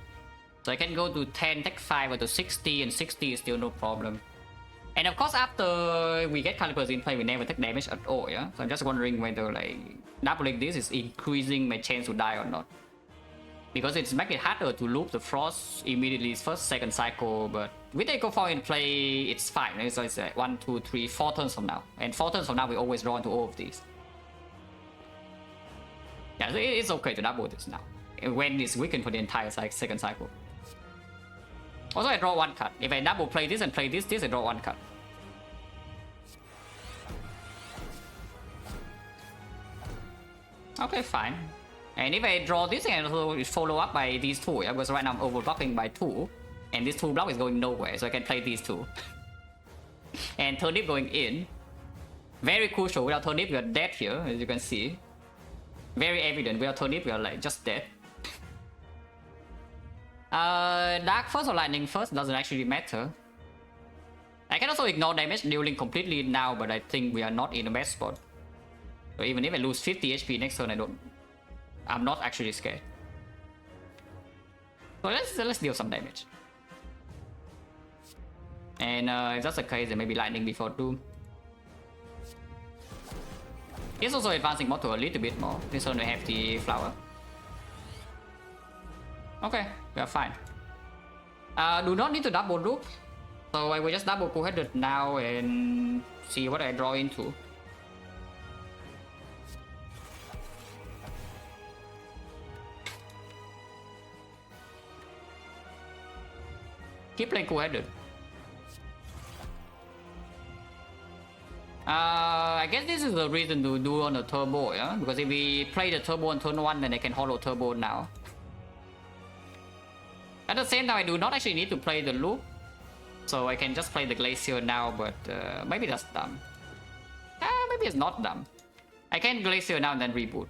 So I can go to 10, take 5, or to 60, and 60 is still no problem. And of course, after we get calibers in play, we never take damage at all, yeah? So I'm just wondering whether, like, doubling this is increasing my chance to die or not. Because it's making it harder to loop the Frost immediately first, second cycle, but with Echo 4 in play, it's fine. So it's 1, 2, 3, 4 turns from now. And 4 turns from now, we always draw into all of these. Yeah, so it's okay to double this now when it's weakened for the entire second cycle. Also, I draw one card. If I double play this and play this, I draw one card. Okay, fine. And if I draw this and also follow up by these two, yeah, because right now I'm overblocking by 2, and this 2 block is going nowhere, so I can play these 2. And turnip going in. Very crucial. Without turnip, we are dead here, as you can see. Very evident. Without turnip, we are like just dead. Dark first or lightning first doesn't actually matter. I can also ignore damage dealing completely now, but I think we are not in the best spot. So even if I lose 50 HP next turn, I'm not actually scared. So let's deal some damage. And if that's the case, then maybe lightning before doom. It's also advancing more to a little bit more. This one we have the flower. Okay, we are fine. Do not need to double loop. So I will just double cool-headed now and see what I draw into. Keep playing cool-headed. I guess this is the reason to do on the turbo, yeah? Because if we play the turbo on turn 1, then I can hollow turbo now. At the same time, I do not actually need to play the loop. So I can just play the glacier now, but maybe that's dumb. Maybe it's not dumb. I can glacier now and then reboot.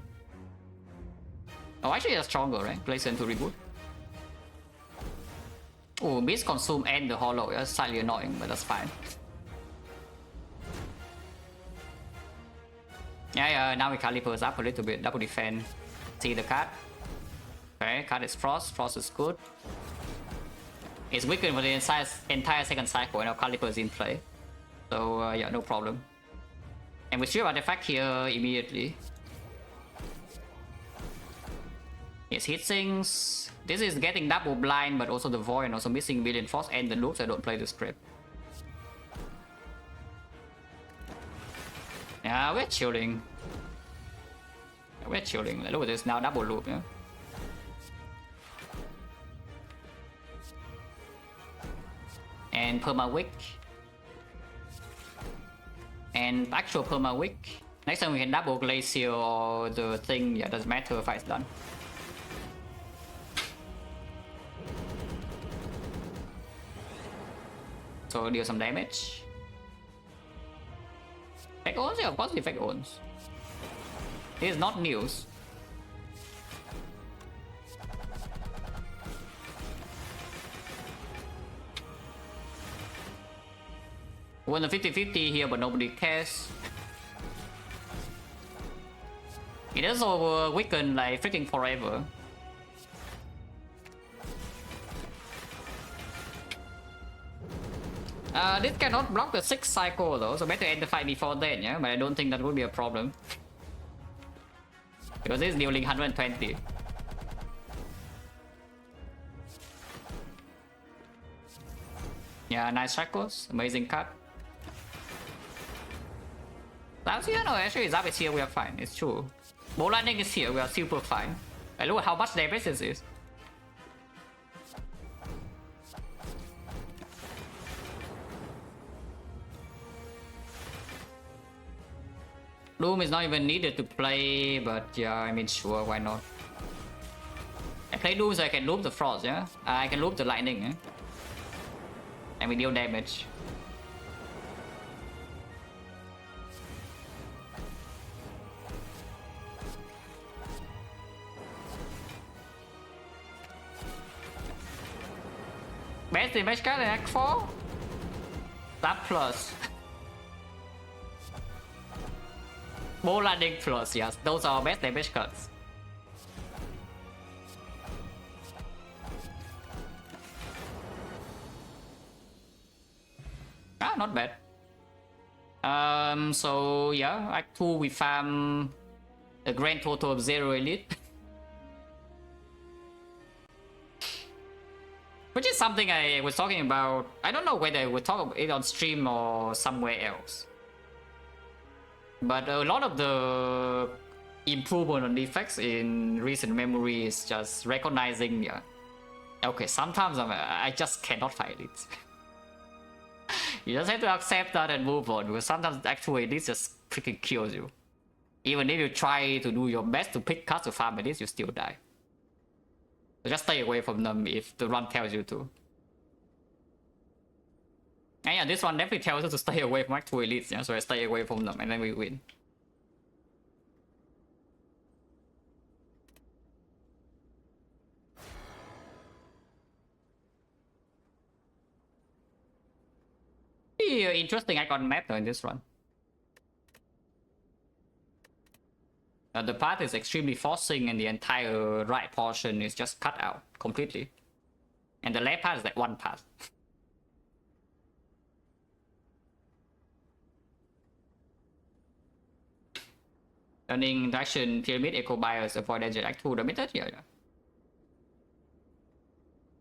Oh, actually that's stronger, right? Glacier into reboot. Oh, miss consume and the hollow. That's slightly annoying, but that's fine. Yeah, now we calipers up a little bit. Double defend. See the card. Okay, card is Frost. Frost is good. It's weakened for the entire second cycle, and our caliper is in play. So yeah, no problem. And we strip artifact here immediately. Yes, hit sinks. This is getting double blind, but also the void, and also missing Million Force and the loops. I don't play the script. Yeah, we're chilling. We're chilling. Look at this now, double loop. Yeah. And perma wick. And actual perma wick. Next time we can double glacier or the thing. Yeah, doesn't matter if it's done. So deal some damage. Effect owns? Yeah, of course the effect owns. This is not news. Won the 50-50 here, but nobody cares. It is over weakened like freaking forever. This cannot block the 6th cycle though, so better end the fight before then, yeah? But I don't think that would be a problem. Because this is dealing 120. Yeah, nice shackles, amazing cut. That's here, no, actually Zap is here, we are fine, it's true. Ball landing is here, we are super fine. I look at how much damage this is. Doom is not even needed to play, but yeah, I mean, sure, why not? I play Doom so I can loop the Frost, yeah? I can loop the Lightning, yeah? And we deal damage. Best damage card in Act 4? That plus. Ball landing plus, yes, those are best damage cards. Ah, not bad. So yeah, Act 2 we farm a grand total of 0 elite. Which is something I was talking about. I don't know whether I would talk about it on stream or somewhere else. But a lot of the improvement on defects in recent memory is just recognizing, yeah, okay, sometimes I just cannot fight it. You just have to accept that and move on, because sometimes actually this just freaking kills you. Even if you try to do your best to pick cards to farm this, you still die. So just stay away from them if the run tells you to. And yeah, this one definitely tells us to stay away from Act 2 elites, yeah? So I stay away from them and then we win. Interesting icon map though in this run. The path is extremely forcing and the entire right portion is just cut out completely. And the left path is like one path. Turning interaction pyramid echo bias avoid danger act 2 the method here.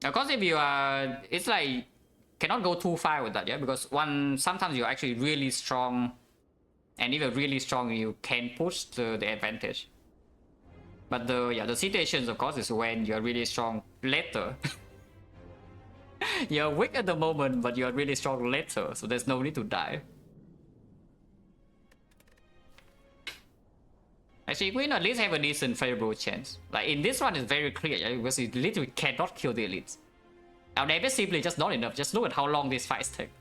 Of course, if you are, it's like cannot go too far with that, yeah, because sometimes you're actually really strong, and if you're really strong, you can push the advantage. But the situations, of course, is when you're really strong later. You're weak at the moment, but you're really strong later, so there's no need to die. Actually, Queen at least have a decent favorable chance. Like in this one, it's very clear, yeah, because it literally cannot kill the elites. Our damage simply just not enough. Just look at how long these fights take.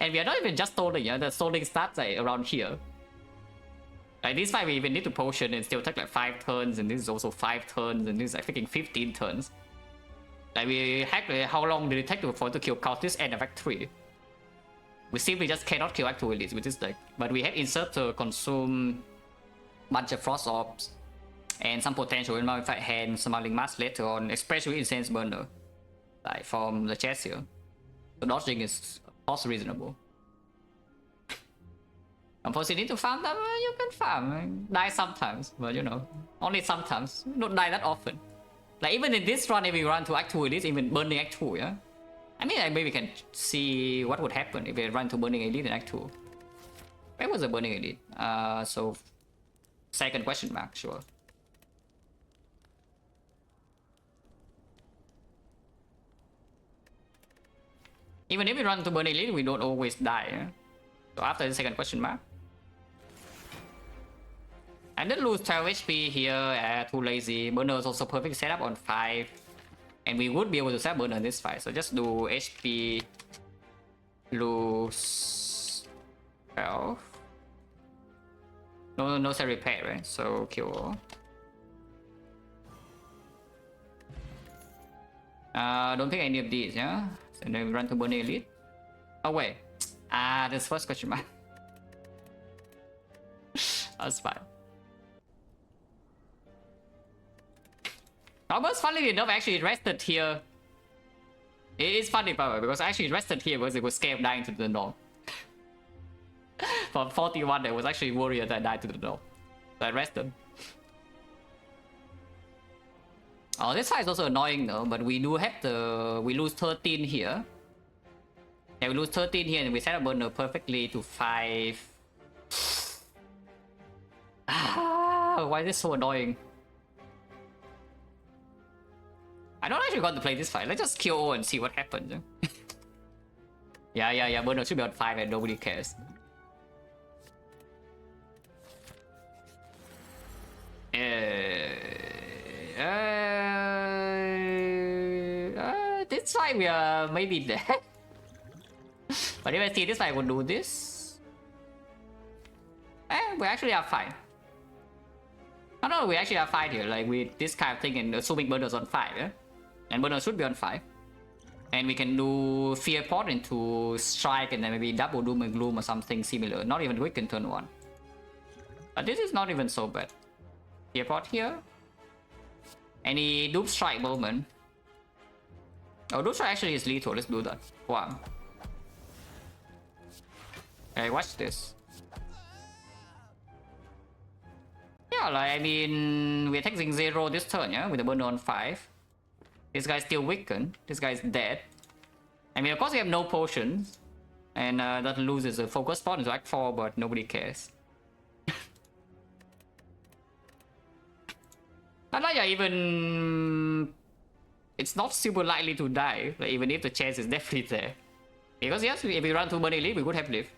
And we are not even just stalling, yeah? The stalling starts like around here. Like this fight we even need to potion and still take like 5 turns, and this is also 5 turns, and this is like freaking 15 turns. Like we hack, how long did it take for to kill Cultist end of Act 3? We simply just cannot kill Act 2 elites with this deck. But we have insert to consume bunch of Frost Orbs and some potential in Mummified Hand, Smiling Mask later on, especially Incense Burner, like from the chest here. So dodging is also reasonable. Unfortunately, you need to farm them, you can farm. Die sometimes, but you know, only sometimes. Don't die that often. Like even in this run, if we run to Act 2 Elite, even Burning Act 2, yeah? I mean, like, maybe we can see what would happen if we run to Burning Elite in Act 2. Where was the Burning Elite? So, second question mark, sure. Even if we run to Burning Elite, we don't always die, yeah? So after the second question mark. I did lose 12 HP here, too lazy. Burner is also perfect setup on 5. And we would be able to set Burner in this fight. So just do HP, lose 12. No set repair, right? So kill. Don't pick any of these, yeah? So then we run to Burning Elite. Oh wait. This first question mark. That's fine. Almost funnily enough, actually rested here. It is funny, by the way, because I actually rested here because it was scared of dying to the north. From 41, there was actually warrior that died to the north. So I rested. Oh, this fight is also annoying though, but we do have we lose 13 here. Yeah, we lose 13 here and we set up Burner perfectly to 5. Why is this so annoying? I don't actually want to play this fight. Let's just kill O and see what happens. Yeah. Burner should be on 5 and nobody cares. This fight we are maybe dead. But if I see this fight, I would do this. We actually are fine. No, we actually are fine here. Like with this kind of thing, and assuming Burner's on 5, yeah? And Burner should be on 5. And we can do Fear Pot into Strike and then maybe double Doom and Gloom or something similar. Not even Weaken turn 1. But this is not even so bad. Fear Pot here. Any Doom Strike moment. Oh, Doom Strike actually is lethal. Let's do that. 1. Hey, watch this. Yeah, like, I mean, we're taking 0 this turn, yeah? With the Burner on 5. This guy's still weakened. This guy's dead. I mean, of course we have no potions. And that loses a focus spot into Act 4, but nobody cares. And like even it's not super likely to die, like, even if the chance is definitely there. Because yes, if we run through Burning Elite, we would have lived.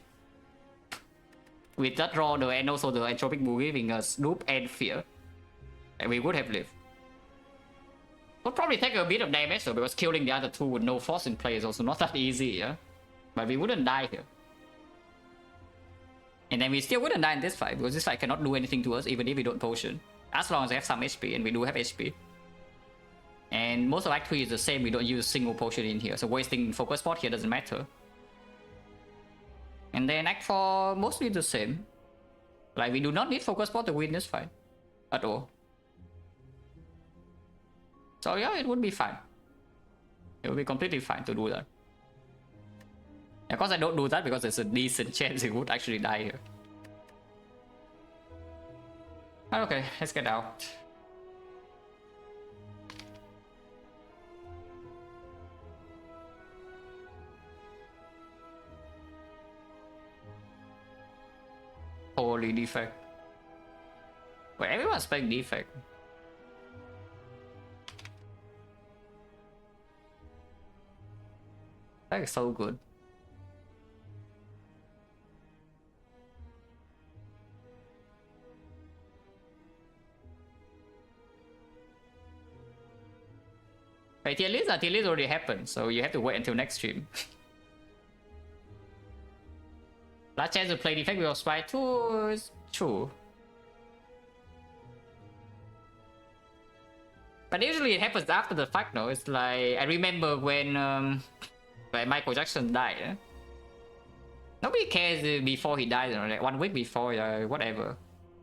With that draw and also the Entropic Bull giving us Loop and Fear. And we would have lived. Would probably take a bit of damage though, because killing the other two with no force in play is also not that easy, yeah? But we wouldn't die here. And then we still wouldn't die in this fight, because this fight cannot do anything to us even if we don't potion. As long as we have some HP, and we do have HP. And most of Act 3 is the same, we don't use single potion in here, so wasting focus spot here doesn't matter. And then Act 4, mostly the same. Like, we do not need focus spot to win this fight. At all. So yeah, it would be fine. It would be completely fine to do that. Of course I don't do that because there's a decent chance it would actually die here. Okay, let's get out. Holy defect. Wait, everyone's playing defect. That is so good. Wait, tier list already happened, so you have to wait until next stream. Last chance to play defect with Spy 2 is true. But usually it happens after the fact, no? It's like, I remember when like Michael Jackson died. Eh? Nobody cares before he died, you know, like 1 week before, whatever.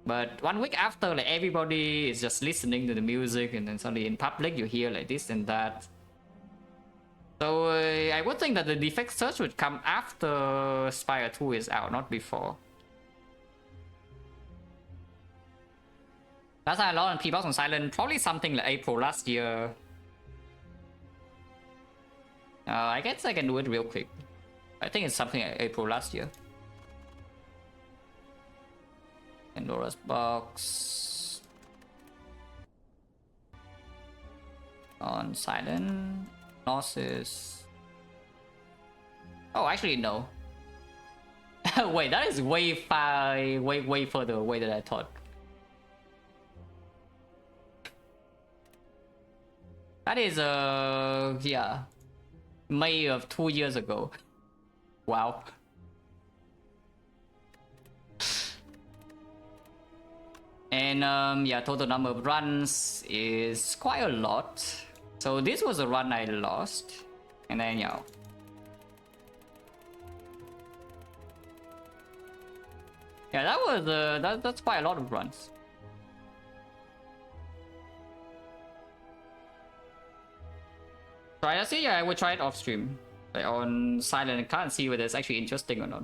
But 1 week after, like everybody is just listening to the music, and then suddenly in public you hear like this and that. So I would think that the defect search would come after Spire 2 is out, not before. Last time I logged on P-Box on Silent, probably something like April last year. I guess I can do it real quick. I think it's something like April last year. Pandora's box. On Silent. Gnosis. Oh, actually, no. Wait, that is way far, way further away than I thought. That is, yeah. May of 2 years ago. Wow. And yeah, total number of runs is quite a lot. So this was a run I lost. And then, yeah. Yeah, that was, that's quite a lot of runs. Try to see, yeah, I will try it off stream. Like on Silent, I can't see whether it's actually interesting or not.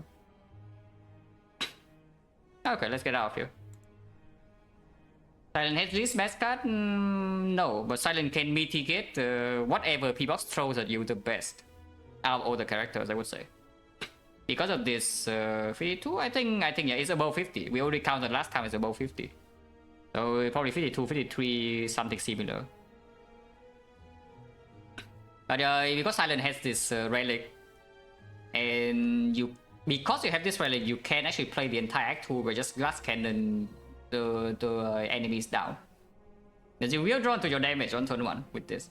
Okay, let's get out of here. Silent has this mascot? No, but Silent can mitigate whatever P-Box throws at you the best. Out of all the characters, I would say. Because of this 52, I think yeah, it's above 50. We already counted last time it's above 50. So probably 52, 53, something similar. But because Silent has this relic, and because you have this relic, you can actually play the entire Act 2 by just glass cannon the enemies down. Because you will draw to your damage on turn 1 with this.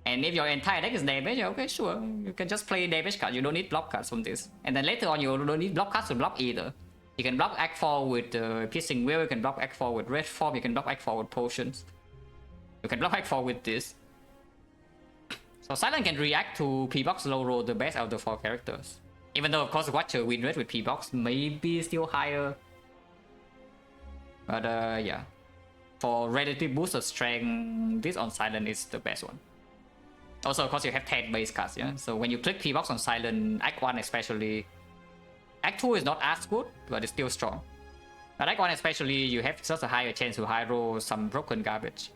And if your entire deck is damaged, okay, sure, you can just play damage cards. You don't need block cards from this. And then later on, you don't need block cards to block either. You can block Act 4 with Piercing Will, you can block Act 4 with Red Form, you can block Act 4 with Potions. You can block Act 4 with this. So Silent can react to P-Box low roll the best out of the 4 characters. Even though, of course, Watcher win rate with P-Box may be still higher. But yeah. For relative boost of strength, this on Silent is the best one. Also, of course, you have 10 base cards, yeah? So when you click P-Box on Silent, Act 1 especially, Act 2 is not as good, but it's still strong. But Act 1 especially, you have such a higher chance to high roll some broken garbage.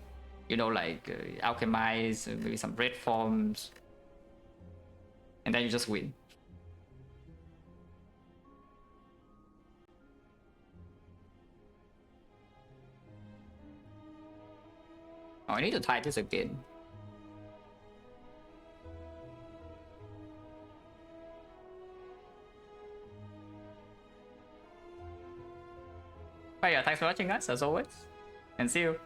You know, like Alchemize, maybe some Red Forms. And then you just win. Oh, I need to try this again. But yeah, thanks for watching guys, as always. And see you.